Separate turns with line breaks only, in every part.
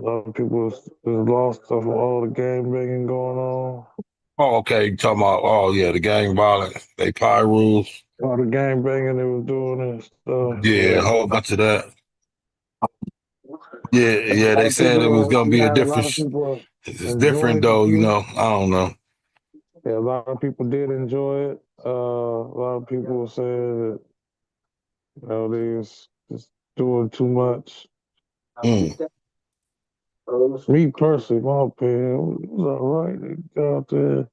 A lot of people is lost of all the gang banging going on.
Oh, okay. You talking about, oh, yeah, the gang violence. They rules.
All the gang banging they was doing and stuff.
Yeah, a
So
whole bunch of that. Yeah,
a
yeah,
lot
they
of
said it was
people,
going to be a
yeah, a
different,
lot of people
it's different
enjoyed
though,
it.
I don't know.
Yeah, a lot of people did enjoy it. A lot of people said that they was just doing too much.
Mm,
Me personally, my opinion, it was all right. They got out there,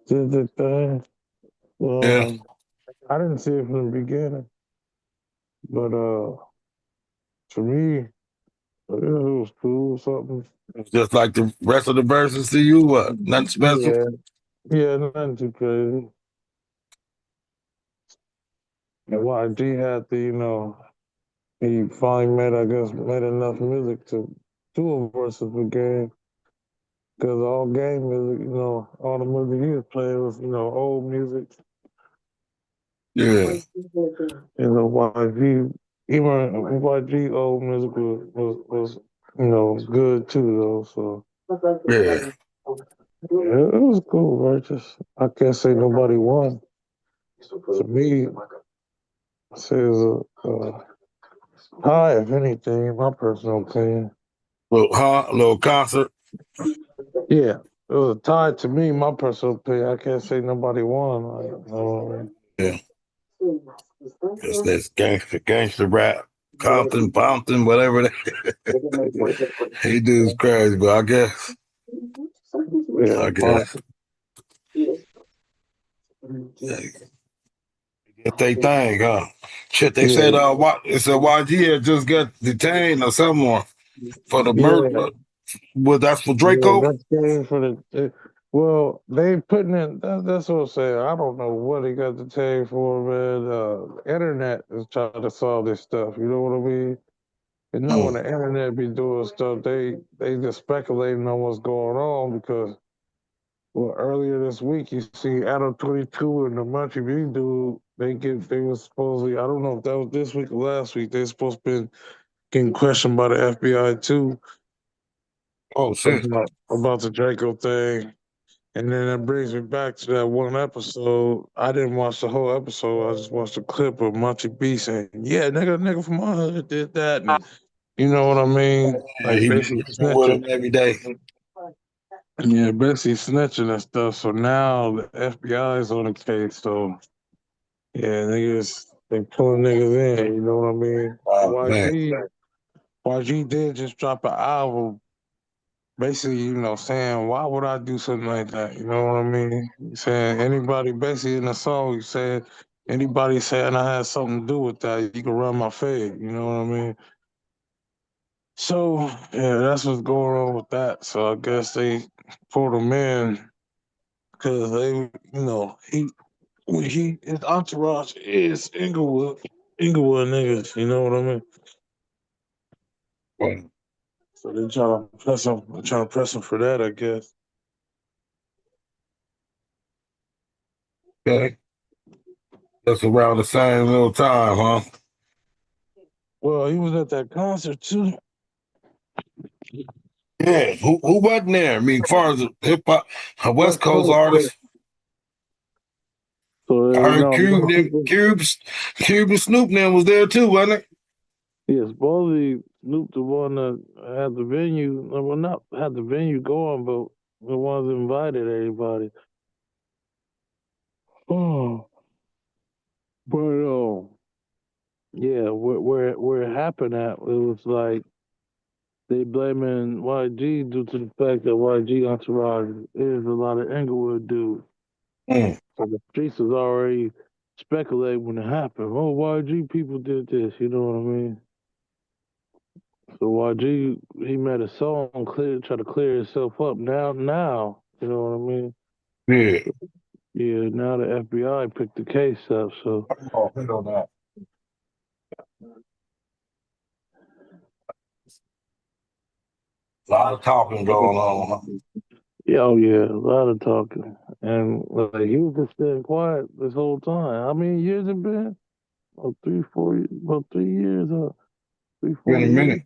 did the thing.
yeah,
I didn't see it from the beginning, but to me, it was cool. Something.
it's just like the rest of the verses to you, what? Nothing special?
Yeah, yeah, nothing too crazy. And YG had the, he finally made, I guess, made enough music to do a verse of the game. Because all game music, all the music he was playing was, old music.
Yeah,
YG, even YG old music was good too, though. So,
yeah.
yeah, it was cool, right? Just, I can't say nobody won. To me, I say it was a tie, if anything, in my personal opinion.
Little concert.
Yeah, it was a tie to me, my personal opinion. I can't say nobody won.
Yeah, that's gangster rap, Compton, whatever that he do is crazy, but
Yeah,
I guess get they thing, huh? Shit, they said
yeah,
it said YG had just got detained or someone for the
yeah.
murder. Well, that's for
Yeah,
Draco.
that's game for well, they putting it. That's what I'm saying. I don't know what they got the tag for, man. The internet is trying to solve this stuff. You know what I mean? And now when
Mm.
the internet be doing stuff, they just speculating on what's going on because well, earlier this week you see Adam 22 and the Munchie B dude. They was supposedly I don't know if that was this week or last week. They supposed to be getting questioned by the FBI too
Oh shit.
about the Draco thing. And then that brings me back to that one episode. I didn't watch the whole episode. I just watched a clip of Munchie B saying, "Yeah, nigga from my hood did that," and you know what I mean?
Yeah,
Like
he be
basically
messing with
snitching.
him every day.
Yeah, basically snitching and stuff. So now the FBI is on the case. So yeah, niggas they pulling niggas in. You know what I mean?
Oh man.
YG did just drop an album basically, saying, why would I do something like that? You know what I mean? Saying anybody basically in the song, you said anybody saying I had something to do with that, you can run my fade. You know what I mean? So yeah, that's what's going on with that. So I guess they pulled him in because they, his entourage is Inglewood niggas. You know what I mean?
Well,
So they trying to press him. They're trying to press him for that, I guess.
okay. That's around the same little time, huh?
Well, he was at that concert too.
Yeah. Who wasn't there? I mean, as far as hip hop, a West
West
Coast
Coast.
artist,
So
I heard
them people.
Cube and Snoop then was there too, wasn't it?
Yeah, supposedly Snoop the one that had the venue. Well, not had the venue going, but the ones that invited everybody. Oh, but yeah, where it happened at, it was like they blaming YG due to the fact that YG entourage is a lot of Inglewood dudes.
Mm.
So the streets was already speculating when it happened. Oh, YG people did this. You know what I mean? So YG he made a song try to clear himself up. Now, you know what I mean?
Yeah.
Yeah, now the FBI picked the case up. So
Oh, hell no. A lot of talking going on, huh?
yeah, oh yeah, a lot of talking, and like he was just staying quiet this whole time. How many years it been? Oh, 3, 4, about 3 years,
Been
4
a
years.
minute.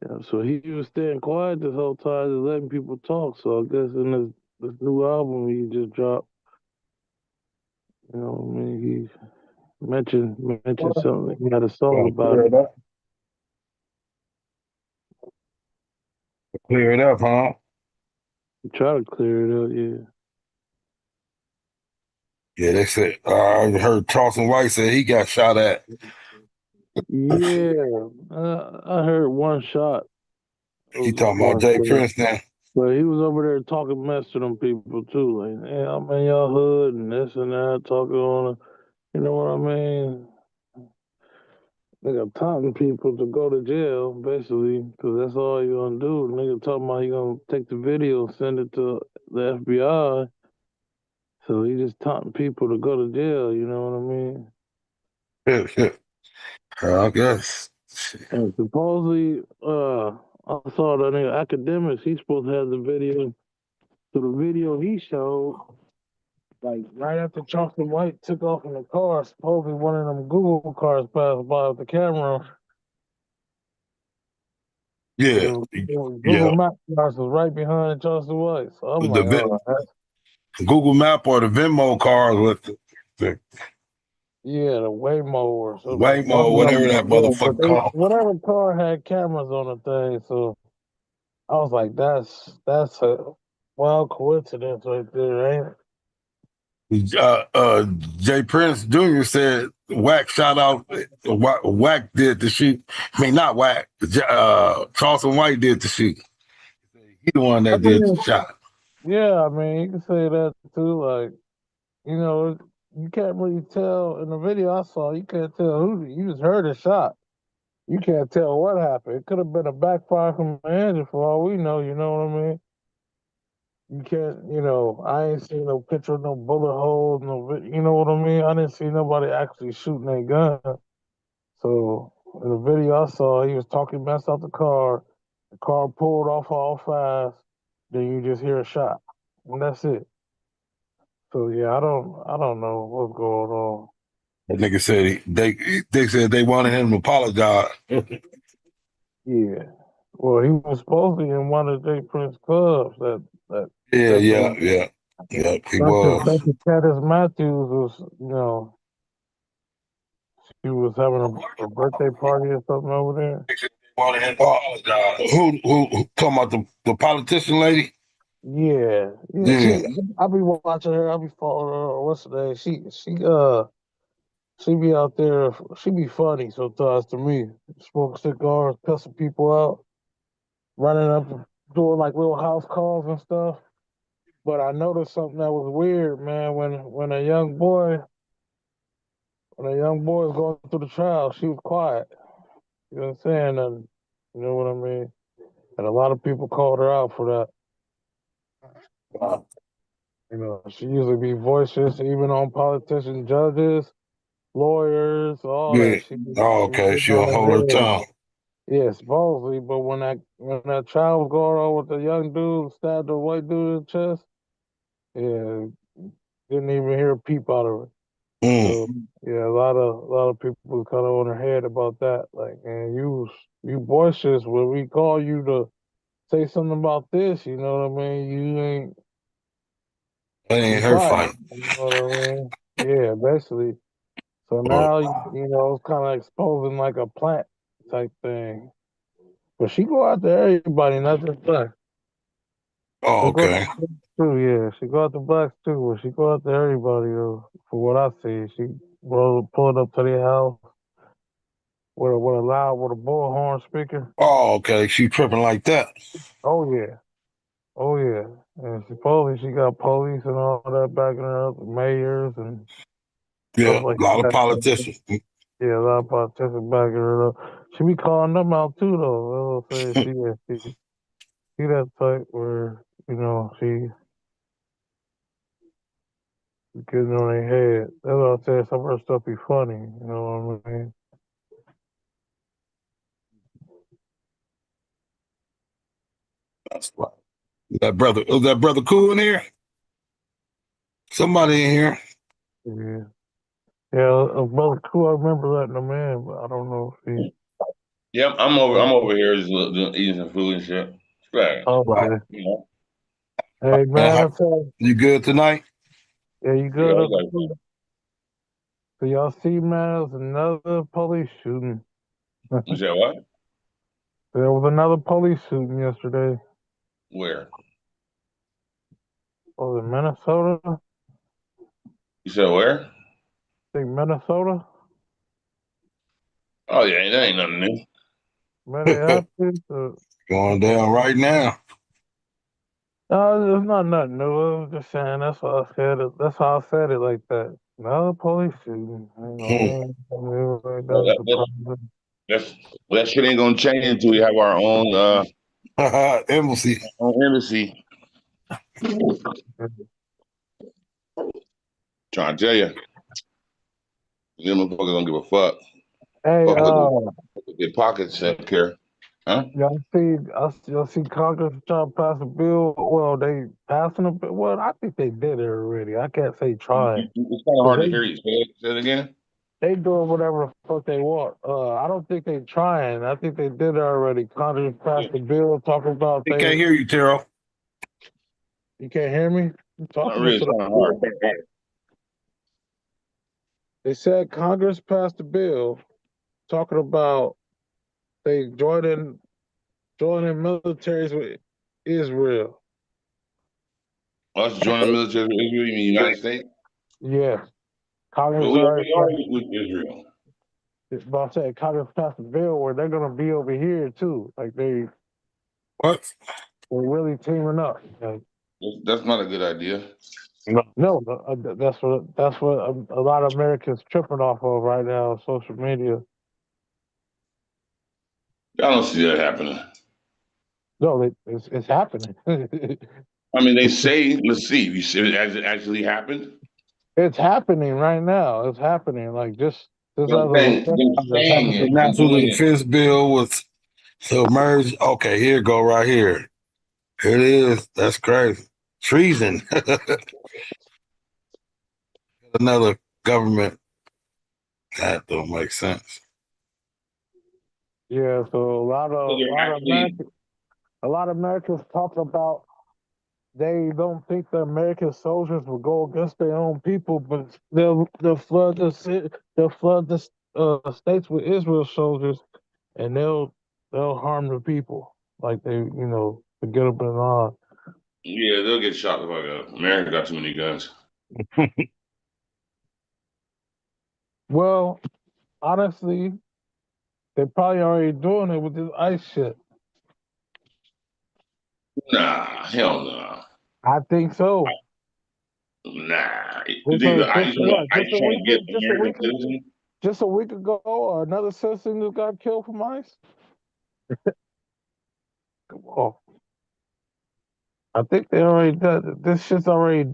Yeah, so he was staying quiet this whole time, just letting people talk. So I guess in this new album he just dropped, I mean, he mentioned something. He had a song
Gotta
about
clear
it.
it up. Clear it up, huh?
He tried to clear it up, yeah.
Yeah, they said. I heard Charleston White said he got shot at.
Yeah, I heard one shot. It
He
was just
talking about
one
Jay
shot.
Prince now.
But he was over there talking mess to them people too, like, hey, I'm in your hood and this and that, talking on, you know what I mean? Nigga taunting people to go to jail, basically, because that's all you gonna do. Nigga talking about he gonna take the video, send it to the FBI. So he just taunting people to go to jail, you know what I mean?
I guess.
And supposedly, I saw that nigga academics, he's supposed to have the video. So the video he showed, like right after Charleston White took off in the car, supposedly one of them Google cars passed by with the camera.
Yeah,
Google
yeah.
Maps cars was right behind Charleston White. So I'm
The
like, oh, that's,
Google Map or the Venmo card with the
yeah, the Waymo or something. One
Waymo,
of
whatever
them,
that
yeah, but
motherfucker
they
called.
whatever car had cameras on the thing. So I was like, that's a wild coincidence right there, ain't it?
Uh, uh, Jay Prince Jr. said Wack shot out. Wack did the shoot. I mean, not Wack. Charleston White did the shoot. He the one
I
that did the
mean,
shot.
yeah, I mean, you can say that too. Like, you can't really tell in the video I saw. You can't tell who. You just heard a shot. You can't tell what happened. It could have been a backfire from an engine for all we know. You know what I mean? You can't. I ain't seen no picture of no bullet holes. You know what I mean? I didn't see nobody actually shooting a gun. So in the video I saw, he was talking mess out the car. The car pulled off all fast. Then you just hear a shot, and that's it. So yeah, I don't know what's going on.
That nigga said they said they wanted him to apologize.
Yeah. Well, he was supposed to be in one of Jay Prince clubs that
Yeah,
that's
yeah, yeah, yeah. He was.
Dr. Candace Matthews was, she was having a birthday party or something over there.
They wanted him to apologize. Who talking about the politician lady?
Yeah, yeah.
Yeah.
I be watching her. I be following her. What's her name? She be out there. She be funny sometimes to me. Smoking cigars, cussing people out, running up, doing like little house calls and stuff. But I noticed something that was weird, man. When a young boy was going through the trial, she was quiet. You know what I'm saying? And you know what I mean? And a lot of people called her out for that.
Wow.
She usually be voiceless, even on politicians, judges, lawyers, all
Yeah.
that. She
Oh,
she
okay.
was
She'll
on
hold her
her head.
tongue.
Yeah, supposedly, but when that trial was going on with the young dude stabbed the white dude in the chest, yeah, didn't even hear a peep out of her.
Mm.
So yeah, a lot of people was kind of on her head about that. Like, man, you boisterous when we call you to say something about this. You know what I mean?
That
You
ain't her
quiet.
fight.
You know what I mean? Yeah, basically. So
Oh,
now it's kind of exposing like a plant type thing. But she go out to everybody, not just black.
oh,
She go out
okay.
to blacks too, yeah. She go out to blacks too, but she go out to everybody though. For what I see, she pulling up to their house with a bullhorn speaker.
Oh, okay. She tripping like that.
Oh yeah, oh yeah. And supposedly she got police and all that backing her up, mayors and stuff
Yeah,
like
a lot of
that.
politicians.
Yeah, a lot of politicians backing her up. She be calling them out too though. I will say she that type where she getting on their head. That's what I said. Some of her stuff be funny. You know what I mean?
That's right. That brother cool in here? Somebody in here?
Yeah. Yeah, brother cool. I remember letting him in, but I don't know if he.
Yeah, I'm over here just eating some food and shit. It's bad.
Right.
Okay.
You know.
Hey man,
Man,
that's all.
you good tonight?
Yeah, you
Yeah,
good,
we
Uncle
got
Cool? So y'all see, man, it was another police shooting.
You said what?
There was another police shooting yesterday.
Where?
Was it Minnesota? I
You said where?
think Minnesota.
Oh yeah, that ain't nothing new.
Minneapolis.
Going down right now.
No, it's not nothing new. I was just saying. That's why I said it. That's how I said it like that. Another police shooting. You know,
Well,
that's the problem.
that's that shit ain't gonna change until we have our own
Embassy.
own embassy. Trying to tell you, them motherfuckers don't give a fuck.
Hey,
Fuck with their pockets up here, huh?
y'all see Congress trying to pass a bill. Well, they passing a bill. Well, I think they did it already. I can't say trying.
It's kind of
'Cause
hard to hear you. Say it again.
they doing whatever the fuck they want. I don't think they trying. I think they did it already. Congress passed a bill talking about
He can't hear you, Terrell.
You can't hear me? I'm
Not
talking
really.
to
It's
the
kind of hard.
They said Congress passed a bill talking about they joining militaries with Israel.
Us joining the military with Israel, you mean United States?
Yes, Congress
But we
already
already are with Israel.
but I said Congress passed a bill where they're gonna be over here too. Like
What?
they're really teaming up. Like,
That's not a good idea.
no, that's what a lot of Americans tripping off of right now on social media.
I don't see that happening.
No, it's happening.
I mean, they say, let's see, you see it as it actually happened.
It's happening right now. It's happening. Like just
But
as
I'm
of a
saying,
second
them
ago, it's
saying
happening.
it
The
and
National
doing it.
Defense Bill was to merge. Okay, here you go right here. Here it is. That's crazy. Treason. Another government. That don't make sense.
Yeah, so
So they're actually,
A lot of Americans talk about they don't think the American soldiers will go against their own people, but they'll flood the states with Israel soldiers, and they'll harm the people like they to get up and on.
yeah, they'll get shot the fuck up. America got too many guns.
Well, honestly, they're probably already doing it with this ICE shit.
Nah, hell no.
I think so.
Nah. You think the ICE, ICE trying to get American citizens?
Just a week ago, another citizen just got killed from ICE. Come on. I think they already did. This shit's already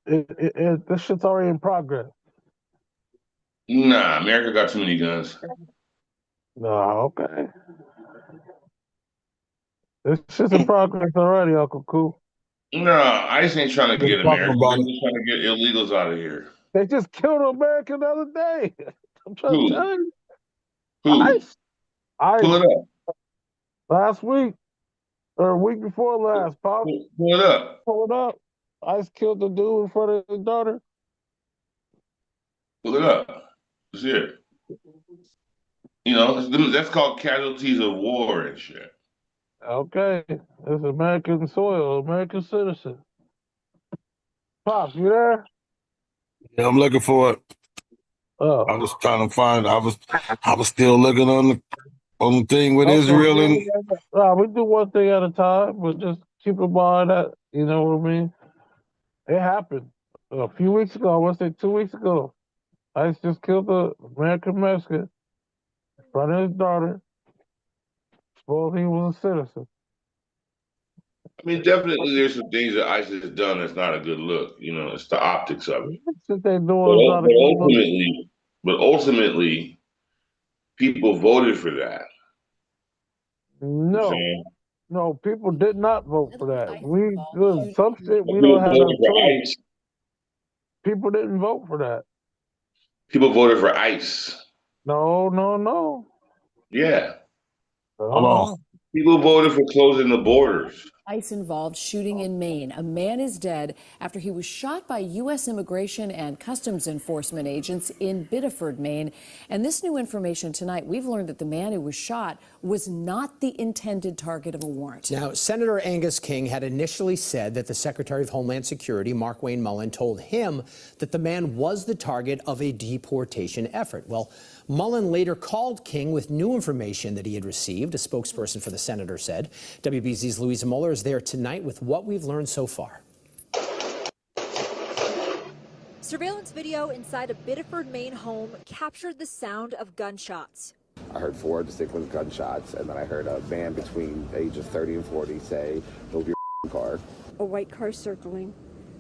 in progress.
Nah, America got too many guns.
No, okay. This shit's in progress already, Uncle Cool.
No, ICE ain't trying to
Been
get
talking
Americans.
about
They're
it.
just trying to get illegals out of here.
They just killed an American the other day. I'm trying to
Who?
tell you.
Who?
ICE.
Pull
ICE.
it up.
Last week or a week before last, Pop.
Pull it up.
Pull it up. ICE killed the dude in front of his daughter.
Pull it up. Let's hear it. You know, that's called casualties of war and shit.
Okay. It's American soil, American citizen. Pops, you there?
Yeah, I'm looking for it.
Oh.
I was trying to find. I was still looking on the thing with
Okay.
Israel and
We do one thing at a time, but just keep in mind that, you know what I mean? It happened a few weeks ago. I want to say 2 weeks ago. ICE just killed the American Mexican in front of his daughter. Supposed he was a citizen.
I mean, definitely there's some things that ISIS has done that's not a good look. You know, it's the optics of it.
Shit they
But,
doing is not a good look.
ultimately, people voted for that. You know what I'm
No,
saying?
no, people did not vote for that. Some shit
But
we
people
don't have no
voted for
choice.
ICE.
People didn't vote for that.
People voted for ICE.
No, no, no.
Yeah.
Hold on.
Uh-huh.
People voted for closing the borders.
ICE-involved shooting in Maine. A man is dead after he was shot by U.S. Immigration and Customs Enforcement agents in Biddeford, Maine. And this new information tonight, we've learned that the man who was shot was not the intended target of a warrant.
Now, Senator Angus King had initially said that the Secretary of Homeland Security, Mark Wayne Mullen, told him that the man was the target of a deportation effort. Well, Mullen later called King with new information that he had received, a spokesperson for the senator said. WBZ's Louisa Mueller is there tonight with what we've learned so far.
Surveillance video inside a Biddeford, Maine home captured the sound of gunshots.
I heard 4 distinct gunshots, and then I heard a man between the ages 30 and 40 say, "Move your car."
A white car circling,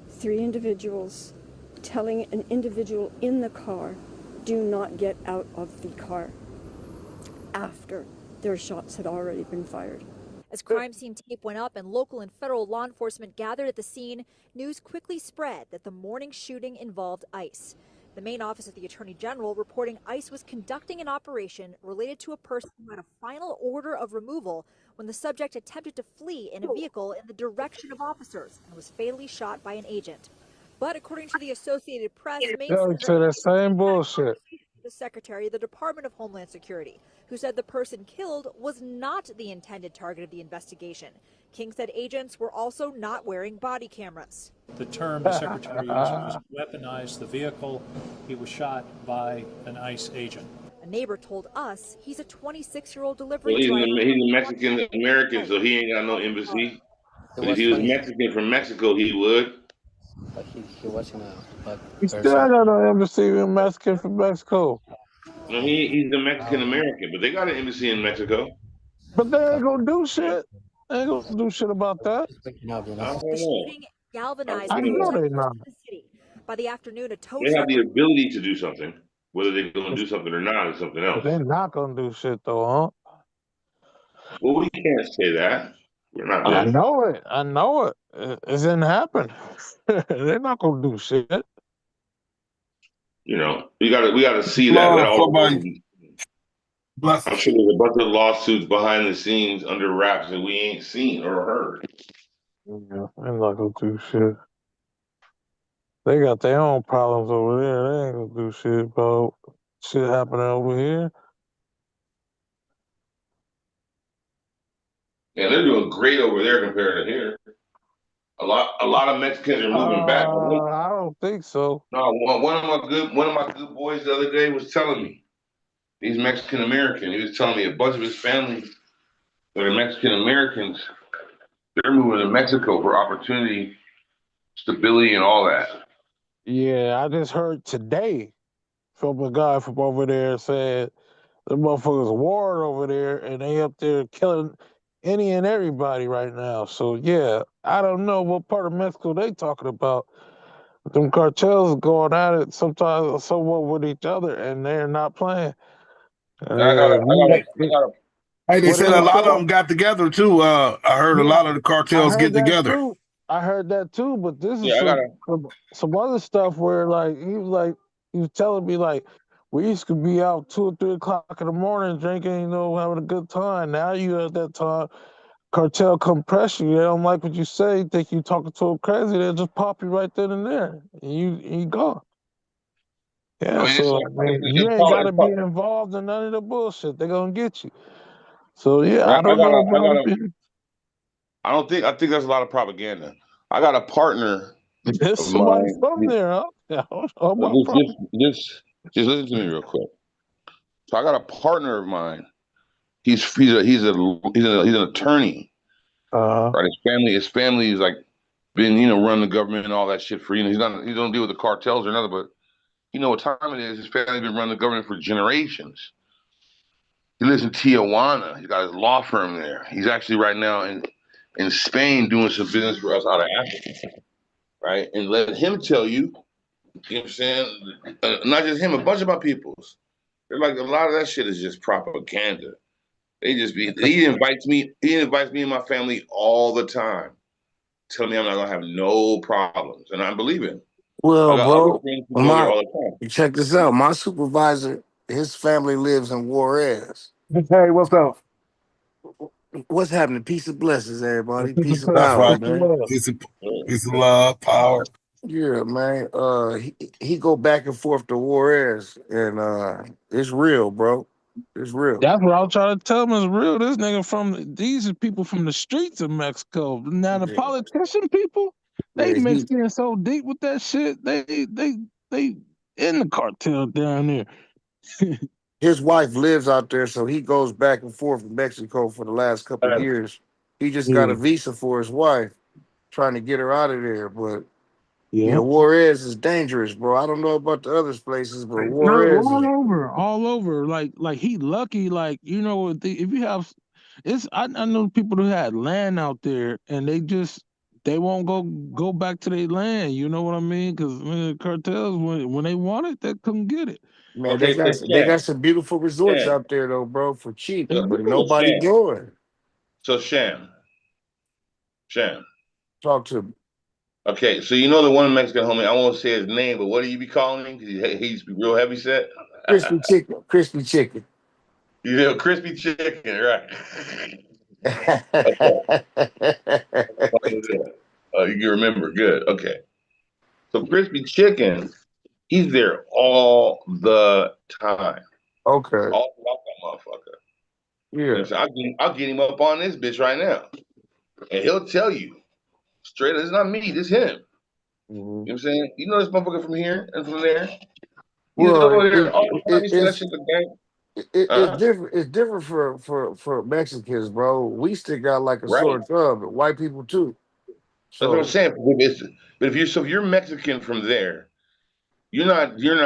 3 individuals telling an individual in the car, do not get out of the car, after their shots had already been fired.
As crime scene tape went up and local and federal law enforcement gathered at the scene, news quickly spread that the morning shooting involved ICE. The main office of the Attorney General reporting ICE was conducting an operation related to a person who had a final order of removal when the subject attempted to flee in a vehicle in the direction of officers and was fatally shot by an agent. But according to the Associated Press, Maine
To that same bullshit.
the Secretary of the Department of Homeland Security, who said the person killed was not the intended target of the investigation. King said agents were also not wearing body cameras.
The term the Secretary used was weaponized the vehicle. He was shot by an ICE agent.
A neighbor told us he's a 26-year-old delivery
Well,
driver.
he's a Mexican American, so he ain't got no embassy. But if he was Mexican from Mexico, he would.
But he wasn't a
He still got no embassy in Mexican from Mexico.
No, he's a Mexican American, but they got an embassy in Mexico.
But they ain't gonna do shit. They ain't gonna do shit about that.
The shooting galvanized
I know they not.
the city. By the afternoon, a tow
They have
truck
the ability to do something. Whether they're going to do something or not is something else.
They're not gonna do shit though, huh?
Well, we can't say that. We're not.
I
Dead.
know it. I know it. It didn't happen. They're not gonna do shit.
You know, we gotta see that.
Somebody-
I'm sure there's a bunch of lawsuits behind the scenes under wraps that we ain't seen or heard.
Yeah, they're not gonna do shit. They got their own problems over there. They ain't gonna do shit about shit happening over here.
Yeah, they're doing great over there compared to here. A lot of Mexicans are moving back.
I don't think so.
No, one of my good boys the other day was telling me he's Mexican American. He was telling me a bunch of his family that are Mexican Americans. They're moving to Mexico for opportunity, stability, and all that.
Yeah, I just heard today from a guy from over there said the motherfuckers warring over there and they up there killing any and everybody right now. So yeah, I don't know what part of Mexico they talking about. But them cartels going at it sometimes somewhat with each other and they're not playing.
Hey, they said a lot of them got together too. I heard a lot of the cartels get together.
Too. I heard that too, but this is some other stuff where like he was telling me like we used to be out 2 or 3 o'clock in the morning drinking, you know, having a good time. Now you at that time, cartel come pressure you. They don't like what you say, think you talking to them crazy. They'll just pop you right then and there, and you gone. Yeah, you ain't gotta be involved in none of the bullshit. They're gonna get you. So yeah, I don't know.
I think that's a lot of propaganda. I got a partner.
There's somebody from there, huh? Yeah,
just listen to me real quick. So I got a partner of mine. He's an attorney. Right, his family is like been run the government and all that shit for he don't deal with the cartels or nothing, but you know what time it is. His family's been running the government for generations. He lives in Tijuana. He's got his law firm there. He's actually right now in Spain doing some business for us out of Africa. Right? And let him tell you, you know what I'm saying? Not just him, a bunch of my peoples. They're like, a lot of that shit is just propaganda. He invites me and my family all the time. Telling me I'm not gonna have no problems. And I believe him.
Well, bro, check this out. My supervisor, his family lives in Juarez.
Hey, what's up?
What's happening? Peace and blessings, everybody. Peace and
That's
power,
right.
man.
Peace of love, power.
Yeah, man. He go back and forth to Juarez, and it's real, bro. It's real.
That's what I was trying to tell him is real. This nigga these are people from the streets of Mexico. Now the
Yeah,
politician people, they
yeah.
mixed in so deep with that shit. They in the cartel down there.
His wife lives out there, so he goes back and forth from Mexico for the last couple of years. He just got a visa for his wife, trying to get her out of there. But yeah,
Yeah.
Juarez is dangerous, bro. I don't know about the other places, but
No,
Juarez is.
all over. Like he lucky. Like if you have, I know people who had land out there, and they won't go back to their land. You know what I mean? Because the cartels when they want it, they come get it.
Man,
Okay, so
they got
Shan,
some beautiful resorts
Shan,
out there though, bro, for cheap,
They
but
do.
so
nobody
Shan,
going.
so Shan.
Talk to me.
Okay, so you know the one Mexican homie. I won't say his name, but what do you be calling him? Because he's real heavy set.
Crispy chicken, crispy chicken.
You know, crispy chicken, right? You can remember. Good. Okay. So crispy chicken, he's there all the time,
Okay.
all throughout that motherfucker. You know
Yeah.
what I'm saying? I'll get him up on this bitch right now, and he'll tell you straight. It's not me. This him. You know what I'm saying? You know this motherfucker from here and from there. He's
Well,
over there all the time. He said that shit to gang.
it's different. It's different for Mexicans, bro. We stick out like a
Right.
sore thumb, but white people too.
That's what I'm
So
saying. But if you're Mexican from there, you're not feeling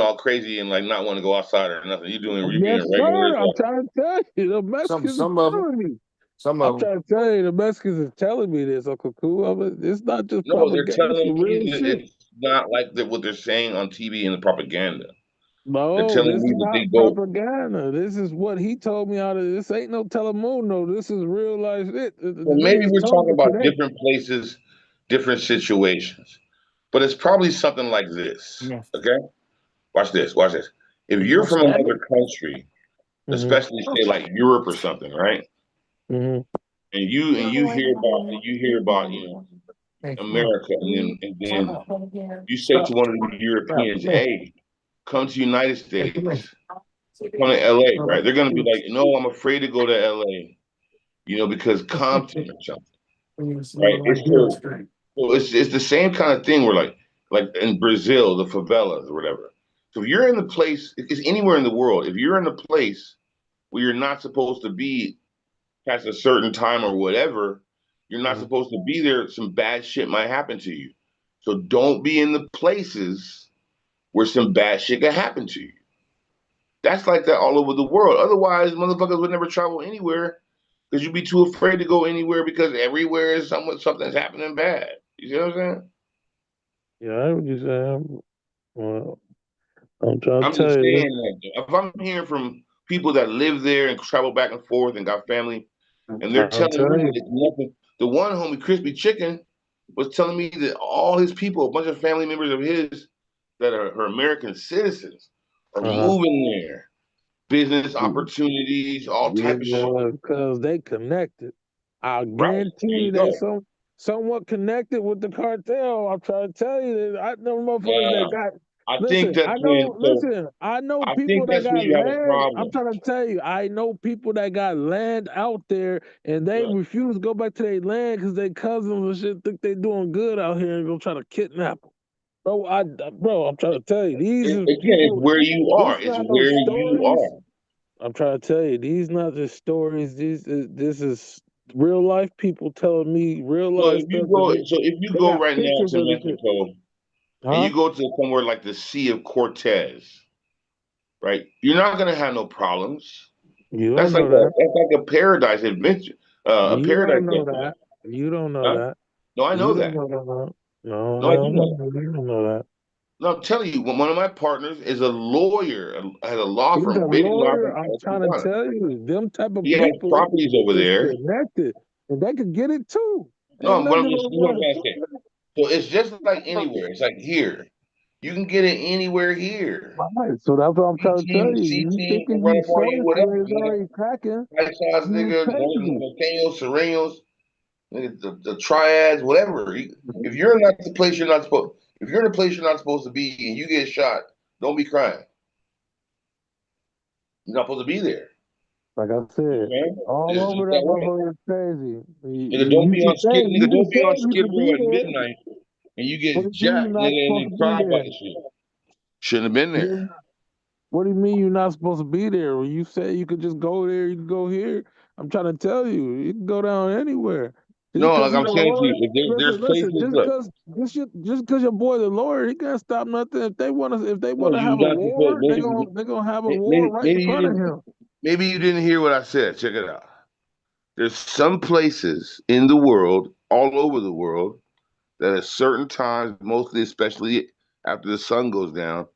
all crazy and like not want to go outside or nothing. You're
Yes,
being regular
sir.
as
I'm
hell.
trying to tell you, the
some
Mexicans are
some of them,
telling me.
some
I'm
of them.
trying to tell you, the Mexicans are telling me this, Uncle Cool. It's not just
No, they're
propaganda; it's
telling
some
me
real
that
shit.
it's not like what they're saying on TV and the propaganda. They're
No,
telling
this
me
is
that they
not
go.
propaganda. This is what he told me out of this. Ain't no Telemundo. This is real life shit. The
Well, maybe
niggas
we're
told
talking
me
about
today.
different places, different situations, but it's probably something like this.
Yeah.
Okay, watch this. Watch this. If
You
you're
gonna
from
stab me?
another country,
Mm-hmm.
especially say like Europe or something, right?
Mm-hmm.
And you hear about
Hey, come on.
America, and then you say to
Stop.
one of the
Stop.
Europeans,
Man.
"Hey, come to United
Hey, come here.
States, come to LA,"
All
right?
right.
They're gonna be like, "No, I'm afraid to go to LA, because Compton or something,
You smell
right?"
like
It's
heel
so,
straight.
so it's the same kind of thing. Where like in Brazil, the favelas or whatever. So if you're in the place, it's anywhere in the world. If you're in a place where you're not supposed to be past a certain time or whatever, you're not supposed to be there. Some bad shit might happen to you. So don't be in the places where some bad shit can happen to you. That's like that all over the world. Otherwise, motherfuckers would never travel anywhere because you'd be too afraid to go anywhere because everywhere is something's happening bad. You see what I'm saying?
Yeah, I heard what you saying. Well, I'm trying to
I'm
tell
just
you
saying that if I'm hearing from people that live there and travel back and forth and got family, and they're
I'll
telling
tell
me
you.
it's nothing. The one homie, Crispy Chicken, was telling me that all his people, a bunch of family members of his that are American citizens, are
Uh-huh.
moving there. Business opportunities, all type of shit.
Yeah, because they connected. I
Right.
guarantee
There
you
you
they
go.
somewhat connected with the cartel. I'm trying to tell you that I know motherfuckers that
Now,
got
I think that's when so
I know
I
people
think
that
that's where
got
you have a
land. I'm
problem.
trying to tell you, I know people that got land out there and they
Yeah.
refuse to go back to their land because their cousins and shit think they doing good out here and go try to kidnap them. Bro, I'm trying to tell you, these are
Again, it's
people.
where you
This
are. It's
not no
where you
stories.
are.
I'm trying to tell you, these not just stories. This is real life people telling me real
So
life stuff that
if you
they
go
got
right now
pictures
to
of the shit.
Mexico and
Huh?
you go to somewhere like the Sea of Cortez, right? You're not gonna have no problems.
You don't know that.
That's like a paradise adventure, a
You
paradise
don't know that.
destination.
You don't know
Huh?
that.
No, I know
You don't
that.
know that. No,
No, I do
hell
know that.
no. You don't know that.
No, I'm telling you, one of my partners is a lawyer, has a law
He's a
firm, big law
lawyer.
firm
I'm
out of
trying to
Tijuana.
tell you, them type of
He has
people
properties over
is
there.
connected, and they could get it too.
No,
Ain't
what I'm
nothing
just
wrong
what I'm
with
trying to say. So it's just like anywhere. It's like here. You can get it anywhere here.
Right. So that's what I'm trying to tell you. You
C-Team,
thinking
run
you
up on
safe
you,
when
whatever,
it's
nigga.
already cracking?
White Sox,
You
nigga,
crazy.
volcanoes, Serenos, nigga, the triads, whatever. If you're not the place you're not supposed, if you're in a place you're not supposed to be and you get shot, don't be crying. You're not supposed to be there.
Like I said,
Okay?
all
It's just
over that
that way.
motherfucker is crazy.
Nigga, don't be on skid.
You
Nigga,
can
don't be
say
on
you
Skid
could
Row
be
at
there.
midnight and you
What
get
do you mean you're
jacked,
not
nigga, and
supposed
then
to be
cry about
there?
the shit. Shouldn't have been there.
What do you mean you're not supposed to be there? When you say you could just go there, you can go here. I'm trying to tell you, you can go down anywhere. Just
No,
because
like
he's
I'm
a
saying to
lawyer,
you, if there's
listen.
places, look,
Just because your boy's a lawyer, he can't stop nothing. If they
no,
wanna
you
have a
not supposed.
war, they gonna have a war
Maybe,
right in
maybe you
front of
didn't.
him.
Maybe you didn't hear what I said. Check it out. There's some places in the world, all over the world, that at certain times, mostly especially after the sun goes down,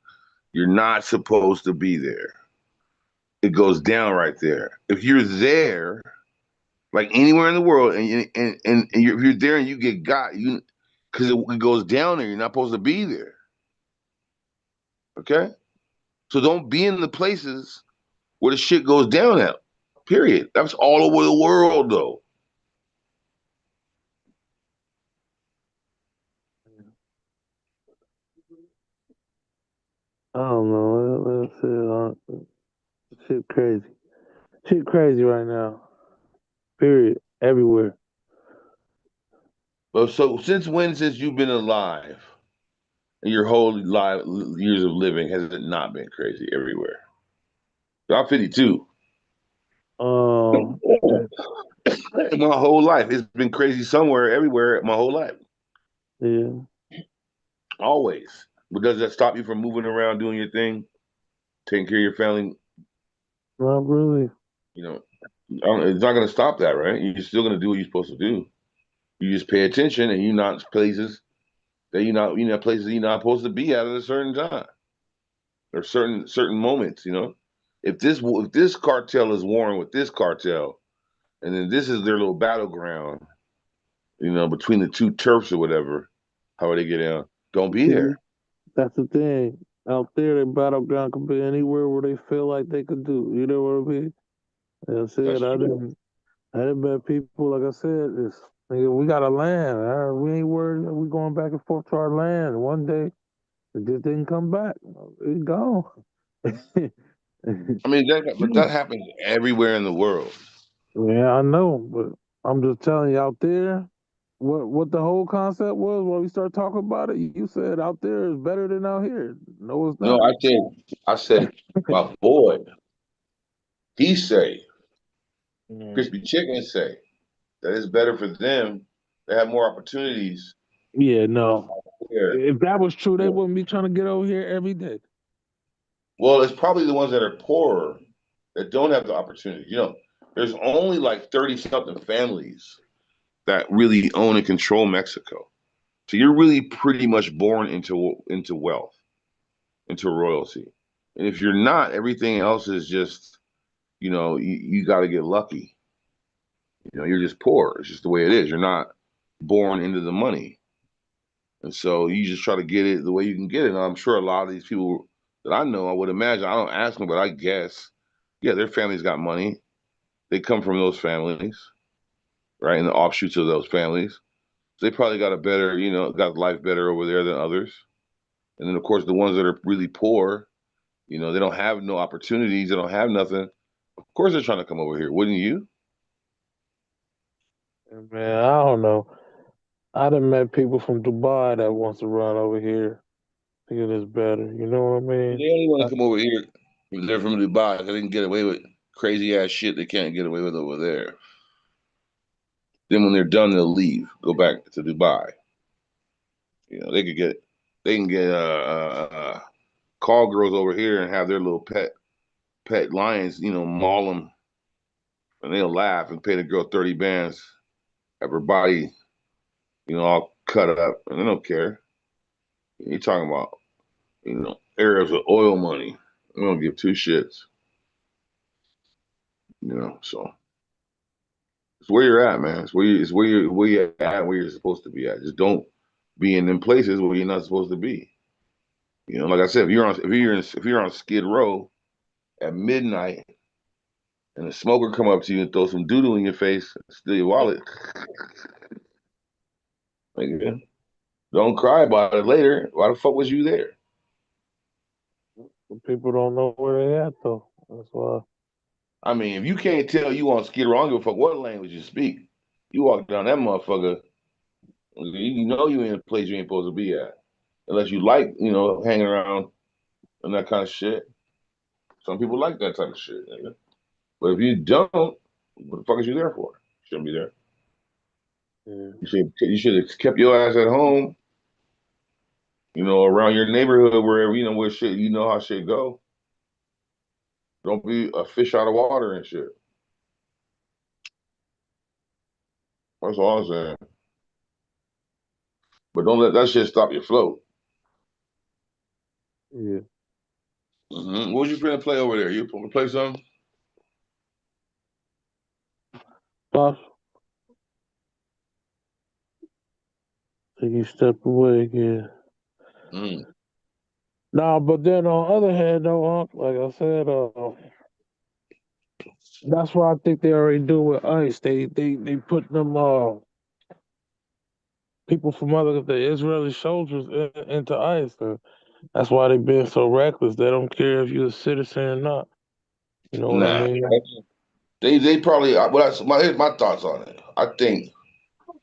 you're not supposed to be there. It goes down right there. If you're there, like anywhere in the world, if you're there and you get got, you because it goes down there, you're not supposed to be there. Okay, so don't be in the places where the shit goes down at. Period. That's all over the world, though.
I don't know. Shit crazy. Shit crazy right now. Period. Everywhere.
But so since you've been alive and your whole life years of living, has it not been crazy everywhere? I'm 52.
Um,
My whole life, it's been crazy somewhere, everywhere, my whole life,
yeah.
always. But does that stop you from moving around, doing your thing, taking care of your family?
Not really.
You know, it's not going to stop that, right? You're still going to do what you're supposed to do. You just pay attention, and you're not places that you're not places you're not supposed to be at a certain time or certain moments. If this cartel is warring with this cartel, and then this is their little battleground, between the two turfs or whatever, however they get down, don't be
See,
there.
that's the thing. Out there, the battleground could be anywhere where they feel like they could do. You know what I mean? Like I said,
That's true.
I didn't met people. Like I said, nigga, we got a land. We ain't worried. We going back and forth to our land. One day, it just didn't come back. It's gone.
I mean, but that happens everywhere in the world.
Yeah, I know, but I'm just telling you, out there, what the whole concept was when we started talking about it. You said out there is better than out here. No, it's
No,
not.
I said, my boy, he say,
Mm.
crispy chicken say that it's better for them. They have more opportunities
Yeah, no.
here.
If that was true, they wouldn't be trying to get over here every day.
Well, it's probably the ones that are poorer that don't have the opportunity. There's only like 30 something families that really own and control Mexico. So you're really pretty much born into wealth, into royalty. And if you're not, everything else is just, you got to get lucky. You're just poor. It's just the way it is. You're not born into the money. And so you just try to get it the way you can get it. And I'm sure a lot of these people that I know, I would imagine, I don't ask them, but I guess, yeah, their families got money. They come from those families, right? And the offshoots of those families. So they probably got got life better over there than others. And then, of course, the ones that are really poor, they don't have no opportunities. They don't have nothing. Of course, they're trying to come over here. Wouldn't you?
Man, I don't know. I done met people from Dubai that wants to run over here, thinking it's better. You know what I
They
mean?
only want to come over here if they're from Dubai because they can get away with crazy ass shit they can't get away with over there. Then when they're done, they'll leave, go back to Dubai. They can get call girls over here and have their little pet lions, maul them, and they'll laugh and pay the girl 30 bands, have her body, all cut up, and they don't care. You're talking about, Arabs with oil money. They don't give two shits, So it's where you're at, man. It's where you're at, where you're supposed to be at. Just don't be in them places where you're not supposed to be. You know, like I said, if you're on Skid Row at midnight and a smoker come up to you and throw some doodle in your face, steal your wallet, like, yeah, don't cry about it later. Why the fuck was you there?
People don't know where they at though. That's why.
I mean, if you can't tell you on Skid Row, I don't give a fuck what language you speak. You walk down that motherfucker, you know you in a place you ain't supposed to be at. Unless you like, you know, hanging around and that kind of shit. Some people like that type of shit, nigga. But if you don't, what the fuck is you there for? You shouldn't be there.
Yeah.
You should have kept your ass at home, you know, around your neighborhood, wherever, you know, where shit, you know how shit go. Don't be a fish out of water and shit. That's all I'm saying. But don't let that shit stop your flow.
Yeah.
What you finna play over there? You gonna play something?
Boss, think you step away again.
Mm.
Nah, but then on the other hand, though, Unc, like I said, that's what I think they already do with ICE. They put them people from the Israeli soldiers into ICE. That's why they been so reckless. They don't care if you're a citizen or not. You know what I
Nah,
mean?
they probably. Here's my thoughts on it. I think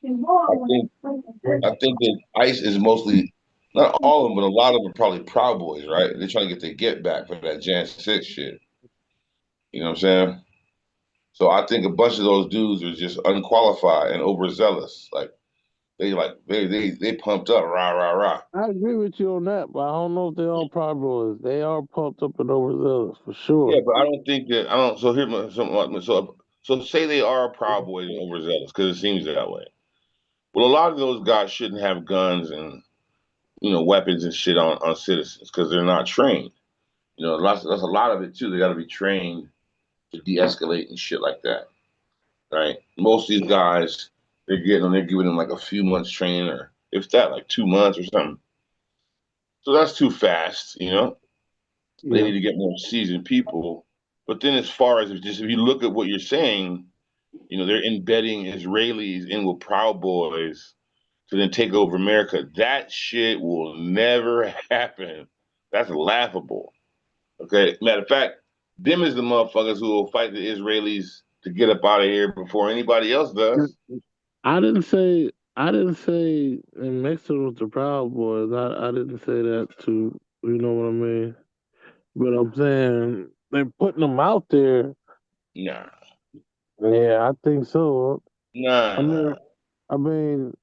I think that ICE is mostly, not all of them, but a lot of them are probably Proud Boys, right? They're trying to get their get back for that Jan 6 shit. You know what I'm saying? So I think a bunch of those dudes are just unqualified and overzealous. Like they pumped up, rah rah rah.
I agree with you on that, but I don't know if they all Proud Boys. They are pumped up and overzealous for sure.
Yeah, but I don't think that I don't. So so say they are Proud Boys and overzealous because it seems that way. Well, a lot of those guys shouldn't have guns and, you know, weapons and shit on citizens because they're not trained. You know, that's a lot of it too. They got to be trained to de-escalate and shit like that, right? Most of these guys, they're giving them like a few months training, or if that, like 2 months or something. So that's too fast, you know. They
Yeah.
need to get more seasoned people. But then, as far as if you look at what you're saying, you know, they're embedding Israelis in with Proud Boys to then take over America. That shit will never happen. That's laughable. Okay. Matter of fact, them is the motherfuckers who will fight the Israelis to get up out of here before anybody else does.
I didn't say in mixing with the Proud Boys. I didn't say that to you know what I mean. But I'm saying they're putting them out there.
Nah,
Yeah, I think so. I
nah.
mean, I mean,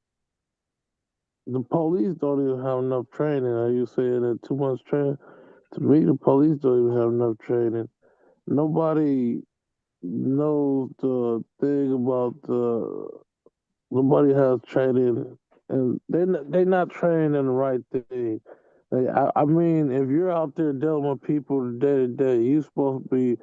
the police don't even have enough training. Are you saying that 2 months training? To me, the police don't even have enough training. Nobody knows the thing about the. Nobody has training, and they not trained in the right thing. Like, I mean, if you're out there dealing with people day to day, you're supposed to be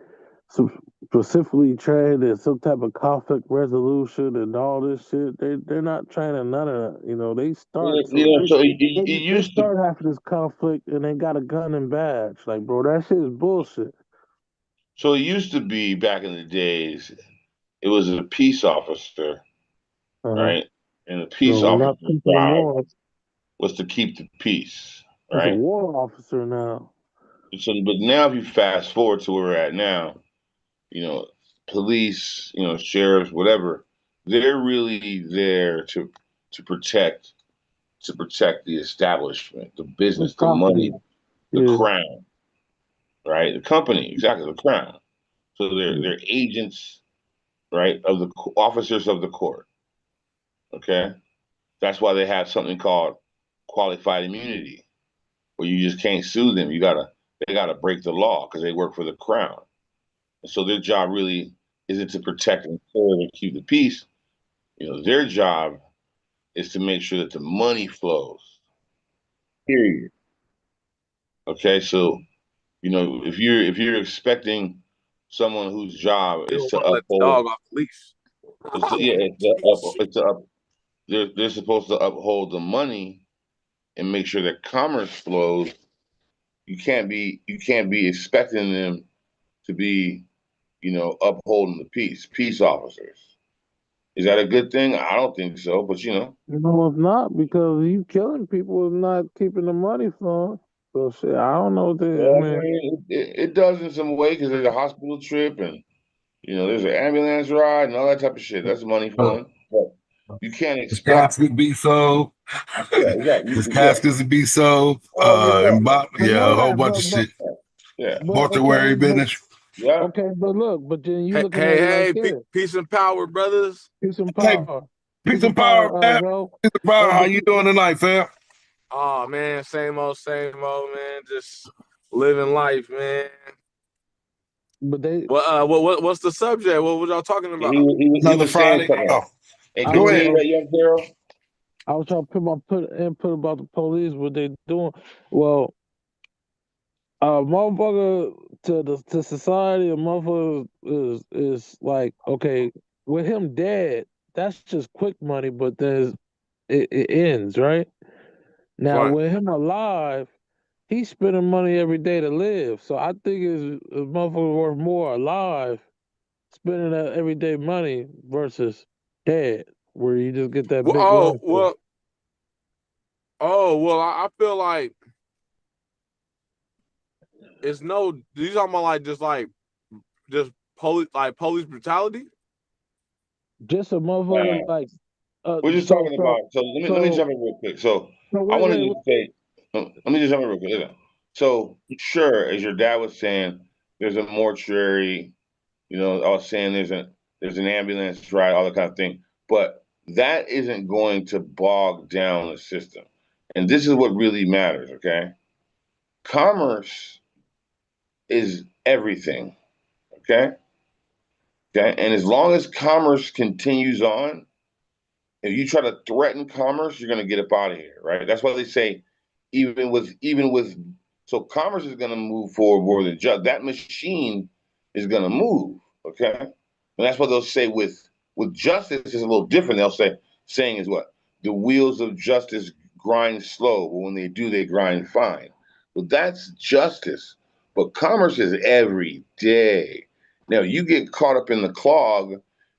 specifically trained in some type of conflict resolution and all this shit. They're not training none of that. You know, they start
You know, so
they,
it
they
used to.
start having this conflict and they got a gun and badge. Like, bro, that shit is bullshit.
So it used to be back in the days. It was a peace officer,
Uh-huh.
right? And the peace
No, we're not
officer's
peace
job
anymore.
was to keep the peace,
It's a
right?
war officer now.
So, but now if you fast forward to where we're at now, you know, police, you know, sheriffs, whatever, they're really there to protect the establishment, the
The
business, the money,
property.
the
Yeah.
crown, right? The company, exactly, the crown. So
Yeah.
they're agents, right, of the officers of the court. Okay, that's why they have something called qualified immunity, where you just can't sue them. They gotta break the law because they work for the crown. And so their job really isn't to protect and serve and keep the peace. You know, their job is to make sure that the money flows. Period. Okay, so you know, if you're expecting someone whose job
You
is
don't
to
want to let the dog
uphold,
off the leash.
it's to up, they're supposed to uphold the money and make sure that commerce flows. you can't be expecting them to be, upholding the peace officers. Is that a good thing? I don't think so, but
No, it's not because you killing people is not keeping the money from. So shit, I don't know what they. I
well, I
mean,
mean, it does in some way because there's a hospital trip and there's an ambulance ride and all that type of shit. That's money flowing, but you can't
His
expect.
casket be sold.
Yeah, exactly.
His
Yeah.
caskets to be sold.
Oh
Yeah,
I know
a whole
that,
bunch of shit.
yeah.
Mortuary business.
Yeah.
okay, but look, but then you
Hey,
looking at
hey,
it like
hey,
this:
peace and power, brothers.
peace and
Hey,
power,
peace and power, man.
bro.
Peace and power.
Hey,
How you doing tonight, fam?
Oh man, same old, man. Just living life, man.
but they,
What's the subject? What was y'all talking
He,
about?
he
Another
was saying
Friday.
something.
Oh,
Hey,
I
can
go
you
was,
ahead.
read that, young Pharaoh?
I was trying to put my input about the police, what they doing. Well, motherfucker to society, a motherfucker is like okay with him dead. That's just quick money, but it ends right now.
Right.
With him alive, he's spending money every day to live. So I think it's a motherfucker worth more alive spending that everyday money versus dead, where you just get that
Well,
big lump.
I feel like it's no. You talking about just police brutality?
Just a motherfucker like
We're just
so
talking
so
about. So let me
so
jump in real quick. So
so
I
wait
wanted
wait,
to say. Let me just jump in real quick. Listen. So sure, as your dad was saying, there's a mortuary. I was saying there's an ambulance ride, all that kind of thing. But that isn't going to bog down the system. And this is what really matters. Okay, commerce is everything. Okay. Okay. And as long as commerce continues on, if you try to threaten commerce, you're going to get up out of here, right? That's why they say, so commerce is going to move forward more than just that machine is going to move, okay? And that's what they'll say with justice is a little different. They'll saying is what the wheels of justice grind slow, but when they do, they grind fine. Well, that's justice, but commerce is every day. Now you get caught up in the clog,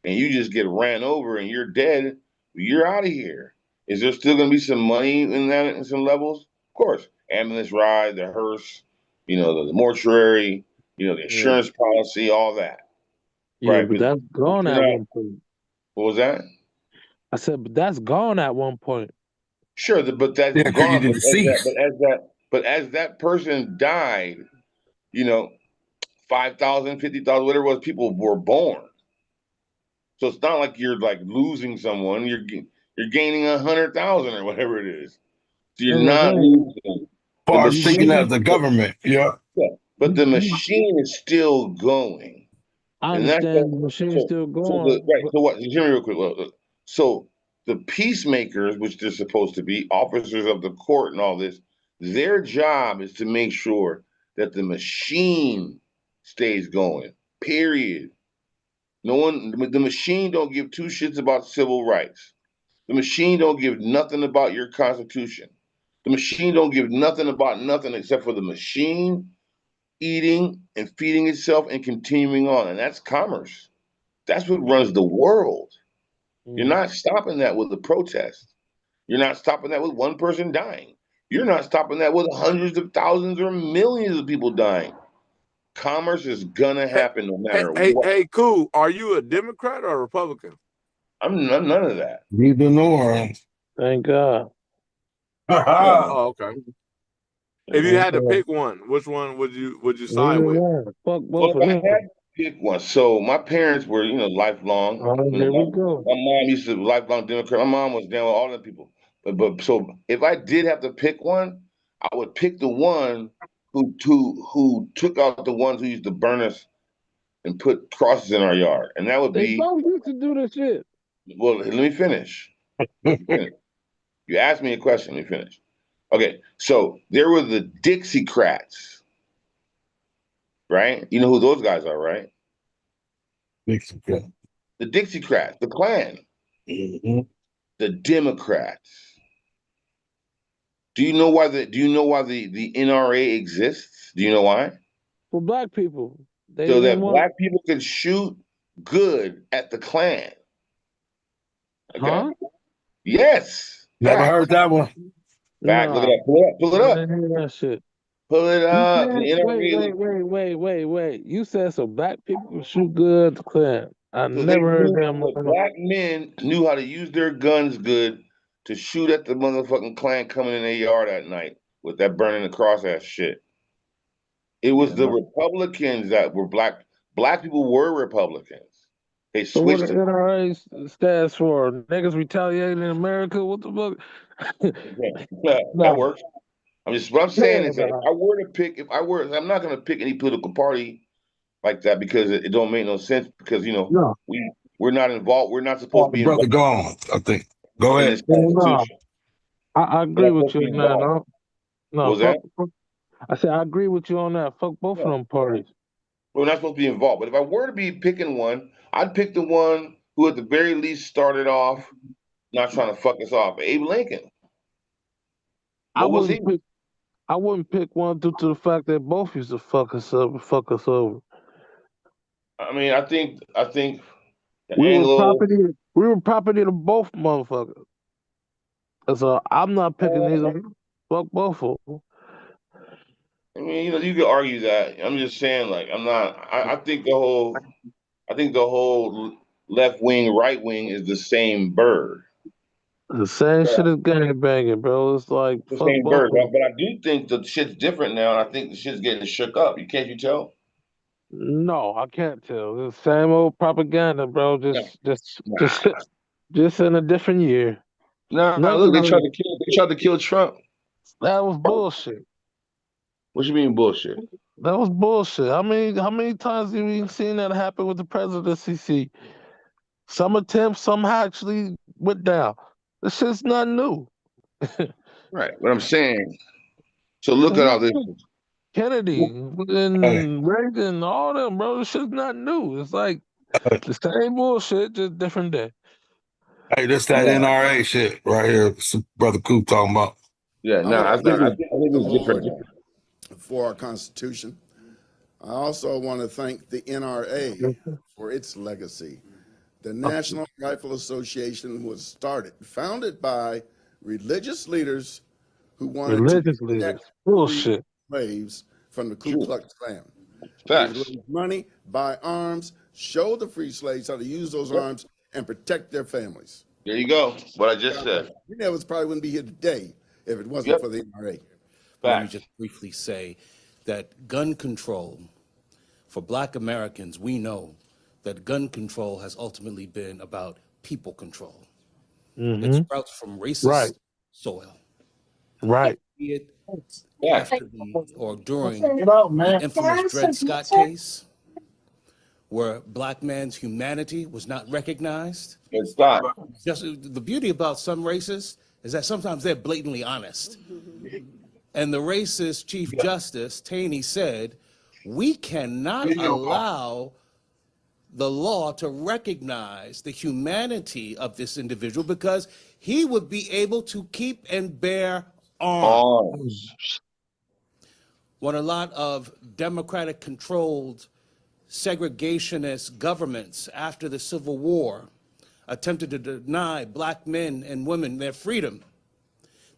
and you just get ran over, and you're dead. You're out of here. Is there still going to be some money in that in some levels? Of course. Ambulance ride, the hearse, the mortuary, the
yeah
insurance policy, all that.
yeah,
Right.
but
But
that's gone
you're
at
not,
one point.
what was that?
I said, but that's gone at one point.
Sure, but that's
Yeah, because you
gone.
did deceased.
But as that person died, you know, 5,000, 50,000, whatever it was, people were born. So it's not like you're like losing someone. You're gaining 100,000 or whatever it is. So you're
That's what I'm
not
saying.
losing. The
Far as
You
thinking
machine,
as the government. Yeah.
yeah, but the
you,
machine is still going,
I
and that's
understand the machine's still
the
going,
right.
but
So what? Hear me real quick. So the peacemakers, which they're supposed to be, officers of the court and all this, their job is to make sure that the machine stays going. Period. No one, the machine don't give two shits about civil rights. The machine don't give nothing about your constitution. The machine don't give nothing about nothing except for the machine eating and feeding itself and continuing on. And that's commerce. That's what runs the world. You're not stopping that with a protest. You're not stopping that with one person dying. You're not stopping that with hundreds of thousands or millions of people dying. Commerce is gonna
Hey,
happen no
hey,
matter
hey,
what.
hey, cool. Are you a Democrat or a Republican?
I'm none of that.
Neither nor.
thank God.
Yeah.
Oh, okay. If you
Thank
had to
God.
pick one, which one would you side
Neither
with?
one. Fuck
Well,
both
if
of
I had
them.
to pick one, so my parents were, lifelong.
There we go.
My mom used to be lifelong Democrat. My mom was down with all the people. But so if I did have to pick one, I would pick the one who took out the ones who used to burn us and put crosses in our yard, and that would
They
be.
both used to do this shit.
Well, let me finish. You asked me a question. Let me finish. Okay, so there were the Dixiecrats, right? You know who those guys are, right?
Mexico.
The Dixiecrats, the Klan,
Mm-hmm.
the Democrats. Do you know why the NRA exists? Do you know why?
For black people, they
So
didn't
that
want.
black people can shoot good at the Klan. Okay.
Huh?
Yes.
Never
Fact.
heard that one.
Fact. Look it
Nah,
up. Pull it up. Pull it
I
up.
didn't hear that shit.
Pull it
You
up. The
said,
NRA.
wait. You said so black people shoot good at the Klan. I
So they
never heard
knew
them.
the black men knew how to use their guns good to shoot at the motherfucking Klan coming in their yard at night with that burning the cross ass shit. It was the Republicans that were black. Black people were Republicans. They
So what the
switched it.
NRA stands for? Niggas retaliating in America? What the fuck?
Yeah, that
Nah,
works. What I'm
yeah,
saying is that
nah.
I'm not gonna pick any political party like that because it don't make no sense because
No,
we're not involved. We're not supposed
Oh,
to
the
be
brother
involved
gone, I think. Go
in
ahead.
this
no.
constitution.
I
We're
agree
not
with
supposed to
you
be
on that.
involved.
No,
What
no,
was that?
fuck. I said I agree with you on that. Fuck both of
Yeah.
them parties.
We're not supposed to be involved. But if I were to be picking one, I'd pick the one who at the very least started off not trying to fuck us off. Abe Lincoln.
I
What was he?
wouldn't pick. I wouldn't pick one due to the fact that both used to fuck us up, fuck us over.
I mean, I think the
We were
Anglo.
property. We were property of both motherfuckers. And so I'm not picking either. Fuck both of them.
I mean, you could argue that. I'm just saying, like, I'm not. I think the whole left wing, right wing is the same bird.
The same
Yeah.
shit as gang banging, bro. It's like
The
fuck
same
both
bird.
of them.
But I do think the shit's different now, and I think the shit's getting shook up. You tell?
No, I can't tell. It's the same old propaganda, bro.
No.
Just in a different year.
Nah,
Never
look,
heard.
they tried to kill Trump.
That was bullshit.
What you mean bullshit?
That was bullshit. How many times have we seen that happen with the presidency? See, some attempts, some actually went down. This shit's not new.
Right. What I'm saying. So look at all this.
Kennedy
Hey,
and Reagan, all them, bro. This shit's not new. It's like the same bullshit, just different day.
hey, this that
Yeah.
NRA shit right here. This Brother Coop talking about.
Yeah.
I
Nah,
want
I
to
think
thank
it's
the
different.
Lord for our Constitution. I also want to thank the NRA for its legacy. The National Rifle Association was founded by religious leaders who wanted to
Religious
protect
leaders.
free
Bullshit.
slaves from the Ku
True.
Klux Klan. They would
Facts.
raise money, buy arms, show the free slaves how to use those arms, and protect their families.
There you go. What I just said.
We never probably wouldn't be here today if it wasn't
Yep.
for the NRA.
Let me
Facts.
just briefly say that gun control, for Black Americans, we know that gun control has ultimately been about people control. It sprouts from racist
Right.
soil.
Right.
Be it
Yeah.
after or during the infamous Dred Scott case, where Black man's humanity was not recognized.
Good stop.
Just the beauty about some racists is that sometimes they're blatantly honest. And the racist Chief Justice Taney said, we cannot allow the law to recognize the humanity of this individual because he would be able to keep and bear arms. When a lot of Democratic controlled segregationist governments after the Civil War attempted to deny Black men and women their freedom,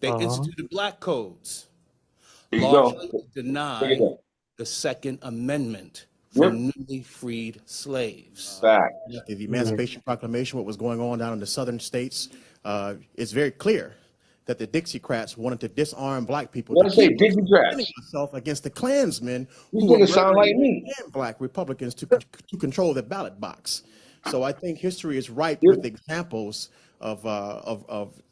they instituted Black codes, largely to deny the Second Amendment for newly freed slaves.
The Emancipation Proclamation, what was going on down in the southern states, it's very clear that the Dixiecrats wanted to disarm Black people to keep themselves against the Klansmen who were murdering Black Republicans to control the ballot box. So I think history is ripe with examples of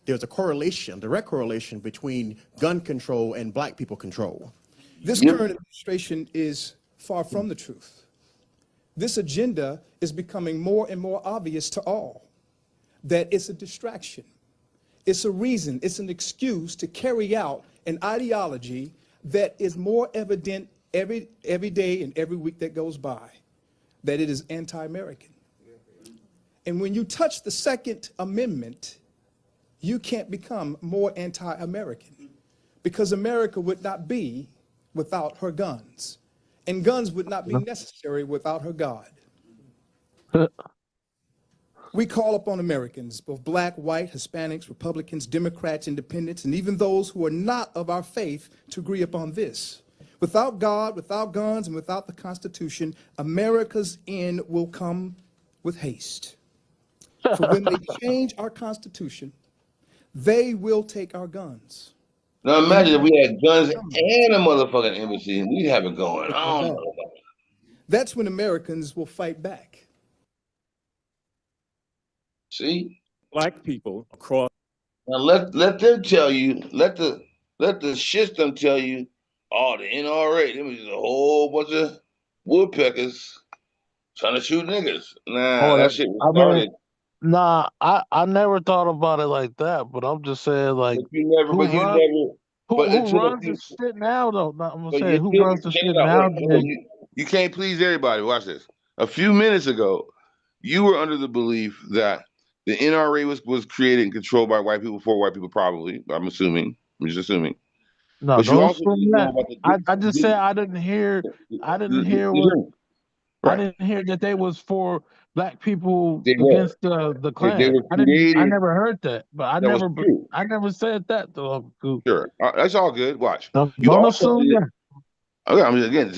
there's a correlation, direct correlation between gun control and Black people control.
This current administration is far from the truth. This agenda is becoming more and more obvious to all, that it's a distraction. It's a reason, it's an excuse to carry out an ideology that is more evident every day and every week that goes by, that it is anti-American. And when you touch the Second Amendment, you can't become more anti-American, because America would not be without her guns, and guns would not be necessary without her God. We call upon Americans, both black, white, Hispanics, Republicans, Democrats, Independents, and even those who are not of our faith to agree upon this. Without God, without guns, and without the Constitution, America's end will come with haste. For when they change our Constitution, they will take our guns.
Now imagine if we had guns and a motherfucking embassy and we'd have it going on.
That's when Americans will fight back.
See?
Black people across.
Now let them tell you, let the system tell you, oh, the NRA, them is a whole bunch of woodpeckers trying to shoot niggas. Nah, that shit was started.
Nah, I never thought about it like that, but I'm just saying, like, who runs this shit now, though? No, I'm saying, who runs the shit now?
You can't please everybody. Watch this. A few minutes ago, you were under the belief that the NRA was created and controlled by white people for white people, probably. I'm assuming. I'm just assuming.
No,
but
don't assume that. I just said I didn't hear that they was for black people against the Klan. I never heard that, but I never said that though, Uncle Coop.
Sure, that's all good. Watch.
Don't assume that.
Okay, I mean, again,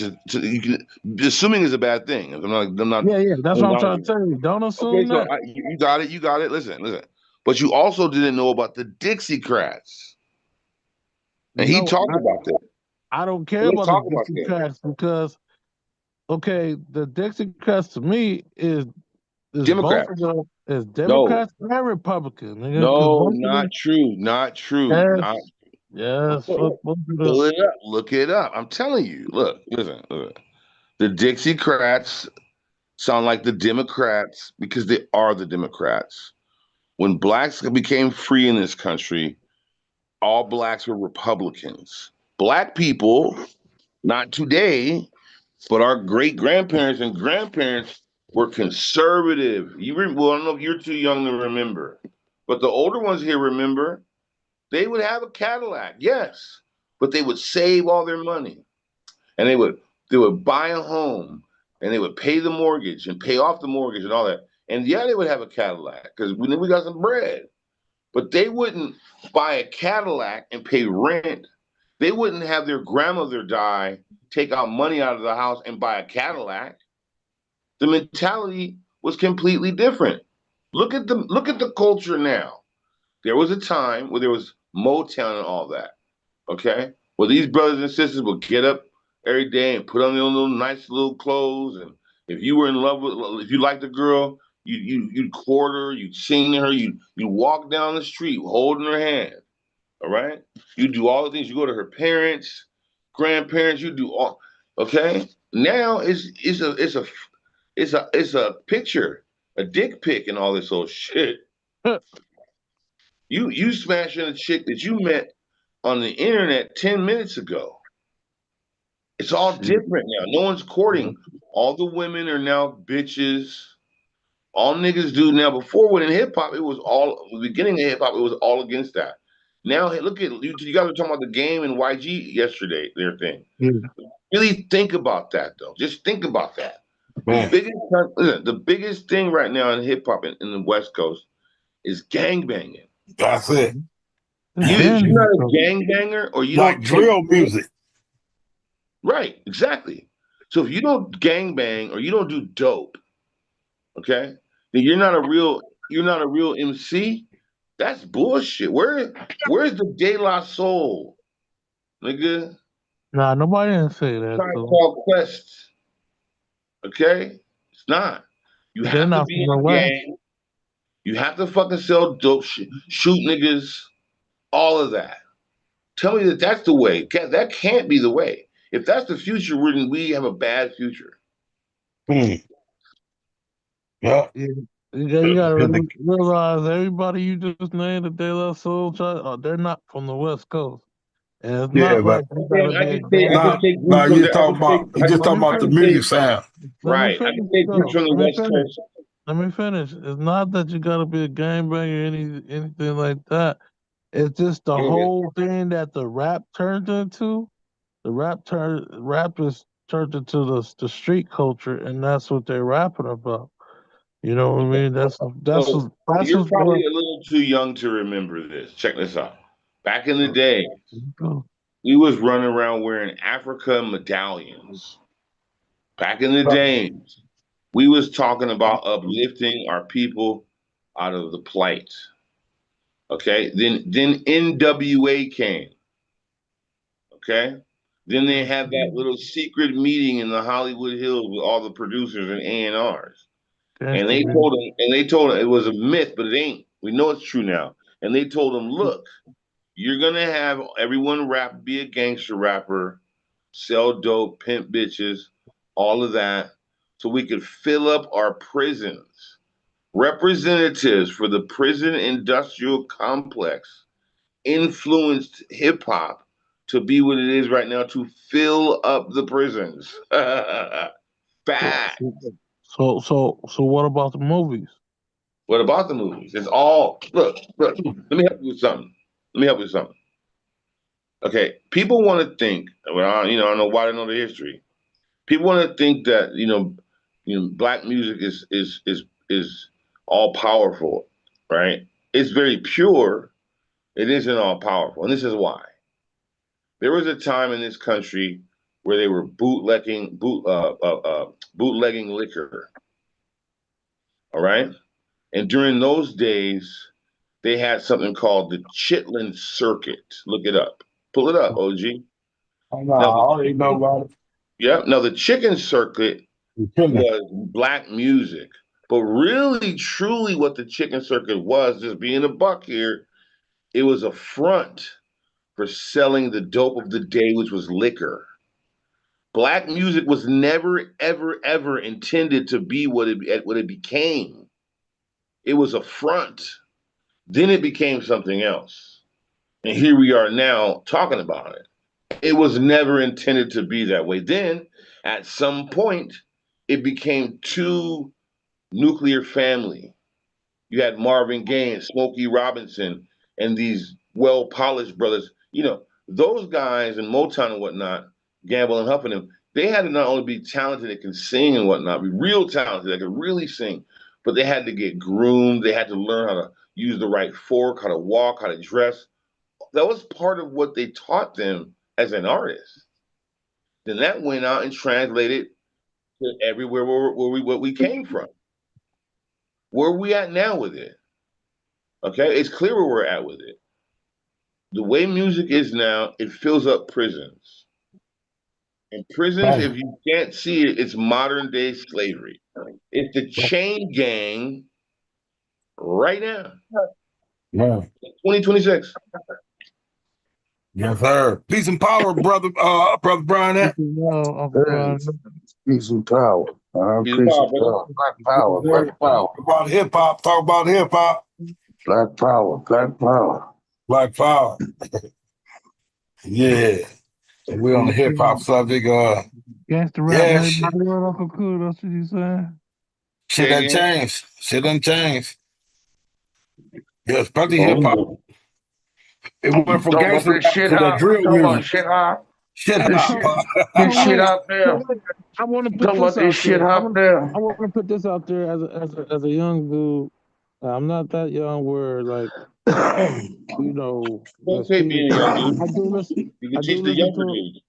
assuming is a bad thing. I'm not.
Yeah. That's what I'm trying to tell you. Don't assume that.
So you got it. You got it. Listen. But you also didn't know about the Dixiecrats, and he talked about that.
I don't care about the Dixiecrats because, okay, the Dixiecrats to me is
Democrats.
Both of them is Democrats and Republicans.
No, not true. Not true.
Yes.
Look it up. I'm telling you. Listen. The Dixiecrats sound like the Democrats because they are the Democrats. When blacks became free in this country, all blacks were Republicans. Black people, not today, but our great-grandparents and grandparents were conservative. I don't know if you're too young to remember, but the older ones here remember. They would have a Cadillac, yes, but they would save all their money, and they would buy a home, and they would pay the mortgage and pay off the mortgage and all that. And yeah, they would have a Cadillac because we got some bread, but they wouldn't buy a Cadillac and pay rent. They wouldn't have their grandmother die, take out money out of the house and buy a Cadillac. The mentality was completely different. Look at the culture now. There was a time where there was Motown and all that, okay? Well, these brothers and sisters would get up every day and put on their little nice little clothes, and if you were in love if you liked a girl, you'd court her, you'd sing to her, you'd walk down the street holding her hand, all right? You do all the things. You go to her parents, grandparents. You do all, okay? Now it's a picture, a dick pic, and all this old shit. You smashing a chick that you met on the internet 10 minutes ago. It's all different now. No one's courting. All the women are now bitches. All niggas do now. Before, when in hip hop, it was all the beginning of hip hop. It was all against that. Now look at you. You guys were talking about the Game and YG yesterday. Their thing. Really think about that though. Just think about that. The biggest thing right now in hip hop in the West Coast is gangbanging.
That's it.
If you're not a gangbanger or you
like
don't
drill music.
Right, exactly. So if you don't gangbang or you don't do dope, okay, then you're not a real MC. That's bullshit. Where's the De La Soul, nigga?
Nah, nobody didn't say that.
Call Quest. Okay, it's not. You have to be in a gang. You have to fucking sell dope shit, shoot niggas, all of that. Tell me that that's the way. That can't be the way. If that's the future, we have a bad future.
Yeah.
You gotta realize everybody you just named the De La Soul, they're not from the West Coast. And it's not like
you just talking about the music sound.
Right. I can take you from the West Coast.
Let me finish. It's not that you gotta be a gangbanger or anything like that. It's just the whole thing that the rap turned into. The rap is turned into the street culture, and that's what they're rapping about. You know what I mean? That's
So
what's
you're
more.
probably a little too young to remember this. Check this out. Back in the day, we was running around wearing Africa medallions. Back in the days, we was talking about uplifting our people out of the plight. Okay, then NWA came. Okay, then they had that little secret meeting in the Hollywood Hills with all the producers and A&Rs. And they told him it was a myth, but it ain't. We know it's true now. And they told him, look, you're gonna have everyone rap, be a gangster rapper, sell dope, pimp bitches, all of that, so we could fill up our prisons. Representatives for the prison industrial complex influenced hip hop to be what it is right now to fill up the prisons. Fact.
So what about the movies?
What about the movies? It's all look. Let me help you with something. Okay, people want to think. Well, I don't know why they know the history. People want to think that black music is all powerful, right? It's very pure. It isn't all powerful, and this is why. There was a time in this country where they were bootlegging liquor. All right, and during those days, they had something called the Chitlin Circuit. Look it up. Pull it up, OG.
I already know about it.
Yeah. Now the Chicken Circuit was black music, but really, truly, what the Chicken Circuit was, just being a buck here, it was a front for selling the dope of the day, which was liquor. Black music was never, ever, ever intended to be what it became. It was a front. Then it became something else. And here we are now talking about it. It was never intended to be that way. Then, at some point, it became too nuclear family. You had Marvin Gaye and Smokey Robinson and these well polished brothers. Those guys in Motown and whatnot, Gamble and Huff and them, they had to not only be talented that can sing and whatnot, be real talented that could really sing, but they had to get groomed. They had to learn how to use the right fork, how to walk, how to dress. That was part of what they taught them as an artist. Then that went out and translated to everywhere where we came from. Where are we at now with it? Okay, it's clear where we're at with it. The way music is now, it fills up prisons. And prisons, if you can't see it, it's modern day slavery. It's the chain gang right now.
Yeah.
2026.
Yes, sir. Peace and power, brother Brian.
Peace and power. Peace and power. Black power. Black power.
Talk about hip hop. Talk about hip hop.
Black power. Black power.
Black power. Yeah. We're on the hip hop subject.
Gangsta rap made the world Uncle Cool. That's what you saying?
Shit done changed. Shit done changed. Yeah, especially hip hop. It went from gangster rap to that drill music.
Shit hop.
Shit hop.
This shit out there.
I want to put this out there. I want to put this out there as a young dude. I'm not that young where like
Don't say being a young dude.
I do listen.
You can teach the younger dudes.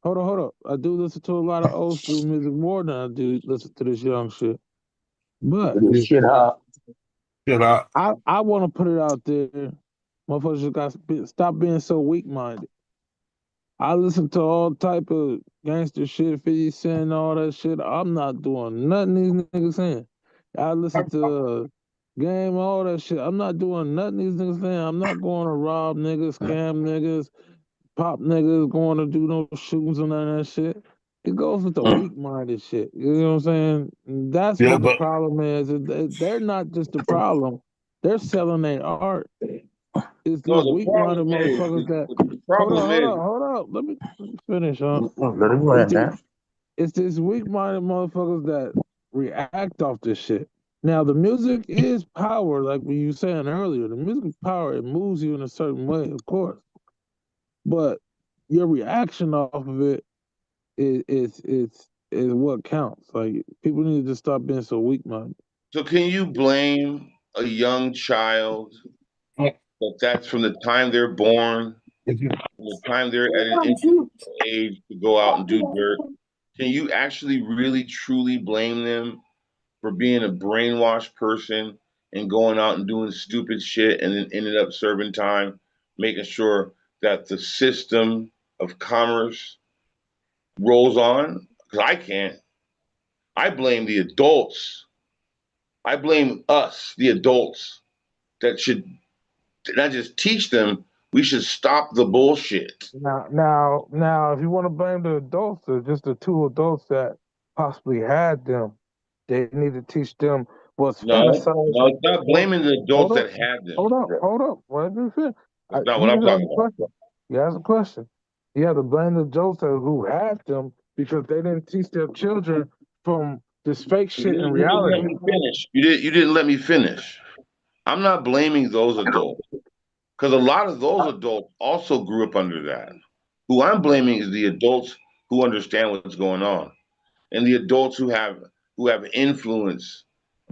Hold on. I do listen to a lot of old school music more than I do listen to this young shit. But
shit hop.
Shit hop.
I want to put it out there. Motherfuckers just got to stop being so weak minded. I listen to all type of gangster shit, 50 Cent, all that shit. I'm not doing nothing these niggas saying. I listen to Game, all that shit. I'm not doing nothing these niggas saying. I'm not going to rob niggas, scam niggas, pop niggas, going to do no shootings and none of that shit. It goes with the weak-minded shit. You know what I'm saying? That's what the problem is. They're not just the problem. They're selling their art. It's these weak-minded motherfuckers that... Hold on. Let me finish, huh?
Let it go ahead, man.
It's these weak-minded motherfuckers that react off this shit. Now the music is power, like we you saying earlier. The music is power. It moves you in a certain way, of course. But your reaction off of it is what counts. Like people need to just stop being so weak minded.
So can you blame a young child that's from the time they're born, from the time they're at an age to go out and do dirt? Can you actually really truly blame them for being a brainwashed person and going out and doing stupid shit and then ended up serving time, making sure that the system of commerce rolls on? Because I can't. I blame the adults. I blame us, the adults, that should not just teach them, we should stop the bullshit.
Now, if you want to blame the adults, or just the two adults that possibly had them, they need to teach them what's
No,
fantasizing.
it's not blaming the adults that had them.
Hold up. What did you say?
That's not what I'm talking about.
You asked a question. You have to blame the adults who had them because they didn't teach their children from this fake shit in
You didn't let
reality.
me finish. You didn't let me finish. I'm not blaming those adults because a lot of those adults also grew up under that. Who I'm blaming is the adults who understand what's going on and the adults who have influence,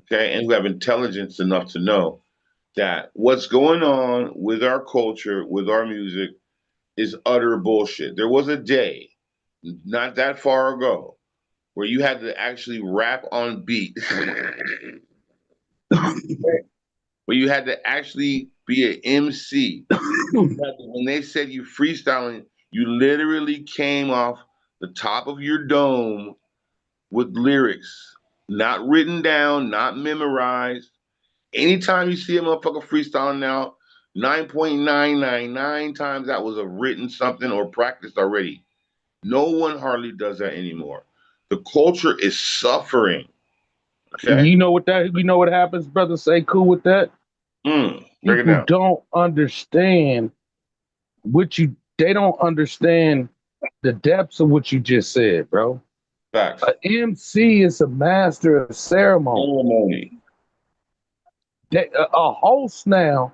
okay, and who have intelligence enough to know that what's going on with our culture, with our music, is utter bullshit. There was a day, not that far ago, where you had to actually rap on beat, where you had to actually be an MC. When they said you freestyling, you literally came off the top of your dome with lyrics, not written down, not memorized. Anytime you see a motherfucker freestyling now, 9.999 times that was a written something or practiced already. No one hardly does that anymore. The culture is suffering. Okay.
You know what happens, brother? Say cool with that.
Break it
People
down.
don't understand they don't understand the depths of what you just said, bro.
Facts.
An MC is a master of ceremony. A host now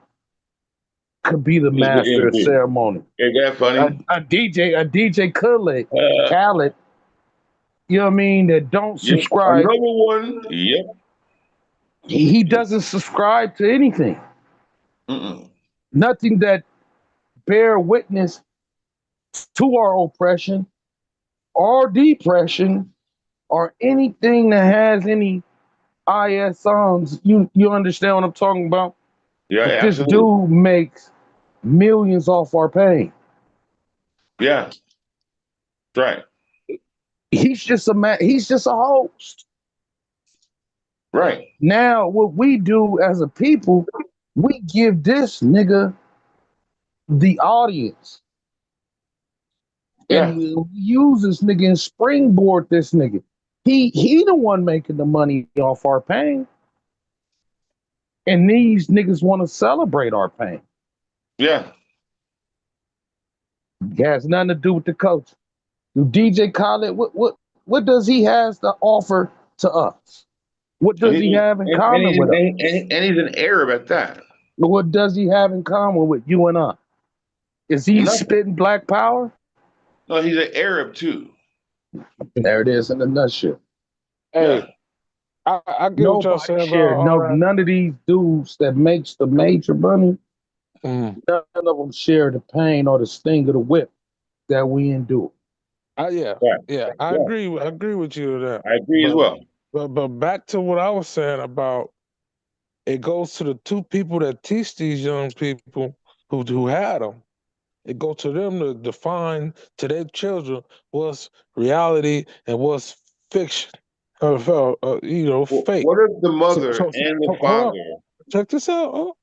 could be the master of ceremony.
Ain't that funny?
A DJ Khaled, you know what I mean, that don't subscribe.
Another one. Yep.
He doesn't subscribe to anything. Nothing that bear witness to our oppression or depression or anything that has any IS songs. You understand what I'm talking about?
Yeah,
but
absolutely.
This dude makes millions off our pain.
Yeah. Right.
He's just a host.
Right.
Now, what we do as a people, we give this nigga the audience. And we use this nigga and springboard this nigga. He the one making the money off our pain. And these niggas want to celebrate our pain.
Yeah.
It has nothing to do with the coach. DJ Khaled, what does he has to offer to us? What does he have in common with us?
And he's an Arab at that.
What does he have in common with you and us? Is he spitting black power?
No, he's an Arab too.
There it is in a nutshell.
Hey, I get what y'all saying about all that.
None of these dudes that makes the major money, none of them share the pain or the sting of the whip that we endure.
I agree with you to that.
I agree as well.
But back to what I was saying about it goes to the two people that teach these young people who had them. It goes to them to define to their children what's reality and what's fiction. Fake.
What if the mother and the father?
Check this out.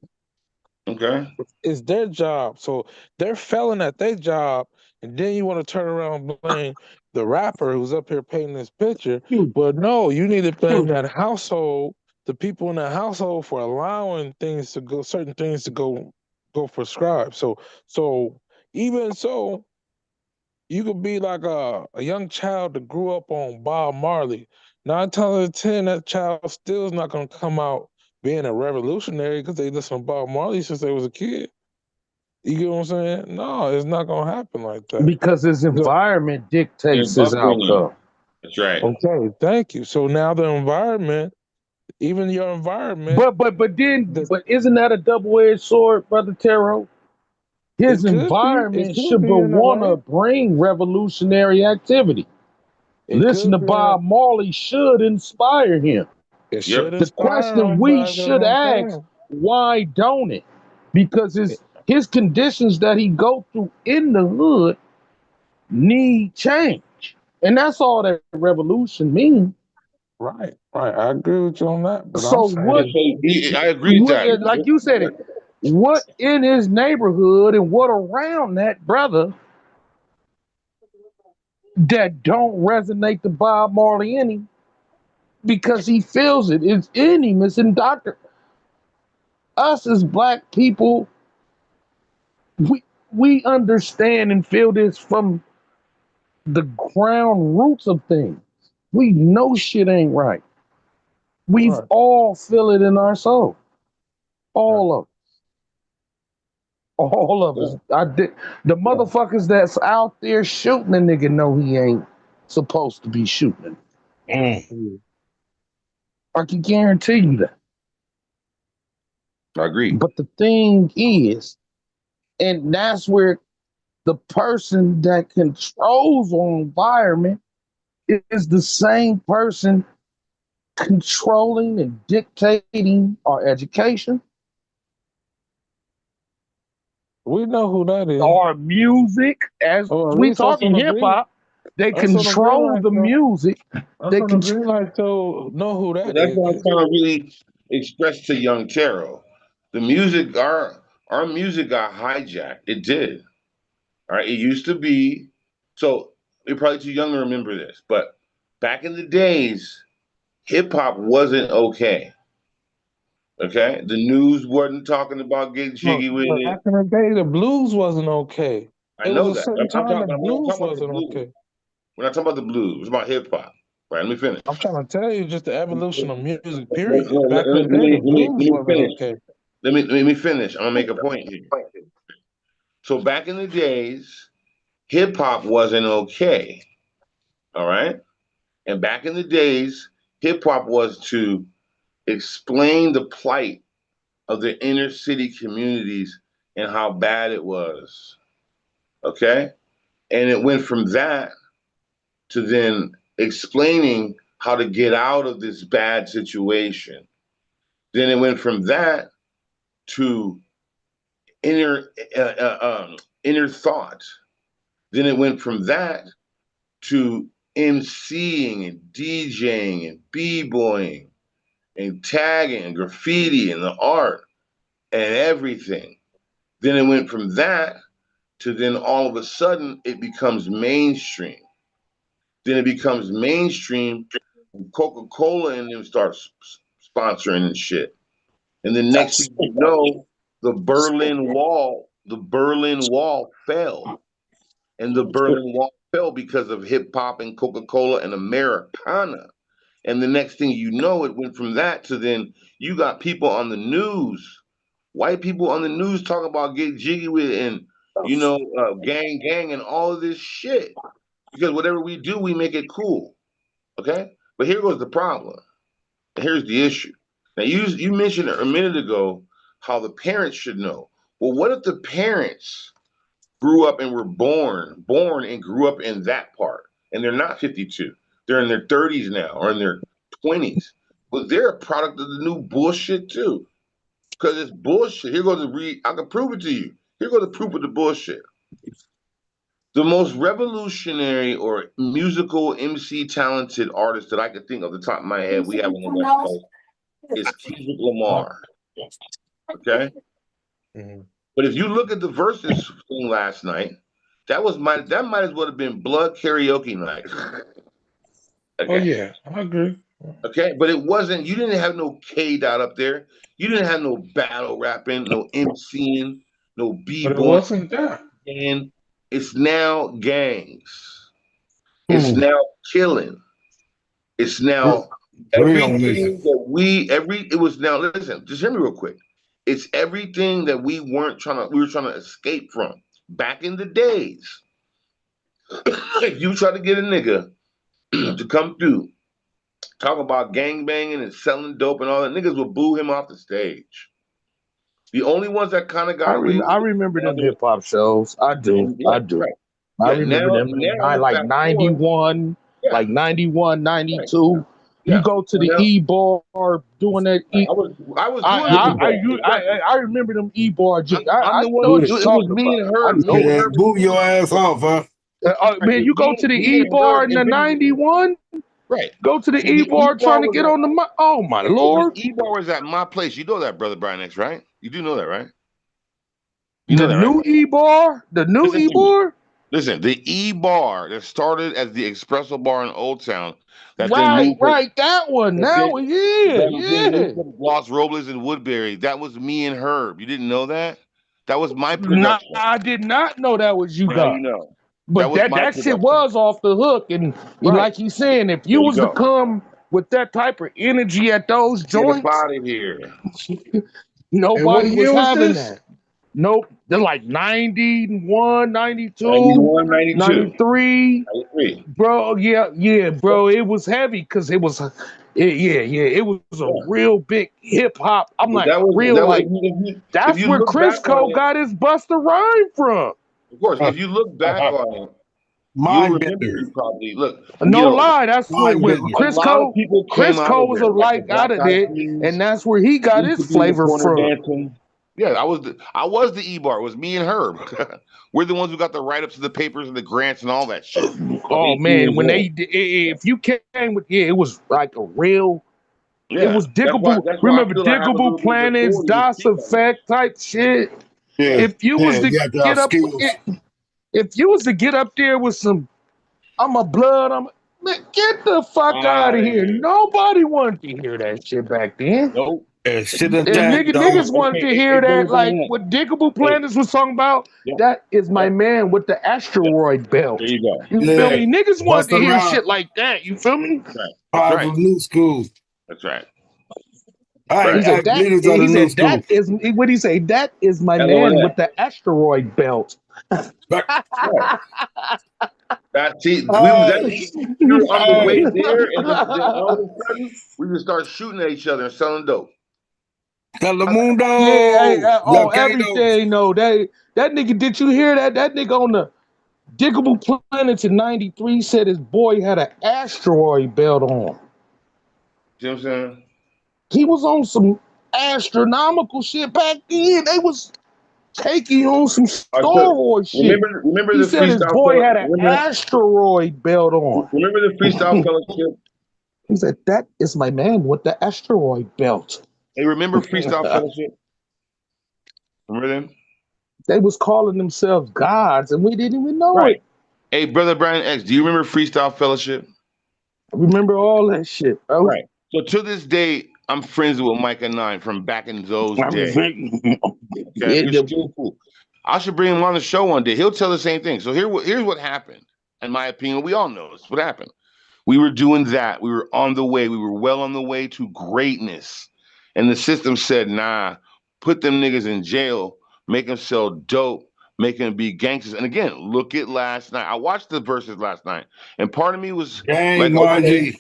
Okay.
It's their job. So they're failing at their job, and then you want to turn around and blame the rapper who's up here painting this picture. But no, you need to blame that household, the people in that household for allowing certain things to go prescribed. So even so, you could be like a young child that grew up on Bob Marley, 9 times out of 10, that child still is not gonna come out being a revolutionary because they listen to Bob Marley since they was a kid. You get what I'm saying? No, it's not gonna happen like that.
Because his environment dictates his outcome.
That's right.
Okay, thank you. So now the environment, even your environment,
But isn't that a double-edged sword, Brother Taro? His environment should want to bring revolutionary activity. Listen to Bob Marley should inspire him.
It should
The
inspire
question
him,
we
but
should ask, why don't it? Because his conditions that he go through in the hood need change. And that's all that revolution means.
Right. I agree with you on that. But
So
I'm saying,
I agree with that.
Like you said, what in his neighborhood and what around that brother that don't resonate to Bob Marley in him because he feels it. It's in him. It's in Dr. Us as black people, we understand and feel this from the ground roots of things. We know shit ain't right. We've all feel it in our soul. All of us. All of us. The motherfuckers that's out there shooting a nigga know he ain't supposed to be shooting. I can guarantee you that.
I agree.
But the thing is, and that's where the person that controls our environment is the same person controlling and dictating our education.
We know who that is.
Our music, as we talking hip hop, they control the music. They
can Greenlite show know who that
That's
is.
what I'm trying to really express to young Taro. The music, our music got hijacked. It did. All right. It used to be, so you're probably too young to remember this, but back in the days, hip hop wasn't okay. Okay, the news wasn't talking about getting jiggy with it.
Back in the day, the blues wasn't okay.
I
It
know
was a
that.
certain
I'm
time the
talking
blues
about the
wasn't
blues.
okay.
We're not talking about the blues. It's about hip hop. Right, let me finish.
I'm trying to tell you just the evolution of music, period.
Let
Back in the day, the blues
me
wasn't
finish.
okay.
Let me finish. I'm gonna make a point here. So back in the days, hip hop wasn't okay. All right, and back in the days, hip hop was to explain the plight of the inner city communities and how bad it was. Okay, and it went from that to then explaining how to get out of this bad situation. Then it went from that to inner inner thought. Then it went from that to MCing and DJing and b-boying and tagging and graffiti and the art and everything. Then it went from that to then all of a sudden it becomes mainstream. Then it becomes mainstream. Coca-Cola and them start sponsoring and shit. And the next thing you know, the Berlin Wall fell. And the Berlin Wall fell because of hip hop and Coca-Cola and Americana. And the next thing you know, it went from that to then you got people on the news, white people on the news talking about getting jiggy with it and, gang and all of this shit. Because whatever we do, we make it cool. Okay? But here goes the problem. Here's the issue. Now, you mentioned a minute ago how the parents should know. Well, what if the parents grew up and were born and grew up in that part, and they're not 52? They're in their 30s now or in their 20s. But they're a product of the new bullshit too. Because it's bullshit. Here goes the I can prove it to you. Here goes the proof of the bullshit. The most revolutionary or musical MC talented artist that I could think of the top of my head we have on the West Coast is Kendrick Lamar. Okay?
Mm-hmm.
But if you look at the Versus thing last night, that might as well have been blood karaoke night. Okay?
Oh yeah, I agree.
Okay, but it wasn't. You didn't have no K dot up there. You didn't have no battle rapping, no MCing, no b-boy.
But it wasn't that.
And it's now gangs. It's now killing. It's now
Real nigga.
everything that it was now, listen, just hear me real quick. It's everything that we were trying to escape from. Back in the days, if you try to get a nigga to come through, talk about gang banging and selling dope and all that, niggas would boo him off the stage. The only ones that kind of got away with
I
it,
remember them hip hop shows. I do. I do.
right.
I
Yeah,
remember them like
fast forward,
91,
yeah,
like 91,
right,
92. You
yeah.
go to
So
the
now,
E-bar doing that.
I was doing the e-ball, exactly.
I remember them E-bar.
I'm
I
the one
know
who,
what you're
it was
talking
me
about.
and
I
Herb. Me
know
and
it.
Yeah,
Herb
boot your ass off, huh?
right,
Man, you go to the
me and
E-bar
Herb
in the
invented it.
91,
Right.
go to the
See, the
E-bar
e-bar
trying to
was
get on the oh my Lord.
the e-bar was at my place. You know that, Brother Brian X, right? You do know that, right? You
The
know that, right?
new E-bar? The new
Listen to me.
E-bar?
Listen, the e-bar that started as the Espresso Bar in Old Town, that then
Right,
moved to,
right. That one.
that then,
Now, yeah,
then
yeah.
moved to Los Robles and Woodbury. That was me and Herb. You didn't know that? That was my
Nah,
production.
I did not know that was you
Now you
guys.
know. That
But
was
that
my
that shit
production.
was off the hook, and
Right.
like he's saying, if
There
you
you
was to
go.
come with that type of energy at those
Get up
joints,
out of here.
And what
nobody was
year was
having
this?
that. Nope. They're like 91, 92,
91, 92,
93.
93.
Bro, yeah, bro. It was heavy because it was it was a
Yeah.
real big hip hop. I'm
But
like real like
if
that's
you
where
look
Chris
back on
Cole
it,
got his Busta Rhyme from.
of course, if you look back on it, you'll
Mind
remember
bender.
you probably look,
No lie, that's
Mind
where
bender.
a lot of people came
Chris
out of
Cole was a
there, like the
like
Black
out of
Eyed
it,
Peas.
and that's where he got
Used
his
to be in the
flavor
corner
from.
dancing. Yeah, I was the E-bar. It was me and Herb. We're the ones who got the write-ups of the papers and the grants and all that shit. I was
Oh
18 years
man, when
old.
if you came with it was like a real. It
Yeah,
was diggable.
that's why I
Remember
feel I have a
diggable
little bit of
planets,
authority to
DOS
speak on this.
effect type shit.
Yeah,
If you was
yeah,
to
you have to have
get up,
skills.
if you was to get up there with some, I'm a blood. Man, get the fuck out
Out
of
of
here.
here.
Nobody wanted to hear that shit back then.
Nope.
And shit in
If
that though.
niggas wanted to hear
Brother
that, like
Brian.
what Diggable
Hey,
Planets was talking about,
yeah,
that is my
yeah,
man with the
yeah.
asteroid
There
belt.
you go.
You feel
Yeah.
me?
Hey,
Niggas wanted
Bust
to hear
around.
shit like that. You feel me?
that's right. That's
Part
right.
of new school.
That's right.
He
I
Right.
said
act
that.
niggas are the
He
new
said
school.
that is what he say. That is my man
LONS.
with the asteroid belt.
But,
Right. See,
hey,
we were on the way
hey,
there, and then all of a sudden we would start shooting at each other and selling dope.
Yeah, hey,
Telemundo. Volcano.
everything. No, that nigga. Did you hear that? That nigga on the Diggable Planets in '93 said his boy had an asteroid belt on.
You know what I'm saying?
He was on some astronomical shit back then. They was taking on some
All right, so
steroid shit.
remember
He
the
said his
freestyle
boy had an
remember,
asteroid belt on.
remember the freestyle fellowship?
He said, that is my man with the asteroid belt.
Hey, remember freestyle fellowship? Remember them?
They was calling themselves gods and we didn't even know
Right.
it.
Hey, Brother Brian X, do you remember freestyle fellowship?
I remember all that shit, bro.
Right. So to this day, I'm friends with Micah Nine from back in those days. Okay, we're still cool. I should bring him on the show one day. He'll tell the same thing. So here's what happened. In my opinion, we all know this. What happened? We were doing that. We were on the way. We were well on the way to greatness. And the system said, nah, put them niggas in jail, make them sell dope, make them be gangsters. And again, look at last night. I watched the verses last night. And part of me was
Gang
like, okay.
YG.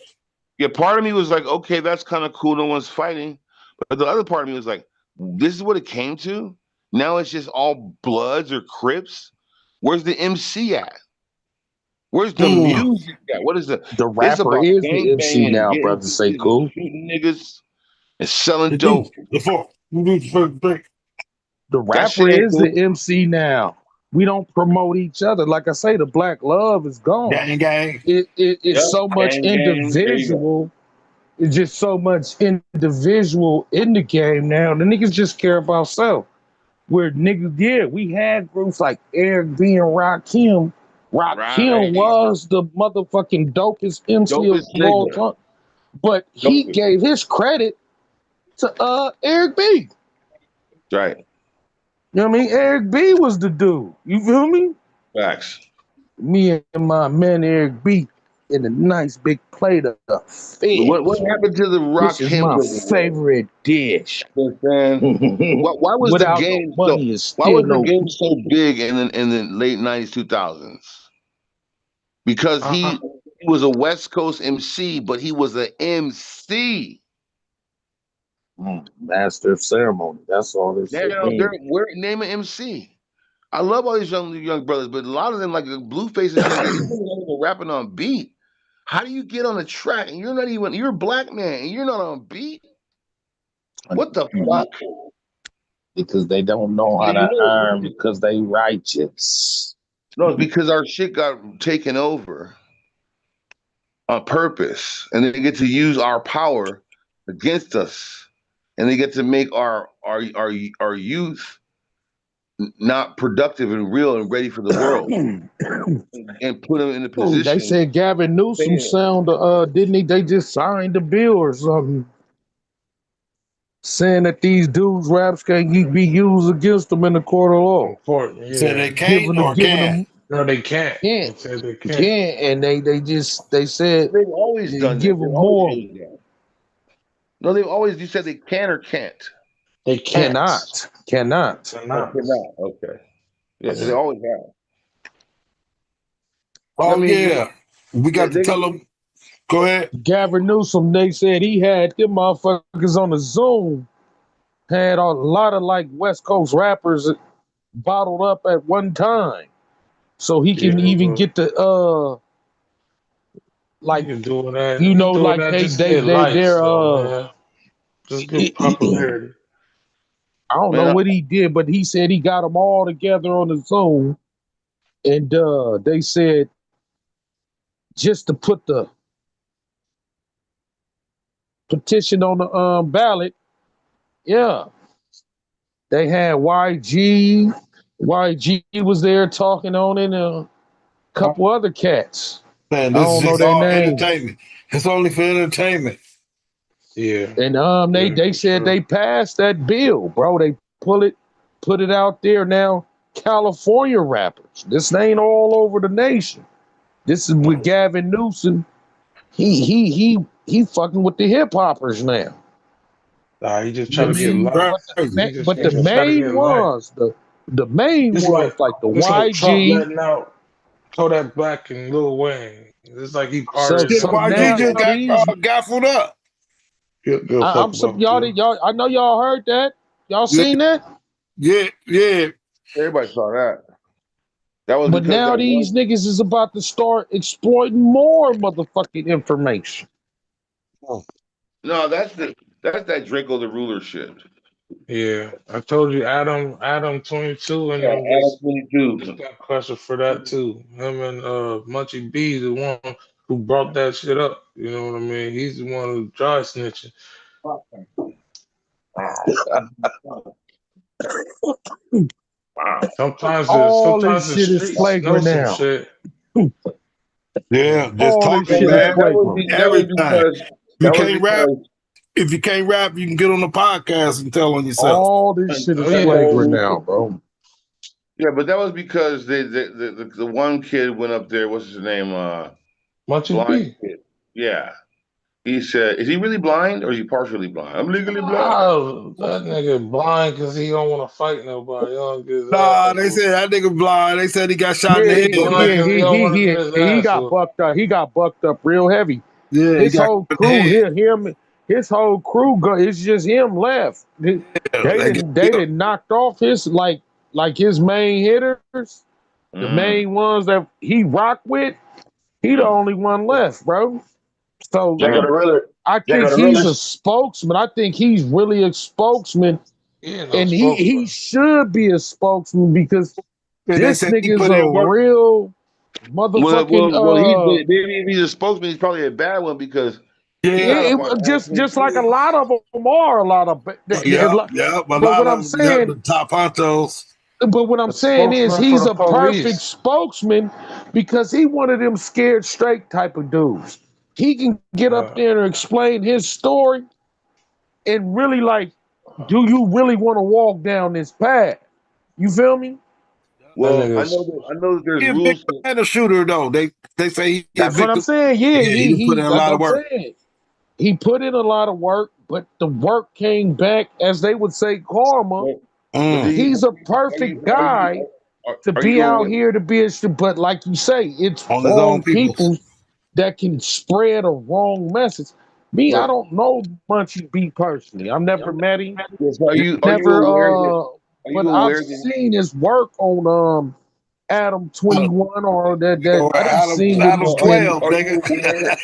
Yeah, part of me was like, okay, that's kind of cool. No one's fighting. But the other part of me was like, this is what it came to? Now it's just all Bloods or Crips? Where's the MC at? Where's the music at? What is the It's
rapper
about
is the
gang
MC
banging and
now,
getting
brother.
to
Say
cities and
cool.
shooting niggas and selling dope.
The
That shit
rapper
ain't
is the
cool.
MC now. We don't promote each other. Like I say, the black love is gone.
Gang, gang.
It's
Yep.
so much
Gang, gang. There you go.
individual. It's just so much individual in the game now. The niggas just care about self. Where niggas, yeah, we had groups like Eric B and Rakim. Rakim
Right.
was the motherfucking dopest MC of
Dopest
all
nigga.
time. But he
Dopest.
gave his credit to Eric B.
Right.
You know what I mean? Eric B was the dude. You feel me?
Facts.
Me and my man Eric B. in a nice big plate of fish.
What happened to the Rock
This is my
hamburger?
favorite dish.
Why was the
Without
game
no
so?
money is
Why
still
was the
no.
game so big in the late '90s, 2000s? Because he was a West Coast MC, but he was an MC.
Master of ceremony. That's all this shit means.
Name an MC. I love all these young brothers, but a lot of them, like Blueface and shit, these niggas are rapping on beat. How do you get on a track and you're a black man and you're not on beat? What the fuck?
Because they don't know how to earn because they righteous.
No, it's because our shit got taken over on purpose, and they get to use our power against us, and they get to make our youth not productive and real and ready for the world, and put them in a position.
They said Gavin Newsom didn't he? They just signed a bill or something, saying that these dudes' raps can't be used against them in the court of law.
So they can't or can?
No, they can't.
Can't.
They said they can't.
Can't, and they said
they've always done
give
that.
them more.
No, they've always. You said they can or can't.
They can't.
Cannot.
Okay. Yeah, they always have.
Oh, yeah. We got to tell them. Go ahead.
Gavin Newsom, they said he had them motherfuckers on the Zoom, had a lot of like West Coast rappers bottled up at one time. So he can even get the like
doing that,
you know,
doing
like
that
they're
just good popularity.
I don't know what he did, but he said he got them all together on the Zoom, and they said just to put the petition on the ballot, yeah. They had YG was there talking on it, and a couple other cats.
Man,
I
this is
don't know
just
their
all
names.
entertainment. It's only for entertainment.
Yeah.
And they said they passed that bill, bro. They put it out there now. California rappers. This ain't all over the nation. This is with Gavin Newsom. He fucking with the hip hoppers now.
Nah, he just trying to get life.
But the main ones, the main
It's
ones, like the
like Trump
YG.
letting out Kodak Black and Lil Wayne. It's like he part
So
of his
YG just got gaffled up.
I'm some y'all. I know y'all heard that. Y'all seen that?
Yeah.
Everybody saw that. That was
but now these niggas is about to start exploiting more motherfucking information.
No, that's that Draco the Ruler shit.
Yeah, I told you, Adam 22 and them just got questioned for that too. Him and Munchie B, the one who brought that shit up. You know what I mean? He's the one who dry snitching. Sometimes the streets know some shit.
Yeah, just talking, man. Everything. You can't rap. If you can't rap, you can get on the podcast and tell on yourself.
All this shit is flagrant now, bro.
Yeah, but that was because the one kid went up there. What's his name?
Munchie B.
Kid. Yeah. He said, "Is he really blind or is he partially blind?" I'm legally blind.
Oh, that nigga blind because he don't want to fight nobody.
Nah, they said that nigga blind. They said he got shot in the head.
He got bucked up. He got bucked up real heavy.
Yeah,
his whole crew, his whole crew. It's just him left. They didn't knocked off his like his main hitters, the main ones that he rocked with. He the only one left, bro. So I think he's a spokesman. I think he's really a spokesman, and he should be a spokesman because this nigga's a real motherfucking.
Maybe if he's a spokesman, he's probably a bad one because
just like a lot of them are a lot of.
But what I'm saying, the top honchos.
But what I'm saying is he's a perfect spokesman because he one of them scared straight type of dudes. He can get up there and explain his story and really like, do you really want to walk down this path? You feel me?
Well, I know that there's
He a big
rules.
banana shooter though. They say he a
That's what
big.
I'm saying. Yeah,
Yeah, he put in a
like
lot of
I'm
work.
saying, he put in a lot of work, but the work came back, as they would say, karma.
But
He's a perfect guy to
are
be
you
out
aware,
here to be a, but like you say, it's
On his own
wrong
people.
people that can spread a wrong message. Me, I don't know Munchie B personally. I've never met him.
yes, are you
Never
aware
but I've
that
seen his work on Adam 21 or that
Or
I done seen what
Adam
he's
12,
are
nigga.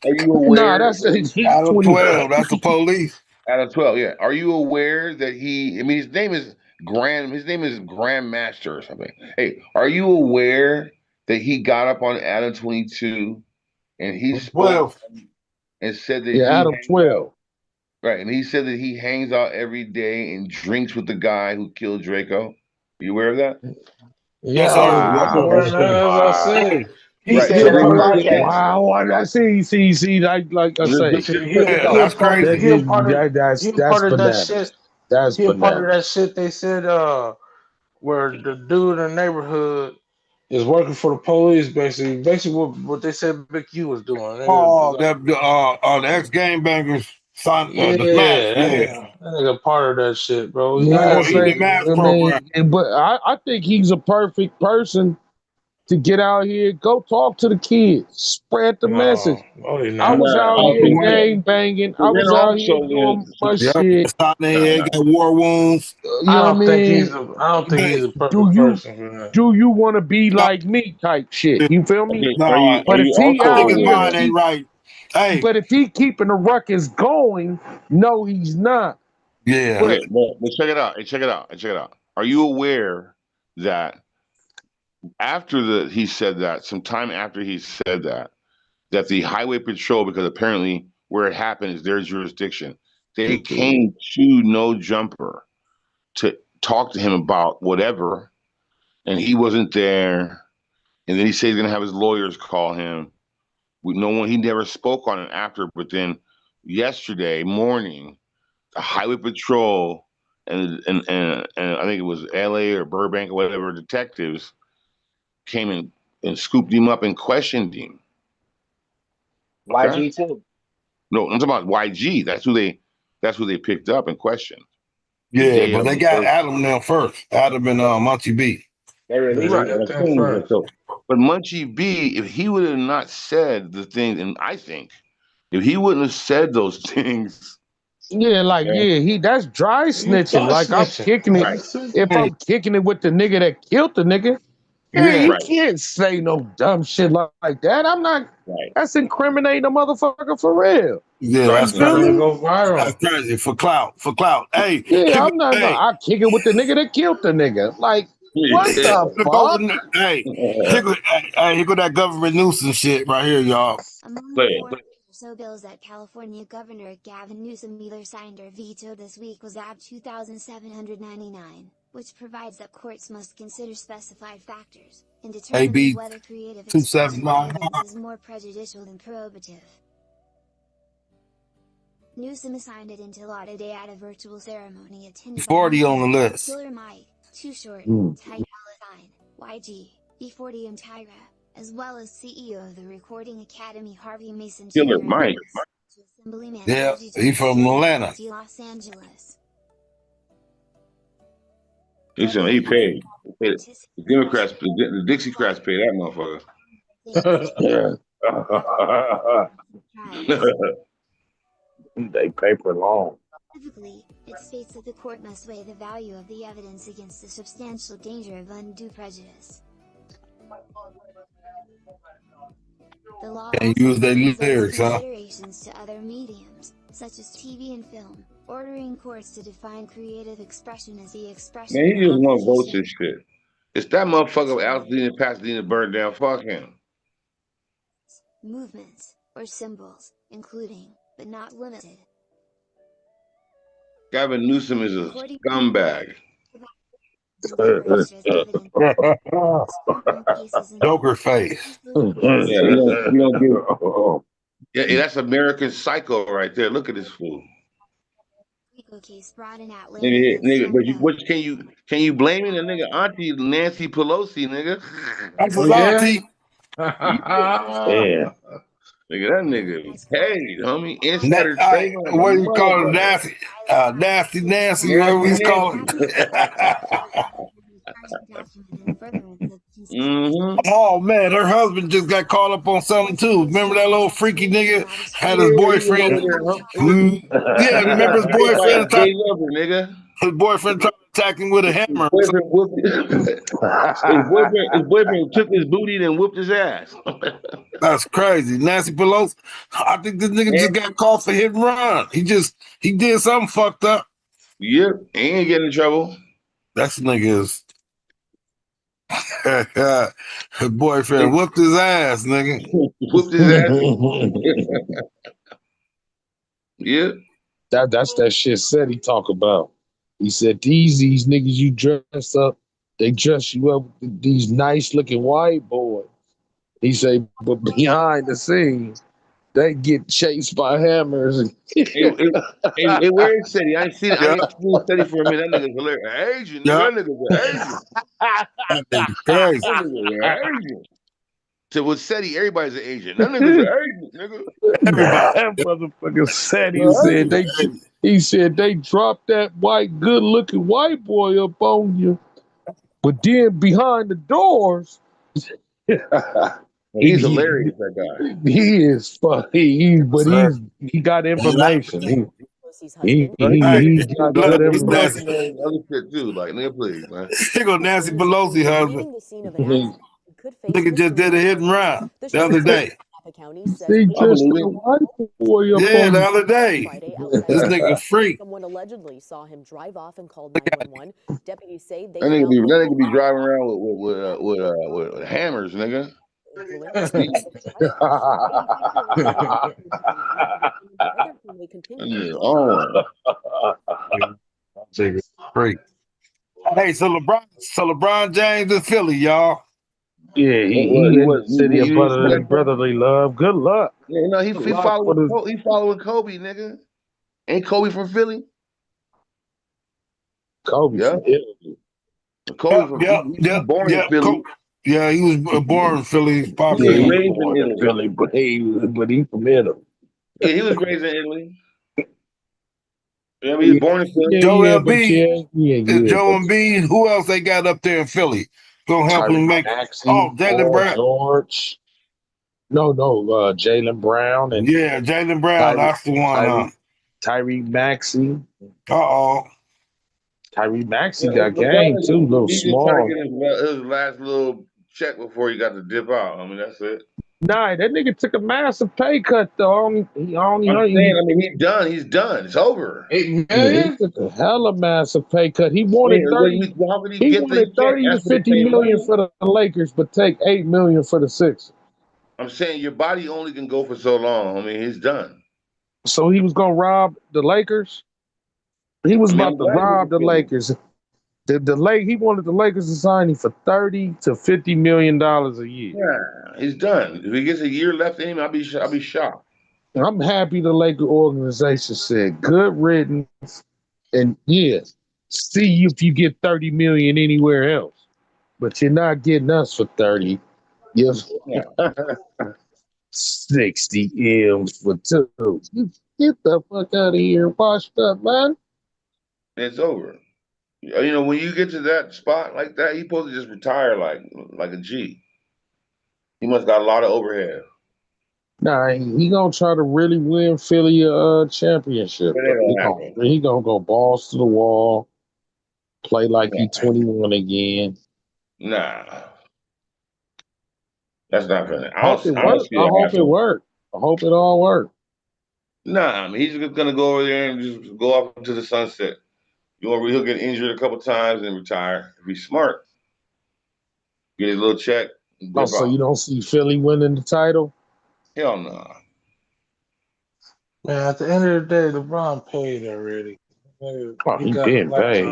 you
Nah,
aware
that's he's
Adam
20.
12, that's the police.
out of 12, yeah. Are you aware that I mean his name is Grandmaster or something. Hey, are you aware that he got up on Adam 22 and he spoke
12.
and said that
Yeah, Adam 12.
right, and he said that he hangs out every day and drinks with the guy who killed Draco. Are you aware of that?
Yeah,
Yes,
I was
sir. Yes,
watching
sir.
one
Yes,
of
sir.
them, as I said.
He
Right.
said
So
it on
then
a
he
podcast.
Wow, I see, like I say,
Yeah, that's crazy.
He a part of
that's
that shit.
bananas. That's
He a part of that
bananas.
shit. They said where the dude in the neighborhood is working for the police. Basically what they said Big U was doing.
Oh, the ex game bangers, son,
Yeah,
the Smash. Yeah,
that nigga part of that shit, bro.
Yeah,
I
I
guess
he
say,
the Smash
I
program.
mean, but I think he's a perfect person to get out here, go talk to the kids, spread the message.
no, he
I
not.
was
nah,
out
I don't
here
think so.
gang banging.
But
I
then
was out here
also
doing my
Yep,
shit.
shot in the head,
nah.
got war wounds.
You know what I mean?
I don't think he's a
Do
perfect
you
person for that.
do you want to be
No,
like me type shit? You feel me?
Okay,
no,
are
But if
you
he
I
also
think
out
his
here
aware?
mind ain't
keep,
right. Hey,
but if he keeping the ruckus going, no, he's not.
yeah,
Okay, but check it out. Hey, check it out. Check it out. Are you aware that he said that, some time after he said that the highway patrol, because apparently where it happened is their jurisdiction, they came to No Jumper to talk to him about whatever, and he wasn't there. And then he said he's gonna have his lawyers call him. With no one, he never spoke on it after. But then yesterday morning, the highway patrol and I think it was L.A. or Burbank or whatever detectives came in and scooped him up and questioned him. Okay?
YG too.
No, I'm talking about YG. That's who they picked up and questioned the
yeah,
day
but
of
they
the
got
first.
Adam now first. Adam and Munchie B.
They released
Right,
him.
that's thing. So, but Munchie B, if he would have not said the things, and I think if he wouldn't have said those things,
Yeah, like
okay,
that's dry snitching. Like I'm kicking it.
right,
If I'm kicking it with the nigga that killed the nigga, hey,
Yeah,
he
right,
can't say no dumb shit like that. I'm not.
right,
That's incriminating a motherfucker for real.
yeah,
right.
You
that's
Not
feel
gonna
crazy.
me?
go
That's
viral.
crazy for clout. For clout. Hey,
Yeah, I'm not.
hey,
I kick it with the nigga that killed the nigga. Like what the
the
fuck?
government. Hey, here go that government nuisance shit right here, y'all.
Among
Play
the
it.
4 or so bills that California Governor Gavin Newsom either signed or vetoed this week was AB 2799, which provides that courts must consider specified factors in determining
AB
whether creative expression of
279.
evidence is more prejudicial than probative. Newsom signed it into law today at a virtual ceremony attended by
40 on the list.
Killer Mike, Too Short, Ty Dolla $ign, YG, B40 and Tyra, as well as CEO of the Recording Academy Harvey Mason Jr.
Killer Mike.
Assemblyman
Yeah,
Reggie
he from Atlanta.
Los Angeles.
He said he paid. The Democrats, the Dixiecrats paid that motherfucker.
They paper long.
Specifically, it states that the court must weigh the value of the evidence against the substantial danger of undue prejudice. The law
And
also
use their
extends those
lyrics, huh?
considerations to other mediums, such as TV and film, ordering courts to define creative expression as the expression
Man,
of
he just want to vote
application,
this shit. It's that motherfucker Altadena Pasadena burned down. Fuck him.
movements, or symbols, including, but not limited.
Gavin Newsom is a
According
scumbag.
Joker face.
Yeah, he don't give. Yeah, that's American Psycho right there. Look at this fool.
RICO case brought in Atlanta
Nigga,
against
nigga,
Young
but
Thug.
can you blame it? The nigga auntie Nancy Pelosi, nigga.
That's
Oh
his
yeah.
auntie.
Yeah. Nigga, that nigga was paid, homie. Insider trading like a
What do you call it?
motherfucker.
Nasty Nancy, whatever
Nasty
he's calling
Nancy. Mm-hmm.
Oh man, her husband just got caught up on something too. Remember that little freaky nigga had his
Yeah, he was
boyfriend?
over there.
Yeah, remember his
He was like
boyfriend?
a gay lover, nigga.
His boyfriend tried to attack him with a
His
hammer.
boyfriend whooped his boyfriend took his booty and whooped his ass.
That's crazy. Nancy Pelosi. I think this nigga just got caught for hit and run. He did something fucked up.
Yep, he ain't getting in trouble.
That's nigga's his boyfriend whooped his ass, nigga.
Whooped his ass. Yeah.
That's that shit said he talk about. He said these niggas you dress up, they dress you up with these nice looking white boys. He said, but behind the scenes, they get chased by hammers and
Where is City? I ain't seen City for a minute. That nigga's hilarious. Asian, nigga. That nigga's an Asian.
That nigga's crazy.
That nigga's an Asian. So with SETI, everybody's an Asian. That nigga's an Asian, nigga.
Everybody.
That motherfucker said he said they dropped that good looking white boy up on you. But then behind the doors,
He's hilarious, that guy.
He is funny, but he got information. He got good
He's
information.
other shit too. Like, nigga, please, man.
Here go Nancy Pelosi husband. Nigga just did a hit and run the other day.
See, just a white boy up
Yeah,
on
the
you.
other day. This nigga freak.
Someone allegedly saw him drive off and called 911. Deputies say they
That nigga be driving around with hammers, nigga.
Freak. Hey, so LeBron James is Philly, y'all.
Yeah, he in the city of brotherly love. Good luck.
Yeah, no, he following Kobe, nigga. Ain't Kobe from Philly?
Kobe from Italy.
Kobe from born in Philly.
Yeah, he was born in Philly.
He was raised in
Italy, but he from Italy.
Yeah, he was raised in Italy. Yeah, he was born in Philly.
Joe Embiid. Joe Embiid. Who else they got up there in Philly? Gonna help him make. Jaylen Brown.
George. No, Jaylen Brown and
Jaylen Brown. That's the one.
Tyrese Maxey.
Tyrese
Maxey got game too, a little small.
Trying to get his last little check before he got to dip out. I mean, that's it.
Nah, that nigga took a massive pay cut though.
He's done. He's done. It's over.
$8 million? He took a hella massive pay cut. He wanted 30. He wanted 30 to 50 million for the Lakers, but take $8 million for the Sixers.
I'm saying your body only can go for so long. I mean, he's done.
So he was gonna rob the Lakers. He was about to rob the Lakers. He wanted the Lakers to sign him for $30 to $50 million a year.
Yeah, he's done. If he gets a year left in him, I'll be shocked.
I'm happy the Laker organization said good riddance, and see if you get 30 million anywhere else, but you're not getting us for 30. You're 60 M's for 2. Get the fuck out of here, washed up, man.
It's over. You know, when you get to that spot like that, he's supposed to just retire like a G. He must got a lot of overhead.
Nah, he gonna try to really win Philly a championship. He gonna go balls to the wall, play like he 21 again.
Nah, that's not gonna.
I hope it works. I hope it all works.
Nah, I mean, he's just gonna go over there and just go off into the sunset. He'll get injured a couple times and retire. If he's smart, get his little check.
So you don't see Philly winning the title?
Hell no.
Man, at the end of the day, LeBron paid already.
He been paid.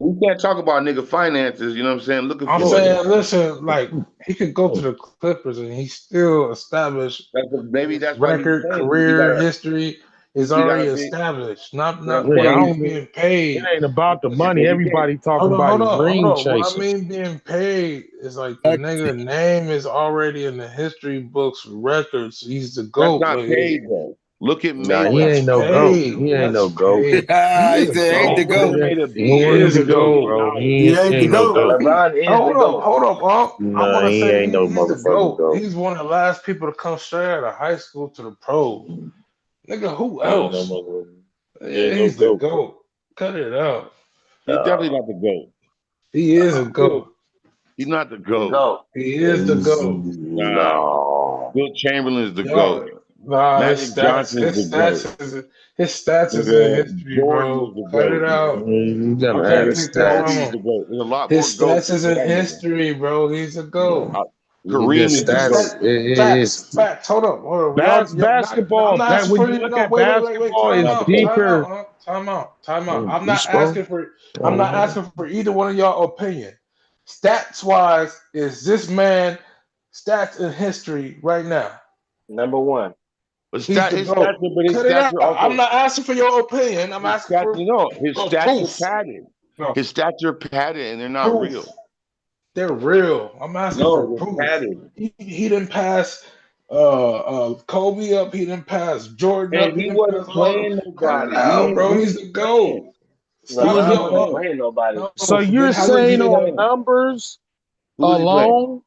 We can't talk about nigga finances. You know what I'm saying?
I'm saying, listen, like he could go to the Clippers and he still established
maybe that's
record, career, history. is
You
already
gotta be.
established. Not
What I'm
what I
saying
mean
is,
being
It
paid.
ain't about the money.
you can't.
Everybody talking about is
Hold
ring
on. What I
chasing.
mean being paid is like the nigga name is already in the history books records. He's the
That's
GOAT.
not
Like
paid though. Look at
Nah, he
Mayweather.
that's
ain't no goat.
paid.
He ain't no
That's
goat.
paid. He
He
is a
said, "Ain't the
GOAT.
goat."
Mayweather made a
He
He
ain't
is
the
a
goat,
GOAT.
bro.
He ain't the
Ain't no
GOAT.
goat.
LeBron is the GOAT.
Hold up, Unc. I
Nah,
want to
he
say
ain't no
he's the
motherfucking
GOAT.
goat.
He's one of the last people to come straight out of high school to the pros. Nigga, who
He ain't no
else?
motherfucking. He
Yeah,
ain't no
he's the
goat, bro.
GOAT. Cut it out.
He's definitely not the GOAT.
He is a GOAT.
He's not the
The
GOAT.
GOAT.
He is the GOAT.
Nah.
No.
Bill Chamberlain's the
Yo,
GOAT.
nah,
Magic Johnson's the GOAT.
his stats is in
Nigga,
history,
Jordan
bro.
is the
Cut it
GOAT.
out.
You
I
gotta
can't
add
take that from
Kobe
stats.
is
him.
the GOAT. There's a lot more
His
GOATs
stats
than
is in
that nigga.
history, bro. He's a GOAT.
Kareem
Just
is the
stats.
GOAT.
It's
Facts. Hold up. I'm
basketball.
not
That
asking
when
for
you
you.
look
No,
at
wait.
basketball,
He's
is
not the GOAT.
deeper.
Time out. I'm
You
not
strong?
asking for. I'm not asking for either one of y'all opinion. Stats wise, is this man stats in history right now?
Number one.
But
He's the
his
GOAT.
stats his
Cut it
stats
out.
are
I'm
also
not asking for your opinion. I'm
his
asking
stats.
for
His stats are
proof.
padded.
No,
His stats are padded and they're not
proof.
real.
They're real. I'm asking for
No, they're
proof.
padded.
He didn't pass Kobe up. He didn't pass Jordan up.
And
He
he
didn't pass
wasn't
all of
playing
them. Cut it
nobody.
out, bro.
Who
He's
was
the
he
GOAT.
playing? Who
Stop
was he
LeBron
your
wasn't
playing?
playing nobody.
So you're
forget
Who was
what
he
saying
you
on
playing?
numbers
Who was he playing?
alone?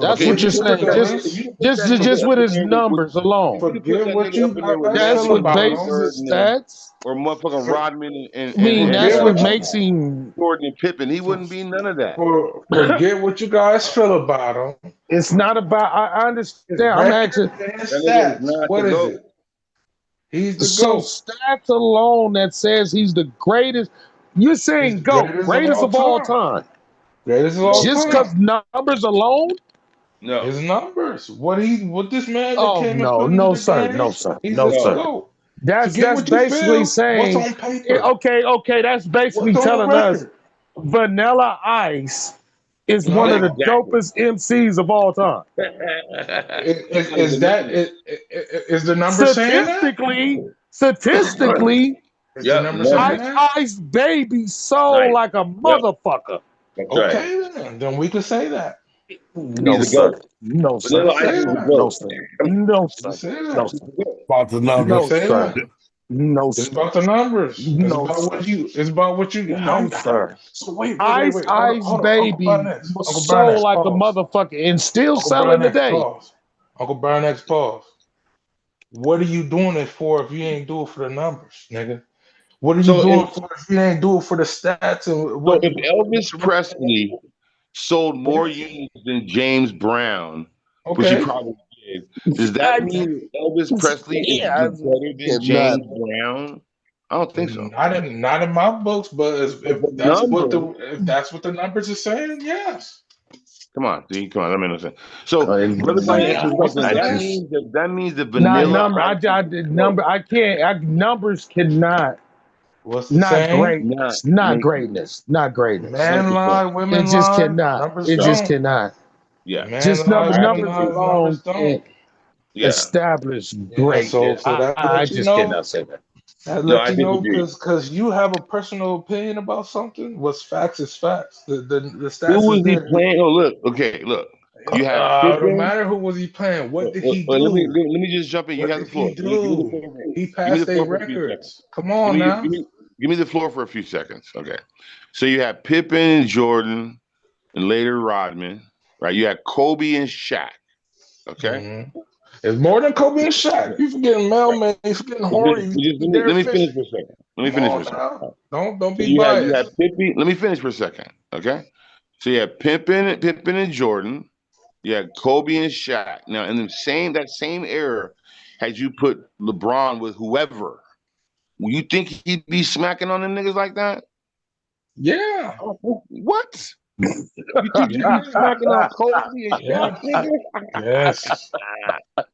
That's
Okay, if
what
forget
you're
you can
what
put
you
saying.
that
Just
nigga, if
guys
you can put that nigga
just
up
with
in
his
there with
numbers alone.
if you can put
forget
that
what
nigga up
you
in there with
guys
That's
feel
Magic
what
and
about
Larry
him.
Bird
bases stats.
or motherfucking
For,
Rodman
I mean, that's
forget
what
what you
makes him.
Jordan and Pippen, he
for,
wouldn't be none of that.
forget what you guys feel about him.
It's not about. I
His
understand. I'm
record
asking.
and his
That nigga is
stats.
not the
What is
GOAT.
it? He's the
So
GOAT.
stats alone that says he's the greatest. You're
He's
saying
the
GOAT,
greatest of
greatest
all
of all
time.
time,
Greatest of all
No,
just
time.
because numbers alone?
no,
His numbers. What this man that
Oh
came and
no,
put into
no
the
sir, no
game.
sir,
He's
no
the
sir.
no.
GOAT. Forget
That's
what you
basically
feel. What's
saying,
on paper?
okay. That's basically
What's on the
telling us
record?
Vanilla Ice is one of
No.
the
Exactly.
dopest MCs of all time.
Is that is the number saying that?
Statistically,
Is the
Yep,
number saying
numbers.
Ice
that?
Ice Baby sold
Nice.
like a
Yep,
motherfucker.
that's right.
Okay, then we can say that.
He's
No
the
sir,
GOAT.
no sir,
Vanilla
Let's
Ice
say
is the
that.
no
GOAT.
sir, no sir,
Let's say
no
that.
sir,
About the
Let's
no
numbers.
say
sir,
that.
no
It's
sir,
about the numbers. It's
no
about
sir,
what you. It's about what you.
no sir.
So wait.
Ice Ice
Hold on. Uncle
Baby
Barnex.
was
Uncle
sold
Barnex.
like a
Pause.
motherfucker and still
Uncle
selling
Barnex.
today.
Pause. Uncle Barnex. Pause. What are you doing it for if you ain't do it for the numbers, nigga? What are you
So
doing
if
for if you ain't do it for the stats and
so
what?
if Elvis Presley sold more units than James Brown, which he
Okay.
probably did, does that
I,
mean Elvis Presley is
yeah,
better than
cannot.
James Brown? I don't think so.
Not in my books, but
But the number,
if that's what the numbers are saying, yes.
come on, see, come on, that makes no sense. So, brother, let me ask you
What's it
something.
I
saying?
That means the
not
Vanilla
number.
Ice is
I
the
did
GOAT.
number. I can't. Numbers cannot.
What's it
Not
saying?
Not
greatness. Not
make
greatness. Not greatness.
100%.
Man lie,
It
women
just
lie,
cannot.
numbers
It just
don't.
cannot.
Yeah,
Man
Just
lie,
I
women
agree
numbers
with
lie,
you.
numbers
alone
don't.
can't
Yeah,
establish
Yeah, so
greatness.
that
I
let you
just
know.
cannot say that.
That
no,
let
I
you know
disagree.
because you have a personal opinion about something. What's facts is facts. The
Who
stats is
was he
there.
playing? Oh, look, okay, look. You have
No
Pippen.
matter who was he playing, what did he
Let me
do?
let me just jump in. You
What
have the
did he
floor. Give me the
do?
floor.
He
Give me
passed
the
their
floor for a few seconds.
records. Come on now.
Give me the floor for a few seconds. Okay. So you had Pippen and Jordan, and later Rodman. Right. You had Kobe and Shaq. Okay.
Mhm. It's more than Kobe and Shaq. You forgetting
Right.
Mailman. You forgetting
So
Horry. You forgetting
let
Derek
me finish
Fisher.
for a second. Let me
Come
finish for
on
a second.
now.
All right.
Don't
So
be
you had
biased.
Pippen. Let me finish for a second. Okay. So you had Pippen and Jordan. You had Kobe and Shaq. Now in that same era, had you put LeBron with whoever, you think he'd be smacking on them niggas like that?
Yeah.
What? You think you'd be
Yeah.
smacking on Kobe and
Yeah.
Shaq, nigga?
Yes.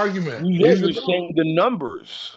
argument.
You know
These are
you're saying the numbers.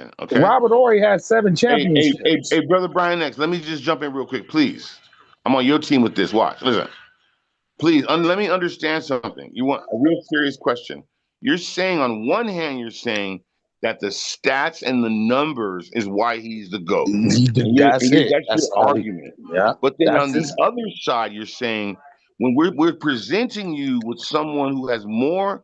question. Okay.
Robert Ory has 7 championships.
Hey, brother Brian X, let me just jump in real quick, please. I'm on your team with this. Watch. Listen. Please, let me understand something. You want a real serious question. You're saying on one hand, you're saying that the stats and the numbers is why he's the GOAT.
That's it.
That's
That's
your
all.
argument.
Yeah.
But then on
That's
the other side, you're saying when we're presenting you with someone who has more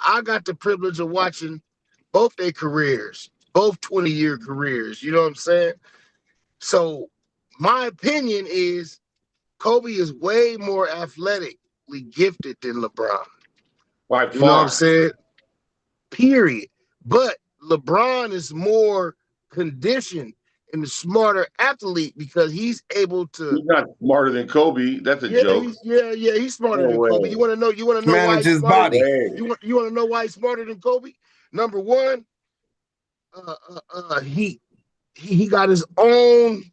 I got the privilege of watching both their careers, both 20-year careers. You know what I'm saying? So my opinion is Kobe is way more athletically gifted than LeBron.
By
You know what I'm
far.
saying? Period. But LeBron is more conditioned and a smarter athlete because he's able to.
He's not smarter than Kobe. That's a joke.
He's smarter
No
than Kobe.
way.
You want to know why
Manage
he's
his
smarter?
body.
You want to know why he's smarter than Kobe? Number one, he got his own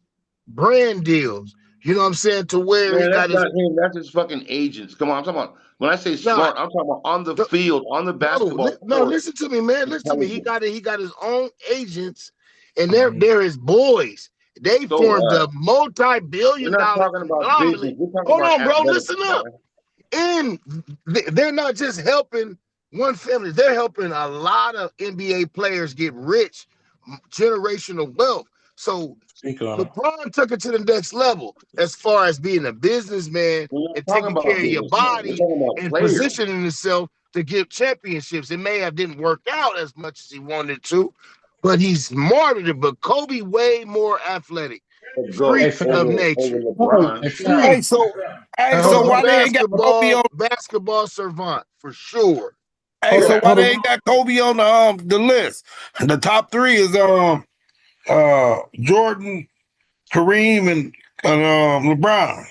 brand deals. You know what I'm saying? To where he
Man,
got
that's
his.
not him. That's his fucking agents. Come on, I'm talking about when I say smart, I'm talking about on the field, on the basketball
No,
court.
listen to me, man. Listen to me. He
Intelligent.
got his own agents, and they're his boys. They
So
formed
what?
a multi-billion
We're not
dollar
talking about business.
conglomerate.
We're talking
Hold
about
on, bro.
athletics,
Listen up.
man.
And they're not just helping one family, they're helping a lot of NBA players get rich, generational wealth. So LeBron took it to the next level as far as being a businessman and taking care of your
We're
body
talking about
and
players.
positioning himself to get championships. It may have didn't work out as much as he wanted to, but he's smarter than. But Kobe way more athletic, freak of nature, freak.
So
He's a
why they ain't got Kobe on?
basketball savant for sure.
Hey, so why they ain't got Kobe on the list? The top three is Jordan, Kareem, and LeBron.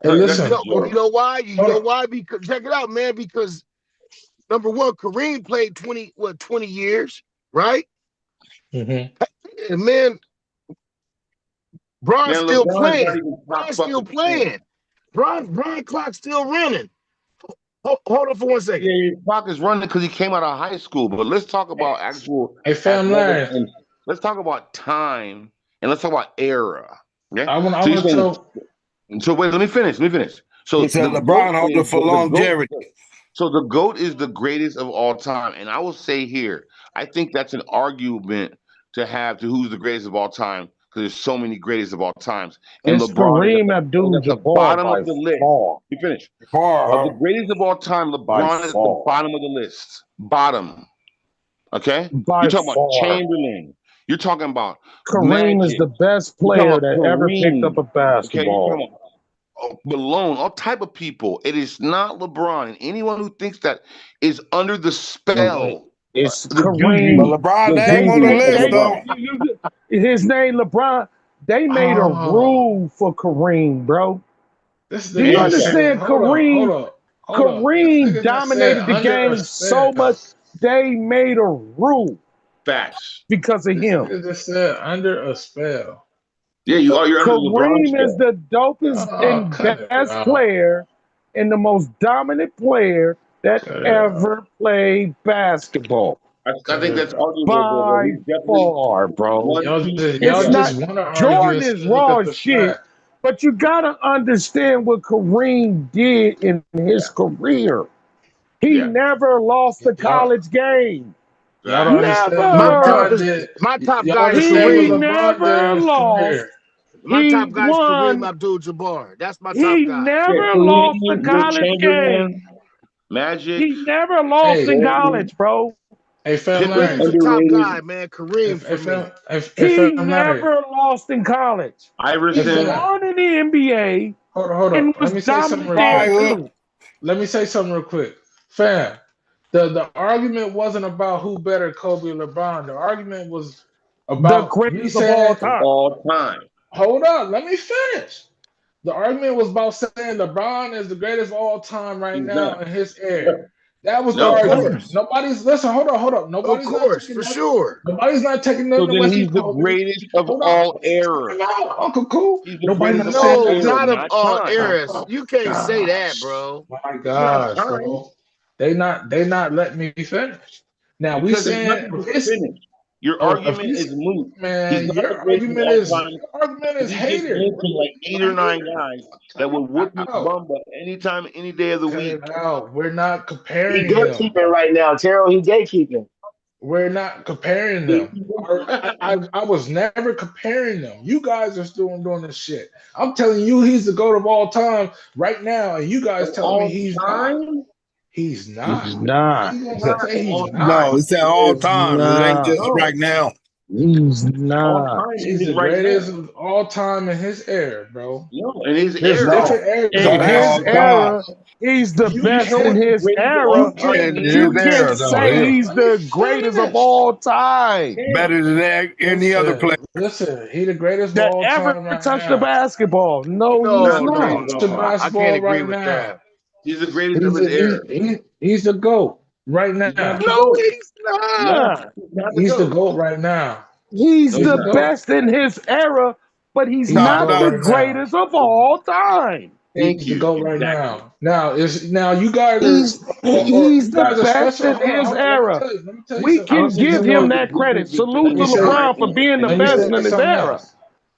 Hey, listen.
You know why? You know why? Because check it out, man. Because number one, Kareem played 20 years, right?
Mm-hmm.
And man, Bron's
Man,
still
LeBron's
playing.
not even top
Bron's still
fucking
playing. Bron clock's still running. Hold on for 1 second.
Yeah, his clock is running because he came out of high school. But let's talk about actual.
Fam
athletic
Larry.
and let's talk about time and let's talk about era. Okay.
I want to tell.
So wait, let me finish. So
He said
the
LeBron
GOAT
holding
is
for longevity.
So the GOAT is the greatest of all time. And I will say here, I think that's an argument to have to who's the greatest of all time, because there's so many greatest of all times. And
It's
LeBron is
Kareem
at the
Abdul-Jabbar
bottom
by
of the list.
far.
You finish.
Far,
Of the greatest of all time, LeBron is at the bottom of the list. Bottom. Okay?
By
You're talking about
far.
Chamberlain. You're talking about
Kareem
Magic.
is the best
You're talking
player
about
that ever picked
Kareem.
up a
Okay, you're
basketball.
talking about Malone, all type of people. It is not LeBron. And anyone who thinks that is under the spell.
It's
The
Kareem.
But LeBron ain't on the list, though.
His name LeBron. They made a rule for Kareem, bro. Do you understand Kareem? Kareem dominated the game so much they made a rule.
Facts.
Because of him.
Nigga just said under a spell.
Yeah, you are. You're under LeBron's
Kareem is
spell.
the dopest and best player and the most dominant player that ever played basketball.
I think that's arguable, bro.
By
He's definitely
far, bro.
Y'all just want to argue
Jordan
instead
is
of look
raw
at the
as shit,
fact.
but you gotta understand what Kareem did in his career. He never lost a college game.
Y'all don't understand what
Never.
LeBron did.
My top
Y'all
guy is
understand what
He
Kareem.
LeBron did in
never
his
lost.
career.
My
He
top guy is Kareem
won.
Abdul-Jabbar. That's my top
He
guy.
never lost a
Kareem,
college
Chamberlain,
game.
Magic.
He never lost in college, bro.
Hey, Fam
Pippen,
Kareem's the top
underrated.
guy, man. Kareem for me.
He
Fam Larry.
never lost in college.
Iverson.
He won in the NBA
Hold on.
and was
Let me say something
dominant there
real quick.
too.
Let me say something real quick. Fam, the argument wasn't about who better, Kobe or LeBron. The argument was
The
about me
greatest of all
saying,
time.
All time.
hold on, let me finish. The argument was about saying LeBron is the greatest of all time right now in his era. That was the argument. Nobody's listen. Hold on. Nobody's not taking
for
nothing.
sure.
Nobody's not taking
So
nothing away
then
from
he's the
Kobe.
great's of
Hold on.
all eras.
No, Uncle Cool.
He's the
Nobody's
greatest
not
of all
saying
No,
eras,
not of
not
all
time.
eras. You can't say that, bro.
My
It's not
gosh,
time.
bro. They not letting me finish. Now we
Because there's
saying
nothing to
this.
finish. Your
Oh, if
argument
he's
is moot. He's
man,
not the
your
greatest of
argument
all
is
time. He just
hater.
mentioned like 8 or 9 guys that would whoop his
Out.
bum butt anytime, any day of the
Cut
week.
it out. We're not
He
comparing
good
them.
keeping right now, Terrell. He gatekeeping.
We're not comparing them. I was never comparing them. You guys are still doing this shit. I'm telling you, he's the GOAT of all time right now, and you guys telling me
All
he's not.
time?
He's not.
He's not.
You gonna say he's not?
No, it's at all times. It ain't just
No.
right now.
He's
All
not.
time
He's
is
the
right
greatest
now.
of all time in his era, bro.
No, in his
There's
era.
different eras
It's
of
In
only
his
all
basketball.
time.
era, he's the
You
best in
can't.
his
Greatest of
era,
all
You
time
can't.
In
in
but
his
you
his
era.
can't
era, though,
say
yeah.
he's
Let me
the greatest of
finish.
all time
Better than any other player.
Listen. He the greatest of
that
all
ever
time right
touched the
now.
basketball. No, he's
No,
not.
To
I can't
basketball
agree
right
with
now.
that.
He's the greatest of his era.
He's the GOAT right
He's not
now.
the
No,
GOAT.
he's
No,
not.
he's not the
He's the
GOAT.
GOAT right now.
He's
No, he's
the
not.
best in his era, but he's
He's the
No,
GOAT
not the
no.
right now.
greatest of all time.
Thank
He's the
you.
GOAT right
Exactly.
now. Now you guys are or
He's
you
the
guys are
best
special.
in
Hold on,
his
hold on.
era.
Let me tell you
We
something. Let me
can
tell you
give
something
him
else.
that credit.
Let
Salute
me
to
say
LeBron for being the
let me
best
say
in his
something
era.
else.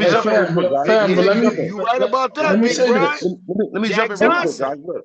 me jump in real quick, guys.
Yeah,
But let me
you right about
let
that,
me
big
say
Brian.
this.
Let me
Jack
jump in real quick,
Johnson.
guys. Look,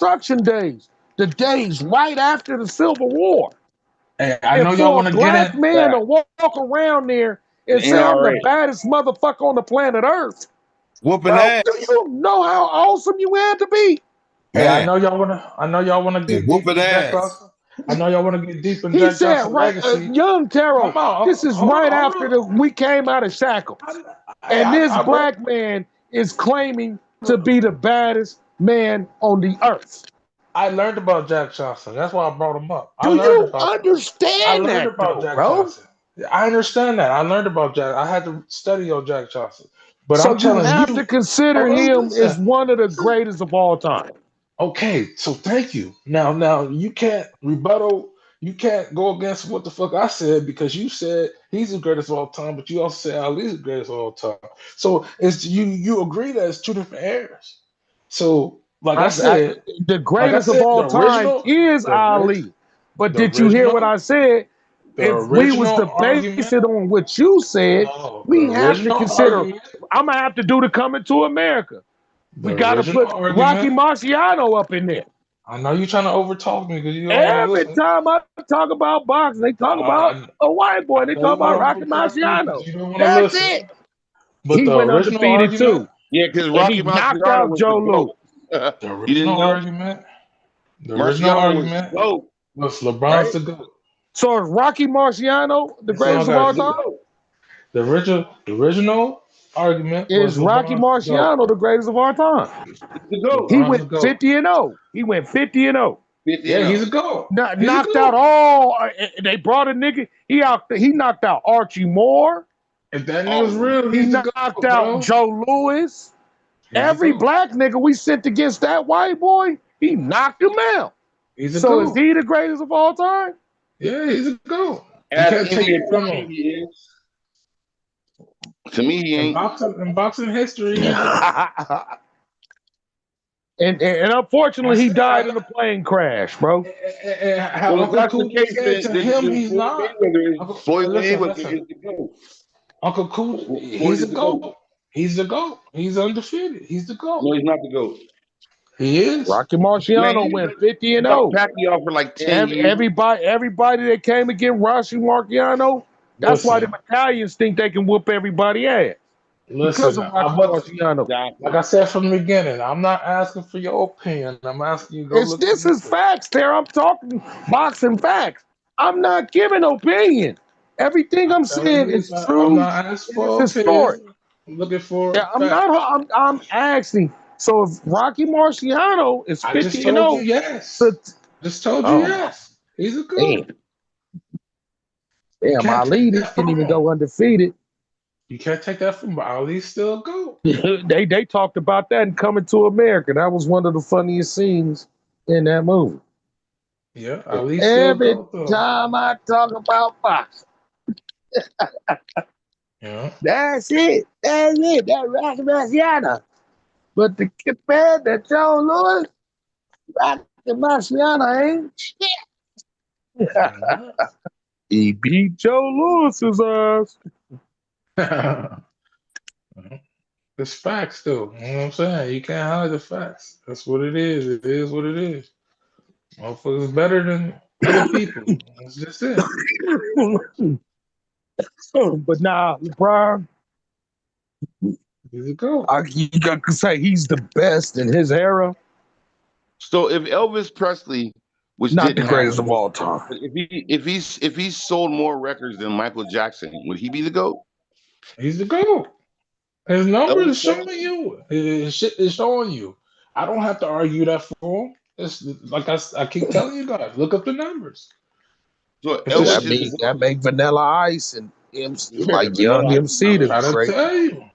Reconstruction days, the days right after the Civil War.
Hey, I
And
know y'all
for
want
a
to get
black
in
man
that
to walk around there and
the
say I'm the
NRA.
baddest motherfucker on the planet Earth,
Whooping
bro,
ass.
do you know how awesome you had to be?
Hey, I
Man,
know y'all wanna get deep
whooping
into Jack
ass.
Johnson. I know y'all want to get deep in
He
Jack
said,
Johnson
right,
legacy.
young Taro, this is
Hold
right
on,
after we came out of shackles.
Hey,
And this
I brought
black man is claiming to be the baddest man on the earth.
I learned about Jack Johnson. That's why I brought him up.
Do you understand that, though,
Jack
bro?
Johnson. I understand that. I learned about Jack. I had to study on Jack Johnson. But
So
I'm
you
telling
have
you,
to consider
hold on,
him as
listen.
one of the greatest of all time.
Okay, so thank you. Now you can't rebuttal. You can't go against what the fuck I said because you said he's the greatest of all time, but you also said Ali's the greatest of all time. So it's you agree that it's two different eras. So
The greatest of all time is Ali. But
the
did you hear what
original,
I said?
the
If we was to
original
base
argument.
it on what you said,
No, the
we have to
original
consider.
argument.
I'm gonna have to do the Coming to America.
The
We got to
original
put Rocky
argument.
Marciano up in there.
I know you're trying to overtalk me because you don't want to
Every
listen.
time I talk about boxing, they talk about a white boy. They
I know
talk
you
about
want
Rocky
to overtalk me because
Marciano.
you don't want to
That's
listen.
it.
But
He
the
went
original
undefeated
argument,
too,
Yeah, because
and
Rocky
he knocked
Marciano
out
was the
Joe Louis.
GOAT.
the
You didn't
original
know?
argument, the original
Marciano was the
argument
GOAT,
was LeBron's
right?
the GOAT.
So is Rocky Marciano the
That's all I
greatest of
got
all
to
The
time?
say.
GOAT.
The original argument was
Is Rocky
LeBron's the GOAT.
Marciano the greatest of all time?
The GOAT.
He
LeBron's the
went
GOAT.
50 and 0. He went 50 and 0.
50
Yeah,
and
he's a
0.
GOAT. He's a
Knocked out
GOAT.
all. They brought a nigga. He knocked out Archie Moore.
If that
All
nigga's
of them.
real,
He
he's a
knocked
GOAT,
out
bro.
Joe Louis.
He's a
Every
GOAT.
black nigga we sent against that white boy, he knocked him out.
He's a
So is
GOAT.
he the greatest of all time?
Yeah, he's a GOAT. You
As
can't take
any
it from
opinion
him.
he is, to me, he
In
ain't.
boxing history, he's a GOAT.
And unfortunately,
That's
he
it.
died in a plane crash, bro.
And how
Well, if
Uncle
that's the
Coochie
case,
said to
then
him, he's
Floyd
not.
Mayweather, Floyd
Listen,
Mayweather
listen.
is the GOAT.
Uncle Coochie,
Floyd
he's
is
a
the GOAT.
GOAT. He's the GOAT. He's undefeated. He's the GOAT.
No, he's not the GOAT.
He is.
Rocky
Man,
Marciano
he
went 50 and
fought
0.
Pacquiao for like 10 years.
Everybody that came against Rocky Marciano, that's why the
Listen,
Italians think they can whoop everybody ass. Because
listen.
of Rocky Marciano.
Exactly.
Like I said from the beginning, I'm not asking for your opinion. I'm asking you to go look
This
into
is
it.
facts there. I'm talking boxing facts. I'm not giving opinion. Everything I'm
Telling
saying
you,
is
I'm
true
not asking
and it's
for
historic.
opinion. I'm looking for
Yeah, I'm
facts.
not. I'm asking. So if Rocky Marciano is
I
50
just
and
told you
0,
yes.
so,
Just told you
oh
yes. He's a
damn,
GOAT. You
damn,
can't
Ali
take that
didn't
from
even
him.
go undefeated.
You can't take that from him. Ali's still a GOAT.
they talked about that in Coming to America. That was one of the funniest scenes in that movie.
Yeah, Ali's still a
Every
GOAT though.
time I talk about boxing,
Yeah.
that's it. That's it. That Rocky Marciano. But to compare that Joe Louis, Rocky Marciano ain't shit. He beat Joe Louis's ass.
It's facts though. You know what I'm saying? You can't hide the facts. That's what it is. It is what it is. Motherfuckers better than other people. That's just it.
But nah, LeBron,
He's a GOAT.
you got to say he's the best in his era.
So if Elvis Presley, which
Not the
didn't
greatest
happen,
of all time.
but if he sold more records than Michael Jackson, would he be the GOAT?
He's the GOAT. His numbers
Elvis
is showing
Presley?
you. His shit is showing you. I don't have to argue that for him. It's like I keep telling you guys, look up the numbers.
So
It's
So
Elvis
just,
is the
that
GOAT.
make Vanilla Ice and MC,
Yeah,
like
Vanilla
Young
Ice is
MC
the
I'm
the
GOAT.
trying to
great.
tell you.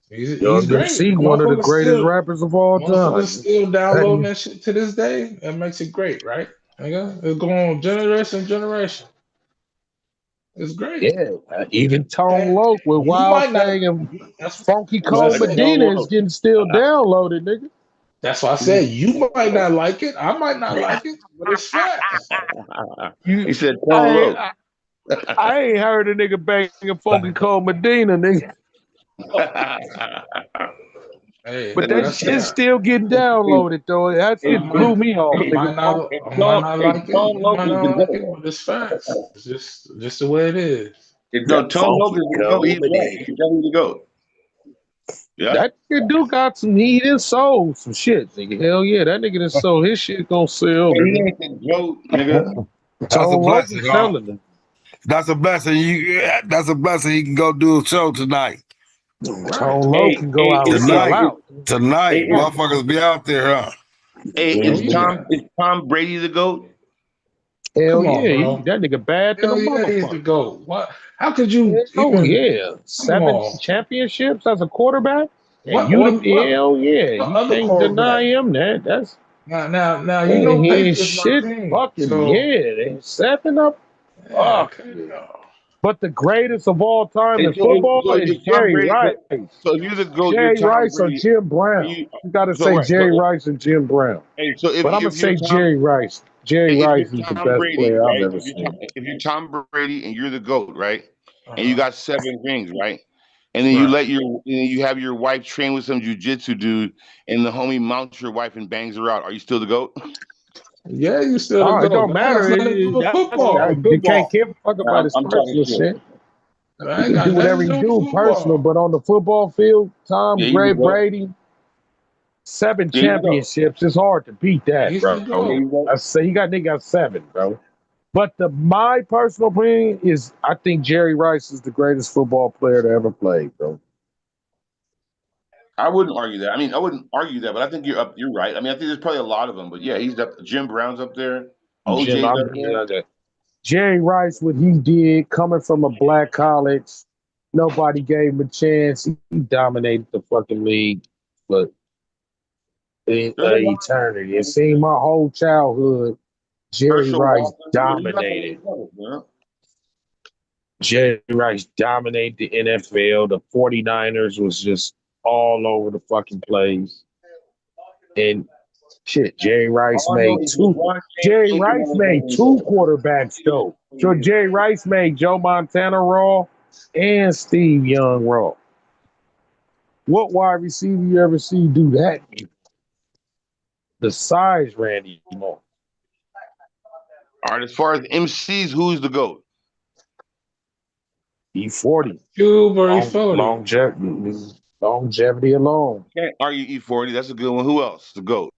He's
Young
great.
MC, one of the greatest rappers of all
Motherfuckers
time.
still downloading that shit to this day. That makes it great, right? Nigga, it's going on generation to generation. It's great.
Yeah, even Tone
And
Loc with
you
Wild
might not.
Thing and
That's
Funky
You
Cole
like
listen.
Tone
Medina is
Loc.
getting still downloaded, nigga.
That's why I said you might not like it. I might not like it, but it's facts.
He said
I
Tone
ain't,
Loc.
I ain't heard a nigga banging Funky Cole Medina, nigga.
Hey,
But
like
that
I
shit's
said,
still getting downloaded, though. That
Hey,
shit blew me off, nigga.
I might not like it.
Tone
You
Loc
might
is
not
the
like
GOAT.
it, but it's facts. It's just the way it is.
No,
That
Tone Loc
Funky
is the GOAT.
Cole
He's black.
Medina.
He's definitely the GOAT. Yeah.
That nigga do got some heat and soul, some shit, nigga. Hell yeah, that nigga done sold his shit gonna sell,
But he
nigga.
ain't the GOAT, nigga.
That's a
Tone Loc
blessing,
is
huh?
selling it.
That's a blessing. That's a blessing. He can go do a show tonight.
Tone Low can go out and sell out.
Tonight, motherfuckers be out there, huh?
Hey, is Tom Brady the GOAT?
Hell
Come on,
yeah,
bro.
that nigga bad than a
Hell yeah, he's the
motherfucker.
GOAT. What? How could you
Oh
even?
yeah,
Come
7
on.
championships as a quarterback, and
What?
you
What?
the hell yeah,
What
you
other
can't deny
quarterback?
him that. That's
Now, you
and
know
his
Baker's my
shit
team.
fucking
So
they 7 up.
yeah,
Fuck yeah. But the greatest of all time
Hey,
in football
so
is
if Tom
Jerry
Brady,
Rice.
so if you're the GOAT, you're
Jerry
Tom
Rice or
Brady.
Jim Brown.
You,
You got to
so
say
right.
Jerry
So
Rice and Jim Brown.
hey, so
But I'm gonna
if you're
say
Tom,
Jerry Rice. Jerry
if
Rice is
you're
the
Tom
best
Brady,
player I've
right?
ever seen.
If you're Tom Brady and you're the GOAT, right? And you
uh-huh.
got 7 rings, right? And then
Right.
you have your wife train with some jujitsu dude, and the homie mounts your wife and bangs her out. Are you still the GOAT?
Yeah, you still the
Oh, it
GOAT.
don't
That has
matter.
nothing to do with football.
You can't give a fuck about his
I'm talking
personal
shit.
shit.
That
He
ain't
can
got
do
nothing
whatever
to
he
do with
do personal,
football.
but on the football field,
Yeah,
Tom
he's the
Gray
GOAT.
Brady, 7
Yeah, he's the GOAT.
championships. It's hard to beat that,
He's the
bro.
Yeah,
GOAT.
he's the
I say they got 7, bro. But my personal opinion is I think Jerry Rice is the greatest football player to ever play, bro.
I wouldn't argue that. I mean, I wouldn't argue that, but I think you're right. I mean, I think there's probably a lot of them, but yeah, he's up. Jim Brown's up there.
Jim,
OJ's
I'm
up there.
Jerry Rice, what he did coming from a black college, nobody gave him a chance. He dominated the fucking league, but in
There's a lot.
eternity. It seemed my whole childhood, Jerry
Herschel
Rice
Walker. You got
dominated.
the man.
Jerry Rice dominated the NFL. The 49ers was just all over the fucking place. And shit, Jerry Rice
All I know
made
is
2.
LeBron James
Jerry
ain't the
Rice
one
made
who's
2 quarterbacks though. So Jerry Rice made Joe Montana raw and Steve Young raw. What wide receiver you ever see do that? Besides Randy Moss.
All right, as far as MCs, who's the GOAT?
E40.
Cube or E40.
Longevity alone.
Can't argue E40. That's a good one. Who else? The GOAT.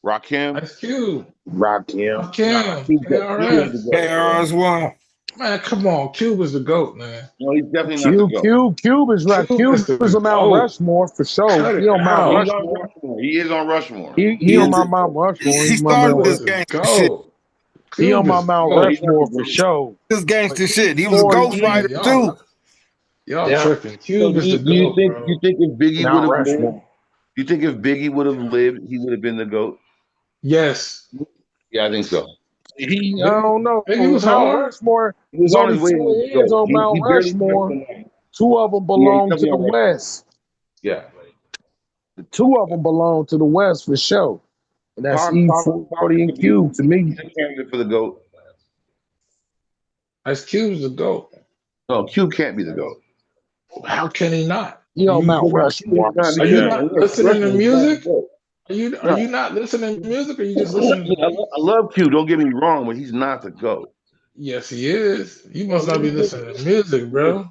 Rakim.
That's Cube.
Rakim.
Kim.
He's the
KRS.
GOAT.
KRS One.
Man, come on. Cube is the GOAT, man.
No, he's definitely not the GOAT.
Cube is right.
Cube is
Cube is
the
a Mount
GOAT.
Rushmore for sure.
Cut
He
it
on Mount
out.
He's on
Rushmore.
Rushmore. He is on Rushmore.
He on my Mount Rushmore.
He
He's my
started
Cube
Mount.
this
is the
gangster shit.
GOAT.
He on
Cube
my
is the
Mount
No,
GOAT.
he's not
Rushmore
the
for
GOAT.
sure.
This
But
gangster shit. He was a
40,
ghostwriter too.
Y'all
yeah,
tripping.
So
Cube
do
is the
you
GOAT,
think
bro.
if Biggie would
Mount
have lived,
Rushmore.
you think if Biggie would have lived, he would have been the GOAT?
Yes.
Yeah, I think so.
I
Biggie,
don't know.
Biggie was
Mount
hard.
Rushmore.
He was
There's
on
only
his way
4
to the
heads
GOAT.
on Mount
He barely missed
Rushmore.
the line.
2 of them
Yeah, he's
belong to
definitely
the
on Rushmore.
West.
Yeah.
The 2 of them belong to the West for sure. And that's
Pac
E40 and
could be.
Cube to me.
He's a candidate for the GOAT.
Ice Cube's the GOAT.
No, Cube can't be the GOAT.
How can he not?
You know, Mount Rushmore. I can
Are
see
you
that.
not listening to
Rushmore is not the
music?
GOAT.
Are
No.
you not listening to music, or you just
I
listening to me?
love Q. Don't get me wrong, but he's not the GOAT.
Yes, he is. You must not be listening to music, bro.
I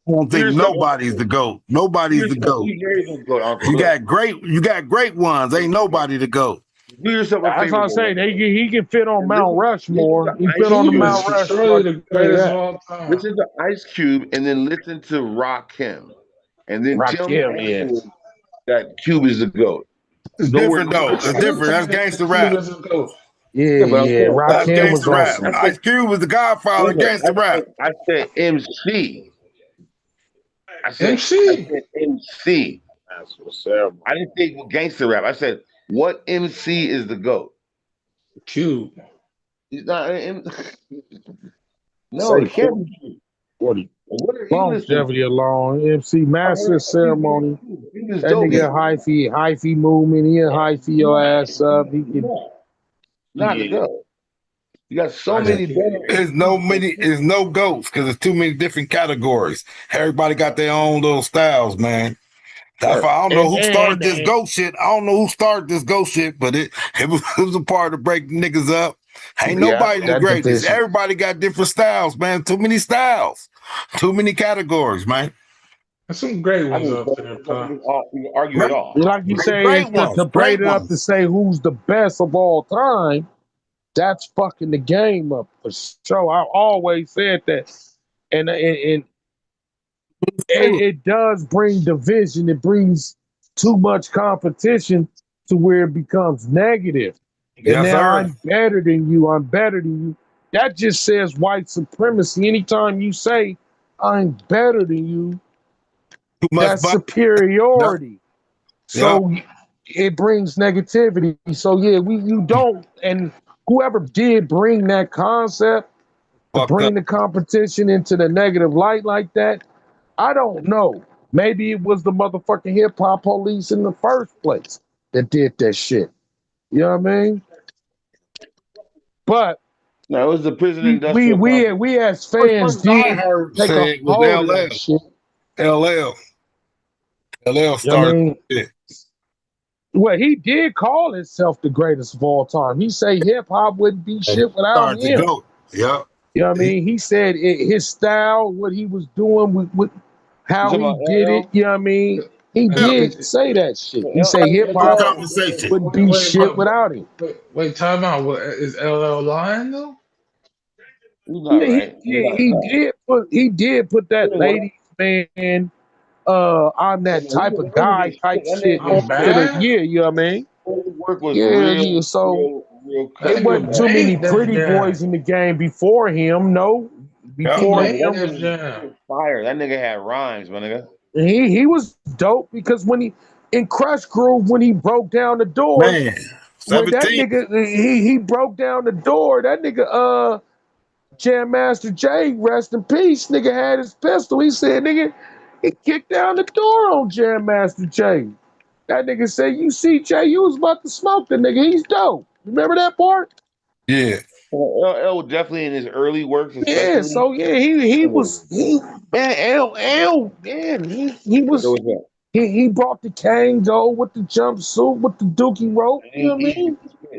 don't think nobody's the GOAT. Nobody's the GOAT. You got great ones. Ain't nobody the GOAT.
Do yourself a
That's
favor,
what I'm saying. He can fit on Mount Rushmore. He fit on the
Cube is
Mount
surely
Rushmore.
the
Say
greatest of
that.
all time.
Listen to Ice Cube and then listen to Rakim. And then tell me
Rakim, yeah.
afterwards that Cube is the GOAT.
It's
Nowhere
different though.
close.
It's different. That's gangster
Cube
rap.
is the GOAT.
Yeah,
but I'm
yeah.
saying,
That's
Rakim was
gangster
on
rap.
some.
Ice Cube was the godfather of gangster rap.
I said MC. I said
MC.
MC.
That's what's up.
I didn't say gangster rap. I said what MC is the GOAT?
Cube.
He's not. No,
Say
it can't be Cube.
40.
What are you listening
Longevity
to?
alone. MC Master Ceremony.
He was
That
dope.
nigga hyphy movement. He'll hyphy your ass up. He can.
Not the GOAT. You got so many better.
There's no GOATs because there's too many different categories. Everybody got their own little styles, man. That's why I don't know who started this GOAT shit. I don't know who started this GOAT shit, but it was a part to break niggas up. Ain't nobody the greatest. Everybody got different styles, man. Too many styles. Too many categories, man.
There's some great ones up there, pal.
You can argue it all.
Like you say,
Great
it's
ones.
to
Great
braid it up
ones.
to say who's the best of all time. That's fucking the game up for sure. I always said that. And it does bring division. It brings too much competition to where it becomes negative. And
Yes,
now
sir.
I'm better than you. I'm better than you. That just says white supremacy. Anytime you say I'm better than you,
Too much
that's superiority.
Yeah.
So it brings negativity. So yeah, you don't. And whoever did bring that concept to
Fucked
bring
up.
the competition into the negative light like that, I don't know. Maybe it was the motherfucking hip hop police in the first place that did that shit. You know what I mean? But
No, it was the prison
we we
industrial
we,
complex.
we as
First
fans
person I
did
heard
take a
say it was
hold of that
LL.
shit.
LL. LL
You know what I
started
mean?
it.
Well, he did call himself the greatest of all time. He said hip hop wouldn't be
And
shit without
started to
him.
go. Yeah.
You know what I mean? He said his style, what he was doing with
You
how
talking
he
about
did it.
LL?
You know what I mean? He did say that shit. He said hip
The
hop
LL,
conversation.
wouldn't be shit without him.
Wait, time out. What, is LL lying though?
he's not
Yeah,
right. He's not right.
he did put that ladies man, I'm that type of guy type shit
I'm
onto the
bad.
you know what I mean?
His work was
Yeah. So
real
That
it
cut.
nigga
wasn't too many
made Def
pretty
Jam.
boys in the game before him. No,
Yeah.
He
before
No, but
made
that
him,
Def
nigga
Jam.
was fire. That nigga had rhymes, my nigga.
he was dope because when he in Crush Groove when he broke down the door,
Man.
when that
17.
nigga he broke down the door, that nigga Jam Master Jay, rest in peace, nigga had his pistol. He said, nigga, he kicked down the door on Jam Master Jay. That nigga said, you see, Jay, you was about to smoke the nigga. He's dope. Remember that part?
Yeah.
LL was definitely in his early works,
Yeah,
especially.
so yeah, he was man, L man, he was
What's that?
he brought the Kango with the jumpsuit with the dookie rope, you know what I mean?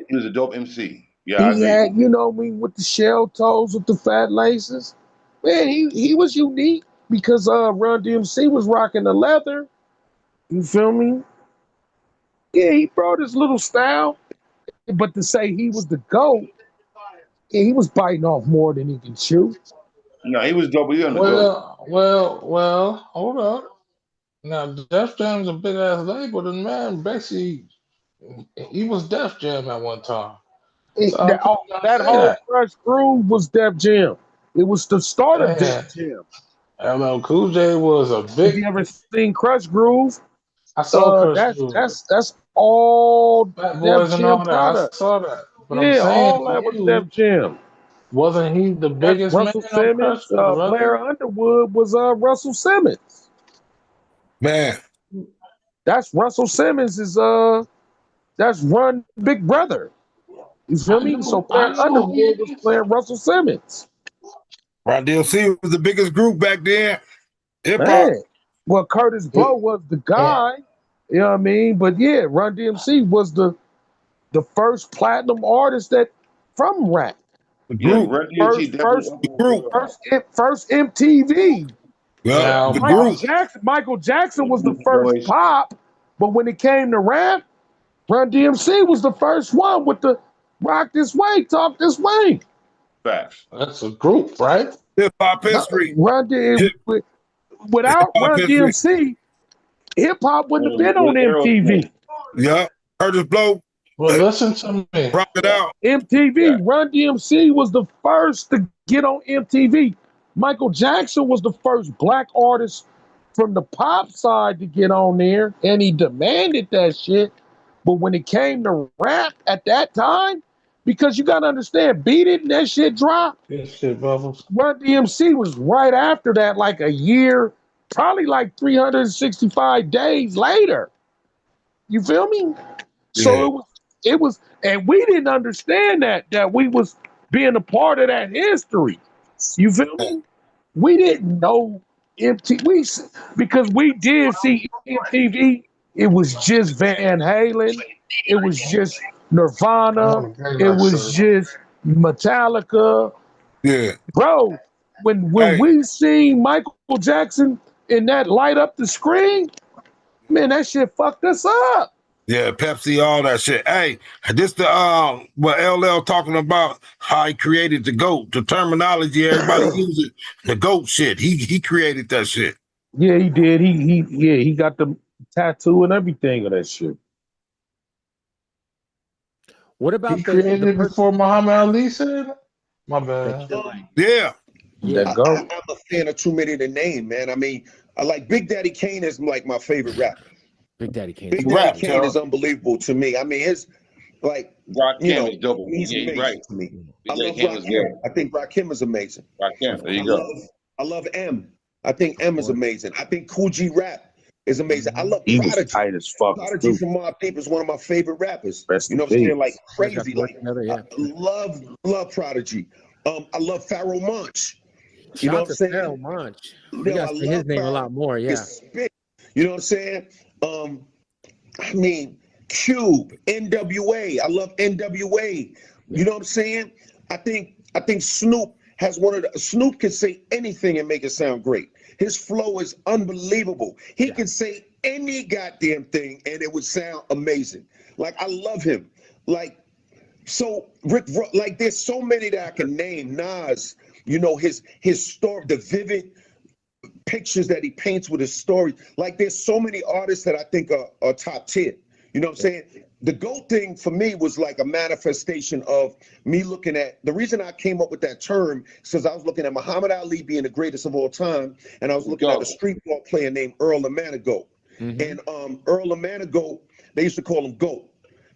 He was a dope MC. Yeah, I
He
agree.
had, you know what I mean, with the shell toes, with the fat laces. Man, he was unique because Run DMC was rocking the leather. You feel me? Yeah, he brought his little style, but to say he was the GOAT, yeah, he was biting off more than he can chew.
No, he was dope. He on the go.
Well. Hold up. Now Def Jam's a big ass label, and man, Bessie, he was Def Jam at one time. So how come you gotta
That
say
whole
that?
Crush Groove was Def Jam. It was the start of Def
Man,
Jam.
LL Cool J was a
If
big.
you ever seen Crush Groove,
I saw Crush
that's
Groove,
that's all
Fat
Def
Boys and
Jam
all that. I
product.
saw that. But I'm
Yeah,
saying
all
to
that was
you,
Def Jam.
wasn't he the
That's
biggest man
Russell
on Crush
Simmons.
Groove, brother?
Blair Underwood was Russell Simmons.
Man.
That's Russell Simmons is that's Run Big Brother. You feel me? So
I
Blair
know who he
Underwood was
is.
playing Russell Simmons.
Run DMC was the biggest group back then. Hip hop.
Man. Well, Curtis Blow was the guy. You know what I mean? But yeah, Run DMC was the first platinum artist that from rap.
The
Yeah,
group.
Run DMC
First,
definitely
first,
The group.
first MTV.
Yeah.
Now,
The group.
Michael Jackson was the
Beach
first
Boys.
pop, but when it came to rap, Run DMC was the first one with the rock this way, talk this way.
Facts.
that's a group, right?
Hip hop history.
Run
Hip
without
hop
Run
history.
DMC, hip hop wouldn't have been on
With Aerosmith.
MTV.
Yeah. Curtis Blow.
Well, listen to me.
Rock it out.
MTV,
Yeah.
Run DMC was the first to get on MTV. Michael Jackson was the first black artist from the pop side to get on there, and he demanded that shit. But when it came to rap at that time, because you gotta understand, Beat It and that shit dropped.
Good shit, Bubbles.
Run DMC was right after that, like a year, probably like 365 days later. You feel me? So
Yeah.
it was, and we didn't understand that we was being a part of that history. You feel me? We didn't know MTV because we did see MTV. It was just Van Halen. It was just Nirvana.
Oh, very
It
nice,
was
sir.
just Metallica.
Yeah.
Bro, when
Hey.
we seen Michael Jackson in that light up the screen, man, that shit fucked us up.
Yeah, Pepsi, all that shit. Hey, this the what LL talking about how he created the GOAT, the terminology everybody uses, the GOAT shit. He created that shit.
Yeah, he did. He got the tattoo and everything of that shit.
What
He
about
created
the
it
person
before Muhammad Ali said it? My
that
bad.
you're like?
Yeah.
That go.
I'm a fan of too many to name, man. I mean, I like Big Daddy Kane is like my favorite rapper.
Big Daddy Kane.
Big Daddy Kane is unbelievable to me. I mean, his like
Rakim is dope.
he's
Yeah, he's
amazing
right.
to me.
Big
I
Daddy
love
Kane was
Rakim.
good.
I think Rakim is amazing.
Rakim, there you go.
I love M. I think M is amazing. I think Cool G Rap is amazing. I love
He was
Prodigy.
tight as fuck
Prodigy
too.
from Mobb Deep is one of my favorite rappers.
Rest
You know
in
what I'm saying? Like
peace.
crazy. Like I love Prodigy. I love Pharoah Monch. You know
Shout
what I'm
to
saying?
Pharoah Monch. You
Yo,
gotta
I
say his
love
name a
Pharoah.
lot more. Yeah.
His spit. You know what I'm saying? I mean, Cube, NWA. I love NWA. You know what I'm saying? I think Snoop has one of the Snoop can say anything and make it sound great. His flow is unbelievable. He can say any goddamn thing and it would sound amazing. Like I love him. Like so like there's so many that I can name. Nas, you know, his story, the vivid pictures that he paints with his story. Like there's so many artists that I think are top tier. You know what I'm saying? The GOAT thing for me was like a manifestation of me looking at the reason I came up with that term since I was looking at Muhammad Ali being the greatest of all time, and I was looking at a street ball player named Earl Amanago. And Earl Amanago, they used to call him GOAT.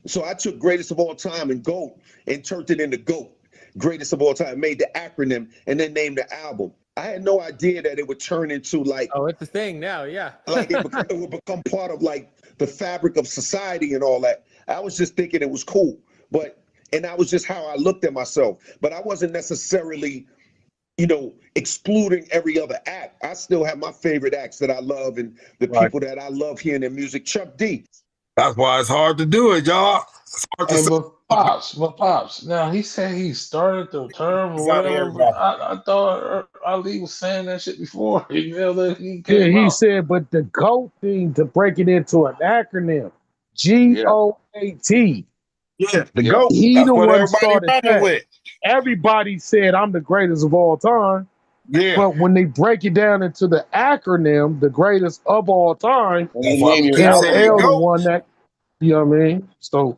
So I took greatest of all time and GOAT and turned it into GOAT, greatest of all time, made the acronym and then named the album. I had no idea that it would turn into like
it's a thing now, yeah.
like it would become part of like the fabric of society and all that. I was just thinking it was cool, and that was just how I looked at myself. But I wasn't necessarily, you know, excluding every other act. I still have my favorite acts that I love and the people that I love hearing their music. Chuck D.
That's why it's hard to do it, y'all. It's hard to
Hey,
say.
but Pops. Now he said he started the term or whatever, but I thought Ali was saying that shit before. You know that he
Yeah,
came
he
out.
said, but the GOAT thing to break it into an acronym, GOAT.
Yeah, the GOAT.
He
That's
the
what
one
everybody
started
running
that.
with.
Everybody said I'm the greatest of all time.
Yeah.
But when they break it down into the acronym, the greatest of all time,
That's why we keep
LL
saying
the
GOAT.
one that, you know what I mean? So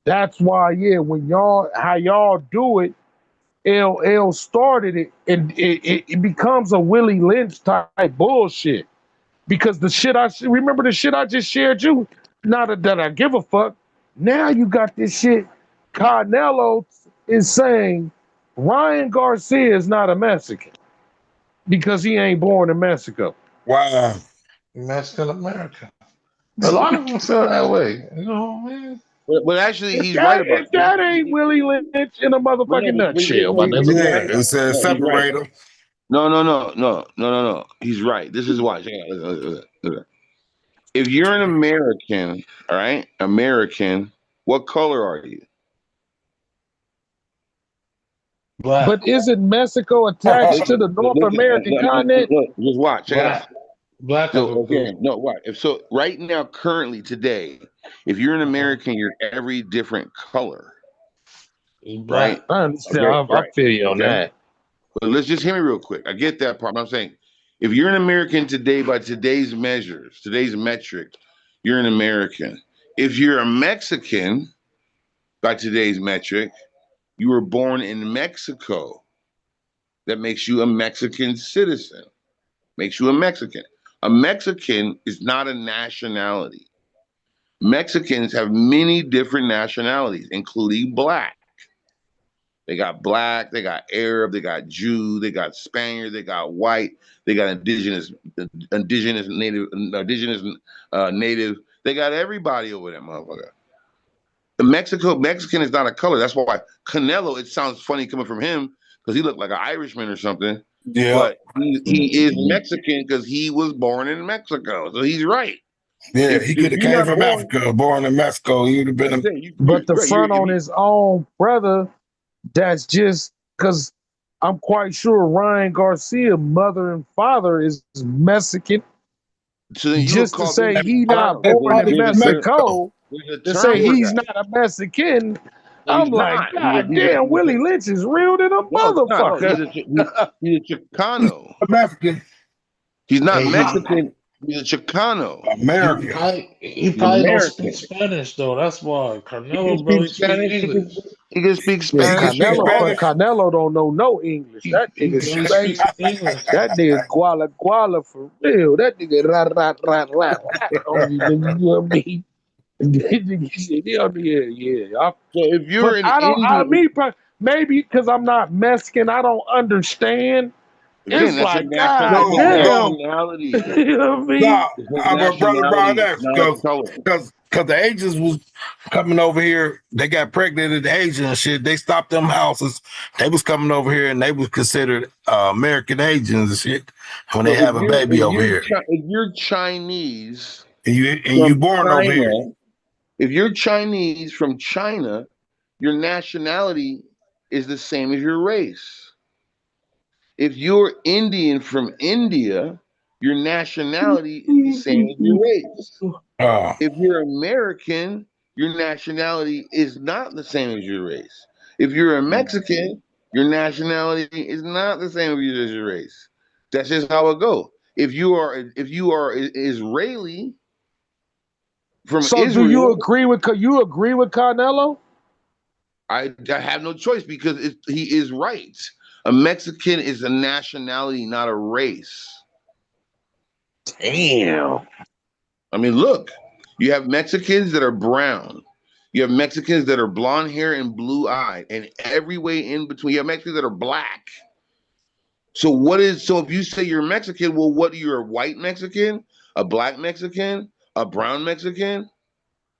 that's why, yeah, when how y'all do it, LL started it, and it becomes a Willie Lynch type bullshit. Because the shit remember the shit I just shared you? Not that I give a fuck. Now you got this shit. Carnelo is saying Ryan Garcia is not a Mexican because he ain't born in Mexico.
Wow.
Mexican America. A lot of them feel that way. You know what I mean?
But actually,
If
he's right about
that ain't Willie Lynch in a motherfucking nutshell, my nigga.
Yeah, it says separate them.
No. He's right. This is why. Check it out. Listen. If you're an American, all right, American, what color are you?
Black.
But isn't Mexico attached to the North American continent?
Look, just watch. Check it out.
Black.
So again, no, what? If so, right now, currently, today, if you're an American, you're every different color, right?
I understand.
Okay,
I feel you on that.
But let's just hear me real quick. I get that part. But I'm saying, if you're an American today by today's measures, today's metric, you're an American. If you're a Mexican by today's metric, you were born in Mexico. That makes you a Mexican citizen. Makes you a Mexican. A Mexican is not a nationality. Mexicans have many different nationalities, including black. They got black, they got Arab, they got Jew, they got Spaniard, they got white, they got indigenous native. They got everybody over there, motherfucker. The Mexican is not a color. That's why Canelo, it sounds funny coming from him because he looked like an Irishman or something.
Yeah.
But he is Mexican because he was born in Mexico. So he's right.
Yeah, he could have came from Africa, born in Mexico. He would have been
But the front on his own brother, that's just because I'm quite sure Ryan Garcia, mother and father, is Mexican.
So then
just to say he not born in Mexico, to say he's not a Mexican, I'm like, God damn, Willie Lynch is real than a motherfucker.
He's a Chicano.
Mexican.
He's not
And
Mexican. He's a Chicano.
American.
he
He's
probably don't speak
American.
Spanish though. That's why
He can
Carmelo, bro,
speak
he speak
Spanish.
English.
He can speak
Yeah,
He can
Spanish.
speak
Canelo, but
Spanish.
Canelo don't know no English. That
He
nigga
barely
straight.
speaks English.
That nigga guala guala for real. That nigga rat rat rat rat rat on you, nigga. You know what I mean? Yeah.
So if
But
you're an
I don't.
Indian,
Maybe because I'm not Mexican, I don't understand.
again,
It's
that's your
like,
national.
God
That's
No,
his
damn.
no,
nationality.
You know what I mean?
no.
It's his
But brother Brian
nationality,
X,
not his color.
because the Asians was coming over here. They got pregnant at the Asian and shit. They stopped them houses. They was coming over here and they was considered American Asians and shit when they
So
have a baby over here.
if you're Chinese
And you
from
born over here.
China, if you're Chinese from China, your nationality is the same as your race. If you're Indian from India, your nationality is the same as your race. If you're American, your nationality is not the same as your race. If you're a Mexican, your nationality is not the same as your race. That's just how it goes. If you are Israeli from
So, do you
Israel,
agree with Canelo?
I have no choice because he is right. A Mexican is a nationality, not a race.
Damn.
I mean, look, you have Mexicans that are brown. You have Mexicans that are blonde hair and blue eyed, and every way in between. You have Mexicans that are black. So if you say you're Mexican, well, what are you, a white Mexican, a black Mexican, a brown Mexican,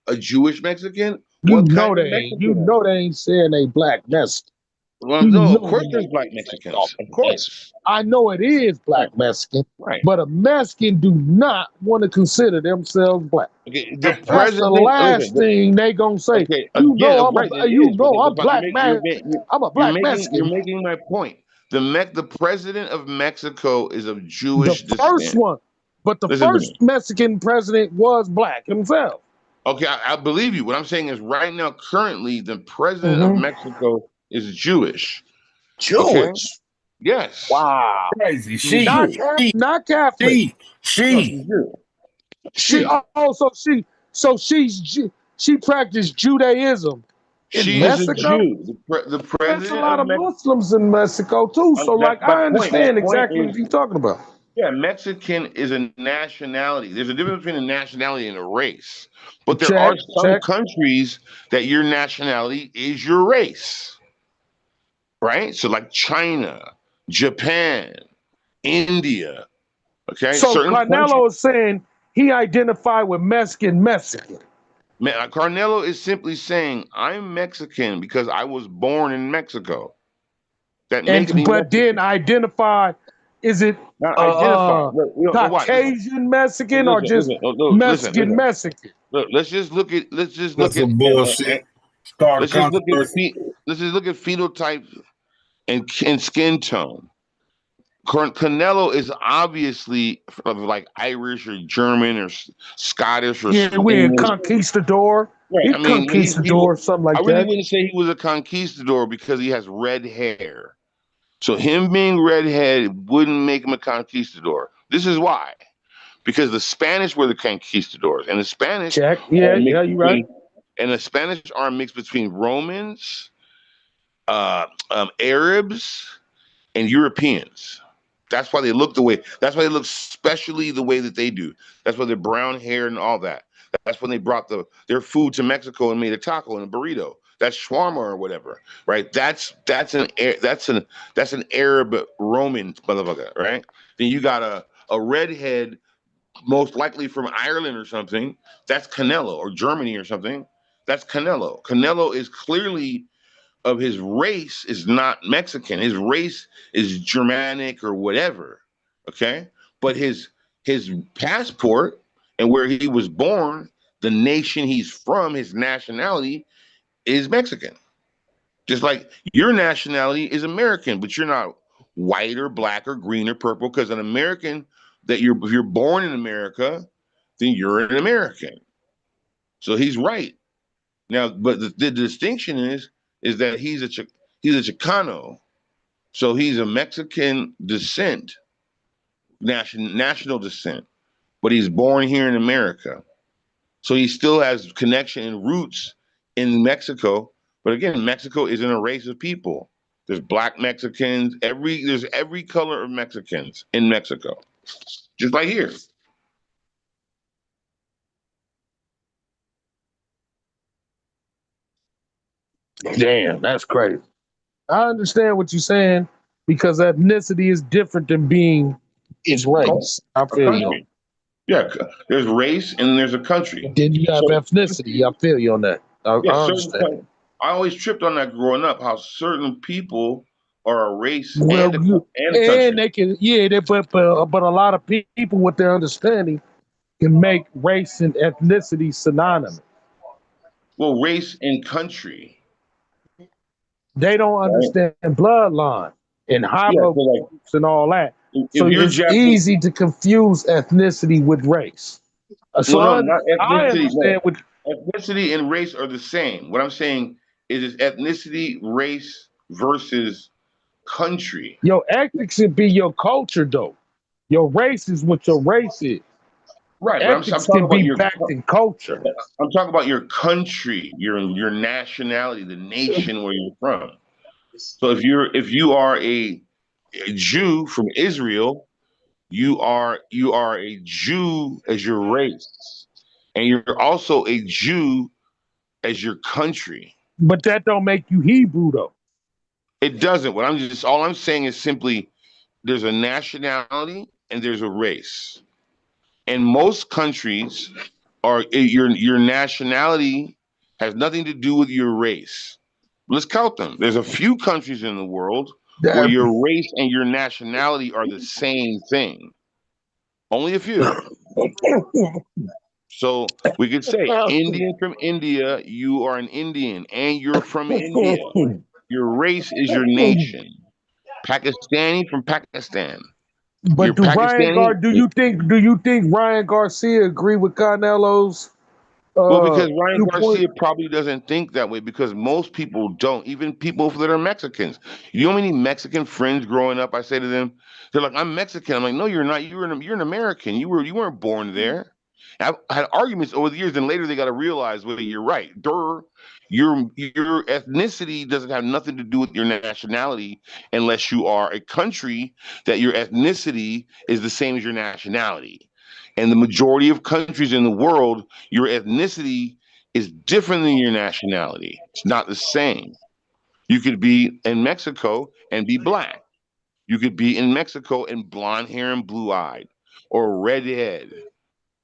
a Jewish Mexican?
You
What kind
know
of
they ain't. You
Mexican are
know
you?
they ain't saying they black Mexican.
Well,
You
no, of
know
course
they
there's
ain't
black
based off
Mexicans.
of
Of
Mexican.
course.
I know it is black
Right.
Mexican,
Right.
but a Mexican do not want to consider themselves black.
Okay, the
That's the
president.
last
Listen.
thing they gonna say.
Okay.
You
Again,
know
right? It
you
is. But
know I'm
that's fine.
black man. I'm a black
You're
Mexican.
making my point. The president of Mexico is of
The
Jewish
first
descent.
one, but the
Listen to
first
me.
Mexican president was black himself.
Okay, I believe you. What I'm saying is, right now, currently, the president of
Mhm.
Mexico is Jewish. Okay.
Jewish.
Yes.
Wow.
Crazy.
She's
Not
Jewish.
not Catholic.
No, she's Jewish.
She she practiced Judaism in
She is a
Mexico.
Jew. The
There's a
president
lot
of
of
Mexico.
Muslims in Mexico too. So
That's
like
my
I
point. My
understand
point
exactly
is,
what you're talking about.
yeah, Mexican is a nationality. There's a difference between a nationality and a race. But there are
Check,
some
check.
countries that your nationality is your race, right? So, like China, Japan, India, okay?
So
Certain countries.
Canelo is saying he identified with Mexican.
Carnelo is simply saying, I'm Mexican because I was born in Mexico. That makes
And
me
but then
Mexican.
identify, is it
Not identify. Look, watch.
Caucasian Mexican or
Listen,
just
listen, look, listen,
Mexican
listen.
Mexican?
Look,
That's some bullshit. Start a controversy.
let's just look at phenotype and skin tone. Canelo is obviously of like Irish or German or Scottish or
Yeah, we're
English.
conquistador.
Right.
He
I mean,
conquistador, something
I
like
really
that.
wouldn't say he was a conquistador because he has red hair. So him being redhead wouldn't make him a conquistador. This is why. Because the Spanish were the conquistadors, and the Spanish
Check.
are
Yeah,
mixed
you're right.
between, and the Spanish are mixed between Romans, Arabs, and Europeans. That's why they look the way. That's why they look specially the way that they do. That's why they're brown hair and all that. That's when they brought their food to Mexico and made a taco and a burrito. That's shawarma or whatever, right? That's an Arab Roman motherfucker, right? Then you got a redhead, most likely from Ireland or something. That's Canelo, or Germany or something. That's Canelo. Canelo is clearly, of his race, is not Mexican. His race is Germanic or whatever. Okay, but his passport and where he was born, the nation he's from, his nationality is Mexican. Just like your nationality is American, but you're not white or black or green or purple, because an American, if you're born in America, then you're an American. So he's right. Now, but the distinction is that he's a Chicano, so he's a Mexican descent, national descent, but he's born here in America. So he still has connection and roots in Mexico. But again, Mexico isn't a race of people. There's black Mexicans, there's every color of Mexicans in Mexico. Just like here.
Damn, that's crazy. I understand what you're saying because ethnicity is different than being its race. I feel you.
Yeah, there's race and there's a country.
Then you have ethnicity. I feel you on that. I understand.
I always tripped on that growing up, how certain people are a race
Well,
and a country.
and they can, but a lot of people with their understanding can make race and ethnicity synonymous.
Well, race and country.
They don't understand bloodline and groups and all that. So it's easy to confuse ethnicity with race. So
not
I
ethnicity.
understand
Ethnicity and race are the same. What I'm saying is ethnicity, race versus country.
Your ethics should be your culture, though. Your race is what your race is.
Right, but I'm talking about your
culture.
I'm talking about your country, your nationality, the nation where you're from. So if you are a Jew from Israel, you are a Jew as your race, and you're also a Jew as your country.
But that don't make you Hebrew, though.
It doesn't. All I'm saying is simply there's a nationality and there's a race. And most countries your nationality has nothing to do with your race. Let's count them. There's a few countries in the world where your race and your nationality are the same thing. Only a few. So we could say Indian from India, you are an Indian and you're from India. Your race is your nation. Pakistani from Pakistan.
But do you think Ryan Garcia agree with Canelo's?
Well, because Ryan Garcia probably doesn't think that way because most people don't, even people that are Mexicans. You know how many Mexican friends growing up, I say to them, they're like, I'm Mexican. I'm like, no, you're not. You're an American. You weren't born there. And I've had arguments over the years, and later they got to realize, well, you're right. Your ethnicity doesn't have nothing to do with your nationality unless you are a country that your ethnicity is the same as your nationality. And the majority of countries in the world, your ethnicity is different than your nationality. It's not the same. You could be in Mexico and be black. You could be in Mexico and blonde hair and blue eyed, or redhead,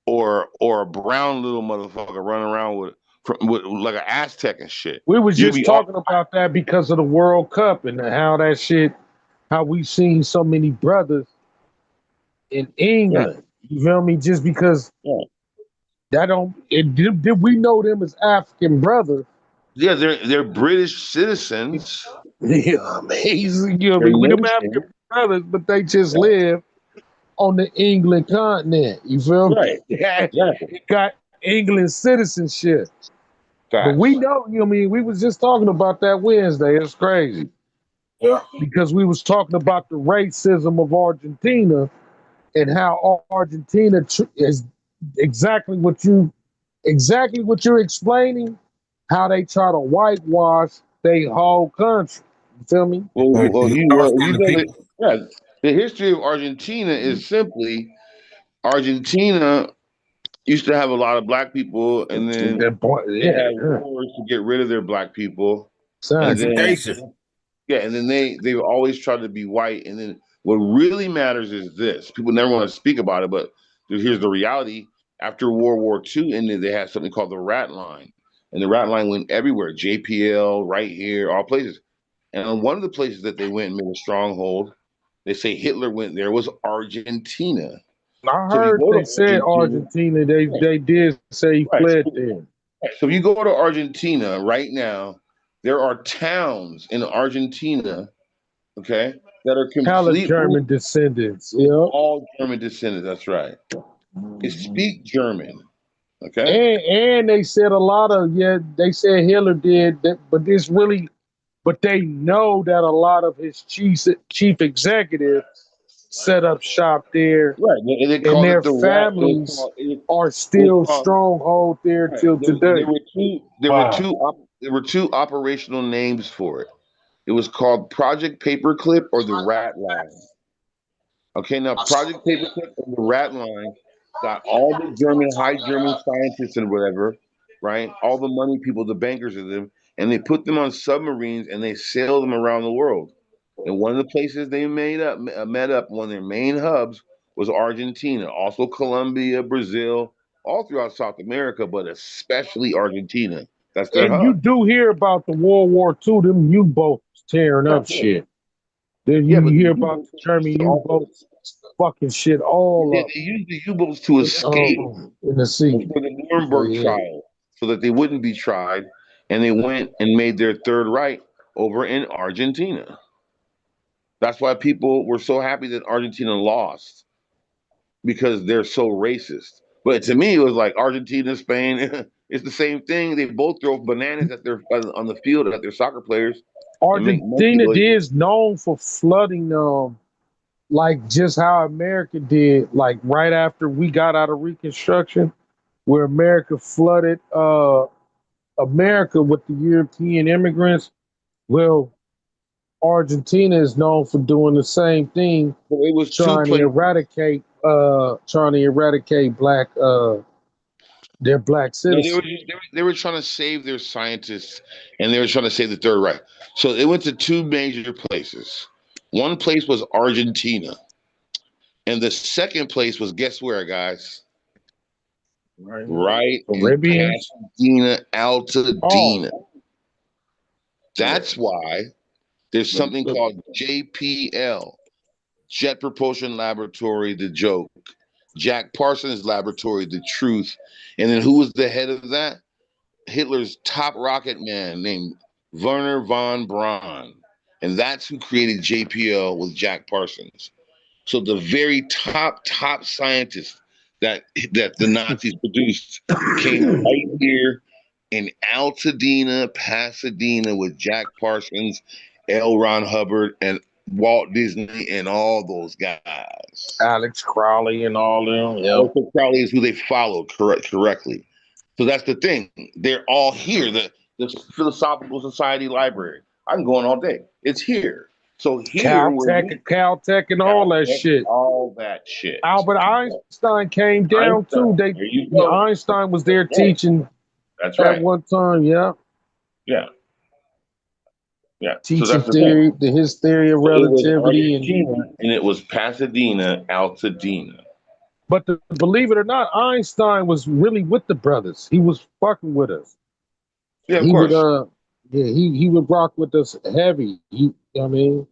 or a brown little motherfucker running around with like an Aztec and shit.
We was just talking about that because of the World Cup and how we seen so many brothers in England. Yeah. You feel me? Just because did we know them as African brothers?
Yeah, they're British citizens.
Yeah, amazing. You know, we them African brothers, but they just live on the England continent. You feel me?
Right.
It got England citizenship. But we know, we was just talking about that Wednesday. It's crazy. Yeah. Because we was talking about the racism of Argentina and how Argentina is exactly what you're explaining, how they try to whitewash their whole country. You feel me?
The history of Argentina is simply Argentina used to have a lot of black people, and then they had wars to get rid of their black people. And then, and then they've always tried to be white. And then what really matters is this: people never want to speak about it, but here's the reality. After World War II ended, they had something called the Rat Line, and the Rat Line went everywhere. JPL, right here, all places. And on one of the places that they went and made a stronghold, they say Hitler went there, was Argentina.
I heard they said Argentina. They did say he fled there.
So if you go to Argentina right now, there are towns in Argentina, okay, that are completely
German descendants. Yeah,
all German descendants. That's right. They speak German. Okay.
And they said a lot of they said Hitler did that, but they know that a lot of his chief executives set up shop there,
Right. They
and
called it
their
the rat.
families are
It was
still
called
stronghold there
right.
till
There
today.
were two. There were two operational names for it. It was called Project Paperclip or the Rat Line. Okay, now Project Paperclip and the Rat Line got all the German, high German scientists and whatever, right? All the money people, the bankers of them, and they put them on submarines and they sailed them around the world. And one of the places they met up, one of their main hubs was Argentina, also Colombia, Brazil, all throughout South America, but especially Argentina. That's their
And you
hub.
do hear about the World War II, them U-boats tearing up
That's it.
shit. Then
Yeah,
you
but the
hear about the
U-boats
German
used to also
U-boats fucking shit all
they
up
used the U-boats to escape
in the sea.
before the
So
Nuremberg
yeah.
trial so that they wouldn't be tried. And they went and made their third right over in Argentina. That's why people were so happy that Argentina lost because they're so racist. But to me, it was like Argentina, Spain, it's the same thing. They both throw bananas at their on the field at their soccer players and make monkey
Argentina
noises.
is known for flooding like just how America did, like right after we got out of Reconstruction, where America flooded America with the European immigrants. Well, Argentina is known for doing the same thing,
So it was two places.
trying to eradicate their black
No,
citizens.
they were trying to save their scientists, and they were trying to save the Third Reich. So they went to two major places. One place was Argentina, and the second place was guess where, guys? Right in
Caribbean.
Pasadena,
Oh,
Altadena. That's why there's something called JPL, Jet Propulsion Laboratory, the joke. Jack Parsons Laboratory, the truth. And then who was the head of that? Hitler's top rocket man named Werner von Braun. And that's who created JPL with Jack Parsons. So the very top scientists that the Nazis produced came right here in Altadena, Pasadena with Jack Parsons, L. Ron Hubbard, and Walt Disney and all those guys.
Alex Crowley and all them. Yep.
Alex Crowley is who they followed correctly. So that's the thing. They're all here. The Philosophical Society Library. I can go on all day. It's here. So here
Caltech and all that shit.
all that shit.
Albert Einstein came down too.
There you go.
Einstein was there teaching
That's
at
right.
one time. Yeah.
Yeah. Yeah.
Teaching
so that's the
theory,
thing.
his theory of
So it was
relativity,
Argentina, and it was Pasadena, Altadena.
but believe it or not, Einstein was really with the brothers. He was fucking with us.
Yeah, of
He
course.
would he would rock with us heavy. I mean,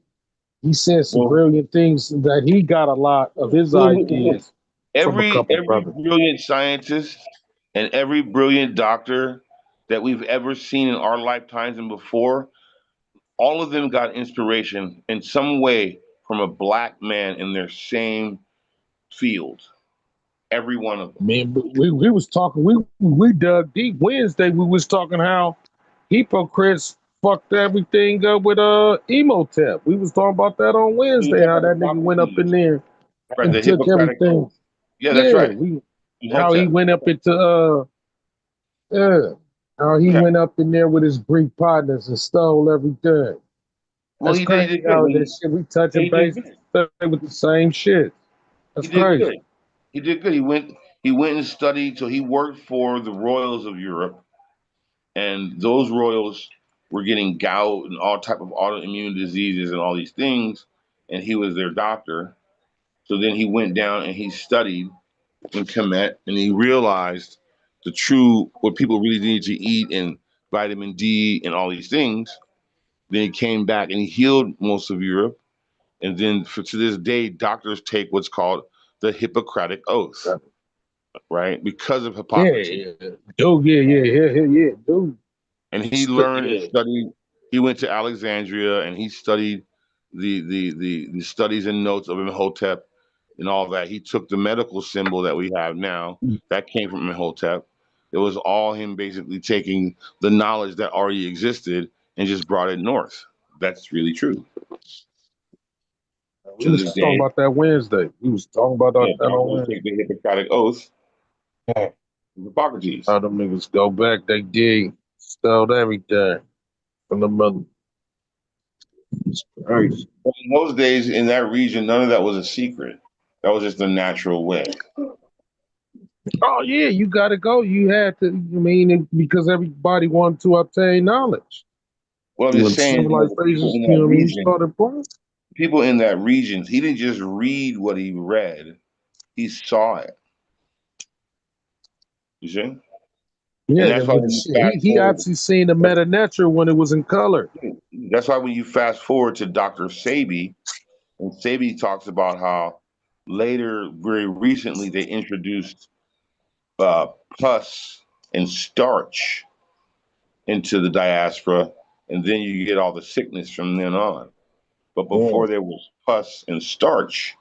he said some brilliant things that he got a lot of his ideas from a couple
Every
brothers.
brilliant scientist and every brilliant doctor that we've ever seen in our lifetimes and before, all of them got inspiration in some way from a black man in their same field. Every one of them.
Man, we was talking. We dug deep Wednesday. We was talking how hypocrites fucked everything up with Emotep. We was talking about that on Wednesday. How that nigga went up in there
Right,
and
the
took
Hippocratic
everything.
Oath. Yeah, that's right.
How he went up into how he went up in there with his Greek partners and stole everything.
Well,
That's
he
crazy
did good.
how that shit we touching base with the same shit. That's
He did
crazy.
good. He did good. He went and studied. So he worked for the royals of Europe, and those royals were getting gout and all type of autoimmune diseases and all these things, and he was their doctor. So then he went down and he studied in Kemet, and he realized the true what people really need to eat and vitamin D and all these things. Then he came back and he healed most of Europe. And then to this day, doctors take what's called the Hippocratic Oath, right? Because of Hippocrates.
Yeah. Dude.
And he learned and studied. He went to Alexandria and he studied the studies and notes of Imhotep and all that. He took the medical symbol that we have now that came from Imhotep. It was all him basically taking the knowledge that already existed and just brought it north. That's really true.
We
to
was
this
talking
day.
about that Wednesday. We was talking about
Yeah,
that on
doctors
Wednesday.
take the Hippocratic oath.
Yeah.
Hippocrates.
How them niggas go back, they dig, stole everything from the mother. It's crazy.
But in those days, in that region, none of that was a secret. That was just the natural way.
Oh yeah, you gotta go. You had to. I mean, because everybody wanted to obtain knowledge.
Well, I'm
When
just saying, the people
civilizations,
in
you
that
know what I mean,
region,
started playing.
people in that region, he didn't just read what he read; he saw it. You see, and
Yeah,
that's why
with the
when you
shit.
fast
He
forward,
actually seen the meta nature when it was in color.
that's why when you fast forward to Dr. Sabi, and Sabi talks about how later, very recently, they introduced uh, pus and starch into the diaspora, and then you get all the sickness from then on. But before there was pus and starch,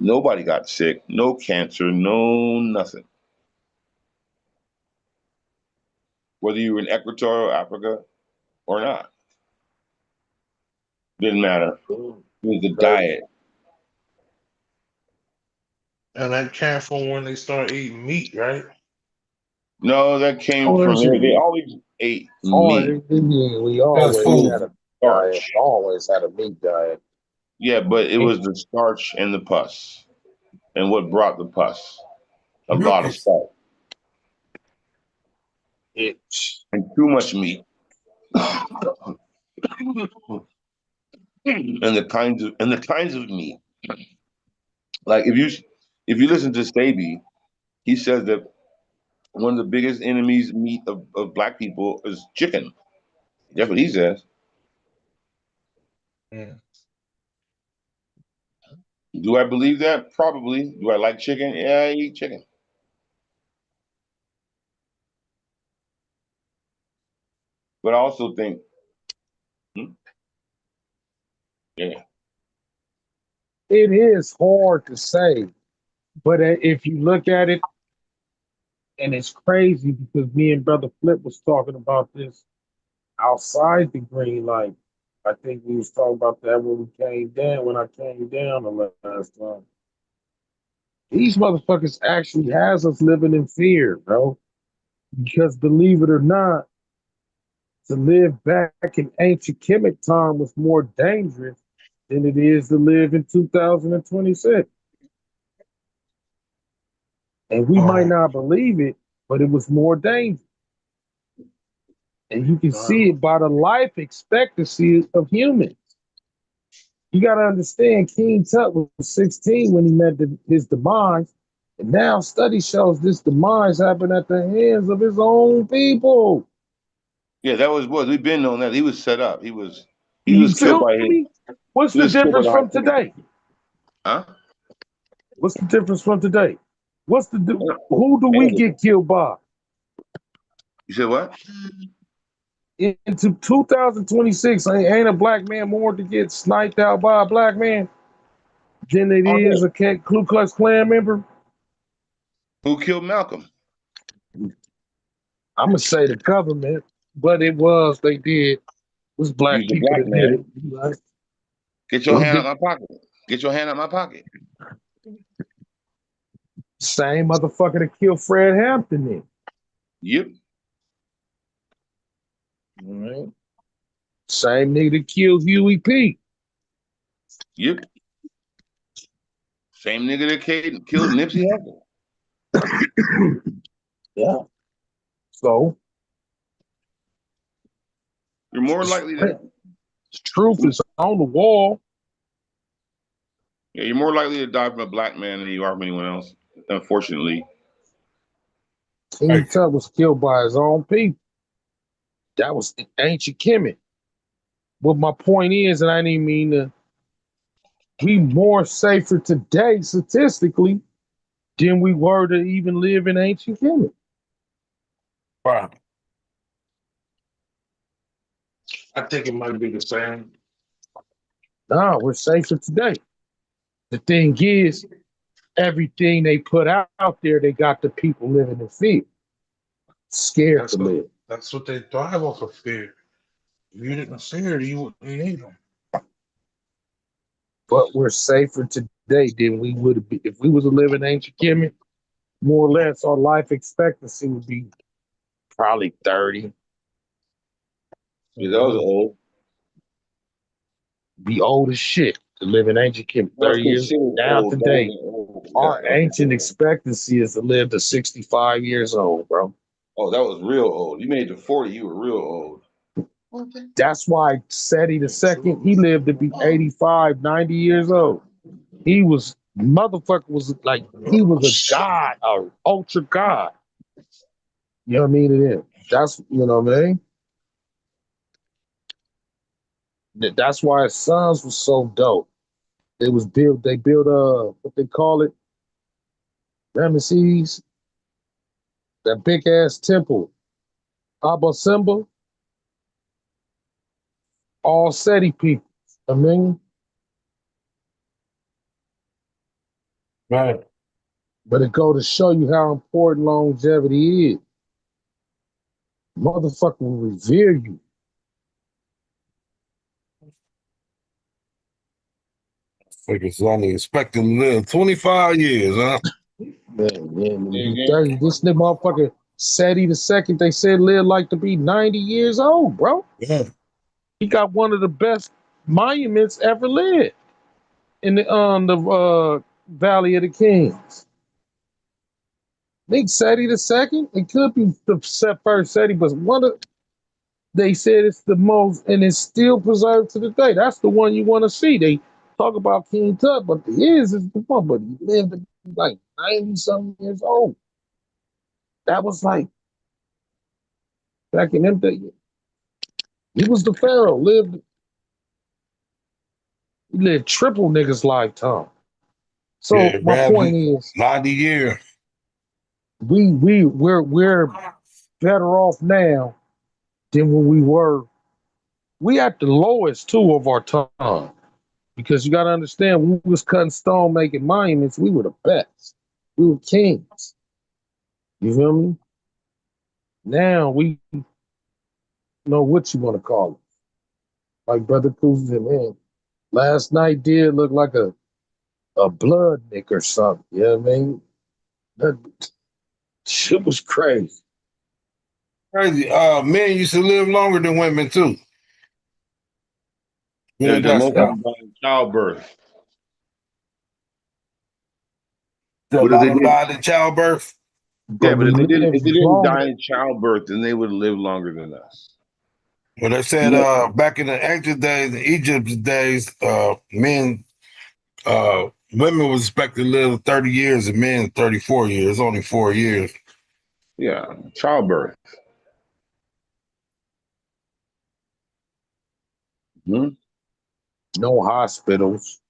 nobody got sick, no cancer, no nothing. Whether you were in Equatorial Africa or not, didn't matter. It was the diet.
And that came from when they started eating meat, right?
No, that came
Oh,
from
that's
here. They
it.
always ate
Oh,
meat.
we
Fast
always
food.
had a diet.
Starch.
Always had a meat diet.
Yeah, but it was the starch and the pus. And what brought the pus? A lot of salt and too much meat. and the kinds of meat. Like if you listen to Staby, he says that one of the biggest enemies meat of black people is chicken. That's what he says.
Yeah.
Do I believe that? Probably. Do I like chicken? Yeah, I eat chicken. But I also think, yeah.
It is hard to say, but if you look at it, and it's crazy because me and Brother Flip was talking about this outside the green light. I think we was talking about that when we came down, when I came down the last time. These motherfuckers actually has us living in fear, bro. Because believe it or not, to live back in ancient Kemet time was more dangerous than it is to live in 2026. And we might not believe it, but it was more dangerous. And you can see it by the life expectancy of humans. You got to understand, King Tut was 16 when he met his demise. And now study shows this demise happened at the hands of his own people.
Yeah, that was what we've been on that. He was set up. He was
You
killed
feel
by his
me? What's
he
the
was killed by
difference
the high
from
priest.
today?
Huh?
What's the difference from today? Who do we get killed by?
You said what?
Into 2026, ain't a black man more to get sniped out by a black man than it is a Ku Klux Klan member?
Who killed Malcolm?
I'm gonna say the government, but they did. It was black
Use a
people
black
that did
man.
it. Right?
Get your hand out my pocket. Get your hand out my pocket.
Same motherfucker that killed Fred Hampton then.
Yep.
All right. Same nigga that killed Huey P.
Yep. Same nigga that killed Nipsey Hussle.
Yeah. So
you're more likely to.
Truth is on the wall.
Yeah, you're more likely to die from a black man than you are from anyone else. Unfortunately.
King Tut was killed by his own people. That was ancient Kemet. But my point is, and I didn't mean to, we more safer today statistically than we were to even live in ancient Kemet.
Wow. I think it might be the same.
No, we're safer today. The thing is, everything they put out there, they got the people living in fear, scared to live.
That's what they thrive off of fear. If you didn't fear, you wouldn't need them.
but we're safer today than we would have been if we was to live in ancient Kemet. More or less, our life expectancy would be probably 30.
Yeah, that was old.
Be old as shit to live in ancient Kemet.
That's
30 years
considered
now
old. That
today,
wasn't old.
our
That's
ancient
considered.
expectancy is to live to 65 years old, bro.
Oh, that was real old. You made it to 40, you were real old.
That's why Seti the second, he lived to be 85, 90 years old. He was motherfucker was like he was a god, a ultra god. You know what I mean? It is. That's you know what I mean? That's why his sons was so dope. They built what they call it, Ramesses, that big ass temple. Abba Simba, all Seti people. I mean,
Right.
but it go to show you how important longevity is. Motherfucker will revere you.
Figures only expecting to live 25 years, huh?
Man, be 30. This nigga motherfucker Seti the second, they said lived like to be 90 years old, bro.
Yeah.
He got one of the best monuments ever lived in the Valley of the Kings. Big Seti the second. It could be the first Seti, but they said it's the most, and it's still preserved to the day. That's the one you want to see. They talk about King Tut, but the is the one, but he lived to be like 90 something years old. That was like back in them days. He was the pharaoh. He lived triple niggas lifetime. So
Yeah,
my point
man,
is,
90 years.
we're better off now than when we were. We at the lowest too of our time because you got to understand when we was cutting stone making monuments, we were the best. We were kings. You feel me? Now we know what you want to call it. Like Brother Kuz said, man, last night did look like a blood nick or something. You know what I mean? That shit was crazy.
Crazy. Men used to live longer than women too.
Yeah,
Yeah,
because
that's
most of them died in childbirth.
a
But if
lot
they
of
did,
died in childbirth.
yeah,
But
but
we
if
live
they didn't
longer.
die in childbirth, then they would live longer than us.
Well, they said back in the ancient days, in Egypt's days, women was expected to live 30 years and men 34 years, only 4 years.
Yeah, childbirth. Hmm?
No hospitals.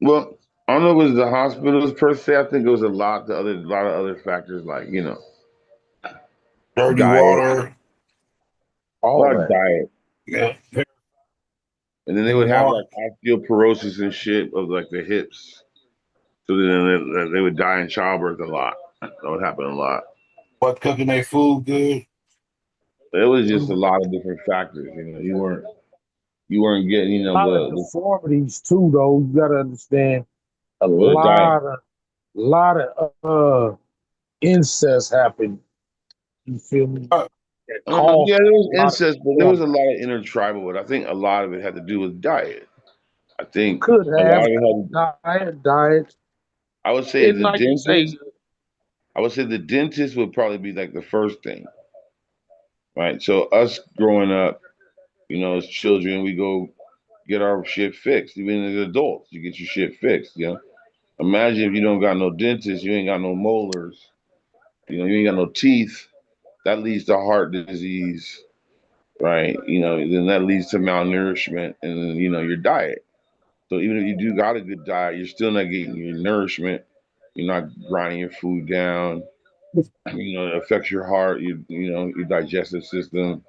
Well, I don't know if it was the hospitals per se. I think it was a lot of other factors like
Dirty
diet,
water.
a
All
lot of
that.
diet,
Yeah.
and then they would
And
have
water.
like osteoporosis and shit of like the hips. So then they would die in childbirth a lot. That would happen a lot.
What cooking their food good?
It was just a lot of different factors. You weren't getting
A lot of deformities too, though. You gotta understand a
the diet.
lot of incest happened. You feel me? That
Yeah,
caused
there was
a lot of
incest, but there was a
deformities.
lot of intertribal. But I think a lot of it had to do with diet. I think
Could
a
have
lot of it had.
diet.
I would say
And
the
like you say,
dentist. I would say the dentist would probably be like the first thing, right? So us growing up, as children, we go get our shit fixed. Even as adults, you get your shit fixed. Imagine if you don't got no dentist, you ain't got no molars, you ain't got no teeth. That leads to heart disease, right? Then that leads to malnourishment, and then your diet. So even if you do got a good diet, you're still not getting your nourishment. You're not grinding your food down. It affects your heart, your digestive system,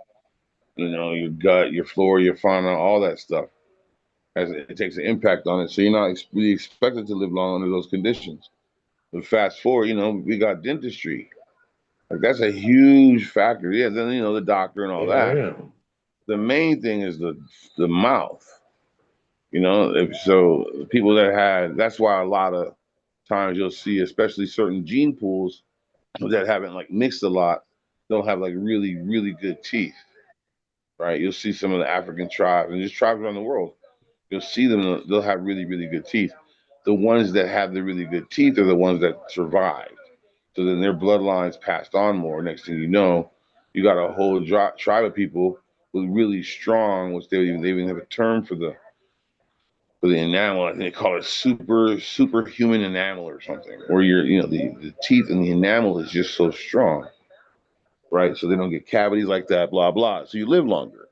your gut, your flora, your fauna, all that stuff. As it takes an impact on it. So you're not really expected to live long under those conditions. But fast forward, we got dentistry. Like that's a huge factor. Yeah, then the doctor and all that.
yeah.
The main thing is the mouth. You know, if so, people that had that's why a lot of times you'll see, especially certain gene pools that haven't like mixed a lot, they'll have like really, really good teeth, right? You'll see some of the African tribes and just tribes around the world. You'll see them; they'll have really, really good teeth. The ones that have the really good teeth are the ones that survived. So then their bloodlines passed on more. Next thing you know, you got a whole tribe of people with really strong, which they even have a term for the enamel. I think they call it superhuman enamel or something, where the teeth and the enamel is just so strong, right? So they don't get cavities like that, blah blah. So you live longer,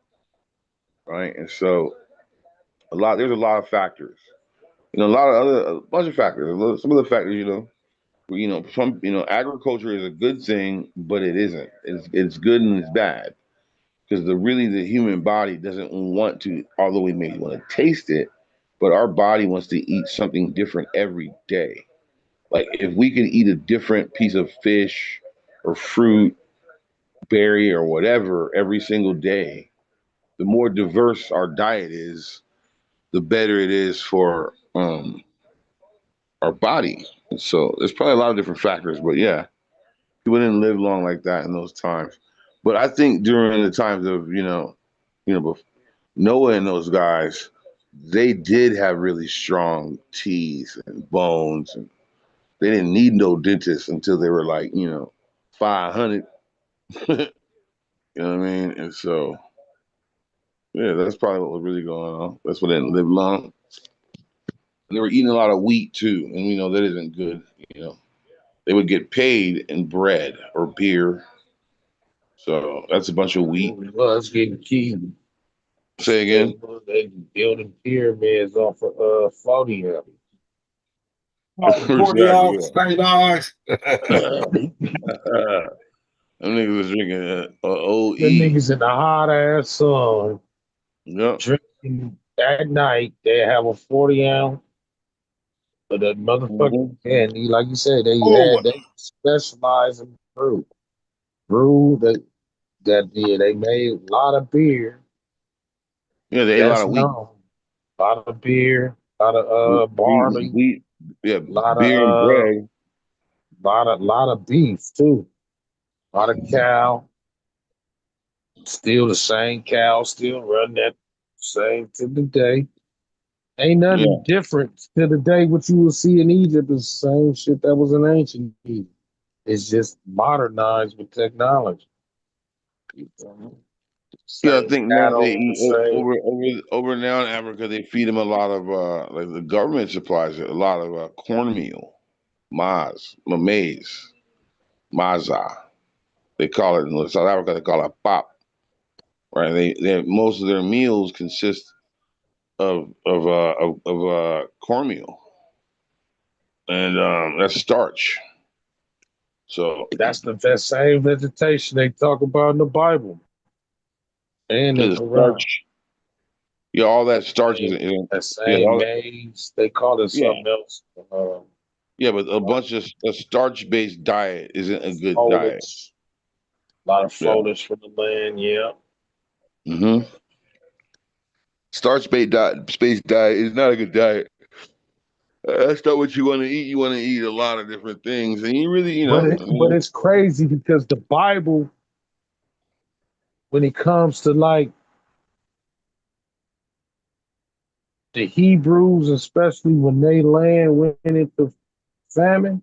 right? And so there's a lot of factors, a bunch of factors. Some of the factors, agriculture is a good thing, but it isn't. It's good and it's bad because the human body doesn't want to, although we may want to taste it, but our body wants to eat something different every day. Like if we could eat a different piece of fish or fruit, berry or whatever every single day, the more diverse our diet is, the better it is for our body. And so there's probably a lot of different factors, but yeah, people didn't live long like that in those times. But I think during the times of Noah and those guys, they did have really strong teeth and bones, and they didn't need no dentist until they were like 500. You know what I mean? And so yeah, that's probably what was really going on. That's why they didn't live long. They were eating a lot of wheat too, and we know that isn't good. They would get paid in bread or beer. So that's a bunch of wheat.
Well, it's getting key.
Say again.
They building pyramids off of 40 of them.
Exactly.
St. Eyes.
Them niggas was drinking OE.
The niggas in the hot ass sun.
Yep.
Drinking at night. They have a 40 ounce. But the motherfucker, and like you said, they specialize in brew. They made a lot of beer.
Yeah, they ate a lot of wheat.
A lot of beer, a lot of barley,
wheat, yeah,
lot
beer and
of
bread,
lot of beef too, a lot of cow. Still the same cow, still running that same to the day. Ain't nothing different to the day. What you will see in Egypt is the same shit that was in ancient Egypt. It's just modernized with technology.
Yeah, I think now they
cattle,
eat over now in Africa. They feed them a lot of like the government supplies a lot of cornmeal, maize, maza. They call it in South Africa. They call it pop. Right? They most of their meals consist of cornmeal, and that's starch. So
that's the same vegetation they talk about in the Bible and in the Quran.
Starch. Yeah, all that starch is
that same maize. They call it something else.
Yeah, but a bunch of a starch-based diet isn't a good diet.
A lot of foliage from the land. Yeah.
Mm-hmm. Starch-based diet is not a good diet. That's not what you want to eat. You want to eat a lot of different things, and you really,
But it's crazy because the Bible, when it comes to like the Hebrews, especially when they land went into famine,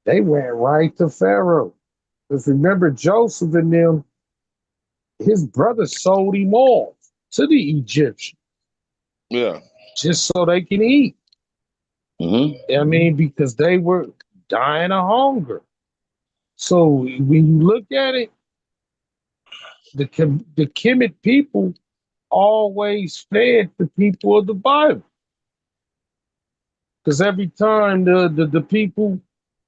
they went right to Pharaoh. Because remember, Joseph and them, his brothers sold him off to the Egyptians.
Yeah.
Just so they can eat.
Mm-hmm.
I mean, because they were dying of hunger. So when you look at it, the Kemet people always fed the people of the Bible. Because every time the people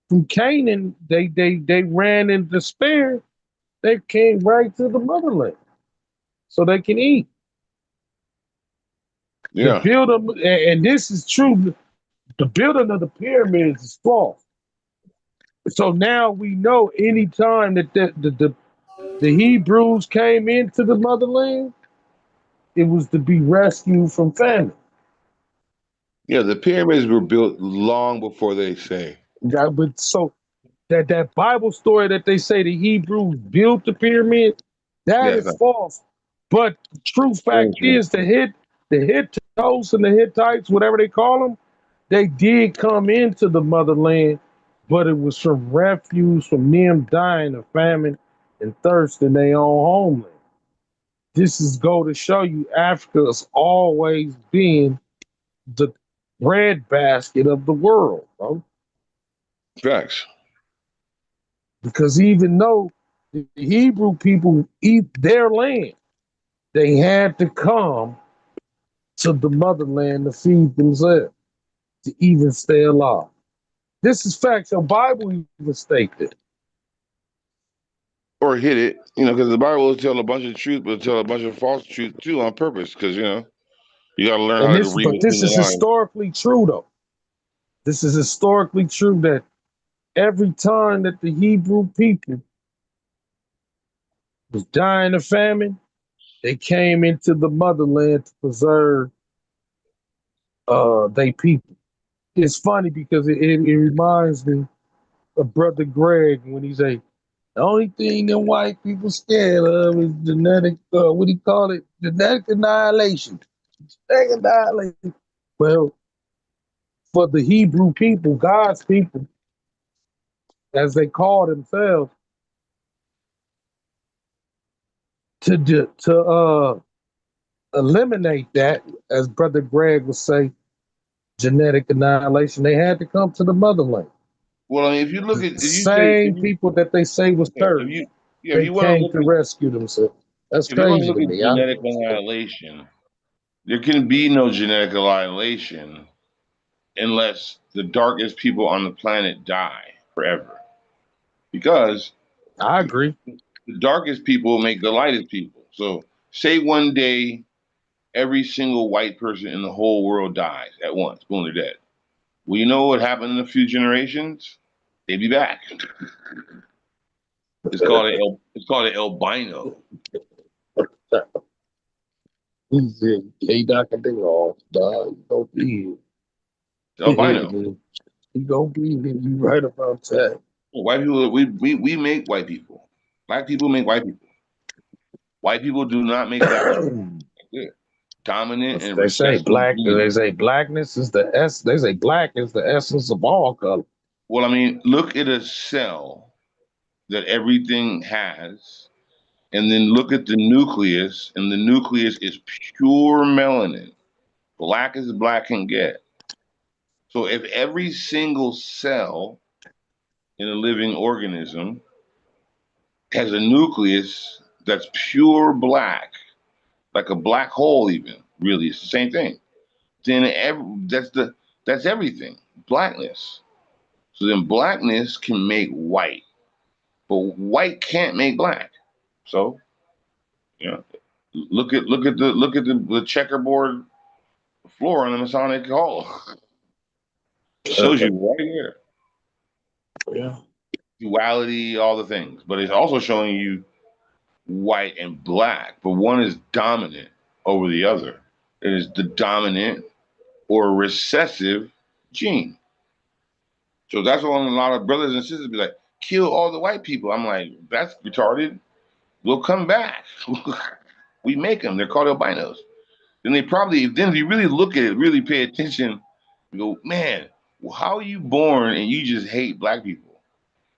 from Canaan, they ran in despair, they came right to the motherland so they can eat.
Yeah.
The building, and this is true, the building of the pyramids is false. So now we know anytime that the Hebrews came into the motherland, it was to be rescued from famine.
Yeah, the pyramids were built long before they say.
Yeah, but so that Bible story that they say the Hebrews built the pyramid, that
Yeah,
is false. But the true
very
fact
true.
is the Hittites and the Hittites, whatever they call them, they did come into the motherland, but it was from refuge from them dying of famine and thirst in their own homeland. This is go to show you Africa has always been the breadbasket of the world, bro.
Facts.
Because even though the Hebrew people eat their land, they had to come to the motherland to feed themselves, to even stay alive. This is facts. The Bible even states it.
Or hit it, because the Bible will tell a bunch of truth, but it'll tell a bunch of false truth too on purpose. Because you got to learn
And
how to
this,
read
but this
between the
is
lines.
historically true, though. This is historically true that every time that the Hebrew people was dying of famine, they came into the motherland to preserve their people. It's funny because it reminds me of Brother Greg when he say the only thing that white people scared of is genetic, what do you call it? Genetic annihilation. Genetic annihilation. Well, for the Hebrew people, God's people, as they call themselves, to eliminate that, as Brother Greg would say, genetic annihilation, they had to come to the motherland.
Well, I mean, if you look at,
The
if you say,
same people that they say was
if
cursed,
you, yeah, if
they
you want to
came
look
to
at,
rescue themselves. That's
if you want to
crazy
look
to
at
me. I don't
genetic
understand.
annihilation, there can be no genetic annihilation unless the darkest people on the planet die forever. Because
I agree.
the darkest people make the lightest people. So, say one day every single white person in the whole world dies at once, boom, they're dead. Well, you know what happened in a few generations? They'd be back. It's called an albino.
He said, K-Doc, I think all die. You don't be
Albino.
You don't be here. You right about that.
White people, we make white people. Black people make white people. White people do not make black people. Yeah. Dominant and
They say
recessive
black. They
genes.
say blackness is the s. They say black is the essence of all color.
Well, I mean, look at a cell that everything has, and then look at the nucleus, and the nucleus is pure melanin. Black as black can get. So if every single cell in a living organism has a nucleus that's pure black, like a black hole, even really, it's the same thing. Then that's everything, blackness. So then blackness can make white, but white can't make black. So you know, look at the checkerboard floor on the Masonic Hall. It shows you right here.
Yeah.
Duality, all the things, but it's also showing you white and black, but one is dominant over the other. It is the dominant or recessive gene. So that's why a lot of brothers and sisters be like, kill all the white people. I'm like, that's retarded. We'll come back. We make them. They're called albinos. Then if you really look at it, really pay attention, you go, man, how are you born and you just hate black people?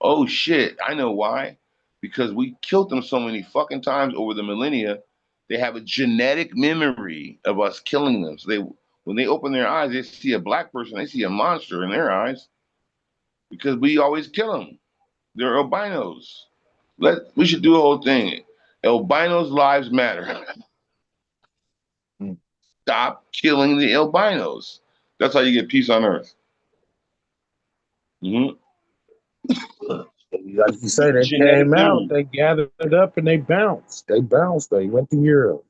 Oh shit, I know why. Because we killed them so many fucking times over the millennia. They have a genetic memory of us killing them. So when they open their eyes, they see a black person, they see a monster in their eyes because we always kill them. They're albinos. We should do a whole thing. Albinos' lives matter. Stop killing the albinos. That's how you get peace on earth. Mm-hmm.
Like you say, they
Genetic
came out,
memory.
they gathered it up, and they bounced. They bounced. They went to Europe.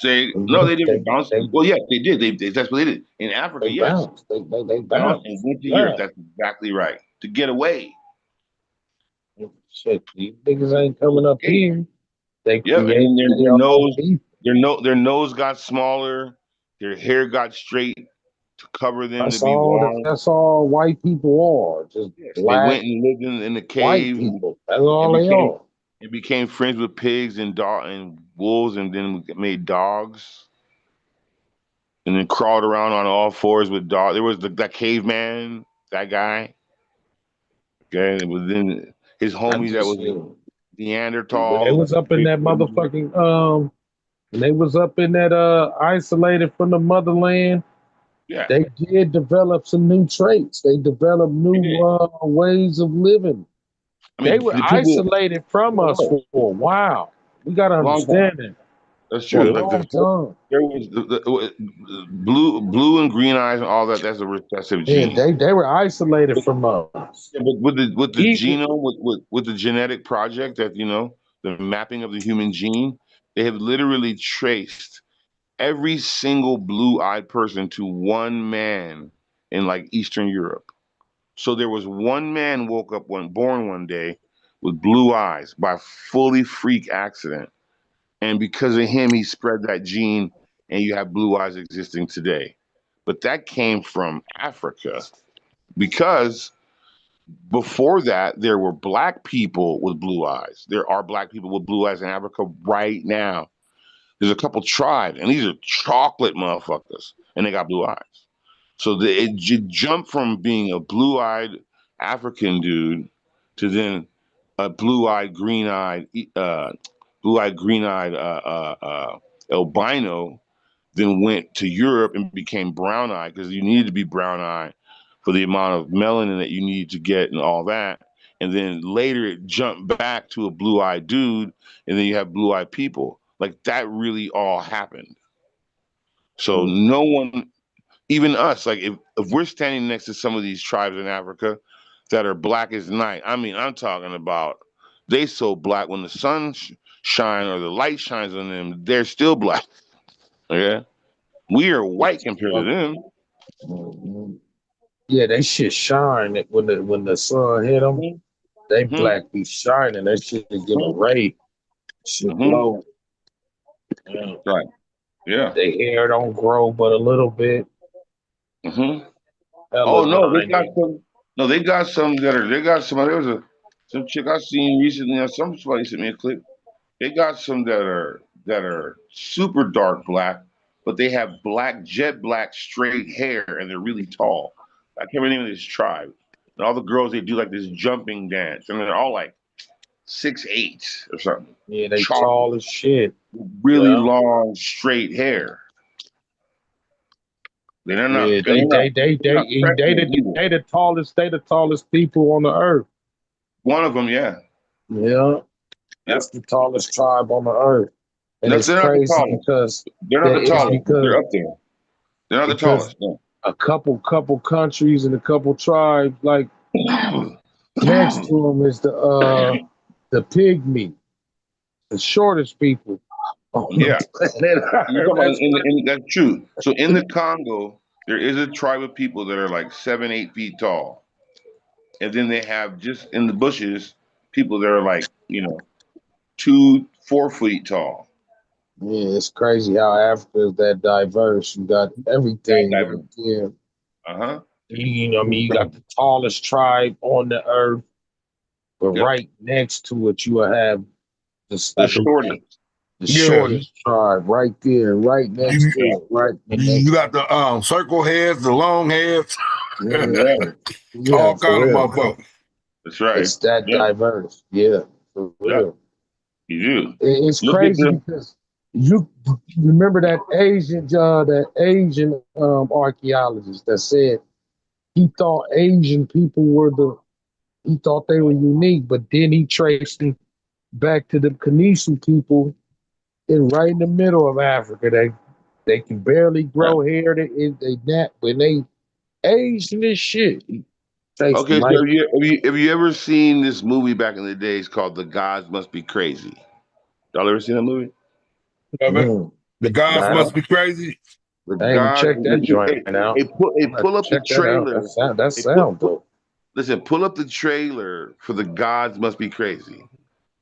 No, they didn't bounce.
They
Well, yeah, they did. That's what they did. In Africa, yes.
bounced. They
Bounced
bounced.
and went to Europe.
Yeah.
That's exactly right. To get away.
Shit, these niggas ain't coming up
Escape.
here. They
Yep. And
create
then
their own people.
their nose got smaller, their hair got straight, to cover them to be warm.
That's all white people are. Just
Yes, they
black
went and lived in the
white
cave
people. That's all they are.
and became friends with pigs and wolves, and then made dogs, and then crawled around on all fours with dogs. There was that caveman, that guy. Okay, and within his
I
homie that
just
was
when they
Neanderthal.
was up in that motherfucking when they was up in that isolated from the motherland,
Yeah,
they did develop some new traits. They developed new ways of living.
I
They
mean
were
the people.
isolated from us for a while. We gotta
Long time.
understand that.
That's
For a
true. Like
long time.
there was blue and green eyes and all that. That's a recessive
Yeah,
gene.
they were isolated from us.
Yeah, but with the
Even
genome, with the genetic project, that the mapping of the human gene, they have literally traced every single blue-eyed person to one man in like Eastern Europe. So there was one man born one day with blue eyes by fully freak accident, and because of him, he spread that gene, and you have blue eyes existing today. But that came from Africa because before that, there were black people with blue eyes. There are black people with blue eyes in Africa right now. There's a couple tribes, and these are chocolate motherfuckers, and they got blue eyes. So it jumped from being a blue-eyed African dude to then a blue-eyed, green-eyed albino. Then went to Europe and became brown-eyed because you needed to be brown-eyed for the amount of melanin that you need to get and all that. And then later it jumped back to a blue-eyed dude, and then you have blue-eyed people. Like that really all happened. So no one, even us, like if we're standing next to some of these tribes in Africa that are black as night, I mean, I'm talking about they so black when the sun shine or the light shines on them, they're still black. Okay, we are white compared to them.
yeah, they shit shine when the sun hit them. They black be shining. That shit give a ray. Shit glow. Yeah.
Right. Yeah.
Their hair don't grow but a little bit.
Oh no, they got
Grimy.
some. No, they got some that are. They got some. There was some chick I seen recently. Somebody sent me a clip. They got some that are super dark black, but they have jet black straight hair, and they're really tall. I can't remember the name of this tribe. And all the girls, they do like this jumping dance, and they're all like 6'8" or something.
Yeah, they
Chocolate,
tall as shit.
really
Yeah.
long straight hair. They're not.
Yeah,
They're not. They're not pregnant either.
they the tallest people on the earth.
One of them, yeah.
Yeah. That's the tallest tribe on the earth. And
No,
it's
they're not the
crazy
tallest.
because
They're not the tallest, but they're up there. They're not the
because
tallest. No.
a couple countries and a couple tribes like next to them is the pygmy, the shortest people on
Yeah.
the planet
You're
Earth.
talking about that's true. So in the Congo, there is a tribe of people that are like 7, 8 feet tall. And then they have just in the bushes people that are like, 2, 4 feet tall.
Yeah, it's crazy how Africa is that diverse. You got everything right there.
Uh-huh.
You know what I mean? You got the tallest tribe on the earth, but right next to it, you will have the
shortest.
the
Yeah.
shortest tribe right there, right next to it, right.
You got the circle heads, the long heads,
Yeah,
all
for
kind of
real.
motherfuckers.
That's right.
It's that diverse. Yeah, for real.
You do.
It's
Look at
crazy because you remember that Asian archaeologist that said he thought Asian people he thought they were unique, but then he traced them back to the Phoenician people right in the middle of Africa. They can barely grow hair. When they Asian as shit. He traced them
Okay, so
right.
have you ever seen this movie back in the days called The Gods Must Be Crazy? Y'all ever seen that movie?
The gods must be crazy.
The
I ain't
gods.
check that joint out.
Pull up the trailer.
That sound dope.
Listen, pull up the trailer for The Gods Must Be Crazy.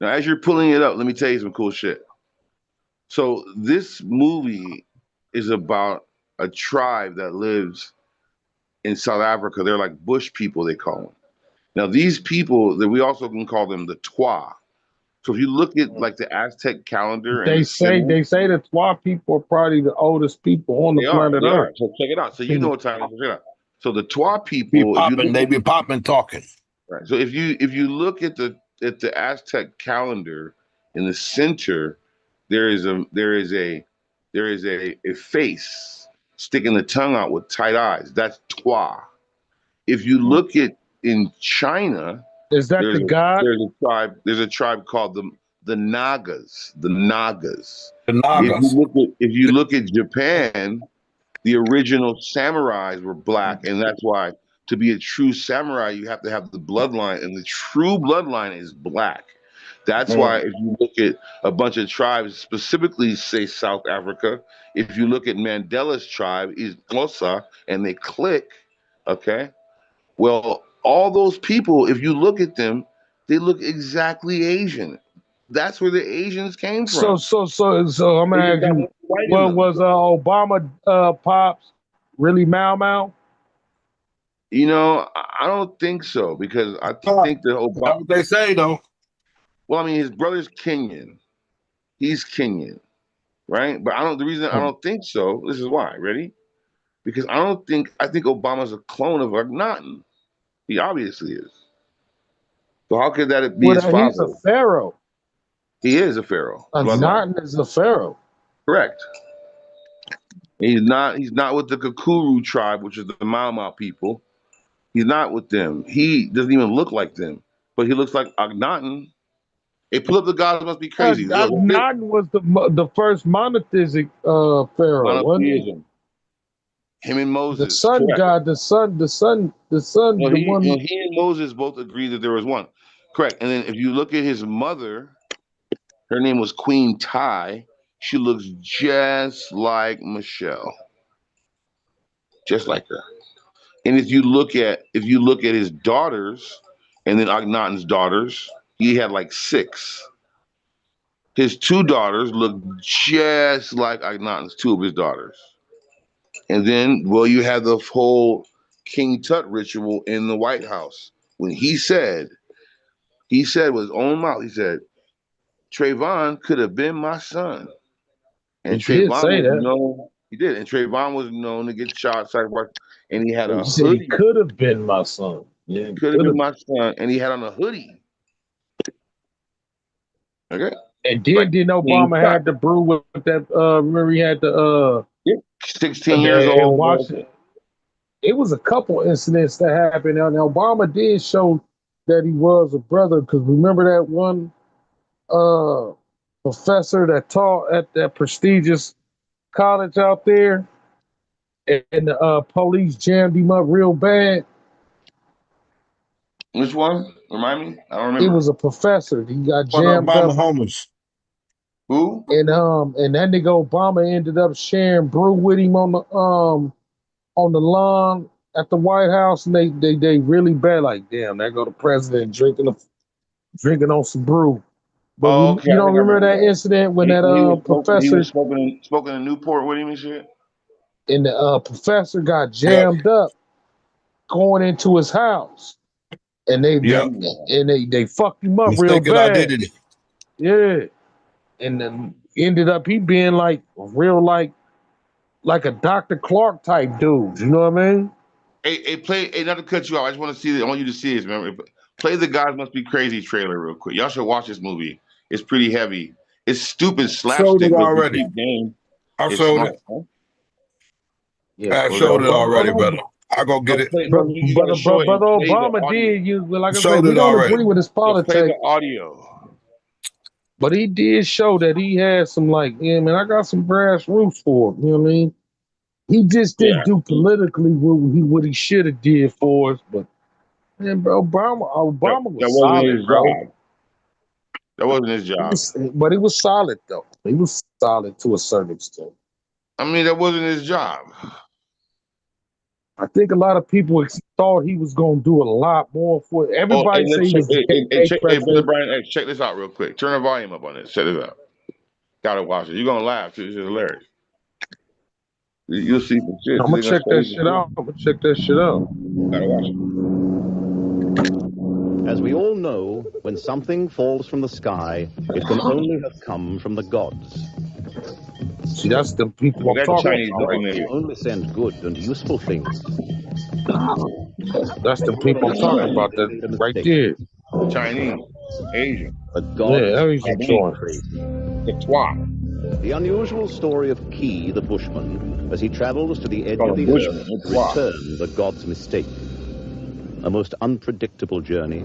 Now, as you're pulling it up, let me tell you some cool shit. So this movie is about a tribe that lives in South Africa. They're like bush people, they call them. Now, these people, that we also can call them the Twa. So if you look at like the Aztec calendar and
They
the
say
symbol,
the Twa people are probably the oldest people on the
they are,
planet
they are.
Earth.
So check it out. So you know what time it is. Check it out. So the Twa
Be
people, if you
popping,
look
they
at,
be popping, talking.
right. So if you look at the Aztec calendar in the center, there is a face sticking the tongue out with tight eyes. That's Twa. If you look at in China,
Is that
there's
the
a
god?
there's a tribe called the Nagas. The Nagas.
The
If you
Nagas.
look at Japan, the original samurais were black, and that's why to be a true samurai, you have to have the bloodline, and the true bloodline is black. That's why if you look at a bunch of tribes, specifically say South Africa, if you look at Mandela's tribe, is Xhosa, and they click, okay? Well, all those people, if you look at them, they look exactly Asian. That's where the Asians came
So
from.
so so so I'm
They
gonna
just
ask
got
you,
more white in
what
them.
was Obama pops really Mau Mau?
You know, I don't think so because I think that
That's
Obama.
what they say though.
Well, I mean, his brother's Kenyan. He's Kenyan, right? But I don't. The reason I don't think so. This is why. Ready? Because I don't think. I think Obama's a clone of Akhenaten. He obviously is. So how could that be his
Well, he's a
father?
pharaoh.
He is a pharaoh bloodline.
Akhenaten is a pharaoh.
Correct. He's not. He's not with the Kakuru tribe, which is the Mau Mau people. He's not with them. He doesn't even look like them, but he looks like Akhenaten. Hey, pull up the gods must be crazy. Look,
Akhenaten was the first monotheistic pharaoh, wasn't he?
monotheism. Him and
The
Moses.
sun
Correct.
god,
No,
the one.
he and Moses both agreed that there was one. Correct. And then if you look at his mother, her name was Queen Tai. She looks just like Michelle, just like her. And if you look at his daughters, and then Akhenaten's daughters, he had like six. His two daughters look just like Akhenaten's two of his daughters. And then, well, you have the whole King Tut ritual in the White House when he said with his own mouth, he said, Trayvon could have been my son.
He
And
did
Trayvon
say
was
that.
known, he did, and Trayvon was known to get shot, and he had
He
a
said he
hoodie.
could have been my son. Yeah,
He
he
could have
could
been
have.
my son, and he had on a hoodie. Okay.
And then
Like
didn't
King
Obama
Tut.
had the brew with that? Remember he had
16 years
in
old.
Washington. It was a couple incidents that happened, and Obama did show that he was a brother. Because remember that one uh, professor that taught at that prestigious college out there, and the police jammed him up real bad.
Which one? Remind me? I don't
It
remember.
was a professor. He got
What
jammed
Obama
up,
homeless?
Who?
and that nigga Obama ended up sharing brew with him on the lawn at the White House, and they really bad. Like, damn, there go the president drinking on some brew. But
Oh, okay.
you
I
don't
think I
remember
remember
that
that.
incident when
He,
that
he was smoking. He
professor
was smoking a Newport with him and shit.
and the professor got
Yep.
jammed up going into his house, and
Yep.
they fucked him up real
Mistaken
bad.
identity.
Yeah, and then ended up he being like real like a Dr. Clark type dude. You know what I mean?
Hey, play. Hey, not to cut you off. I just want to see. I want you to see this. Remember, play the "Guys Must Be Crazy" trailer real quick. Y'all should watch this movie. It's pretty heavy. It's stupid
Showed
slapstick,
it
but it's a
already.
good game.
I
It's
showed
smart.
it.
Huh?
Yeah,
I
What was
showed
that?
it already, brother. I go get
No,
it.
play. No, you gotta show it
but
and play the
Obama
audio.
did use. Like I said,
Showed
we
it
don't
already.
agree with his
Yeah, play the
politics,
audio.
but he did show that he had some like, yeah, man, I got some grassroots for him. You know what I mean? He just didn't
Yeah.
do politically what he should have did for us. But man, bro, Obama
That
was
wasn't
solid,
his
bro.
job. That wasn't his job.
But he was solid though. He was solid to a certain extent.
I mean, that wasn't his job.
I think a lot of people thought he was going to do a lot more for it.
Oh,
Everybody
and
say
let's
he
check.
was the
Hey,
KK
check. Hey, brother
president.
Brian, hey, check this out real quick. Turn the volume up on this. Check this out. Gotta watch it. You're gonna laugh too. It's hilarious. You'll see some shit.
I'm gonna check that shit out. I'm gonna check that shit out.
Gotta watch it.
As we all know, when something falls from the sky, it can only have come from the gods.
See, that's the people I'm talking about right
Gods
there.
only send good and useful things.
That's the people I'm talking about. That right there.
Chinese, Asian.
But gods
Yeah, Asian joint.
The unusual story of Key, the bushman, as he travels to the edge of the
bushman,
earth to return the god's mistake. A most unpredictable journey,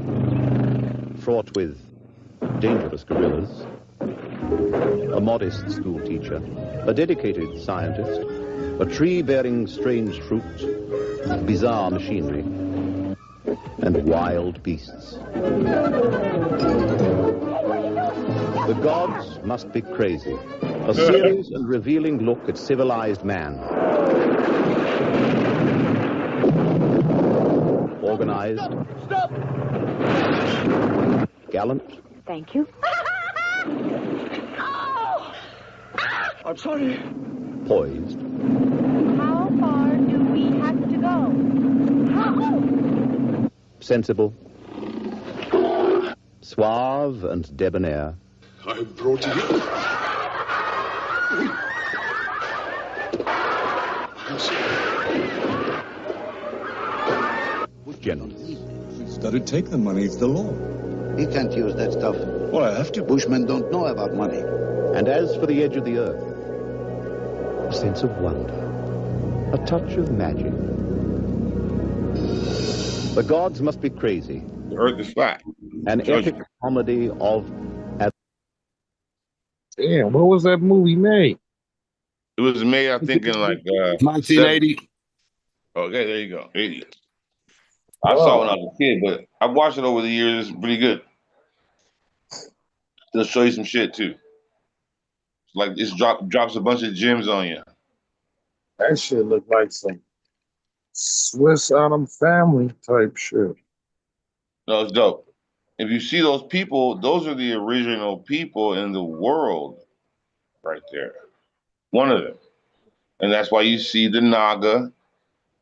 fraught with dangerous guerrillas, a modest school teacher, a dedicated scientist, a tree bearing strange fruit, bizarre machinery, and wild beasts. The gods must be crazy. A serious and revealing look at civilized man. Organized.
Stop!
Gallant.
Thank you. I'm sorry.
Poised.
How far do we have to go? How?
Sensible. Suave and debonair.
I brought you here.
Generous.
He's got to take the money. It's the law.
He can't use that stuff.
Well, I have to.
Bushmen don't know about money.
And as for the edge of the earth, a sense of wonder, a touch of magic. The gods must be crazy.
The earth is flat.
An epic comedy of...
Damn, what was that movie made?
It was made, I think, in like
1980.
Okay, there you go. 80. I saw it when I was a kid, but I watched it over the years. It's pretty good. They'll show you some shit too. Like this drops a bunch of gems on you.
That shit looked like some Swiss Army Family type shit.
No, it's dope. If you see those people, those are the original people in the world right there. One of them. And that's why you see the Naga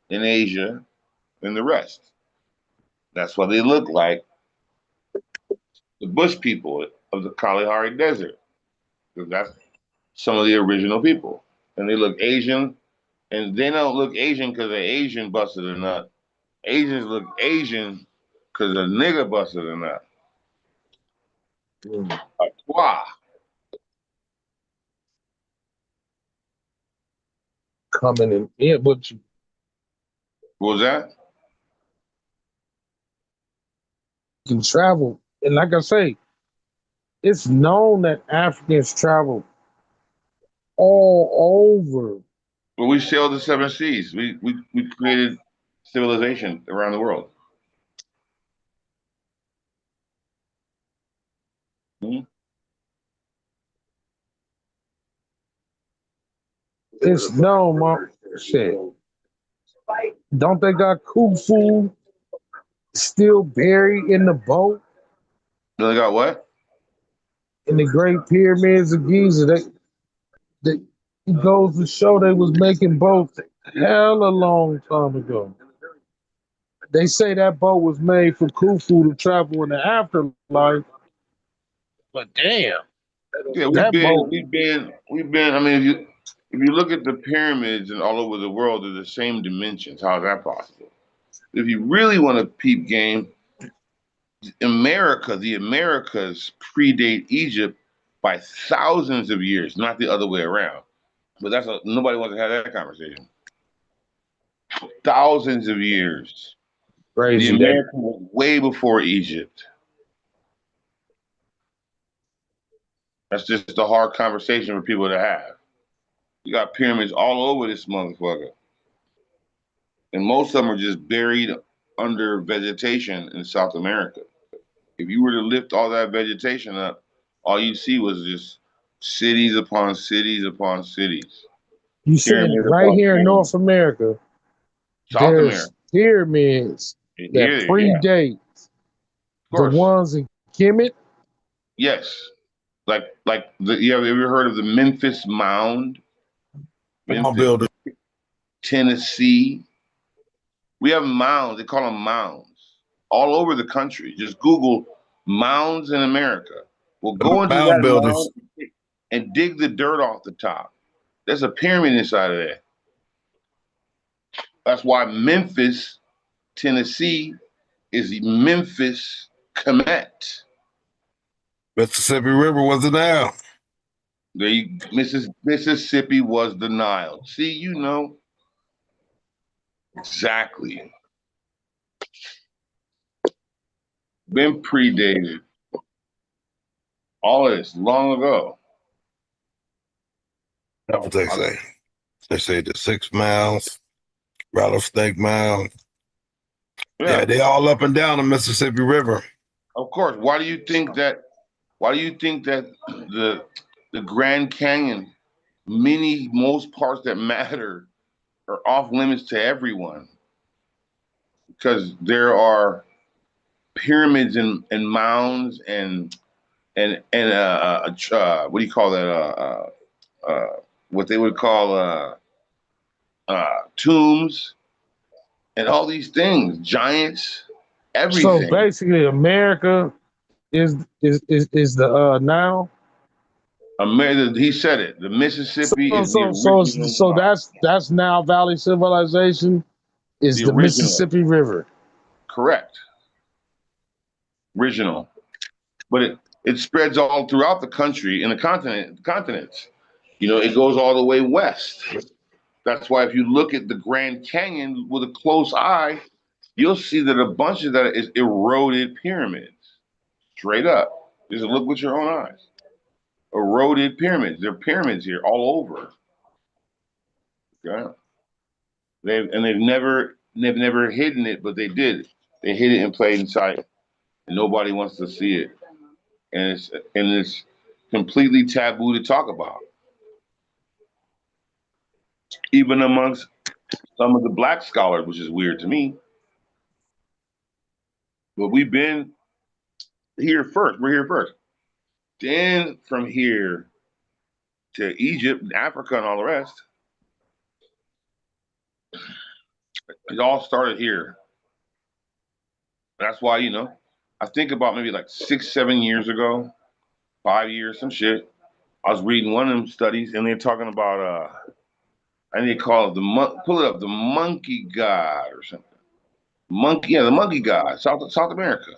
in Asia and the rest. That's what they look like. The bush people of the Kalahari Desert. Because that's some of the original people. And they look Asian. And they don't look Asian because they're Asian busted a nut. Asians look Asian because a nigga busted a nut. Wow.
Coming in here, but you.
What was that?
Can travel. And like I say, it's known that Africans travel all over.
Well, we sailed the 7 seas. We created civilization around the world.
It's known, Mom. Shit. Don't they got Khufu still buried in the boat?
They got what?
In the Great Pyramids of Giza. It goes to show they was making boats hella long time ago. They say that boat was made for Khufu to travel in the afterlife. But damn.
Yeah, we've been. I mean, if you look at the pyramids and all over the world, they're the same dimensions. How is that possible? If you really want to peep game, the Americas predate Egypt by thousands of years, not the other way around. But nobody wants to have that conversation. Thousands of years.
Crazy.
The Americans was way before Egypt. That's just a hard conversation for people to have. You got pyramids all over this motherfucker. And most of them are just buried under vegetation in South America. If you were to lift all that vegetation up, all you see was just cities upon cities upon cities.
You said right here in North America, there's pyramids that predate the ones in Kemet.
Yes. You ever heard of the Memphis Mound?
Building.
Tennessee. We have mounds. They call them mounds all over the country. Just Google mounds in America. We'll go into
Mound
that
builders.
mound and dig the dirt off the top. There's a pyramid inside of there. That's why Memphis, Tennessee, is the Memphis Comet.
Mississippi River was the Nile.
Mississippi was the Nile. See, you know exactly. Been predated. All of this long ago.
That's what they say. They say the 6 miles, Rattlesnake Mound. Yeah, they all up and down the Mississippi River.
Of course. Why do you think that? Why do you think that the Grand Canyon, most parts that matter, are off limits to everyone? Because there are pyramids and mounds and what do you call that? What they would call tombs and all these things, giants, everything.
So basically, America is the Nile.
America, he said it. The Mississippi is the original.
So that's Nile Valley civilization is the Mississippi River.
Correct. Original, but it spreads all throughout the country and the continents. You know, it goes all the way west. That's why if you look at the Grand Canyon with a close eye, you'll see that a bunch of that is eroded pyramids. Straight up. Just look with your own eyes. Eroded pyramids. There are pyramids here all over. Okay. They've never hidden it, but they did. They hid it in plain sight. And nobody wants to see it. And it's completely taboo to talk about. Even amongst some of the black scholars, which is weird to me. But we've been here first. We're here first. Then from here to Egypt, Africa, and all the rest, it all started here. That's why, you know, I think about maybe like 6, 7 years ago, 5 years, some shit. I was reading one of them studies, and they're talking about I think they call it the monkey god or something. The monkey god, South America.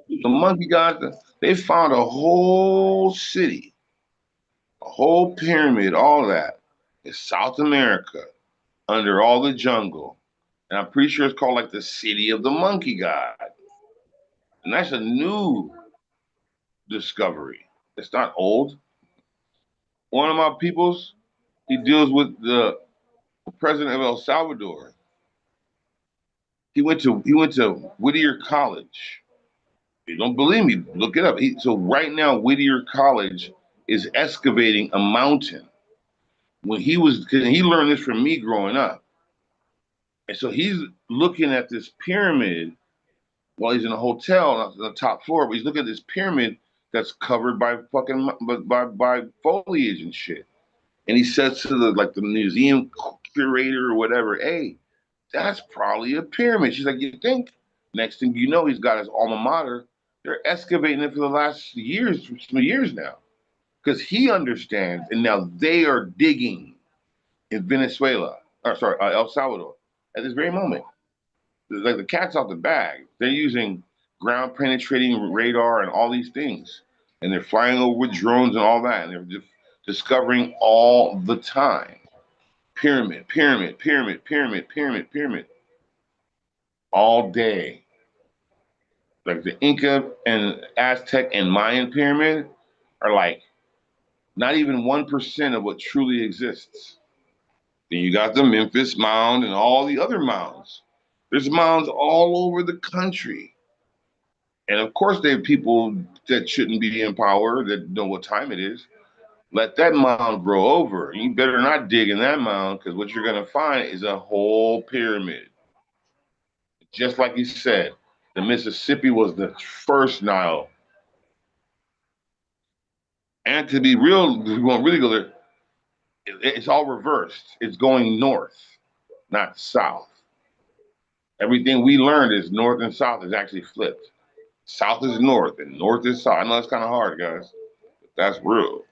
The monkey god, they found a whole city, a whole pyramid, all that in South America under all the jungle. And I'm pretty sure it's called like the city of the monkey god. And that's a new discovery. It's not old. One of my peoples, he deals with the president of El Salvador. He went to Whittier College. If you don't believe me, look it up. So right now, Whittier College is excavating a mountain. Because he learned this from me growing up. And so he's looking at this pyramid while he's in a hotel on the top floor, but he's looking at this pyramid that's covered by by foliage and shit. And he says to the museum curator or whatever, hey, that's probably a pyramid. She's like, you think? Next thing you know, he's got his alma mater. They're excavating it for the last some years now. Because he understands, and now they are digging in El Salvador, at this very moment. Like the cat's out the bag. They're using ground penetrating radar and all these things. And they're flying over with drones and all that. And they're just discovering all the time. Pyramid, pyramid, pyramid, pyramid, pyramid, pyramid. All day. Like the Inca and Aztec and Mayan pyramid are like not even 1% of what truly exists. Then you got the Memphis mound and all the other mounds. There's mounds all over the country. And of course, they have people that shouldn't be in power that know what time it is. Let that mound grow over. You better not dig in that mound because what you're going to find is a whole pyramid. Just like you said, the Mississippi was the first Nile. And to be real, if you want to really go there, it's all reversed. It's going north.
not south. Everything we learned is north and south is actually flipped. South is north and north is south. I know it's kind of hard, guys, but that's real.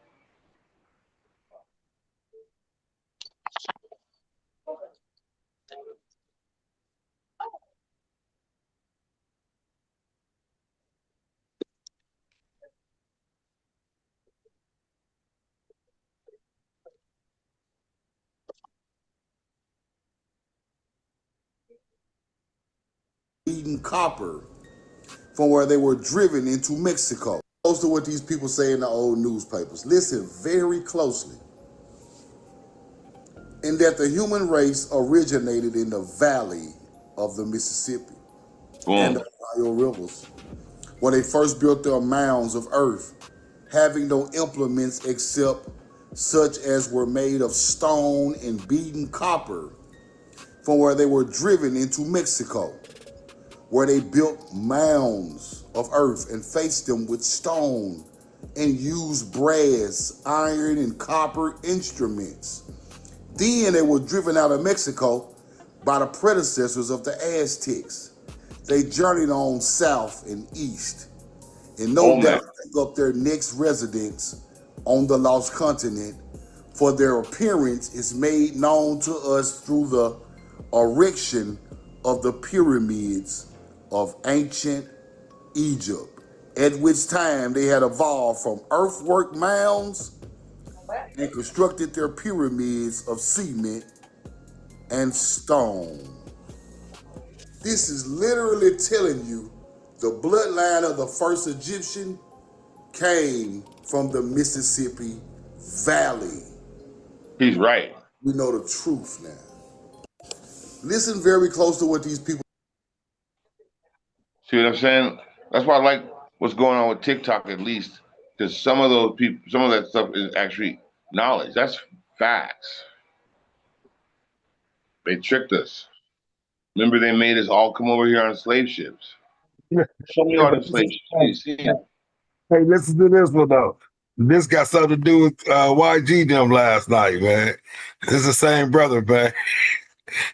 Eating copper from where they were driven into Mexico. Close to what these people say in the old newspapers. Listen very closely. In that the human race originated in the valley of the Mississippi and the Ohio rivers, where they first built their mounds of earth, having no implements except such as were made of stone and beaten copper, from where they were driven into Mexico, where they built mounds of earth and faced them with stone and used brass, iron, and copper instruments. Then they were driven out of Mexico by the predecessors of the Aztecs. They journeyed on south and east, and no doubt took up their next residence on the lost continent, for their appearance is made known to us through the erection of the pyramids of ancient Egypt, at which time they had evolved from earthwork mounds and constructed their pyramids of cement and stone. This is literally telling you the bloodline of the first Egyptian came from the Mississippi Valley.
He's right.
We know the truth now. Listen very close to what these people.
See what I'm saying? That's why I like what's going on with TikTok, at least, because some of those people, some of that stuff is actually knowledge. That's facts. They tricked us. Remember, they made us all come over here on slave ships. Show me all the slave ships.
Hey, listen to this one though. This got something to do with YG them last night, man. This is the same brother, man.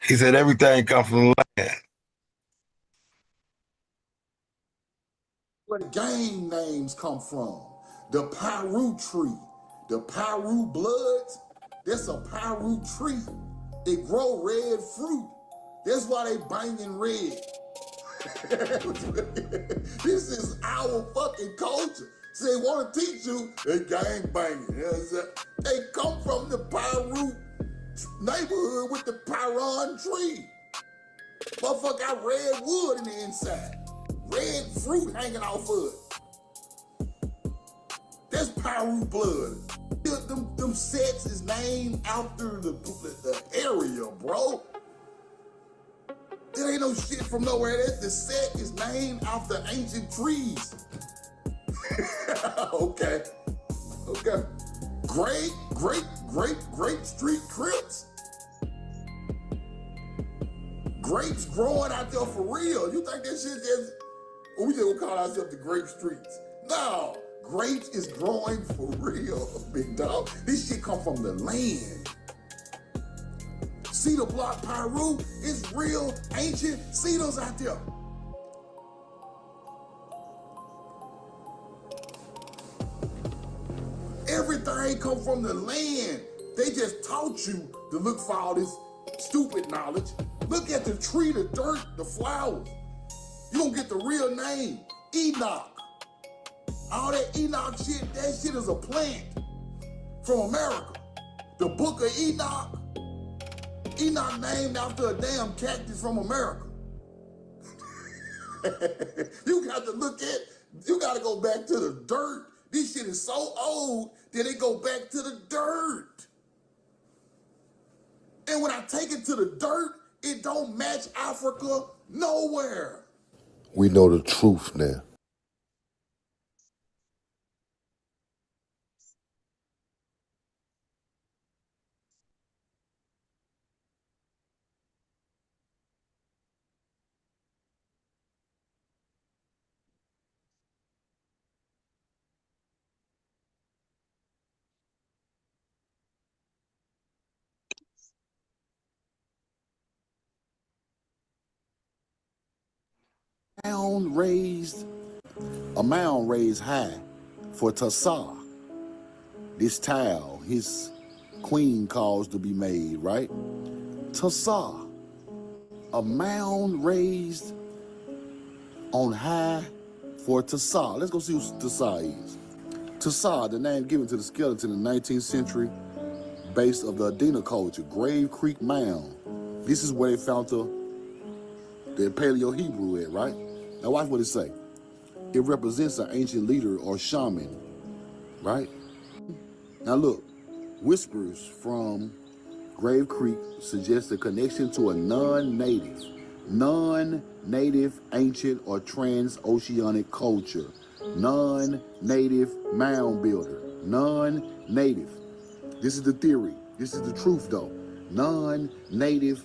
He said everything comes from the land.
Where the game names come from. The Pyru tree. The Pyru bloods, that's a Pyru tree. It grow red fruit. That's why they banging red. This is our fucking culture. So they want to teach you they gang banging. You know what I'm saying? They come from the Pyru neighborhood with the Pyron tree. Motherfucker got red wood in the inside. Red fruit hanging off of it. That's Pyru blood. Them sets is named after the area, bro. There ain't no shit from nowhere. The set is named after ancient trees. Okay. Grape Street Crips. Grapes growing out there for real. You think that shit just, we just gonna call ourselves the Grape Streets? No, grapes is growing for real, big dog. This shit come from the land. Cedar block Pyru is real ancient cedars out there. Everything come from the land. They just taught you to look for all this stupid knowledge. Look at the tree, the dirt, the flowers. You don't get the real name. Enoch. All that Enoch shit, that shit is a plant from America. The book of Enoch. Enoch named after a damn cactus from America. You got to look at, you got to go back to the dirt. This shit is so old that they go back to the dirt. And when I take it to the dirt, it don't match Africa nowhere. We know the truth now. mound raised high for Tassar. This tile his queen caused to be made, right? Tassar, a mound raised on high for Tassar. Let's go see who Tassar is. Tassar, the name given to the skeleton in the 19th century base of the Adena culture, Grave Creek Mound. This is where they found the Paleo Hebrew at, right? Now watch what it say. It represents an ancient leader or shaman, right? Now look, whispers from Grave Creek suggest a connection to a non-native ancient or transoceanic culture, non-native mound builder, non-native. This is the theory. This is the truth though. Non-native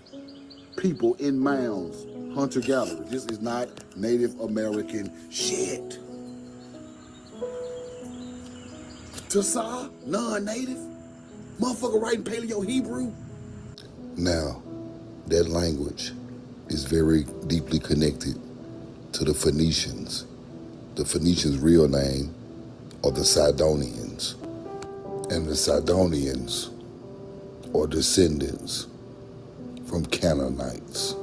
people in mounds, hunter-gatherers. This is not Native American shit. Tassar, non-native, motherfucker writing Paleo Hebrew. Now, that language is very deeply connected to the Phoenicians. The Phoenicians' real name are the Sidonians. And the Sidonians are descendants from Canaanites.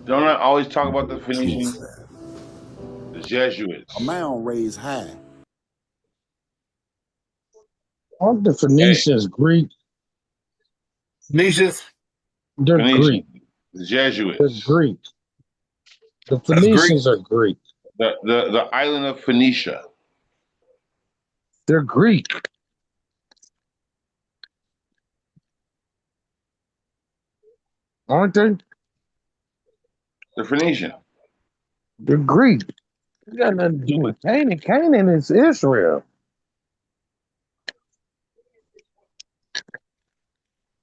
Don't I always talk about the Phoenicians? The Jesuits.
A mound raised high.
Aren't the Phoenicians Greek?
Phoenicians?
They're Greek.
The Jesuits.
They're Greek. The Phoenicians are Greek.
The island of Phoenicia.
They're Greek. Aren't they?
They're Phoenician.
They're Greek. You got nothing to do with Canaan. Canaan is Israel.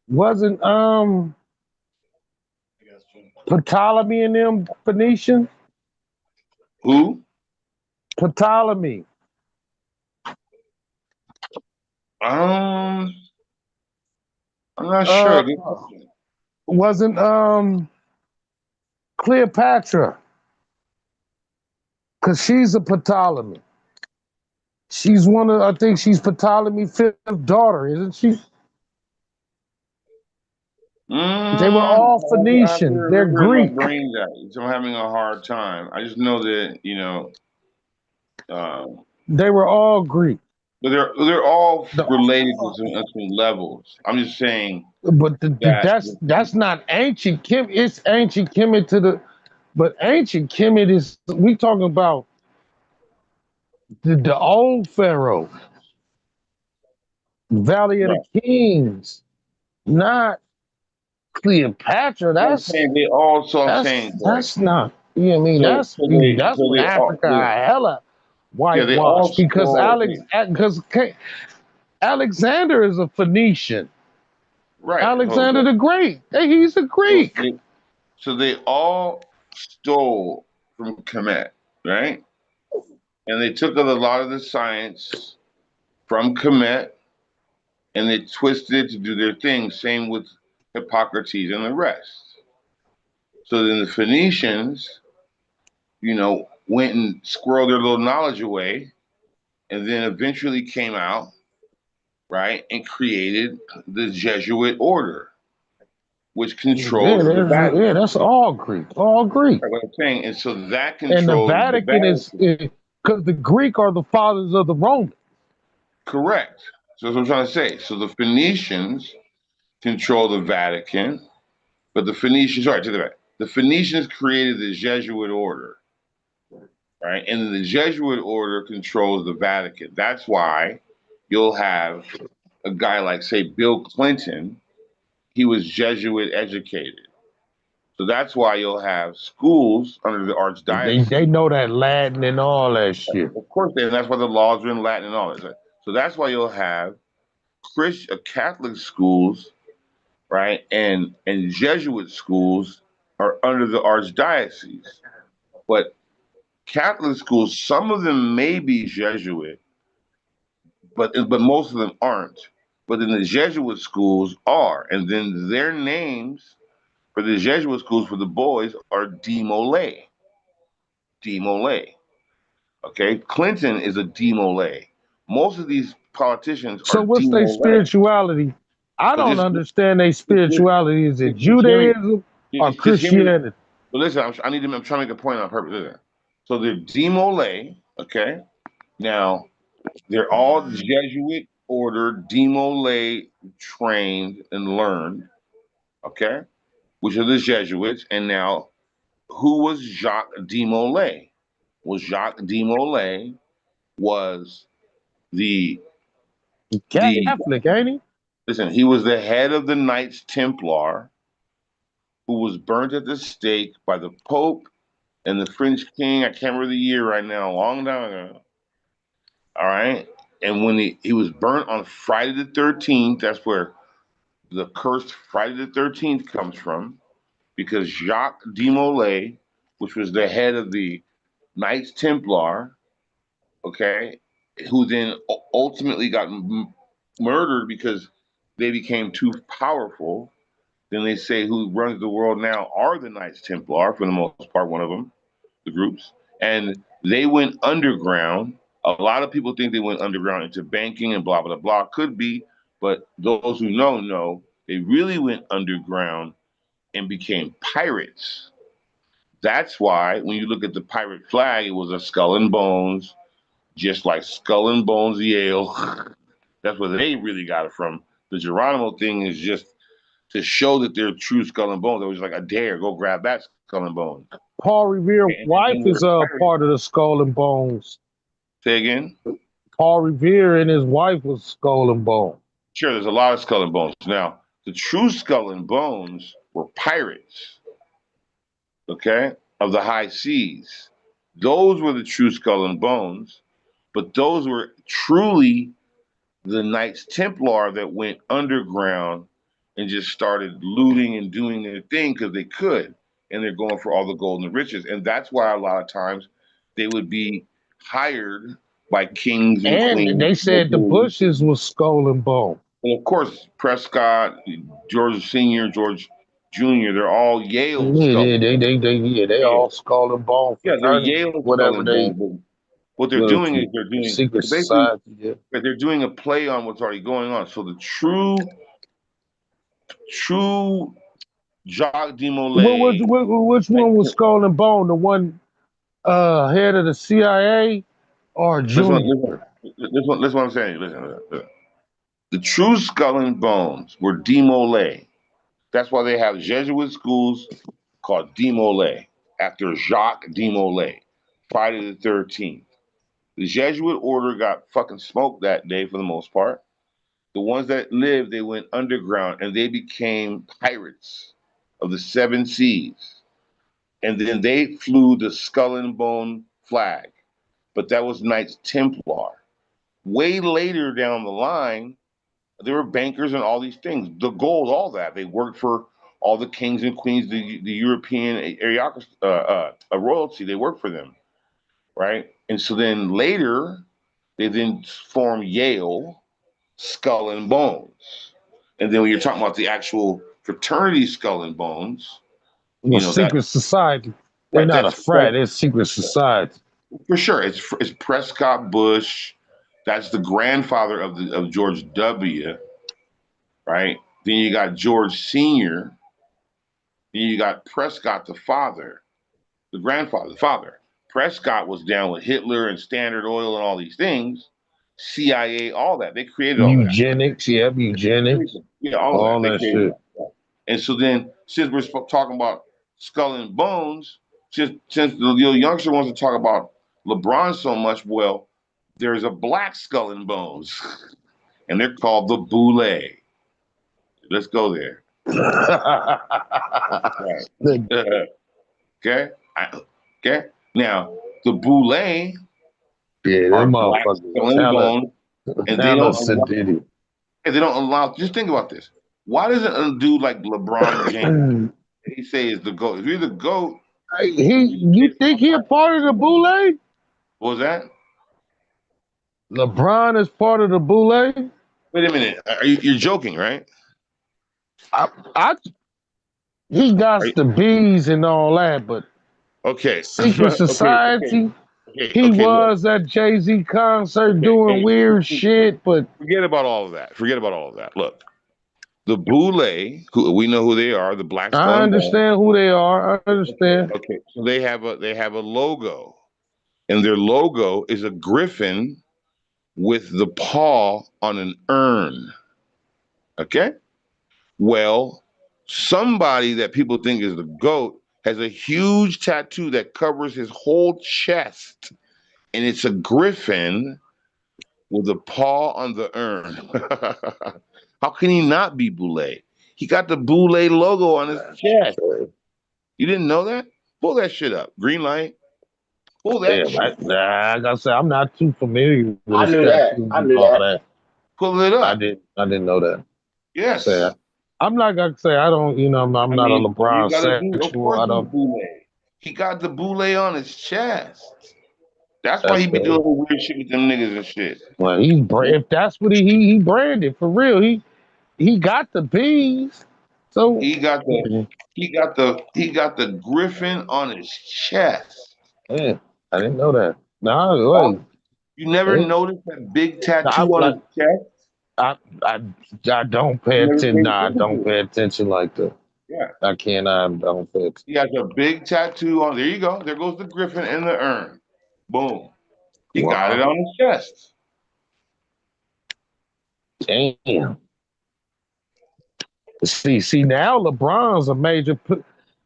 Wasn't Ptolemy and them Phoenician?
Who?
Ptolemy.
I'm not sure.
Wasn't Cleopatra? Because she's a Ptolemy. She's one of, I think she's Ptolemy's fifth daughter, isn't she? They were all Phoenician. They're Greek.
I'm having a hard time. I just know that,
they were all Greek.
But they're all related to some levels. I'm just saying.
But that's not ancient Kemet. It's ancient Kemet to the, but ancient Kemet is, we talking about the old Pharaoh, Valley of the Kings, not Cleopatra. That's
they all. So I'm saying
that's not. You know what I mean? That's when Africa hella whitewashed because Alexander is a Phoenician.
Right.
Alexander the Great. He's a Greek.
So they all stole from Kemet, right? And they took a lot of the science from Kemet and they twisted it to do their thing. Same with Hippocrates and the rest. So then the Phoenicians, went and squirreled their little knowledge away and then eventually came out, right, and created the Jesuit order, which controls the Vatican.
Yeah, that's all Greek. All Greek.
That's what I'm saying. And so that controls
the Vatican is because the Greek are the fathers of the Romans.
Correct. So that's what I'm trying to say. So the Phoenicians control the Vatican, but the Phoenicians created the Jesuit order, right? And the Jesuit order controls the Vatican. That's why you'll have a guy like, say, Bill Clinton. He was Jesuit educated. So that's why you'll have schools under the archdiocese.
They know that Latin and all that shit.
Of course, and that's why the laws are in Latin and all that. So that's why you'll have Catholic schools, right, and Jesuit schools are under the archdiocese. But Catholic schools, some of them may be Jesuit, but most of them aren't. But then the Jesuit schools are, and then their names for the Jesuit schools for the boys are Demole. demole. Okay, Clinton is a demole. Most of these politicians
So
are
what's their
demole.
spirituality? I
So
don't
just
understand their spirituality. Is it
just hear me.
Judaism or
Just hear me.
Christianity?
But listen, I'm trying to make a point on purpose. Listen. So they're demole. Okay. Now they're all Jesuit order, demole trained and learned. Okay, which are the Jesuits. And now, who was Jacques Demole? Well, Jacques Demole was the
Catholic, ain't he?
listen. He was the head of the Knights Templar, who was burnt at the stake by the Pope and the French king. I can't remember the year right now. A long time ago. All right, and when he was burnt on Friday the 13th, that's where the cursed Friday the 13th comes from, because Jacques Demole, which was the head of the Knights Templar, okay, who then ultimately got murdered because they became too powerful. Then they say who runs the world now are the Knights Templar, for the most part, one of them, the groups. And they went underground. A lot of people think they went underground into banking and blah, blah, blah. Could be, but those who know, they really went underground and became pirates. That's why when you look at the pirate flag, it was a skull and bones, just like Skull and Bones Yale. That's where they really got it from. The Geronimo thing is just to show that they're true Skull and Bones. It was like a dare, go grab that Skull and Bones.
Paul Revere's wife
And
is part of the Skull and Bones.
say again?
Paul Revere and his wife was Skull and Bones.
Sure, there's a lot of Skull and Bones. Now, the true Skull and Bones were pirates, okay, of the high seas. Those were the true Skull and Bones, but those were truly the Knights Templar that went underground and just started looting and doing their thing because they could. And they're going for all the gold and the riches. And that's why a lot of times they would be hired by kings and queens.
And they said the Bushes was Skull and Bone.
And of course, Prescott, George Sr., George Jr., they're all Yale
Yeah, they all Skull and Bone.
Yeah, they're Yale Skull and Bones. But what they're doing is they're doing
secret society. Yeah.
They're doing a play on what's already going on. So the true Jacques Demole.
Which one was Skull and Bone? The one head of the CIA or Junior?
This one I'm saying. Listen. The true Skull and Bones were Demole. That's why they have Jesuit schools called Demole after Jacques Demole, Friday the 13th. The Jesuit order got fucking smoked that day for the most part. The ones that lived, they went underground and they became pirates of the seven seas. And then they flew the Skull and Bone flag. But that was Knights Templar. Way later down the line, there were bankers and all these things. The gold, all that. They worked for all the kings and queens, the European royalty. They worked for them, right? And so then later, they then formed Yale, Skull and Bones. And then when you're talking about the actual fraternity Skull and Bones,
secret society. They're not a frat. It's secret society.
For sure, it's Prescott Bush. That's the grandfather of George W. Right. Then you got George Sr. Then you got Prescott, the father, the grandfather, the father. Prescott was down with Hitler and Standard Oil and all these things. CIA, all that. They created all
eugenics,
that.
Eugenics.
Yeah,
all that shit.
And so then, since we're talking about Skull and Bones, since the youngster wants to talk about LeBron so much, well, there's a black Skull and Bones, and they're called the Boule. Let's go there. Okay. Okay. Now the Boule,
yeah, them motherfuckers.
And they don't allow. Just think about this. Why doesn't a dude like LeBron James he say is the GOAT? If you're the GOAT,
you think he a part of the Boule?
What was that?
LeBron is part of the Boule?
Wait a minute. You're joking, right?
He got the bees and all that, but
Okay.
Secret Society. He
Look.
was at Jay-Z concert doing
hey,
weird shit, but
forget about all of that. Forget about all of that. Look, the Boule, who we know who they are, the black skull
I
and bones.
understand who they are. I understand.
Okay, so they have a logo, and their logo is a griffin with the paw on an urn. Okay, well, somebody that people think is the GOAT has a huge tattoo that covers his whole chest, and it's a griffin with a paw on the urn. How can he not be Boule? He got the Boule logo on his chest. You didn't know that? Pull that shit up. Greenlight. Pull that shit.
I gotta say, I'm not too familiar with
I
his
knew that.
tattoos
I
and
knew
all
that.
that.
Pull it up.
I didn't know that.
Yes.
I'm not gonna say I don't. You know, I'm not a LeBron
Of
sexual.
course
I
he's
don't.
Boule. He got the Boule on his chest. That's why
That's
he be
crazy.
doing weird shit with them niggas and shit.
Well, if that's what he branded for real. He got the bees. So
He got the griffin on his chest.
Yeah, I didn't know that. No, wait.
You never noticed that big tattoo on his chest?
I don't pay attention. Nah, I don't pay attention like that.
Yeah.
I can't. I don't pay attention.
He has a big tattoo on. There you go. There goes the griffin and the urn. Boom. He got it on his chest.
Damn. See now LeBron's a major.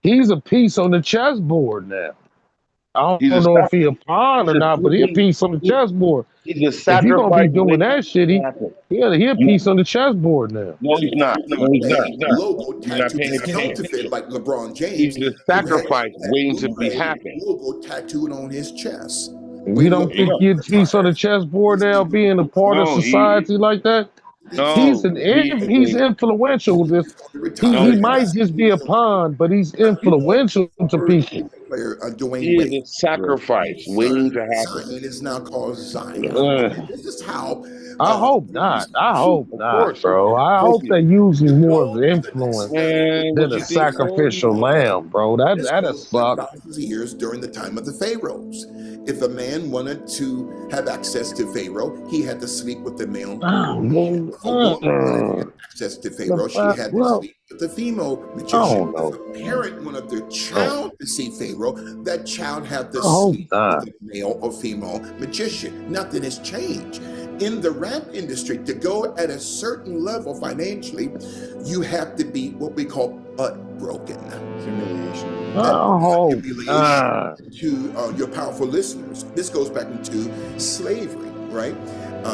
He's a piece on the chessboard now. I don't know if he a pawn or not, but he a piece on the chessboard.
He's a
If
sacrifice.
he gonna be doing that shit, he a piece on the chessboard now.
No, he's not. No, he's not.
Logo
You're not
tattooed
paying
is
attention.
counterfeit like LeBron James.
He's a sacrifice waiting to be happen.
Logo tattooed on his chest.
You don't think he'd piece on the chessboard now, being a part of society like that?
No,
he's influential. He might just be a pawn, but he's influential to people.
He is a sacrifice waiting to happen.
Zion is now called Zion. This is how.
I hope not. I hope not, bro. I hope they use him more of an influence than a sacrificial lamb, bro. That'd suck.
Thousands of years during the time of the pharaohs. If a man wanted to have access to Pharaoh, he had to sleep with the male. If a woman had access to Pharaoh, she had to sleep with the female magician. If a parent wanted their child to see Pharaoh, that child had to sleep with the male or female magician. Nothing has changed. In the rap industry, to go at a certain level financially, you have to be what we call butt broken. Humiliation. To your powerful listeners, this goes back into slavery, right?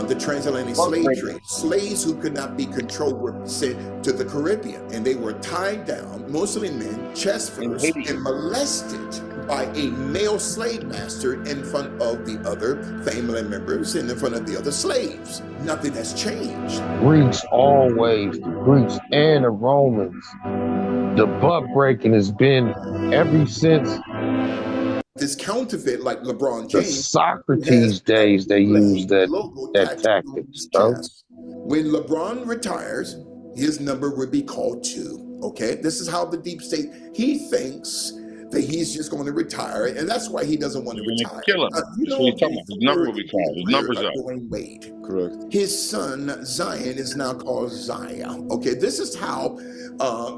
The transatlantic slave trade. Slaves who could not be controlled were sent to the Caribbean, and they were tied down, mostly men, chest first, and molested by a male slave master in front of the other family members and in front of the other slaves. Nothing has changed.
Greeks always, the Greeks and the Romans, the butt breaking has been ever since
this counterfeit, like LeBron James.
The Socrates days, they used that tactics, bro.
When LeBron retires, his number would be called 2. Okay, this is how the deep state, he thinks that he's just going to retire, and that's why he doesn't want to retire.
Kill him.
You know,
his number will be called. His number's up.
Dwayne Wade. Correct. His son Zion is now called Zion. Okay, this is how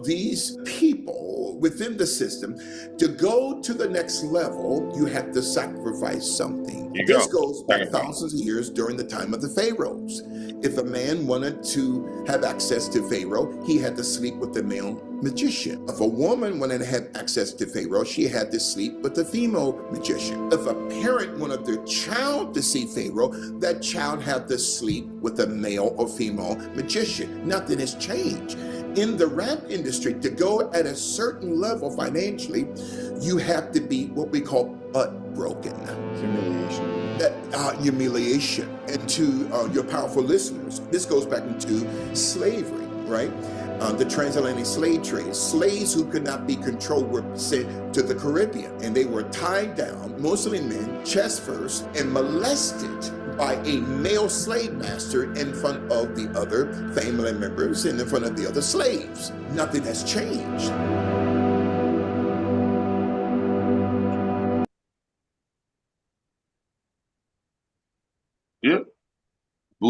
these people within the system, to go to the next level, you have to sacrifice something. This goes back thousands of years during the time of the pharaohs. If a man wanted to have access to Pharaoh, he had to sleep with the male magician. If a woman wanted to have access to Pharaoh, she had to sleep with the female magician. If a parent wanted their child to see Pharaoh, that child had to sleep with a male or female magician. Nothing has changed. In the rap industry, to go at a certain level financially, you have to be what we call butt broken. Humiliation. Humiliation. And to your powerful listeners, this goes back into slavery, right? The transatlantic slave trade. Slaves who could not be controlled were sent to the Caribbean, and they were tied down, mostly men, chest first, and molested by a male slave master in front of the other family members and in front of the other slaves. Nothing has changed.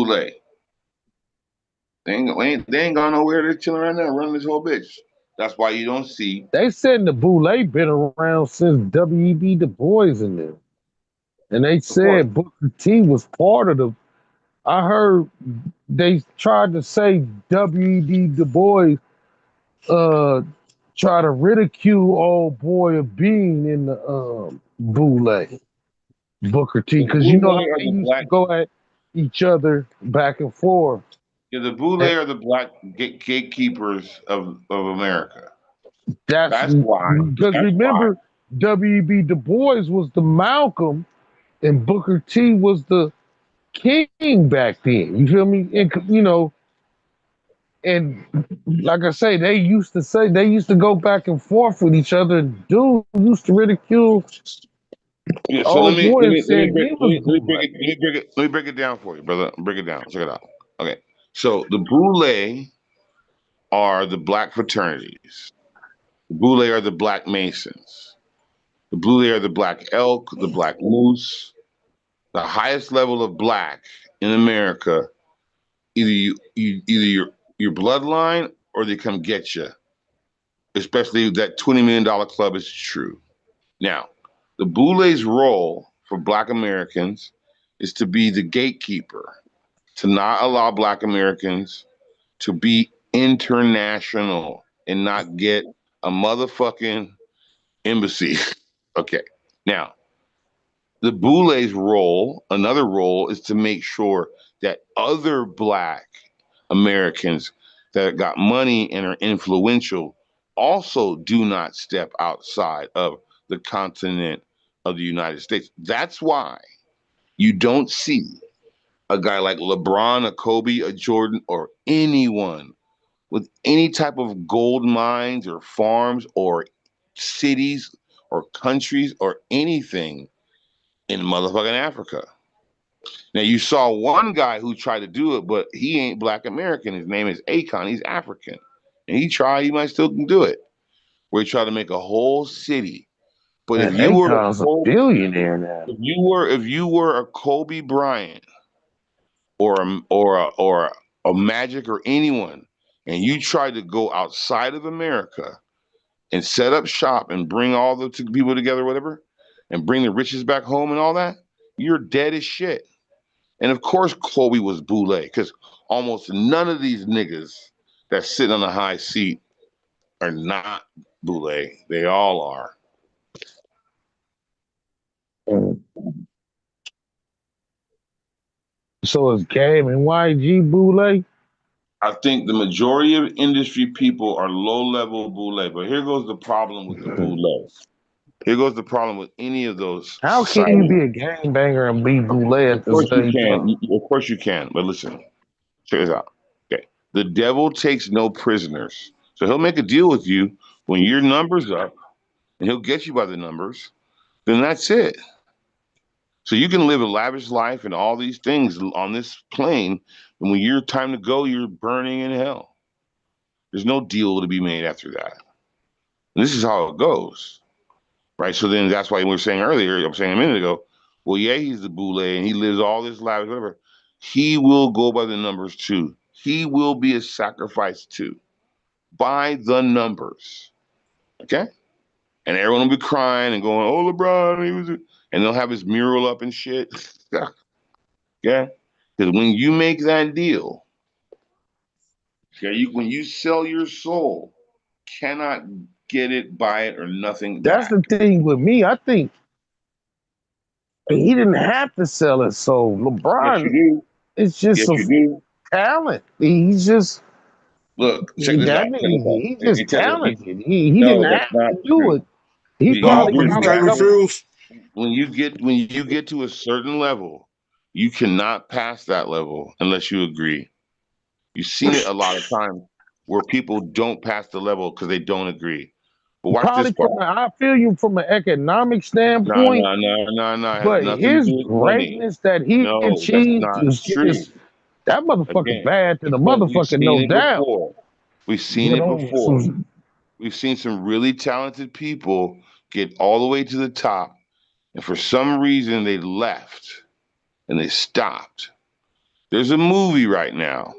Boule. They ain't gone nowhere. They're chilling right now, running this whole bitch. That's why you don't see.
They said the Boule been around since W.E.B. Du Bois in there. And they said Booker T was part of the. I heard they tried to say W.E.B. Du Bois try to ridicule old boy of being in the Boule. Booker T,
The
because you know
Boule
how
are
they
the
used to
black.
go at each other back and forth.
Yeah, the Boule
And
are the black gatekeepers of America.
that's
That's why.
because
That's why.
remember, W.E.B. Du Bois was the Malcolm, and Booker T was the King back then. You feel me? And you know, and like I say, they used to go back and forth with each other. Dude used to ridicule
Yeah. So
old boy and said he was Boule.
let me break it down for you, brother. Break it down. Check it out. Okay. So the Boule are the black fraternities. The Boule are the black Masons. The Boule are the black elk, the black moose. The highest level of black in America, either your bloodline or they come get you. Especially that $20 million club is true. Now, the Boule's role for black Americans is to be the gatekeeper, to not allow black Americans to be international and not get a motherfucking embassy. Okay. Now, the Boule's role, another role, is to make sure that other black Americans that got money and are influential also do not step outside of the continent of the United States. That's why you don't see a guy like LeBron, a Kobe, a Jordan, or anyone with any type of gold mines or farms or cities or countries or anything in motherfucking Africa. Now you saw one guy who tried to do it, but he ain't black American. His name is Akon. He's African. And he tried, he might still can do it. Where he tried to make a whole city. But if
And
you were
Akon's a billionaire now.
if you were a Kobe Bryant or a Magic or anyone, and you tried to go outside of America and set up shop and bring all the people together, whatever, and bring the riches back home and all that, you're dead as shit. And of course, Kobe was Boule, because almost none of these niggas that's sitting on a high seat are not Boule. They all are.
So it's Game and YG Boule?
I think the majority of industry people are low-level Boule. But here goes the problem with the Boule. Here goes the problem with any of those
How can you
societies.
be a gangbanger and be Boule at
Of
the
course you
same
can.
time?
Of course you can. But listen, check this out. Okay. The devil takes no prisoners. So he'll make a deal with you when your number's up, and he'll get you by the numbers. Then that's it. So you can live a lavish life and all these things on this plane, and when your time to go, you're burning in hell. There's no deal to be made after that. And this is how it goes, right? So then that's why we were saying earlier, I'm saying a minute ago, well, yeah, he's the Boule and he lives all this lavish, whatever. He will go by the numbers too. He will be a sacrifice too, by the numbers. Okay? And everyone will be crying and going, "Oh, LeBron, he was," and they'll have his mural up and shit. Yeah, because when you make that deal, okay, when you sell your soul, cannot get it, buy it, or nothing
That's
back.
the thing with me. I think he didn't have to sell his soul.
Yes, you
LeBron,
do.
it's just
Yes,
a
you do.
talent. He's just
Look, check this
that
out. Check this
nigga.
out.
He's just talented. He
No,
didn't
that's
have
not
to do
true.
it. He
You,
probably
when
could
you
have made
got
a couple.
when you get to a certain level, you cannot pass that level unless you agree. You've seen it a lot of times where people don't pass the level because they don't agree. But watch this
Probably
part.
I feel you from an economic
No,
standpoint,
no, no, no, no. It has
but
nothing to
his
do with money.
greatness that he
No, that's
achieved
not
is
true.
just that motherfucker
Again,
bad to the
because we've
motherfucker, no
seen it
doubt.
before. We've seen
But
it
on
before. We've seen some really talented people get all the way to the top, and for some reason they left and they stopped. There's a movie right now,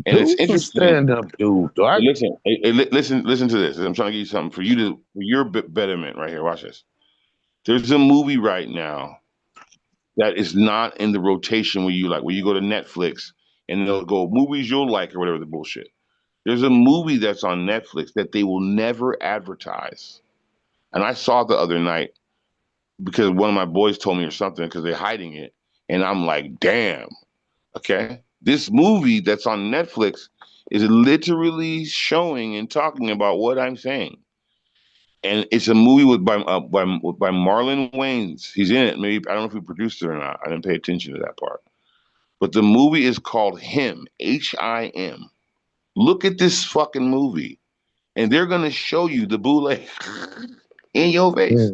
and it's
Dude's a
interesting.
stand-up dude.
Listen to this. I'm trying to give you something for your betterment right here. Watch this. There's a movie right now that is not in the rotation where you go to Netflix and they'll go movies you'll like or whatever the bullshit. There's a movie that's on Netflix that they will never advertise. And I saw it the other night because one of my boys told me or something because they're hiding it. And I'm like, damn. Okay. This movie that's on Netflix is literally showing and talking about what I'm saying. And it's a movie by Marlon Wayans. He's in it. Maybe I don't know if he produced it or not. I didn't pay attention to that part. But the movie is called Him, Him. Look at this fucking movie, and they're gonna show you the boule in your face.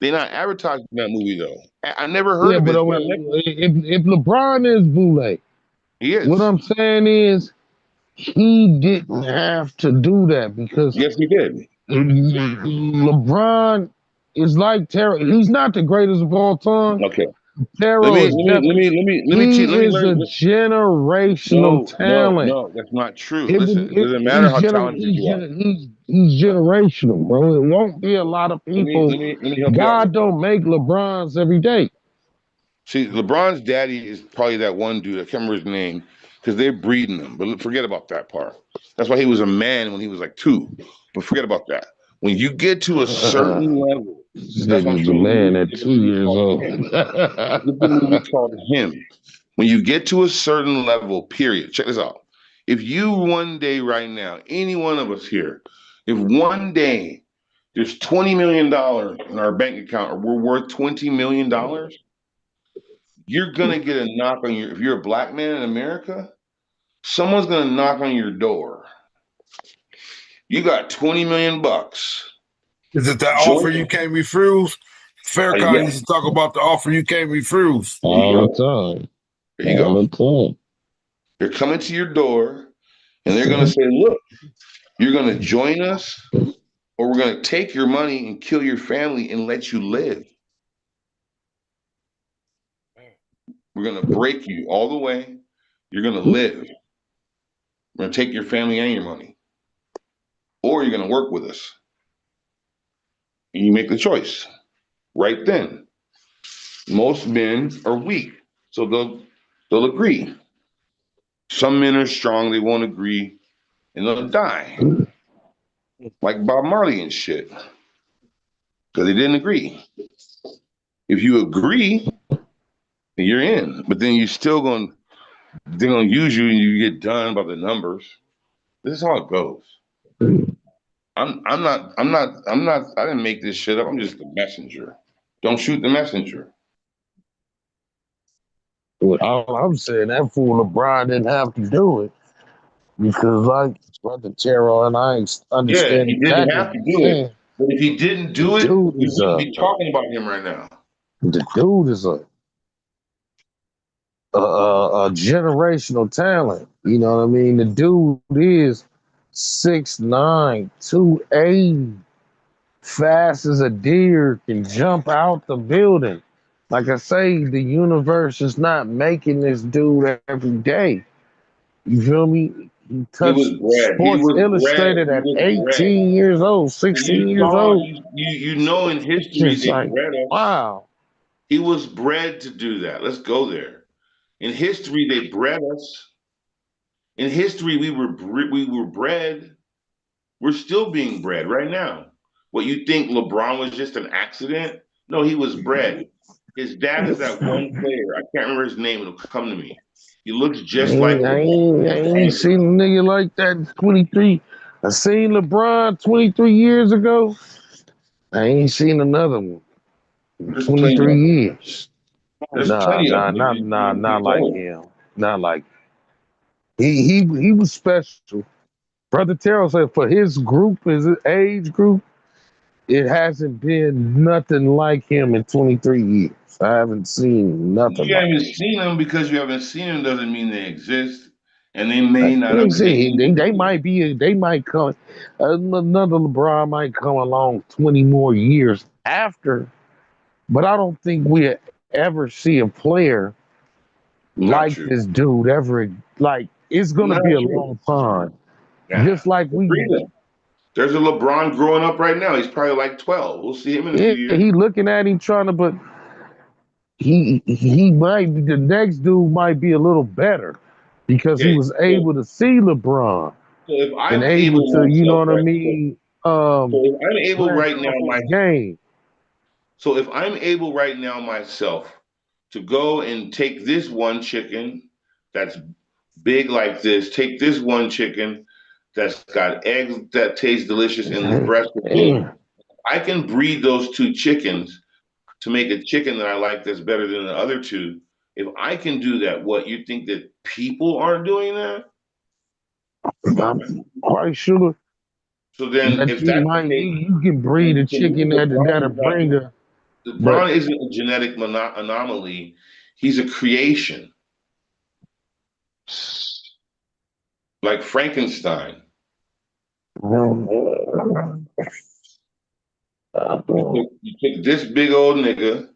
They're not advertising that movie though. I never heard of it.
If LeBron is boule,
he is.
What I'm saying is he didn't have to do that because
yes, he did.
LeBron is like Terrell. He's not the greatest of all time.
Okay.
Terrell is definitely. He is a generational talent.
No, that's not true. Listen, it doesn't matter how talented you are.
He's generational, bro. It won't be a lot of people.
Let me help
God don't make LeBrons every day.
See, LeBron's daddy is probably that one dude. I can't remember his name because they're breeding him. But forget about that part. That's why he was a man when he was like 2. But forget about that. When you get to a certain level,
that's what I'm a man at 2 years old.
The movie called Him. When you get to a certain level, period. Check this out. If you one day right now, any one of us here, if one day there's $20 million in our bank account or we're worth $20 million, you're gonna get a knock on if you're a black man in America, someone's gonna knock on your door. You got 20 million bucks.
Is it that offer you can't refuse? Farrakhan used to talk about the offer you can't refuse.
All the time.
There you go. They're coming to your door and they're gonna say, look, you're gonna join us, or we're gonna take your money and kill your family and let you live. We're going to break you all the way. You're going to live. We're going to take your family and your money. Or you're going to work with us. And you make the choice right then. Most men are weak, so they'll agree. Some men are strong, they won't agree, and they'll die. Like Bob Marley and shit. Because they didn't agree. If you agree, you're in. But then you're still they're gonna use you and you get done by the numbers. This is how it goes. I didn't make this shit up. I'm just the messenger. Don't shoot the messenger.
All I'm saying, that fool LeBron didn't have to do it because, like Brother Terrell and I understand.
Yeah, he didn't have to do it. But if he didn't do it, we wouldn't be talking about him right now.
The dude is a generational talent. You know what I mean? The dude is 6'9", 280, fast as a deer, can jump out the building. Like I say, the universe is not making this dude every day. You feel me? He touched Sports Illustrated at 18 years old, 16 years old.
You know, in history, they bred us.
Wow.
He was bred to do that. Let's go there. In history, they bred us. In history, we were bred. We're still being bred right now. What you think LeBron was just an accident? No, he was bred. His dad is that one player. I can't remember his name. It'll come to me. He looks just like LeBron.
I ain't seen a nigga like that 23. I seen LeBron 23 years ago. I ain't seen another one. 23 years. Not like him. Not like he was special. Brother Terrell said for his group, his age group, it hasn't been nothing like him in 23 years. I haven't seen nothing.
You haven't seen them because you haven't seen them doesn't mean they exist, and they may not.
They might come. Another LeBron might come along 20 more years after, but I don't think we ever see a player
Not
like
true.
this dude ever. Like, it's gonna
Not
be a
true.
long time.
Yeah.
Just like
There's a LeBron growing up right now. He's probably like 12. We'll see him in a
yeah,
few years.
he looking at him trying to, but he might be, the next dude might be a little better because he
Okay.
was able to see LeBron
So if
and
I'm
able
able
to, you know
myself,
what I
right?
mean,
So if I'm able
branch
right now,
off his game.
So if I'm able right now myself to go and take this one chicken that's big like this, take this one chicken that's got eggs that taste delicious and the breast is big, I can breed those two chickens to make a chicken that I like that's better than the other two. If I can do that, what you think that people aren't doing that?
I'm quite sure
So then,
that
if that's the case,
you can breed a
then to me,
chicken that'll bring a, but
LeBron isn't a genetic anomaly. He's a creation, like Frankenstein. You took this big old nigga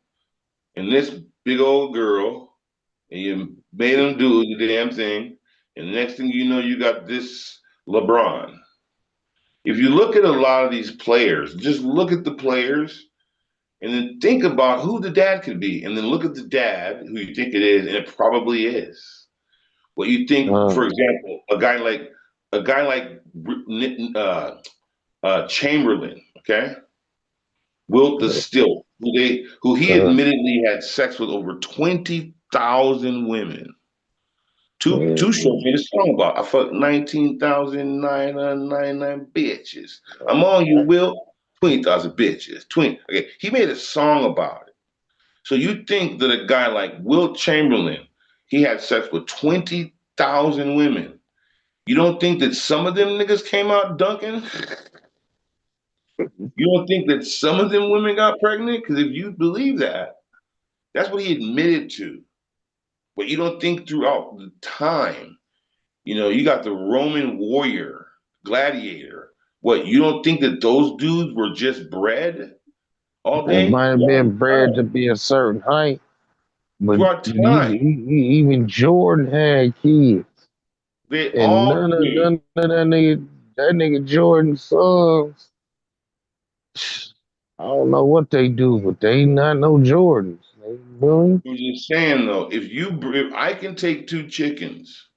and this big old girl, and you made them do the damn thing. And the next thing you know, you got this LeBron. If you look at a lot of these players, just look at the players and then think about who the dad could be. And then look at the dad, who you think it is, and it probably is. What you think, for example, a guy like Chamberlain, okay? Wilt the Stilt, who he admittedly had sex with over 20,000 women. Two Short made a song about, I fucked 19,999 bitches. I'm on you, Wilt. 20,000 bitches. Okay, he made a song about it. So you think that a guy like Wilt Chamberlain, he had sex with 20,000 women. You don't think that some of them niggas came out dunking? You don't think that some of them women got pregnant? Because if you believe that, that's what he admitted to. But you don't think throughout the time, you got the Roman warrior, gladiator. What, you don't think that those dudes were just bred all
they
day?
might have been bred to be a certain height, but
Throughout time.
even Jordan had kids,
They
and
all
none
did.
of that nigga Jordan's sons. I don't know what they do, but they not no Jordans. They doing,
I'm just saying though, if I can take two chickens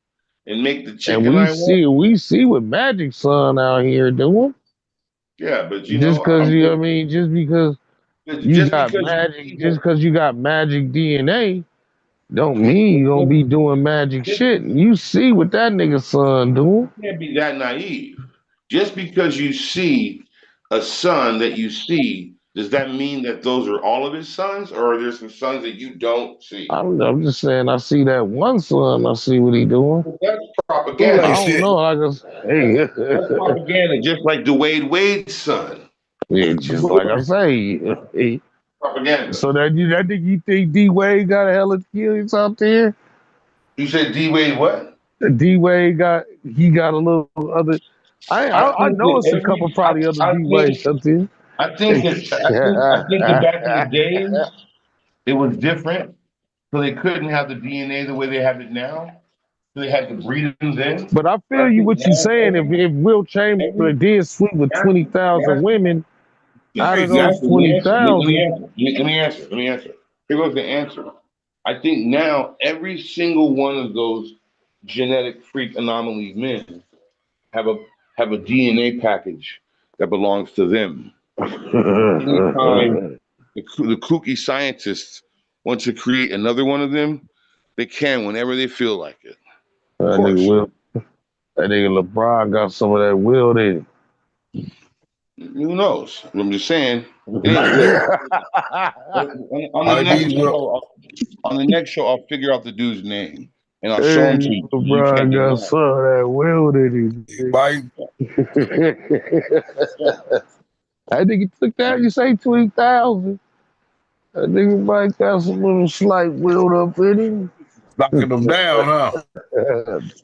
and make the
and
chicken I want,
we see what Magic Son out here doing.
yeah, but
Just because I mean, just because you
just
got
because you
magic,
see
just
that,
because you got magic DNA, don't mean you gonna be doing magic shit. You see what that nigga son doing.
you can't be that naive. Just because you see a son that you see, does that mean that those are all of his sons, or are there some sons that you don't see?
I'm just saying, I see that one son. I see what he doing.
Well, that's
Who
I
ain't
propaganda.
don't
shit?
know. I just
That's
hey,
propaganda, just like Dwayne Wade's son.
yeah, just like I say.
Propaganda.
So that nigga, you think D Wade got a hella kids out there?
You said D Wade what?
D Wade got a little other.
I
I
think
know
that
it's a couple probably other D Wades out there.
I think that back in the days it was different. So they couldn't have the DNA the way they have it now. So they had to breed them then.
But I
But
feel
I
you
think
what you
now
saying. If Will
every
Chamberlain did sleep with
that's
20,000
that's
women, out of those
exactly. Let me answer. Let me
20,000,
answer. Let me answer. Here goes the answer. I think now every single one of those genetic freak anomaly men have a DNA package that belongs to them. Anytime the kooky scientists want to create another one of them, they can whenever they feel like it. Of course.
That nigga LeBron got some of that will in
Who knows? I'm just saying. It ain't, look, on the
I
next
need Will.
show, on the next show, I'll figure out the dude's name and I'll show him to
Hey,
you. You can't
LeBron got
deny
some of that will in him.
Mike,
That nigga took that. You say 20,000. That nigga might got some little slight will up in him.
knocking them down, huh?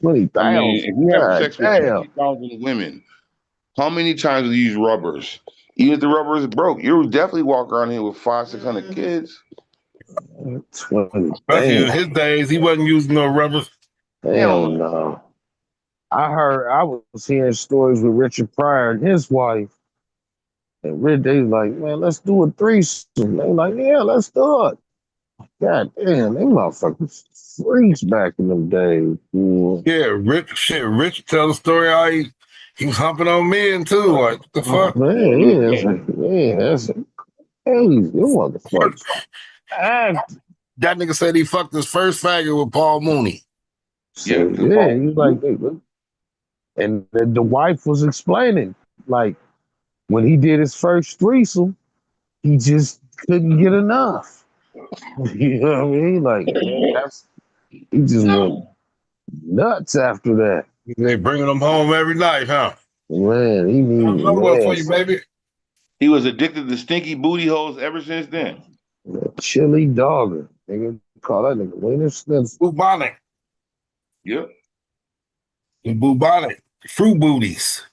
20,000.
If you have
God
sex with
damn.
20,000 women, how many times do you use rubbers? Even if the rubber is broke, you'll definitely walk around here with 500, 600 kids.
Especially
Damn.
in his days, he wasn't using no rubbers.
Hell no. I was hearing stories with Richard Pryor and his wife. And they like, man, let's do a threesome. They like, yeah, let's do it. God damn, they motherfuckers freaks back in them days. Boy.
Yeah, Rich tell the story how he was humping on men too. Like, what the fuck?
Man, yeah, it's like, yeah, that's crazy. You motherfuckers.
That nigga said he fucked his first faggot with Paul Mooney.
So, yeah, he's like, and the wife was explaining, like, when he did his first threesome, he just couldn't get enough. You know what I mean? Like, man, he just went nuts after that.
They bringing him home every night, huh?
Man, he needs
for you, baby.
He was addicted to stinky booty holes ever since then.
Chili dogger. Nigga, call that nigga Wiener Schnitzel.
Bubonic.
Yep.
The bubonic. Fruit booties.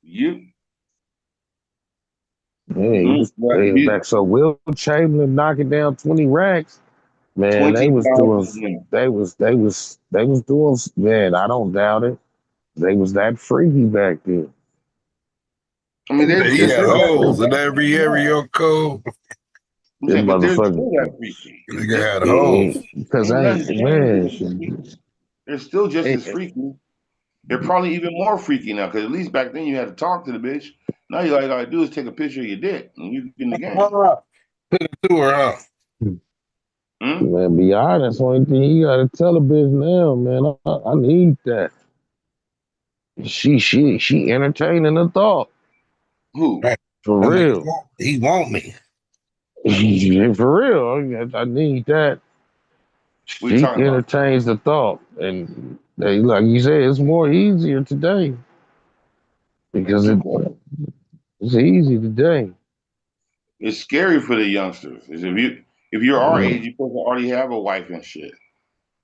Yep.
Man, he back. So Will Chamberlain knocking down 20 racks. Man, they was doing, man, I don't doubt it. They was that freaky back then.
I mean,
he had holes in every area code.
Them motherfuckers.
Nigga had holes.
Because man.
They're still just as freaky. They're probably even more freaky now, because at least back then you had to talk to the bitch. Now you all you gotta do is take a picture of your dick and you get in the game.
To her, huh?
Man, be honest, only thing you gotta tell a bitch now, man. I need that. She entertaining the thought.
Who?
For real.
He want me.
For real. I need that. She entertains the thought. And they, like you said, it's more easier today. Because it's easy today.
It's scary for the youngsters. If you're our age, you're supposed to already have a wife and shit.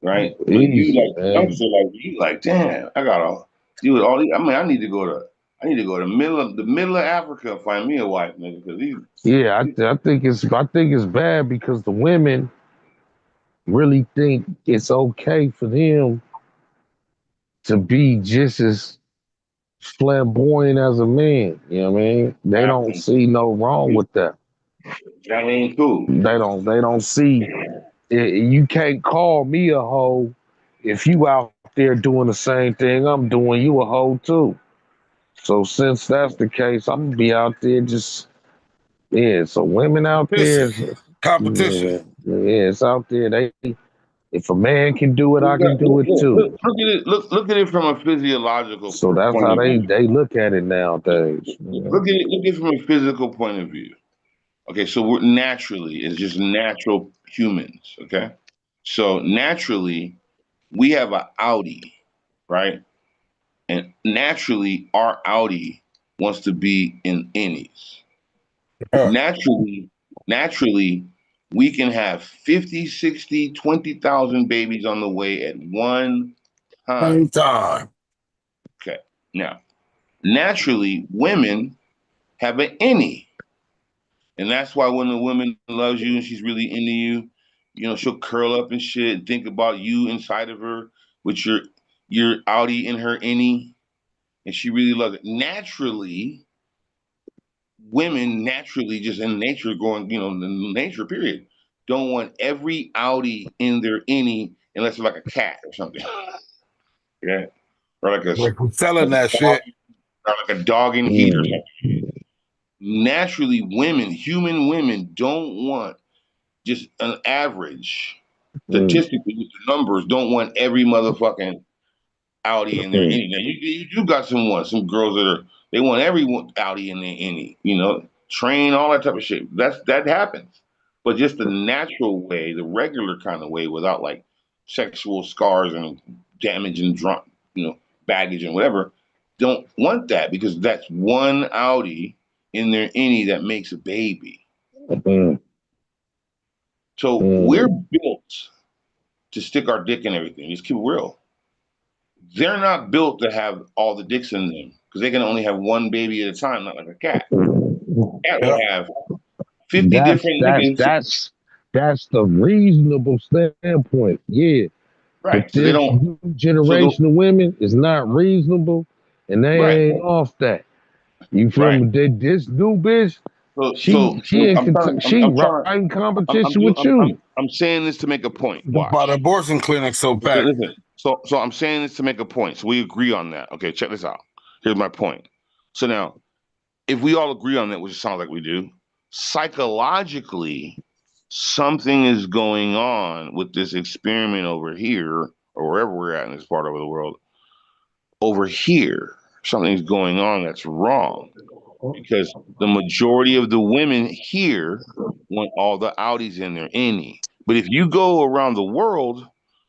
Right? But you youngster, you like, damn, I gotta deal with all these. I mean, I need to go to the middle of Africa and find me a wife, nigga. Because these.
Yeah, I think it's bad because the women really think it's okay for them to be just as flamboyant as a man. You know what I mean? They don't see no wrong with that.
That ain't cool.
They don't see. You can't call me a hoe if you out there doing the same thing I'm doing. You a hoe too. So since that's the case, I'm gonna be out there just. Yeah, so women out there,
competition.
Yeah, it's out there. If a man can do it, I can do it too.
Look at it from a physiological.
So that's how they look at it nowadays.
Look at it from a physical point of view. Okay, so it's just natural humans. Okay, so naturally, we have an Audi, right? And naturally, our Audi wants to be in innies. Naturally, we can have 50, 60, 20,000 babies on the way at one time. Okay. Now, naturally, women have an innie. And that's why when a woman loves you and she's really into you, she'll curl up and shit and think about you inside of her with your Audi in her innie. And she really loves it. Naturally, women just in nature in nature period, don't want every Audi in their innie unless it's like a cat or something. Yeah. Or like
selling that shit.
Or like a dog in heat or something. Naturally, human women don't want just an average. Statistically, with the numbers, don't want every motherfucking Audi in their innie. Now you got some girls they want every Audi in their innie, train, all that type of shit. That happens. But just the natural way, the regular kind of way, without like sexual scars and damage and baggage and whatever, don't want that because that's one Audi in their innie that makes a baby. So we're built to stick our dick in everything. Just keep it real. They're not built to have all the dicks in them because they can only have one baby at a time, not like a cat. A cat will have 50 different niggas.
That's the reasonable standpoint. Yeah.
Right.
But
So they
this
don't.
new generation of women is not reasonable, and
Right.
they ain't off that. You feel
Right.
me? This new bitch, she
I'm trying.
she
trying.
right in competition with you.
I'm saying this to make a point.
About
Watch.
abortion clinics so packed.
Listen. So I'm saying this to make a point. So we agree on that. Okay. Check this out. Here's my point. So now, if we all agree on that, which it sounds like we do, psychologically, something is going on with this experiment over here, or wherever we're at in this part of the world. Over here, something's going on that's wrong because the majority of the women here want all the Audis in there, any. But if you go around the world,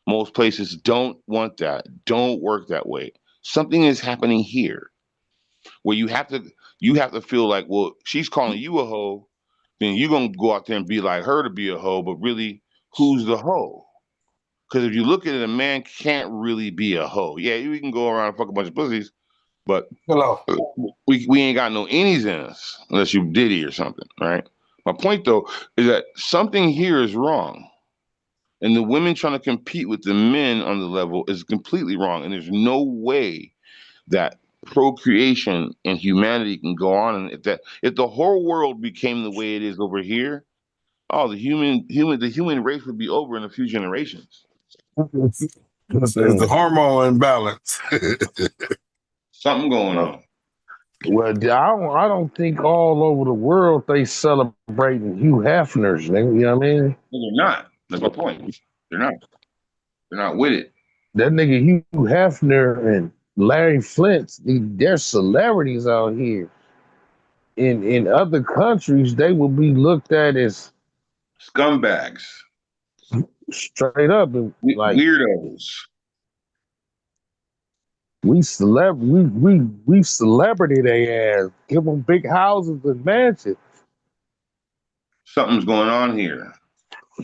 most places don't want that, don't work that way. Something is happening here where you have to feel like, well, she's calling you a hoe, then you're gonna go out there and be like her to be a hoe, but really, who's the hoe? Because if you look at it, a man can't really be a hoe. Yeah, we can go around and fuck a bunch of pussies, but
Hello.
we ain't got no innies in us unless you Diddy or something, right? My point though is that something here is wrong. And the women trying to compete with the men on the level is completely wrong. And there's no way that procreation and humanity can go on. And if the whole world became the way it is over here, oh, the human race would be over in a few generations.
It's the hormone imbalance.
Something going on.
Well, I don't think all over the world they celebrating Hugh Hefner's, nigga. You know what I mean?
No, they're not. That's my point. They're not. They're not with it.
That nigga Hugh Hefner and Larry Flint, they're celebrities out here. In other countries, they will be looked at as
scumbags,
straight up, and like
weirdos.
We celebrity they ass. Give them big houses and mansions.
Something's going on here.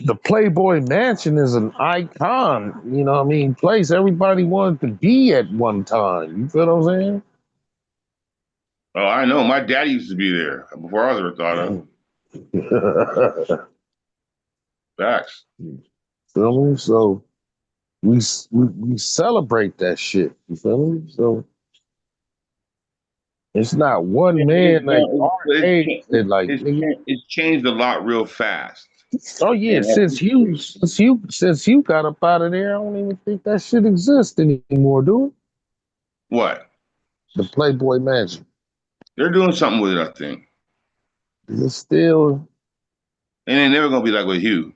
The Playboy Mansion is an icon, you know what I mean? Place everybody wanted to be at one time. You feel what I'm saying?
Oh, I know. My daddy used to be there before I was ever thought of. Facts.
Feel me? So we celebrate that shit. You feel me? So it's not one man like our age that like
it's changed a lot real fast.
Oh yeah, since you got up out of there, I don't even think that shit exists anymore, do it?
What?
The Playboy Mansion.
They're doing something with it, I think.
It's still.
And they're never gonna be like with Hugh.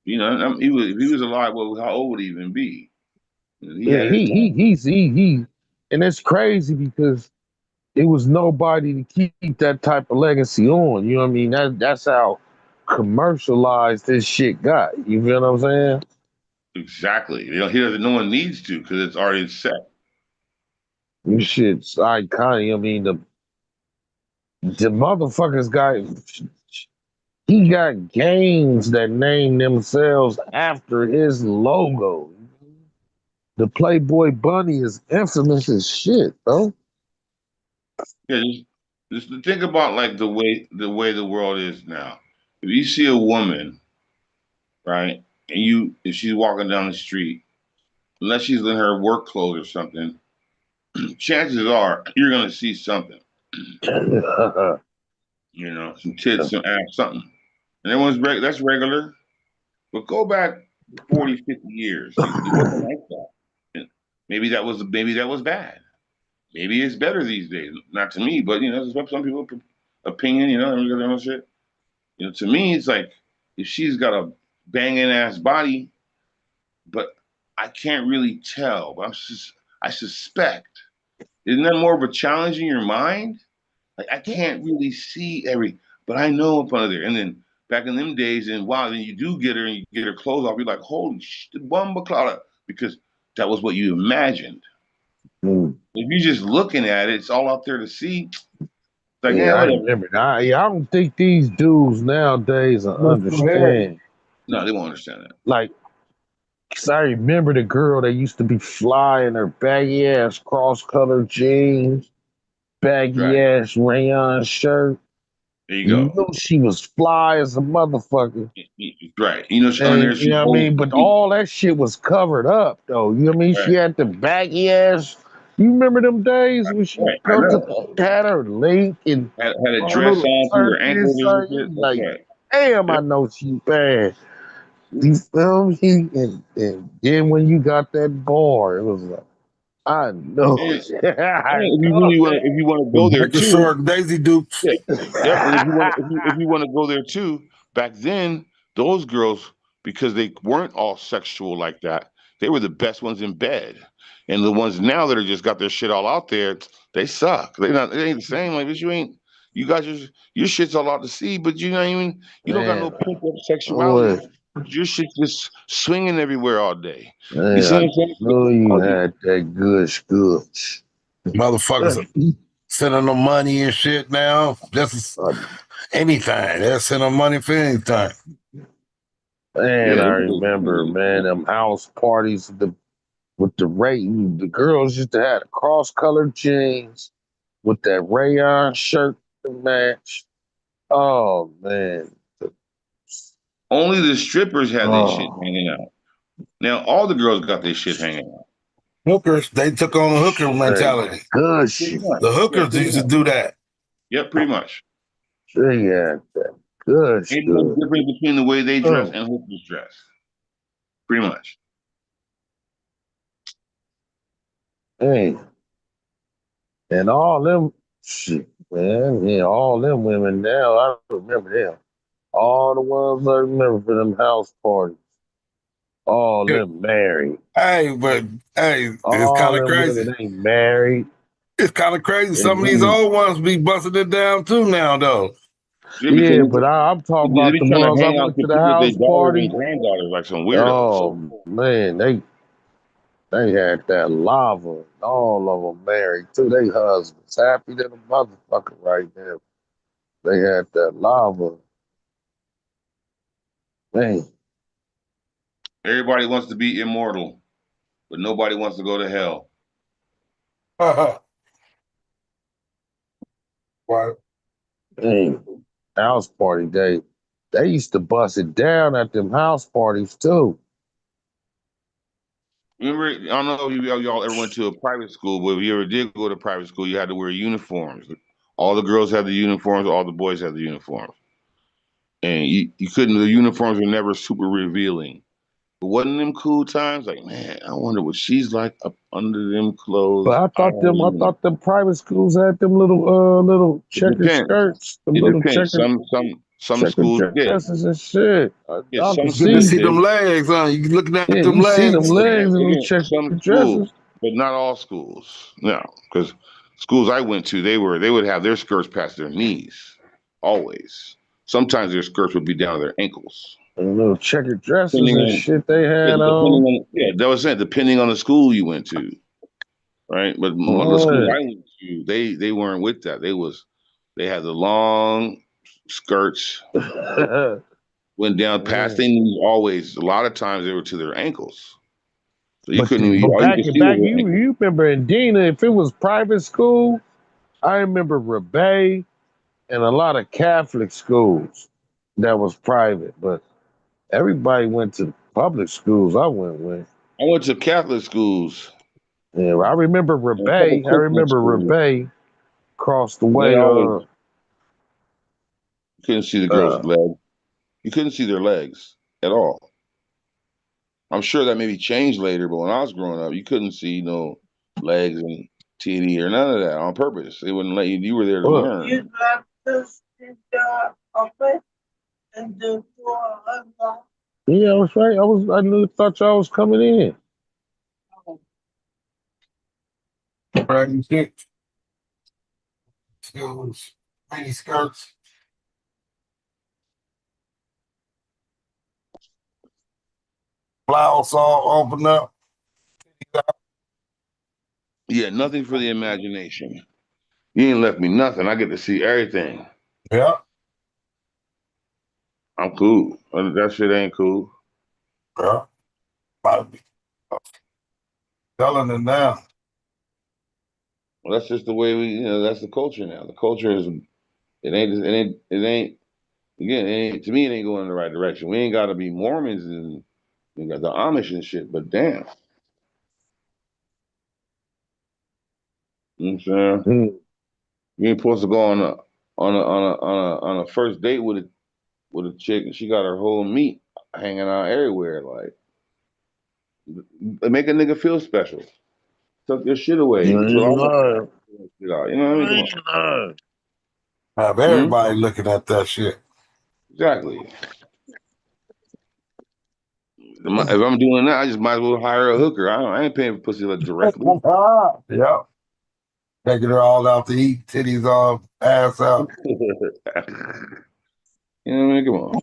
You know, if he was alive, well, how old would he even be?
He's and it's crazy because it was nobody to keep that type of legacy on. You know what I mean? That's how commercialized this shit got. You feel what I'm saying?
Exactly. You know, no one needs to because it's already set.
This shit's iconic. I mean, the motherfuckers he got games that name themselves after his logo. The Playboy Bunny is infamous as shit, bro.
Yeah, just think about like the way the world is now. If you see a woman, right, and if she's walking down the street, unless she's in her work clothes or something, chances are you're gonna see something. You know, some tits, some ass, something. And that's regular. But go back 40, 50 years. It wasn't like that. And maybe that was bad. Maybe it's better these days. Not to me, but you know, it's some people's opinion, you know, and shit. You know, to me, it's like if she's got a banging ass body, but I can't really tell. But I suspect. Isn't that more of a challenge in your mind? Like I can't really see but I know in front of there. And then back in them days, and wow, then you do get her and you get her clothes off. You're like, holy shit, bumba cloud, because that was what you imagined. If you're just looking at it, it's all out there to see. Like,
yeah, I remember. I don't think these dudes nowadays understand.
No, they won't understand that.
Like, cause I remember the girl that used to be flying her baggy ass cross color jeans, baggy ass rayon shirt.
There you
You
go.
know she was fly as a motherfucker.
Right. You know, on there
And
she
you know what I mean? But all that shit was covered up though. You know what I mean? She had the baggy ass. You remember them days when she
Right. I
go to
know.
had her link and
Had a
all
dress
little
on through her ankles
circus?
and shit. That's
Like,
right.
damn, I
Yep.
know she bad. You feel me? And then when you got that bar, it was like, I know.
And,
I
if you
know.
really want to, if you want to go there
Back to
too,
short Daisy Dukes.
yeah, yep. And if you want to go there too, back then those girls, because they weren't all sexual like that, they were the best ones in bed. And the ones now that are just got their shit all out there, they suck. They not. It ain't the same. Like this, you ain't. You guys just your shit's all out to sea, but you not even. You don't got no
Man,
pent up
boy,
sexuality. Your shit's just swinging everywhere all day. You
man,
see what
I
I'm saying?
know you had that good.
Motherfuckers sending them money and shit now. Just anything. They're sending money for anything.
Man,
Yeah,
I remember, man, them house parties with the the girls used to have cross colored jeans with that rayon shirt to match. Oh man.
only the strippers had their shit
Oh,
hanging out. Now all the girls got their shit hanging out.
Hookers, they took on the hooker
hey,
mentality.
good
Pretty
shit.
much.
The
Yeah,
hookers
pretty
used to
much.
do that.
Yep, pretty much.
They had that good
Ain't no
good.
difference between the way they dress
Oh,
and hookers dress. Pretty much.
hey. And all them shit, man. Yeah, all them women now, I remember them. All the ones I remember for them house parties. All them married.
Hey, but hey, it's
All
kind of
them
crazy.
women ain't married.
It's kind of crazy. Some
And
of these
then,
old ones be busting it down too now, though.
Yeah,
yeah,
because
but I'm talking
they
about
be
the
trying to
ones I
hang out,
went to the
compete with their
house
daughters and
party.
granddaughters like some weirdos. So
Oh man, they had that lava. All of them married too. They husbands happy than a motherfucker right now. They had that lava. Man,
everybody wants to be immortal, but nobody wants to go to hell.
Right.
man, house party day. They used to bust it down at them house parties too.
Remember, I don't know if y'all ever went to a private school, but if you ever did go to private school, you had to wear uniforms. All the girls had the uniforms, all the boys had the uniforms. And you couldn't, the uniforms were never super revealing. But wasn't them cool times? Like, man, I wonder what she's like up under them
But
clothes.
I thought them private schools had them little
It
checkered
depends.
skirts, them
It
little
depends. Some
checkered
schools did.
dresses and shit.
Yeah,
I
some
could
Good to
schools
see.
see
did.
them legs, huh? You looking at
Yeah,
them
you see them
legs.
legs in them
Again,
checkered
some schools,
dresses.
but not all schools. No, because schools I went to, they would have their skirts past their knees, always. Sometimes their skirts would be down to their ankles.
And little checkered dresses
Depending
and
on
shit they
yeah,
had
depending
on.
on yeah, that was it. Depending on the school you went to, right? But the schools
Boy.
I went to, they weren't with that. They had the long skirts, went down past
Man.
their knees. Always, a lot of times they were to their ankles. So you
But
couldn't even, all you could see was
back
their ankles.
you remember in Dina, if it was private school, I remember Rebay and a lot of Catholic schools that was private, but everybody went to public schools I went with.
I went to Catholic schools
Yeah, I remember
and a couple
Rebay. I
Christian
remember
schools.
Rebay across the
They
way.
always couldn't see the girls'
Uh,
legs. You couldn't see their legs at all. I'm sure that maybe changed later, but when I was growing up, you couldn't see no legs and titty or none of that on purpose. They wouldn't let you. You were there to
look,
learn.
yeah, I was right. I knew thought y'all was coming in.
Right. You see schools, mini skirts. Blouse all open up.
Yeah, nothing for the imagination. You ain't left me nothing. I get to see everything.
Yeah.
I'm cool. That shit ain't cool.
Yeah. Might be telling it now.
Well, that's just the way we, that's the culture now. The culture is It ain't. Again, to me, it ain't going in the right direction. We ain't got to be Mormons and we got the Amish and shit. But damn, you know what I'm saying? You ain't supposed to go on a first date with a chick and she got her whole meat hanging out everywhere. Like, make a nigga feel special. Tuck your shit away. That's what I want. You know what I mean? Come on.
Have everybody looking at that shit.
Exactly. If I'm doing that, I just might as well hire a hooker. I ain't paying for pussy directly.
Yeah. Taking her all out to eat, titties off, ass out.
You know what I mean? Come on.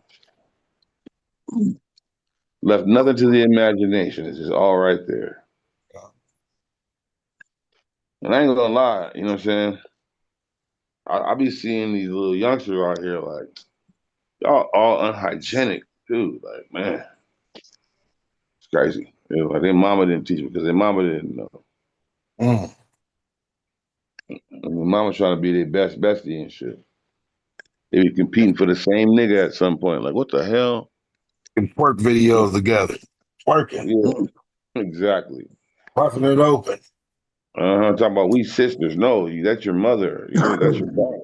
Left nothing to the imagination. It's just all right there. And I ain't gonna lie, you know what I'm saying? I be seeing these little youngsters out here like, y'all all unhygienic, too. Like, man, it's crazy. You know, like their mama didn't teach them because their mama didn't know. And their mama trying to be their best bestie and shit. They be competing for the same nigga at some point. Like, what the hell?
And twerk videos together. Twerking.
Yeah, exactly.
Busting it open.
Talking about we sisters. No, that's your mother. You know, that's your daughter.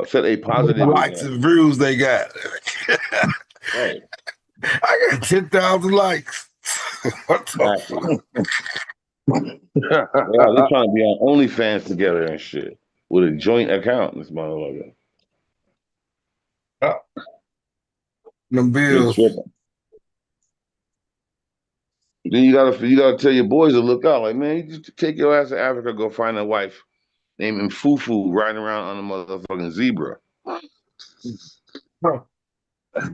Set a positive
likes
example.
and views they got.
Right.
I got 10,000 likes. What
the yeah, they're trying to be on OnlyFans together and shit with a joint account. This motherfucker.
Them bills.
Then you gotta tell your boys to look out. Like, man, you just take your ass to Africa, go find a wife named Fufu riding around on a motherfucking zebra.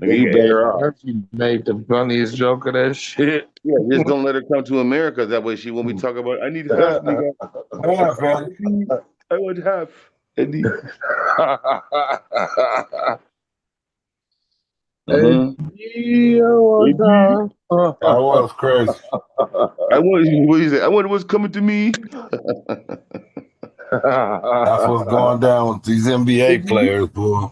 You better off.
You made the funniest joke of that shit.
Yeah, just don't let her come to America. That way she won't be talking about, I need half, nigga. I want half. I need.
That was crazy.
I want, what is it? I wonder what's coming to me.
That's what's going down with these NBA players, boy.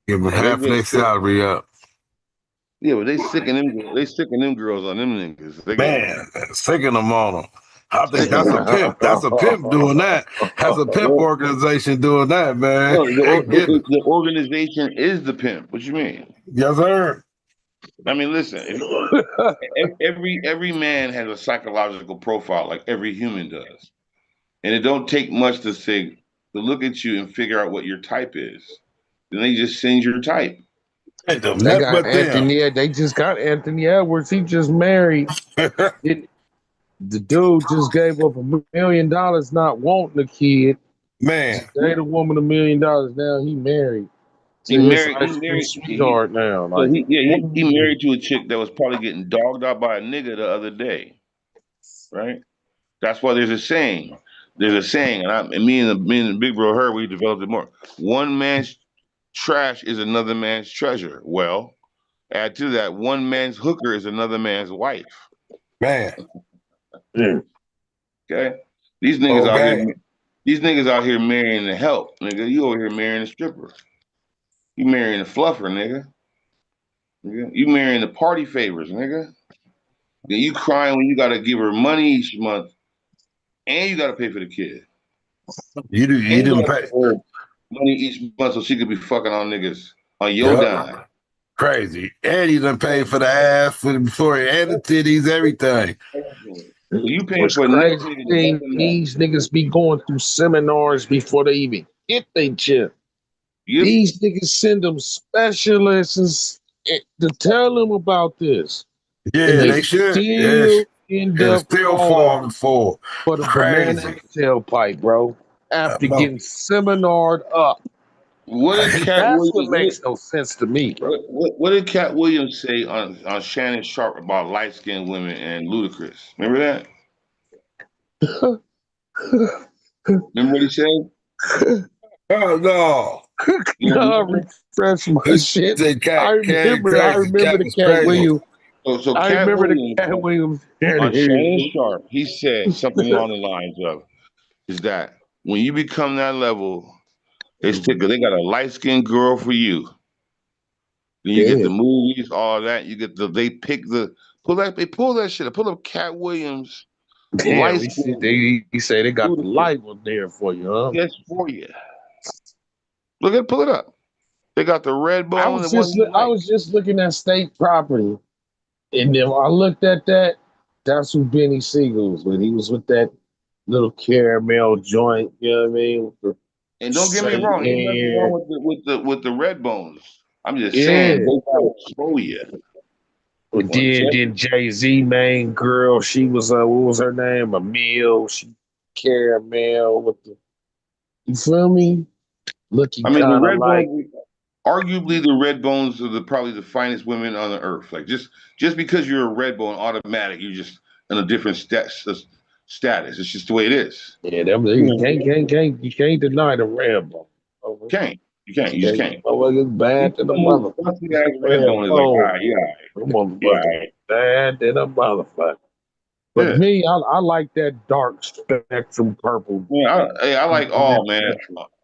Giving half their salary up.
Yeah, but they sicking them girls on them niggas.
Man, sicking them on them. I think that's a pimp. That's a pimp doing that. That's a pimp organization doing that, man.
No, the organization is the pimp. What you mean?
Yes, sir.
I mean, listen. Every man has a psychological profile, like every human does, and it don't take much to look at you and figure out what your type is. Then they just send your type.
They got Anthony. They just got Anthony Edwards. He just married. The dude just gave up $1 million, not wanting a kid.
Man,
date a woman $1 million. Now he married.
He married
sweetheart now. Like,
he married to a chick that was probably getting dogged out by a nigga the other day, right? That's why there's a saying. There's a saying, and me and the big bro Herb, we developed it more. One man's trash is another man's treasure. Well, add to that, one man's hooker is another man's wife.
Man.
Okay? These niggas out here marrying the help, nigga. You over here marrying a stripper. You marrying a fluffer, nigga. You marrying the party favors, nigga. Then you crying when you gotta give her money each month, and you gotta pay for the kid.
You didn't pay
her money each month so she could be fucking on niggas on your dime.
Crazy. And you done paid for the ass before and the titties, everything.
You paying for
crazy thing, these niggas be going through seminars before they even get their chip. These niggas send them specialists to tell them about this.
Yeah,
and
they should.
Still end up
still falling for
the banana tailpipe, bro. After getting seminared up. That's what makes no sense to me, bro.
What did Cat Williams say on Shannon Sharp about light skinned women and Ludacris? Remember that? Remember what he said?
Oh no.
Refresh my shit. I remember the Cat Williams
So
I
Cat
remember the
Williams
Cat Williams
on Shannon
interview.
Sharp, he said something along the lines of, is that when you become that level, they got a light skinned girl for you. Then you get
Yeah.
the movies, all that. You get they pick they pull that shit up. Pull up Cat Williams,
Damn,
light
he said
skinned
he said they got the
beautiful.
light one there for you, huh?
Yes, for you. Pull it up. They got the red bone, the one you
I
like.
was just looking at state property, and then when I looked at that, that's who Benny Siegel was with. He was with that little caramel joint, you know what I mean? With the
And don't get me
straight
wrong, ain't nothing wrong
hair.
with the red bones. I'm just saying
Yeah.
they gotta explode you.
But
Well,
then Jay-Z main girl, she was what was her name? Emil. She caramel with the, you feel me? Looking
I mean, the
kind of
red
like,
bones, arguably the red bones are probably the finest women on the earth. Like just because you're a red bone, automatic, you're just in a different status. It's just the way it is.
yeah, them, you can't deny the Rambo.
Can't. You can't. You just can't.
Motherfuckers bad
Even
to the
the most
motherfucker.
busted ass red bone is like, ah, yeah,
Them
yeah,
motherfuckers bad to the motherfucker. But
yeah.
me, I like that dark spectrum purple.
Yeah, I like all, man.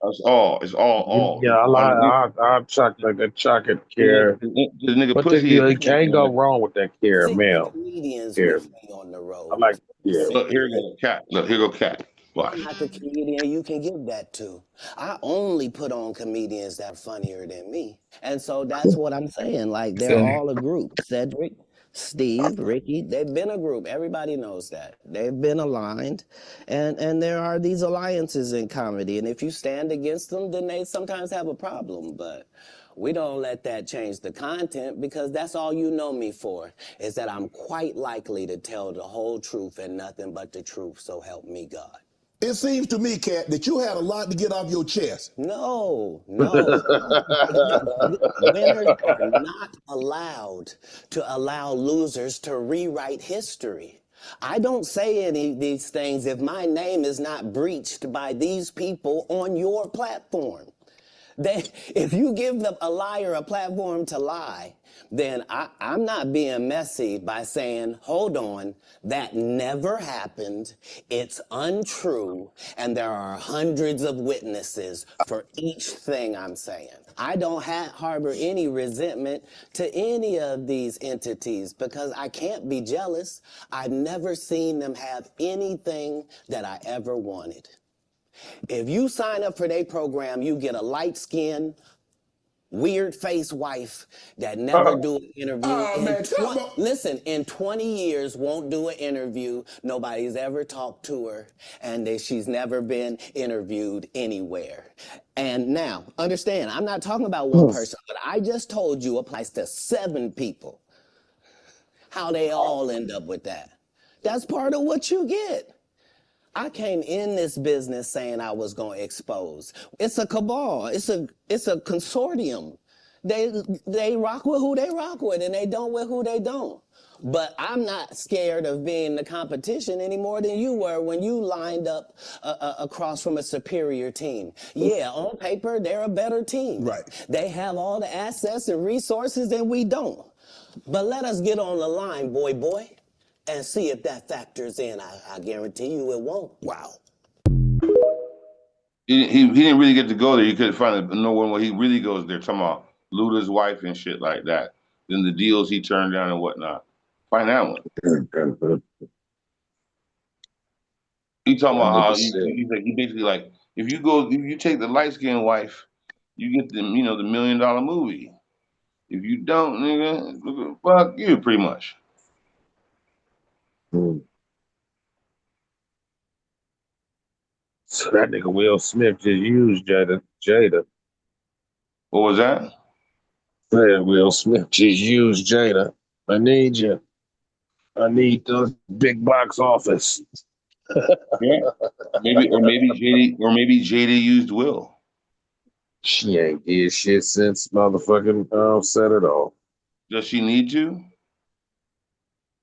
It's all. It's all.
Yeah, I chuck like a chocolate care.
The nigga
But
pussy is
you
pink,
can't go
man.
wrong with that caramel.
Comedians
Yeah,
with me on the
I
road.
like. Yeah,
Look, here go cat. Look, here go cat. Watch.
I'm not the comedian you can give that to. I only put on comedians that are funnier than me. And so that's what I'm saying. Like, they're all a group. Cedric, Steve, Ricky, they've been a group. Everybody knows that. They've been aligned. And there are these alliances in comedy. And if you stand against them, then they sometimes have a problem. But we don't let that change the content, because that's all you know me for, is that I'm quite likely to tell the whole truth and nothing but the truth. So help me God.
It seems to me, Cat, that you had a lot to get off your chest.
No. Winners are not allowed to allow losers to rewrite history. I don't say any of these things if my name is not breached by these people on your platform. If you give a liar a platform to lie, then I'm not being messy by saying, hold on, that never happened, it's untrue, and there are hundreds of witnesses for each thing I'm saying. I don't harbor any resentment to any of these entities because I can't be jealous. I've never seen them have anything that I ever wanted. If you sign up for their program, you get a light-skinned, weird-faced wife that never do an interview. Listen, in 20 years, won't do an interview. Nobody's ever talked to her, and she's never been interviewed anywhere. And now, understand, I'm not talking about one person, but I just told you applies to 7 people. How they all end up with that. That's part of what you get. I came in this business saying I was going to expose. It's a cabal. It's a consortium. They rock with who they rock with, and they don't with who they don't. But I'm not scared of being the competition any more than you were when you lined up across from a superior team. Yeah, on paper, they're a better team.
Right.
They have all the assets and resources that we don't. But let us get on the line, boy. And see if that factors in. I guarantee you it won't. Wow.
He didn't really get to go there. You couldn't find no one where he really goes there. Talking about Luda's wife and shit like that. Then the deals he turned down and whatnot. Find that one. He talking about how he basically like if you take the light skinned wife, you get the the $1 million movie. If you don't, nigga, fuck you, pretty much.
So that nigga Will Smith just used Jada.
What was that?
Yeah, Will Smith just used Jada. I need you. I need the big box office.
Yeah. Maybe Jada used Will.
She ain't did shit since motherfucking said it all.
Does she need to?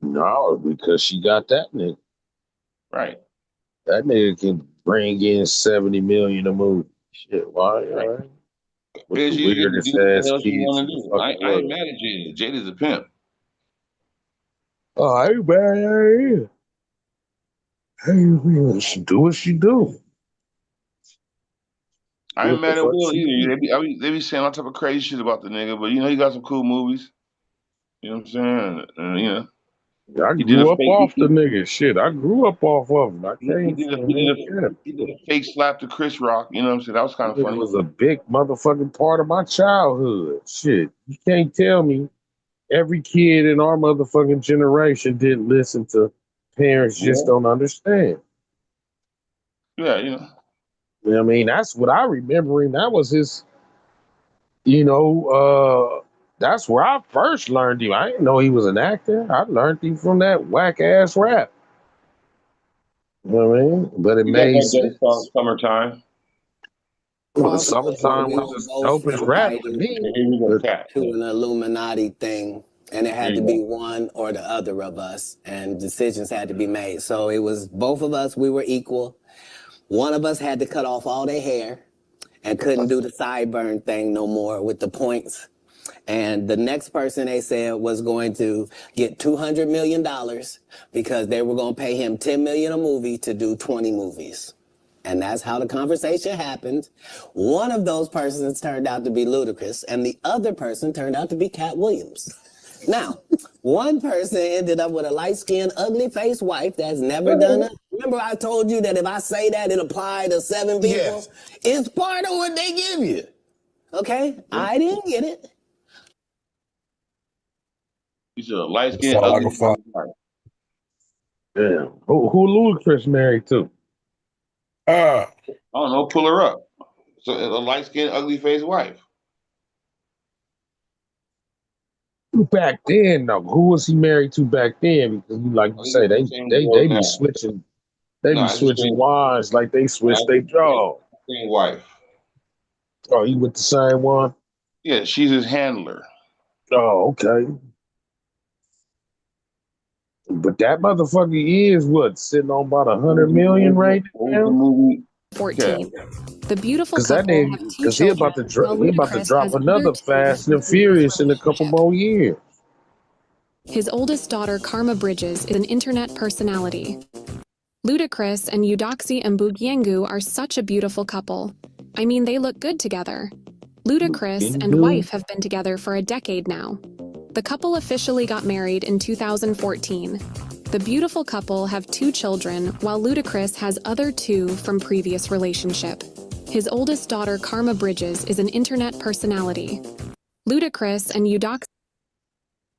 No, because she got that nigga.
Right.
That nigga can bring in 70 million a movie. Shit, why?
Right.
With the
She get to
weirdest
do what the
ass
hell she
kids
want
in
to
the
do.
fucking
I ain't
world.
mad at Jada. Jada's a pimp.
Oh, I ain't bad. Hey, she do what she do.
I ain't mad at Will either. They be saying all type of crazy shit about the nigga, but you know he got some cool movies. You know what I'm saying? And, you know,
I
he did a
grew up
fake.
off the nigga. Shit, I grew up off of him. I
He
can't.
he did a fake slap to Chris Rock. You know what I'm saying? That was kind of
It
funny.
was a big motherfucking part of my childhood. Shit, you can't tell me every kid in our motherfucking generation didn't listen to parents just don't understand.
Yeah, you know.
You know what I mean? That's what I remember him. That was his, that's where I first learned him. I didn't know he was an actor. I learned him from that whack ass rap. You know what I mean? But it
You got
made
that
sense.
song "Summertime."
Well,
Also,
summertime
we
was
were
the
both
dopest rap to
invited
me.
to an Illuminati thing, and it had to be one or the other of us, and decisions had to be made. So it was both of us. We were equal. One of us had to cut off all their hair and couldn't do the sideburn thing no more with the points. And the next person they said was going to get $200 million because they were going to pay him $10 million a movie to do 20 movies. And that's how the conversation happened. One of those persons turned out to be Ludacris, and the other person turned out to be Cat Williams. Now, one person ended up with a light-skinned, ugly-faced wife that's never done it. Remember I told you that if I say that, it applied to 7 people?
Yes.
It's part of what they give you. Okay? I didn't get it.
He's a light skinned, ugly.
Yeah. Who Ludacris married to?
I don't know. Pull her up. So a light skinned, ugly faced wife.
Back then, though, who was he married to back then? Because, like you say, they be switching. They be switching wives like they switch their jaw.
Same wife.
Oh, he with the same one?
Yeah, she's his handler.
Oh, okay. But that motherfucker is what, sitting on about 100 million right now?
14. The beautiful
Because that
couple
nigga,
have two
because he about
children,
to
while Ludacris
drop
has other
another
two
Fast
from
and
previous
Furious in a couple more years.
His oldest daughter, Karma Bridges, is an internet personality. Ludacris and Eudoxie Mbugiengu are such a beautiful couple. I mean, they look good together. Ludacris and wife have been together for a decade now. The couple officially got married in 2014. The beautiful couple have 2 children, while Ludacris has other 2 from previous relationship. His oldest daughter, Karma Bridges, is an internet personality. Ludacris and Eudoxie.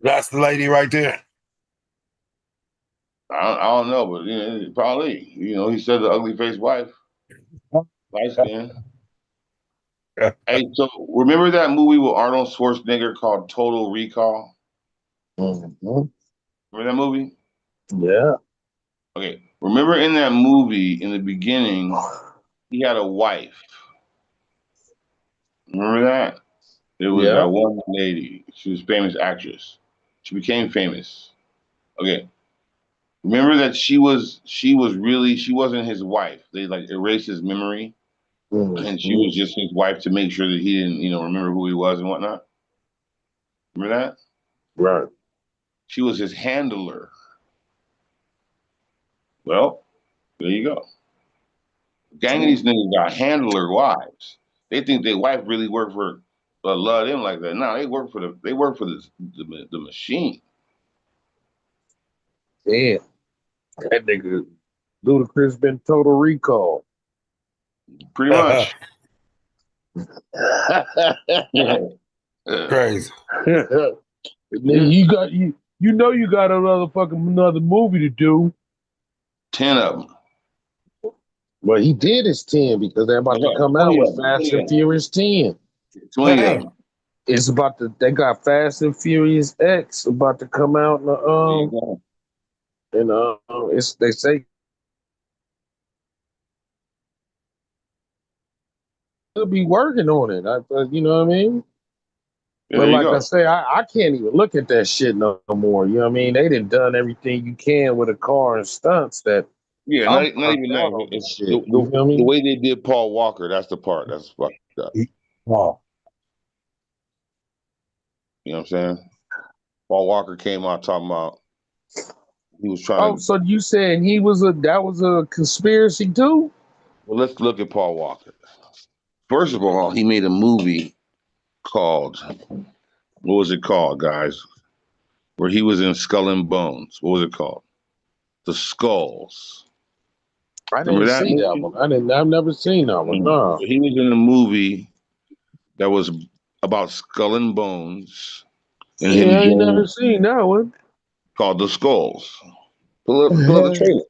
That's the lady right there.
I don't know, but you know, probably. You know, he said the ugly faced wife. Light skin. Hey, so remember that movie with Arnold Schwarzenegger called Total Recall? Remember that movie?
Yeah.
Okay. Remember in that movie, in the beginning, he had a wife. Remember that? It was that one lady. She was a famous actress. She became famous. Okay. Remember that she wasn't his wife. They like erased his memory. And she was just his wife to make sure that he didn't, remember who he was and whatnot. Remember that?
Right.
She was his handler. Well, there you go. Gang of these niggas got handler wives. They think their wife really work for love them like that. No, they work for the machine.
Damn. That nigga Ludacris been total recall.
Pretty much.
Crazy.
You got you know you got another movie to do.
10 of them.
Well, he did his 10 because they're about to come out with Fast and Furious 10.
20 of them.
It's they got Fast and Furious X about to come out they say he'll be working on it. You know what I mean? But like I say, I can't even look at that shit no more. You know what I mean? They done everything you can with a car and stunts that.
Yeah, not even that. It's the way they did Paul Walker. That's the part that's fucked up.
Wow.
You know what I'm saying? Paul Walker came out talking about
He was trying
Oh,
to.
so you saying that was a conspiracy too?
Well, let's look at Paul Walker. First of all, he made a movie called, what was it called, guys? Where he was in Skull and Bones. What was it called? The Skulls.
I
Remember
didn't
that
see that
movie?
one. I've never seen that one. No.
He was in a movie that was about Skull and Bones and him
Yeah, I ain't never
joining
seen that one.
called The Skulls. Pull up the trailer.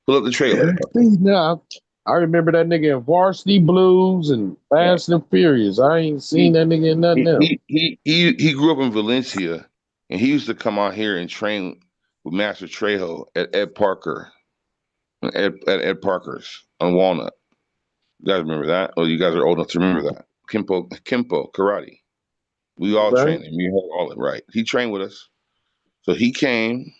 Pull up the trailer.
Now, I remember that nigga in Varsity Blues and
Yeah.
Fast and Furious. I ain't seen that nigga in nothing else.
He grew up in Valencia, and he used to come out here and train with Master Trejo at Ed Parker, at Ed Parker's on Walnut. You guys remember that? Oh, you guys are old enough to remember that. Kimpo karate. We all
Right.
trained him. You heard all it right. He trained with us, so he came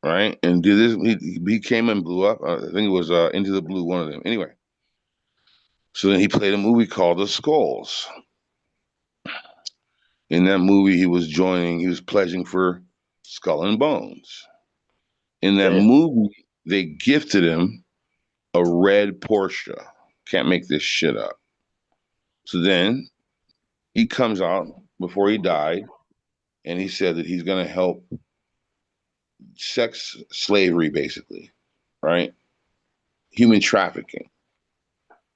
right and did this. He came and blew up. I think it was Into the Blue, one of them. Anyway, so then he played a movie called The Skulls. In that movie, he was pledging for Skull and Bones. In that movie, they gifted him a red Porsche. Can't make this shit up. So then he comes out before he died, and he said that he's going to help sex slavery, basically, right? Human trafficking.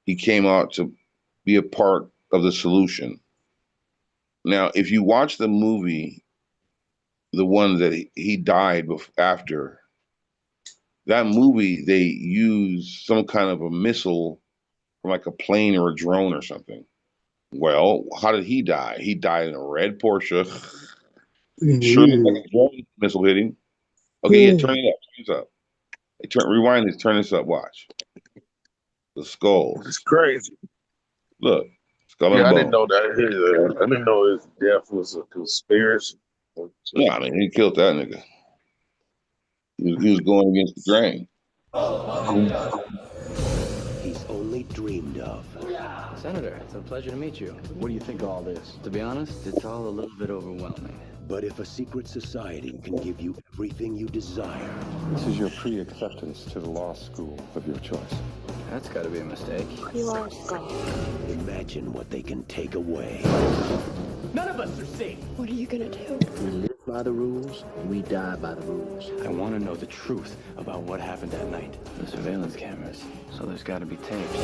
He came out to be a part of the solution. Now, if you watch the movie, the one that he died after, that movie, they use some kind of a missile from like a plane or a drone or something. Well, how did he die? He died in a red Porsche. Sure looked like a drone missile hit him. Okay, yeah, turn it up. Turn this up. Hey, rewind this. Turn this up. Watch. The Skulls.
It's crazy.
Look. Skull
Yeah,
and
I didn't
Bone.
know that. I didn't know his death was a conspiracy.
Yeah, I mean, he killed that nigga. He was going against the grain.
He's only dreamed of.
Senator, it's a pleasure to meet you. What do you think of all this? To be honest, it's all a little bit overwhelming.
But if a secret society can give you everything you desire...
This is your pre-acceptance to the law school of your choice.
That's got to be a mistake.
You are God.
Imagine what they can take away.
None of us are safe.
What are you gonna do?
We live by the rules, we die by the rules. I want to know the truth about what happened that night. The surveillance cameras, so there's got to be tapes.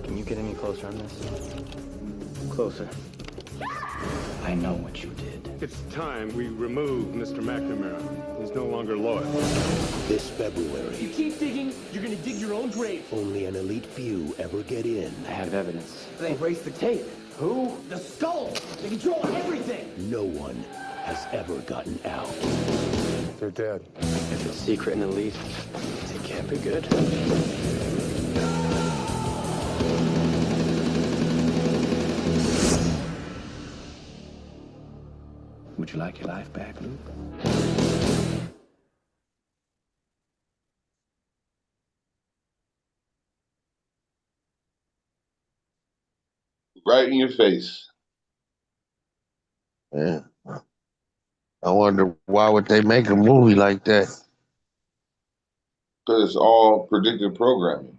Can you get any closer on this? Closer. I know what you did.
It's time we remove Mr. McNamara. He's no longer loyal.
This February,
You keep digging, you're gonna dig your own grave.
only an elite few ever get in.
I have evidence. They erased the tape. Who? The skull. They control everything.
No one has ever gotten out.
They're dead.
If it's secret and elite, it can't be good.
Would you like your life back, Luke?
Right in your face.
Yeah. I wonder why would they make a movie like that?
Because it's all predictive programming.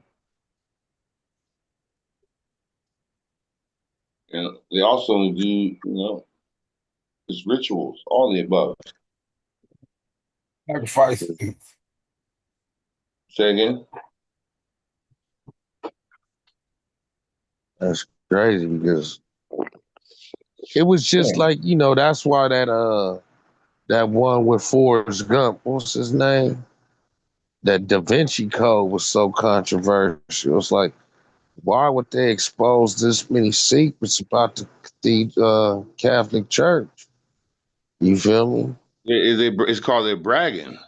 And they also do, it's rituals, all the above.
Sacrifice.
Say again?
That's crazy because it was just like, that's why that one with Forrest Gump, what's his name? That Da Vinci Code was so controversial. It's like, why would they expose this many secrets about the Catholic Church? You feel me?
It's called they're bragging.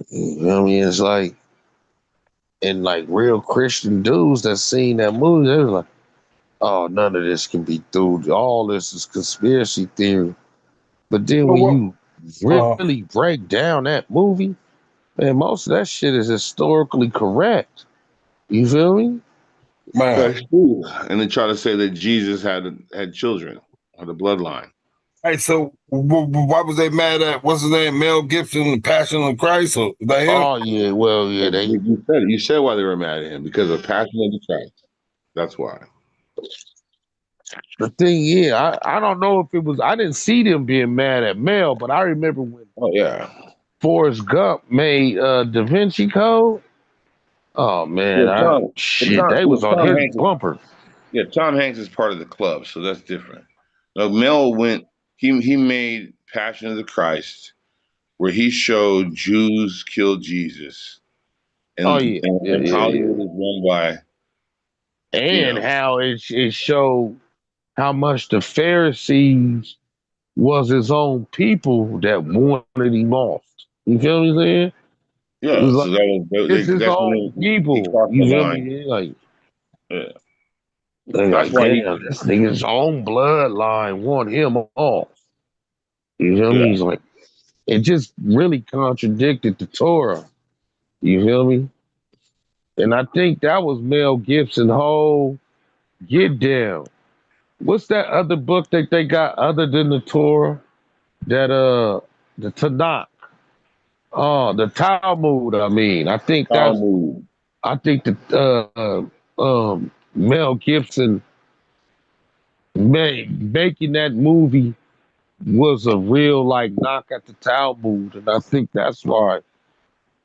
You feel me? It's like, and like real Christian dudes that seen that movie, they were like, oh, none of this can be true. All this is conspiracy theory. But then when you really break down that movie, man, most of that shit is historically correct. You feel me?
That's true. And they try to say that Jesus had children or the bloodline.
Hey, so why was they mad at what's his name, Mel Gibson, The Passion of Christ, or is that him?
Oh yeah, well yeah, they
You said why they were mad at him because of Passion of the Christ. That's why.
the thing, yeah, I don't know if it was. I didn't see them being mad at Mel, but I remember when
Oh yeah.
Forrest Gump made Da Vinci Code. Oh man,
Well, Tom,
shit, they was on
Tom
his
Hanks.
bumper.
Yeah, Tom Hanks is part of the club, so that's different. Now, Mel went. He made Passion of the Christ, where he showed Jews killed Jesus,
Oh
and
yeah, yeah,
and
yeah, yeah.
Hollywood is run by
And how it showed how much the Pharisees was his own people that wanted him off. You feel me saying? It
yeah.
was
So
like it's his
that's
own
when he
people.
crossed the
You feel
line.
me? Like
Yeah,
they
that's
like,
why
damn, this nigga's own bloodline want him off. You feel
yeah.
me? He's like, it just really contradicted the Torah. You feel me? And I think that was Mel Gibson whole get down. What's that other book that they got other than the Torah? That the Tanakh. Oh, the Talmud, I mean.
Talmud.
I think that Mel Gibson making that movie was a real like knock at the Talmud. And I think that's why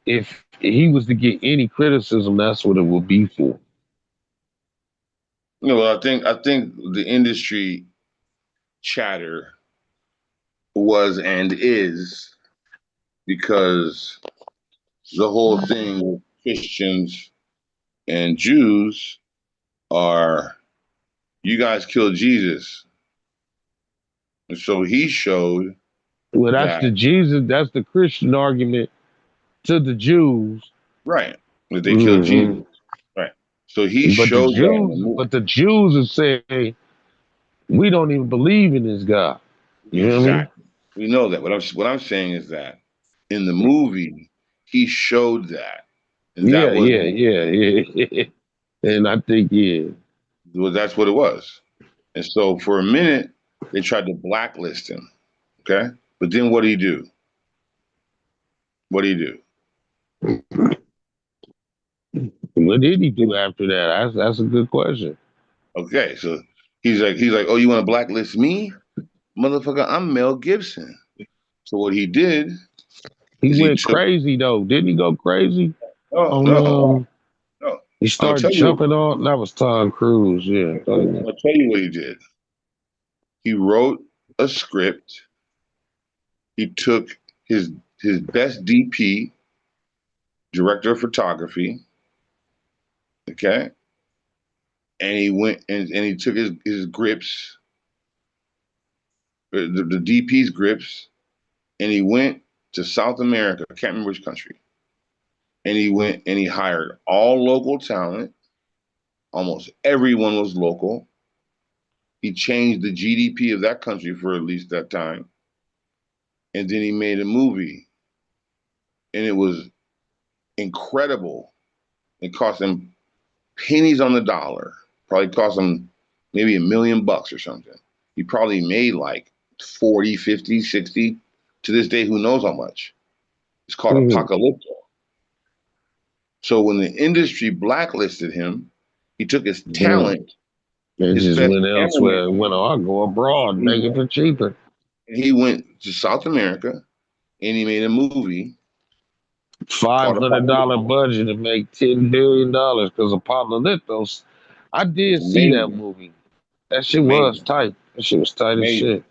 if he was to get any criticism, that's what it would be for.
You know, well, I think the industry chatter was and is because the whole thing with Christians and Jews are you guys killed Jesus. And so he showed
Well, that's
that
the Christian argument to the Jews.
right, that they killed
Mm-hmm.
Jesus. Right. So he showed that in the movie.
But the Jews are saying we don't even believe in this God. You know what I mean?
Exactly. We know that. What I'm saying is that in the movie, he showed that. And that was
Yeah. And I think
well, that's what it was. And so for a minute, they tried to blacklist him. Okay. But then what did he do? What did he do?
What did he do after that? That's a good question.
Okay. So he's like, oh, you want to blacklist me? Motherfucker, I'm Mel Gibson. So what he did
He
is he
went
took
crazy though. Didn't he go crazy?
no.
He
I'm gonna
started
tell you.
jumping on. That was Tom Cruise. Yeah.
I'll tell you what he did. He wrote a script. He took his best DP, director of photography, okay, and he went and he took his grips, the DP's grips, and he went to South America. I can't remember which country. And he went and he hired all local talent. Almost everyone was local. He changed the GDP of that country for at least that time. And then he made a movie. And it was incredible. It cost him pennies on the dollar. Probably cost him maybe $1 million or something. He probably made like 40, 50, 60. To this day, who knows how much. It's called Apocalypto. So when the industry blacklisted him, he took his talent.
It
His
just
best
went elsewhere.
cameraman.
I'll go abroad, make it for cheaper.
He went to South America and he made a movie.
$500 budget to make $10 billion because Apocalyptos. I did see that movie. That shit was tight. That shit was tight as shit.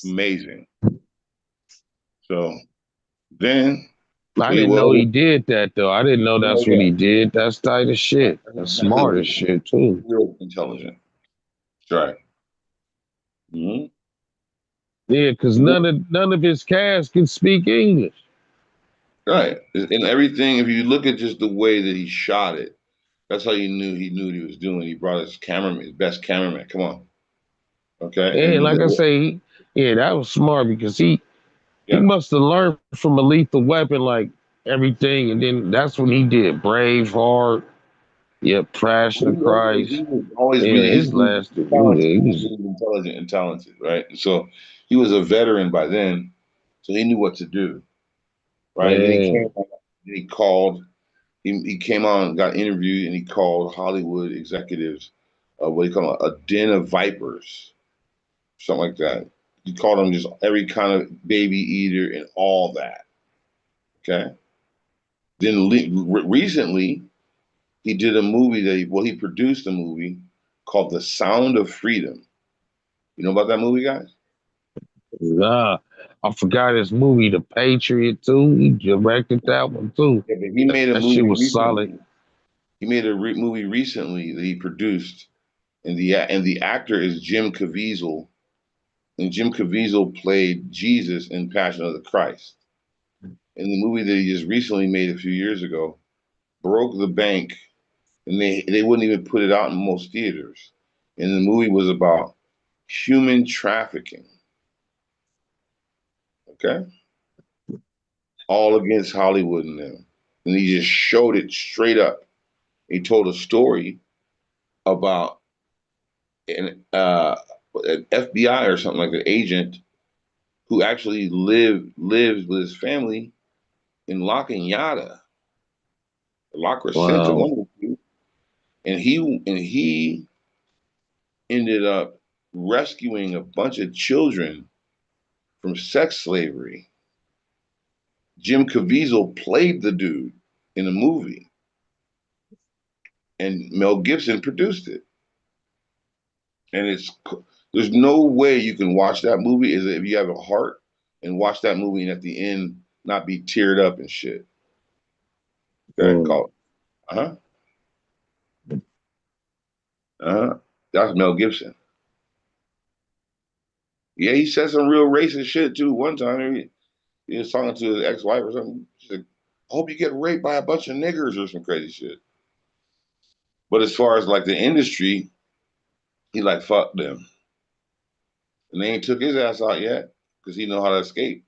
Amazing. So then
I didn't know he did that though. I didn't know that's what he did. That's tight as shit. That's smart as shit too.
Real intelligent. That's right. Mm-hmm.
Yeah, because none of his cast can speak English.
Right. And everything, if you look at just the way that he shot it, that's how you knew what he was doing. He brought his cameraman, his best cameraman. Come on. Okay.
And like I say, that was smart because he must have learned from a Lethal Weapon like everything, and then that's when he did Braveheart. Passion of Christ.
He was always
his last
intelligent and talented, right? So he was a veteran by then, so he knew what to do. Right? Then he came on, and he called. He came on and got interviewed, and he called Hollywood executives, what do you call them, a den of vipers, something like that. He called them just every kind of baby eater and all that. Okay. Then recently, he did a movie he produced a movie called The Sound of Freedom. You know about that movie, guys?
Nah, I forgot his movie, The Patriot, too. He directed that one, too.
Yeah, but he made a
That
movie
shit was
recently.
solid.
He made a movie recently that he produced, and the actor is Jim Caviezel, and Jim Caviezel played Jesus in Passion of the Christ. And the movie that he just recently made a few years ago broke the bank, and they wouldn't even put it out in most theaters. And the movie was about human trafficking. Okay, all against Hollywood and them, and he just showed it straight up. He told a story about an FBI or something like an agent who actually lives with his family in La Cañada, La Crescenta,
Wow.
one of the two, and he ended up rescuing a bunch of children from sex slavery. Jim Caviezel played the dude in a movie, and Mel Gibson produced it. And there's no way you can watch that movie is if you have a heart and watch that movie and at the end not be teared up and shit. Okay, called that's Mel Gibson. Yeah, he said some real racist shit too. One time he was talking to his ex-wife or something. She said, "I hope you get raped by a bunch of niggers or some crazy shit." But as far as like the industry, he like fuck them, and they ain't took his ass out yet because he know how to escape.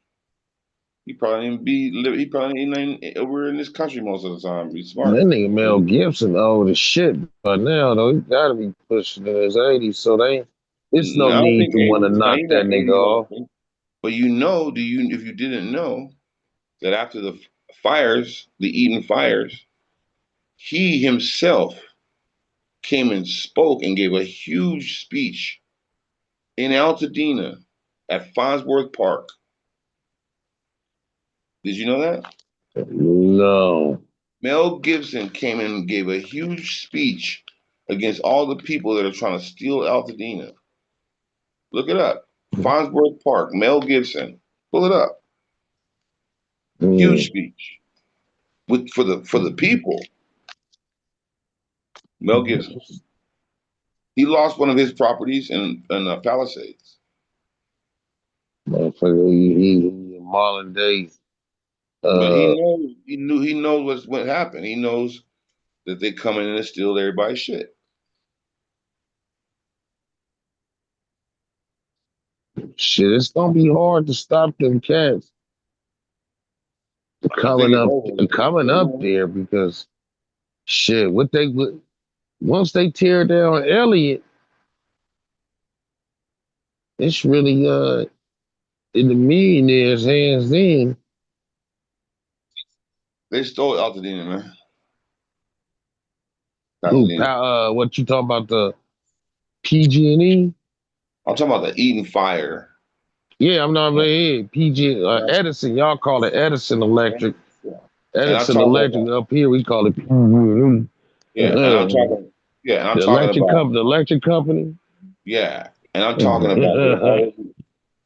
He probably ain't he probably ain't over in this country most of the time. He's
That
smart.
nigga Mel Gibson old as shit by now, though. He gotta be pushing in his 80s, so it's no
I don't
need
think
to want to
80s. No,
knock
he's
that
like
nigga
80, I don't
off.
think. But if you didn't know that after the fires, the Eden fires, he himself came and spoke and gave a huge speech in Altadena at Farnsworth Park. Did you know that?
No.
Mel Gibson came in and gave a huge speech against all the people that are trying to steal Altadena. Look it up. Farnsworth Park, Mel Gibson. Pull it up. Huge speech for the people. Mel Gibson. He lost one of his properties in Palisades.
Motherfucker, he Marlon Day.
But he knows what happened. He knows that they come in and steal everybody's shit.
Shit, it's gonna be hard to stop them cats
I think it's
coming up
over.
there because shit, once they tear down Elliott, it's really in the millionaires' hands then.
They stole Altadena, man.
Who,
Pasadena.
what you talking about, the PG&E?
I'm talking about the Eden fire.
Yeah, I'm not really PG Edison. Y'all call it Edison Electric.
And I'm
Edison
talking
Electric.
about
Up here we call it PG&E.
and I'm talking
The electric company.
Yeah, and I'm talking about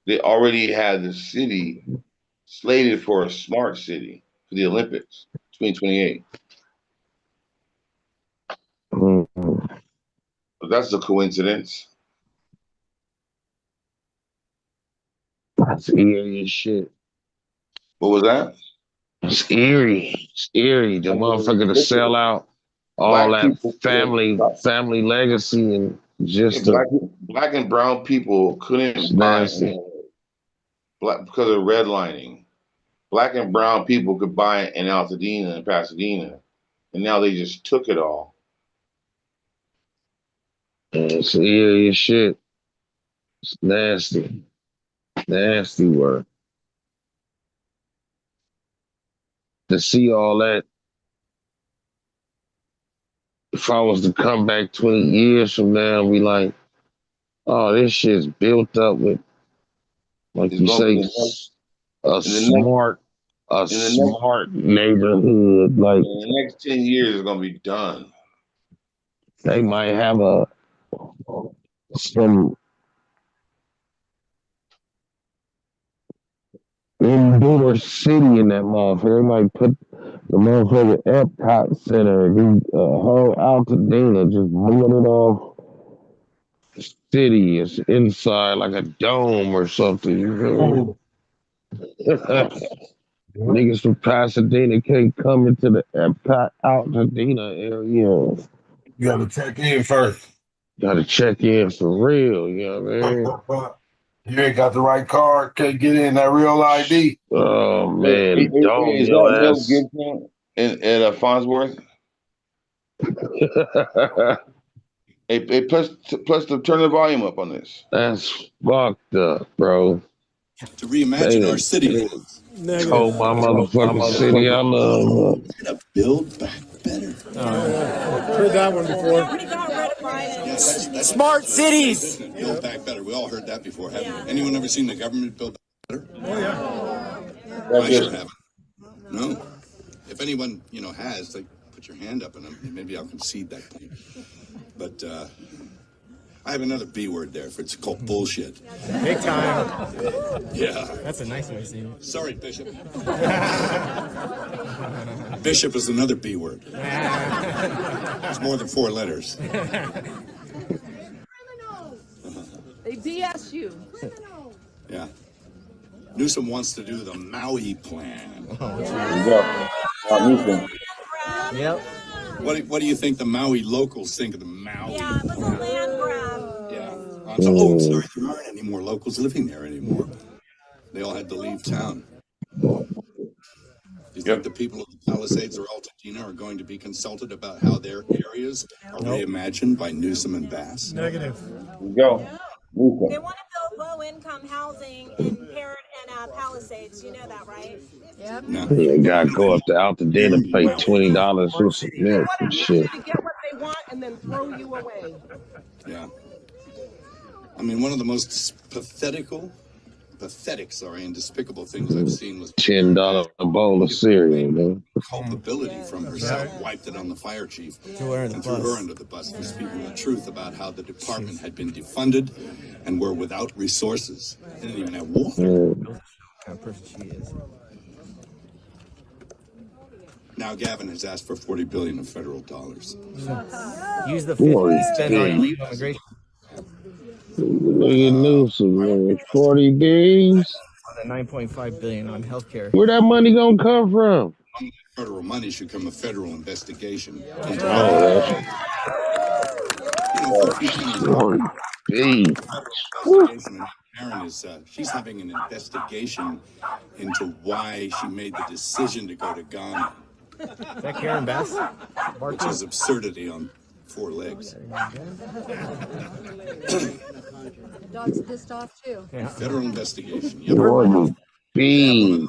they already had the city slated for a smart city for the Olympics 2028. But that's a coincidence.
That's eerie as shit.
What was that?
It's eerie. It's eerie. The motherfucker to sell out all
Black
that
people,
family legacy and just
black and brown people couldn't buy because of redlining. Black and brown people could buy in Altadena and Pasadena, and now they just took it all.
It's eerie as shit. It's nasty. Nasty work. To see all that, if I was to come back 20 years from now and be like, oh, this shit's built up with, like you say, a smart neighborhood. Like
In the next 10 years, it's gonna be done.
They might have some indoor city in that motherfucker. They might put the motherfucker Epcot Center, the whole Altadena, just moving it off the city. It's inside like a dome or something. You feel me? Niggas from Pasadena can't come into the Epcot Altadena area.
You gotta check in first.
Gotta check in for real, you know what I mean?
You ain't got the right card, can't get in that real ID.
Oh man,
Is
your
that Mel
ass.
Gibson at Farnsworth? Hey, plus to turn the volume up on this.
That's fucked up, bro.
To reimagine our city.
Told my motherfucking city I love.
Build back better.
Heard that one before.
Smart cities. Build back better. We all heard that before, haven't we? Anyone ever seen the government build back better?
Oh yeah.
I sure haven't. No. If anyone has, like, put your hand up, and maybe I'll concede that point. But I have another B word there. It's called bullshit.
Big time.
Yeah.
That's a nice way to see it.
Sorry, Bishop. Bishop is another B word. It's more than 4 letters.
They BS you.
Yeah. Newsom wants to do the Maui plan.
Yep.
What do you think the Maui locals think of the Maui?
Yeah, it was a land grab.
Sorry, there aren't any more locals living there anymore. They all had to leave town. Do you think the people of the Palisades or Altadena are going to be consulted about how their areas are reimagined by Newsom and Bass?
Negative.
Go.
They want to build low-income housing in Parrot and Palisades. You know that, right? Yep.
No.
They gotta go up to Altadena and pay $20 for some milk and shit.
To get what they want and then throw you away.
Yeah. I mean, one of the most pathetic and despicable things I've seen was
$10 a bowl of cereal, man.
culpability from herself, wiped it on the fire chief, and threw her under the bus for speaking the truth about how the department had been defunded and were without resources. They didn't even have water.
Kind of person she is.
Now Gavin has asked for $40 billion of federal dollars.
Use the 50 spent on illegal immigration.
Look at Newsom, man. 40 days.
The $9.5 billion on healthcare.
Where that money gonna come from?
Federal money should come a federal investigation. Aaron is she's having an investigation into why she made the decision to go to Ghana.
Is that Karen Bass?
Which is absurdity on 4 legs.
The dog's pissed off too.
Federal investigation.
Jordan B.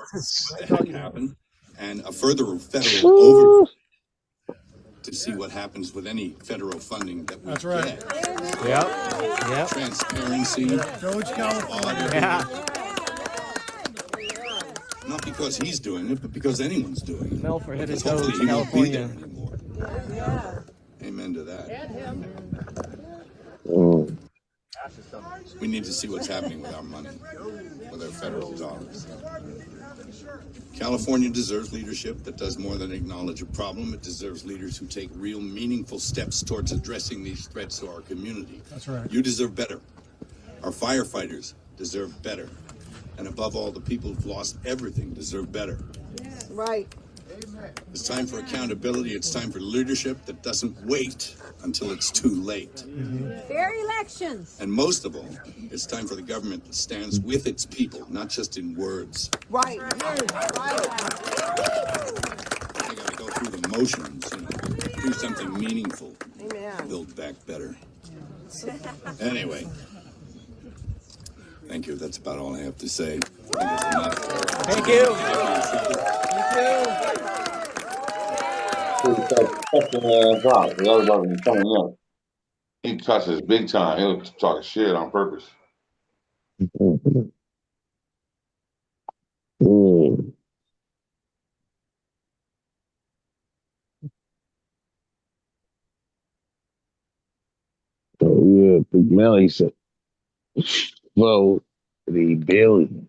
That happened, and a further federal over to see what happens with any federal funding that we get.
Yep.
Transparency.
George California.
Yeah. Not because he's doing it, but because anyone's doing it.
Mel for headed
Because hopefully
towards
he won't be there
California.
anymore. Amen to that. We need to see what's happening with our money, with our federal dollars. California deserves leadership that does more than acknowledge a problem. It deserves leaders who take real, meaningful steps towards addressing these threats to our community.
That's right.
You deserve better. Our firefighters deserve better. And above all, the people who've lost everything deserve better.
Right.
It's time for accountability. It's time for leadership that doesn't wait until it's too late.
Fair elections.
And most of all, it's time for the government that stands with its people, not just in words.
Right.
They gotta go through the motions, do something meaningful.
Amen.
Build back better. Anyway, Thank you. That's about all I have to say. I think it's enough.
Thank you.
He cusses big time. He'll talk shit on purpose.
Mm. So yeah, Big Melly said, "Well, the billion.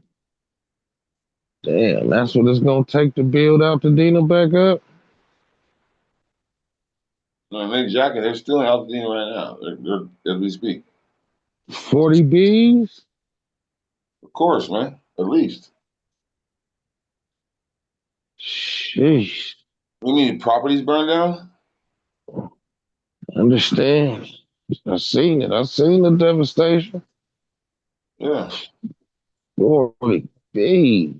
Damn, that's what it's gonna take to build out the Dina back up."
No, exactly. They're still in Altadena right now. As we speak.
40 Bs?
Of course, man. At least.
Sheesh.
You mean properties burned down?
Understand. I seen it. I seen the devastation.
Yeah.
40 Bs.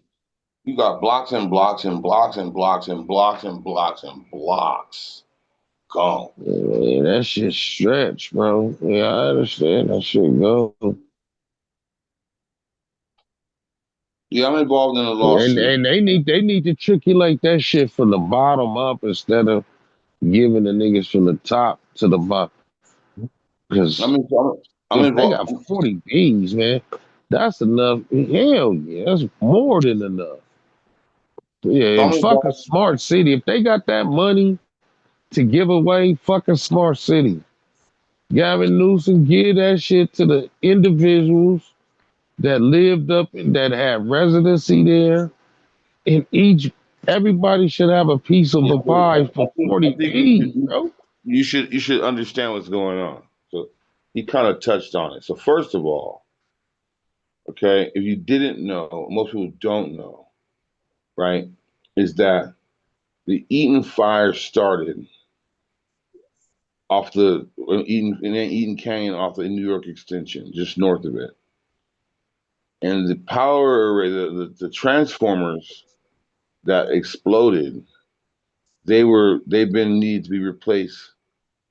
You got blocks and blocks and blocks and blocks and blocks and blocks and blocks. Gone.
Yeah, that shit stretch, bro. Yeah, I understand that shit go.
Yeah, I'm involved in a
And
lawsuit.
and they need to triculate that shit from the bottom up instead of giving the niggas from the top to the bottom. Because
I'm
if they
involved.
got 40 Bs, man, that's enough. Hell yeah, that's more than enough. Yeah,
I'm
and fuck a
involved.
smart city. If they got that money to give away, fucking smart city. Gavin Newsom, give that shit to the individuals that lived up that had residency there. In each, everybody should have a piece of
Yeah,
a pie for
I
40
think
Bs, bro.
you should understand what's going on. So he kind of touched on it. So first of all, okay, if you didn't know, most people don't know, right? Is that the Eaton fire started off the Eaton Canyon off the New York Extension, just north of it, and the power array, the transformers that exploded, they've been needed to be replaced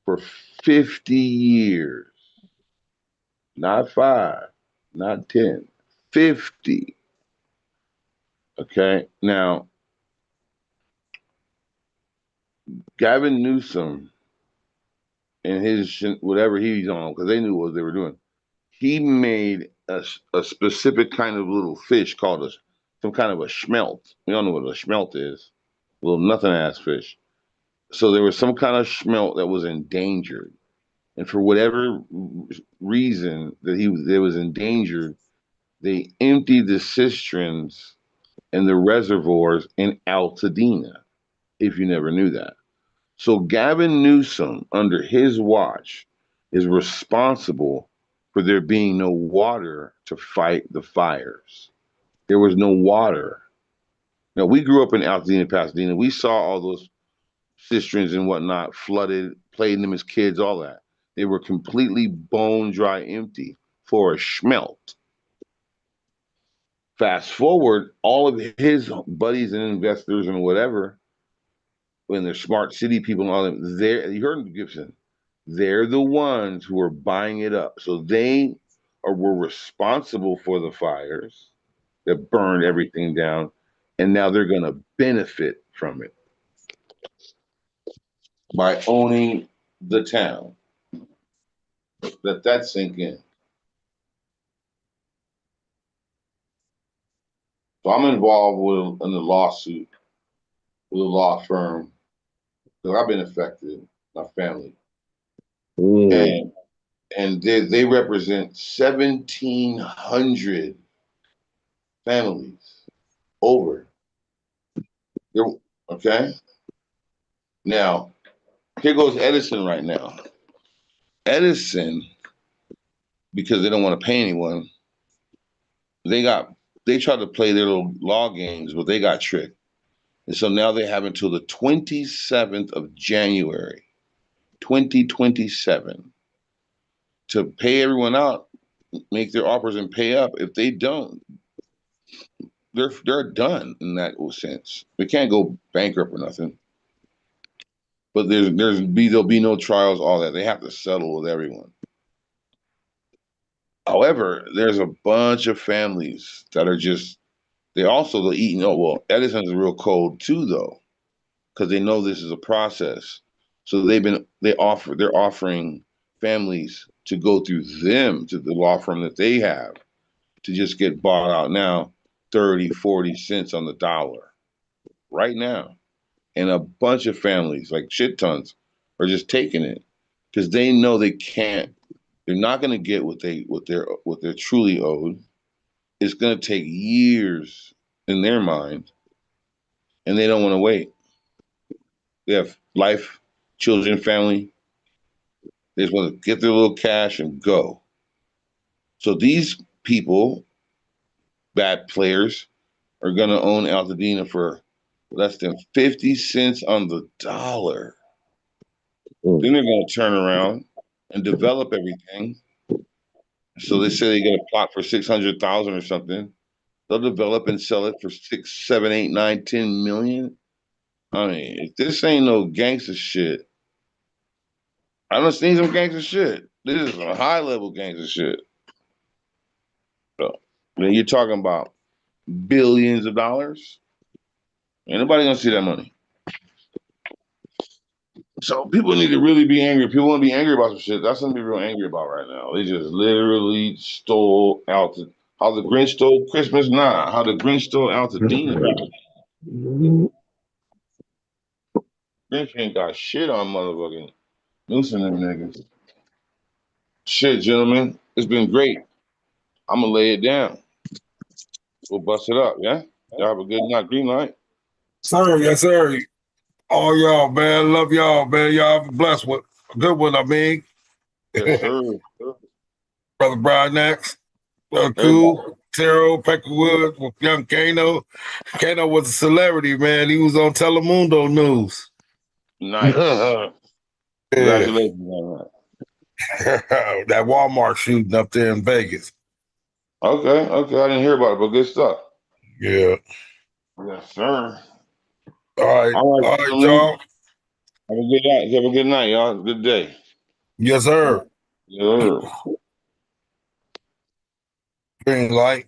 for 50 years, not 5, not 10, 50. Okay, now Gavin Newsom and his whatever he's on, because they knew what they were doing. He made a specific kind of little fish called some kind of a schmelt. We all know what a schmelt is, a little nothing ass fish. So there was some kind of schmelt that was endangered, and for whatever reason that was endangered, they emptied the cisterns and the reservoirs in Altadena. If you never knew that. So Gavin Newsom, under his watch, is responsible for there being no water to fight the fires. There was no water. Now, we grew up in Altadena, Pasadena. We saw all those cisterns and whatnot flooded, played in them as kids, all that. They were completely bone dry empty for a schmelt. Fast forward, all of his buddies and investors and whatever, when they're smart city people and all them, you heard Gibson, they're the ones who are buying it up. So were responsible for the fires that burned everything down, and now they're going to benefit from it by owning the town. Let that sink in. So I'm involved in a lawsuit with a law firm because I've been affected, my family, and they represent 1,700 families over. Okay. Now, here goes Edison right now. Edison, because they don't want to pay anyone, they tried to play their little law games, but they got tricked. And so now they have until the 27th of January, 2027, to pay everyone out, make their offers and pay up. If they don't, they're done in that sense. They can't go bankrupt or nothing. But there'll be no trials, all that. They have to settle with everyone. However, there's a bunch of families that are just they're eating. Oh well, Edison's a real cold too, though, because they know this is a process. So they're offering families to go through them to the law firm that they have to just get bought out now, 30, 40 cents on the dollar right now. And a bunch of families, like shit tons, are just taking it because they know they can't. They're not going to get what they're truly owed. It's going to take years in their mind, and they don't want to wait. They have life, children, family. They just want to get their little cash and go. So these people, bad players, are going to own Altadena for less than 50 cents on the dollar. Then they're going to turn around and develop everything. So they say they get a plot for 600,000 or something. They'll develop and sell it for 6, 7, 8, 9, 10 million. I mean, if this ain't no gangster shit, I don't see some gangster shit. This is some high level gangster shit. So, then you're talking about billions of dollars. Ain't nobody gonna see that money. So people need to really be angry. People want to be angry about some shit. That's something to be real angry about right now. They just literally stole out how the Grinch stole Christmas. Nah, how the Grinch stole Altadena. Grinch ain't got shit on motherfucking Newsom and them niggas. Shit, gentlemen, it's been great. I'm gonna lay it down. We'll bust it up, yeah? Y'all have a good night. Greenlight.
Sir, yes, sir. All y'all, man. Love y'all, man. Y'all have a blessed one. A good one, I mean.
Yes, sir.
Brother Brian next.
Everybody.
Cool. Taro, Peckerwood, with young Kano. Kano was a celebrity, man. He was on Telemundo News.
Nice. Congratulations on that.
That Walmart shooting up there in Vegas.
Okay. I didn't hear about it, but good stuff.
Yeah.
Yes, sir.
All right, y'all.
Have a good night. Have a good night, y'all. Good day.
Yes, sir.
Yeah.
Greenlight.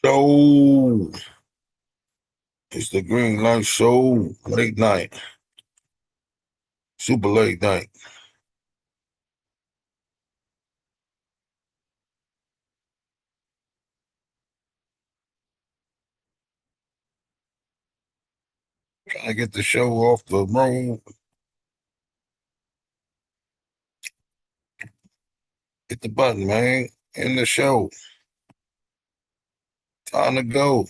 Show. It's the Greenlight Show. Late night. Super late night. Trying to get the show off the road. Hit the button, man. End the show. Time to go.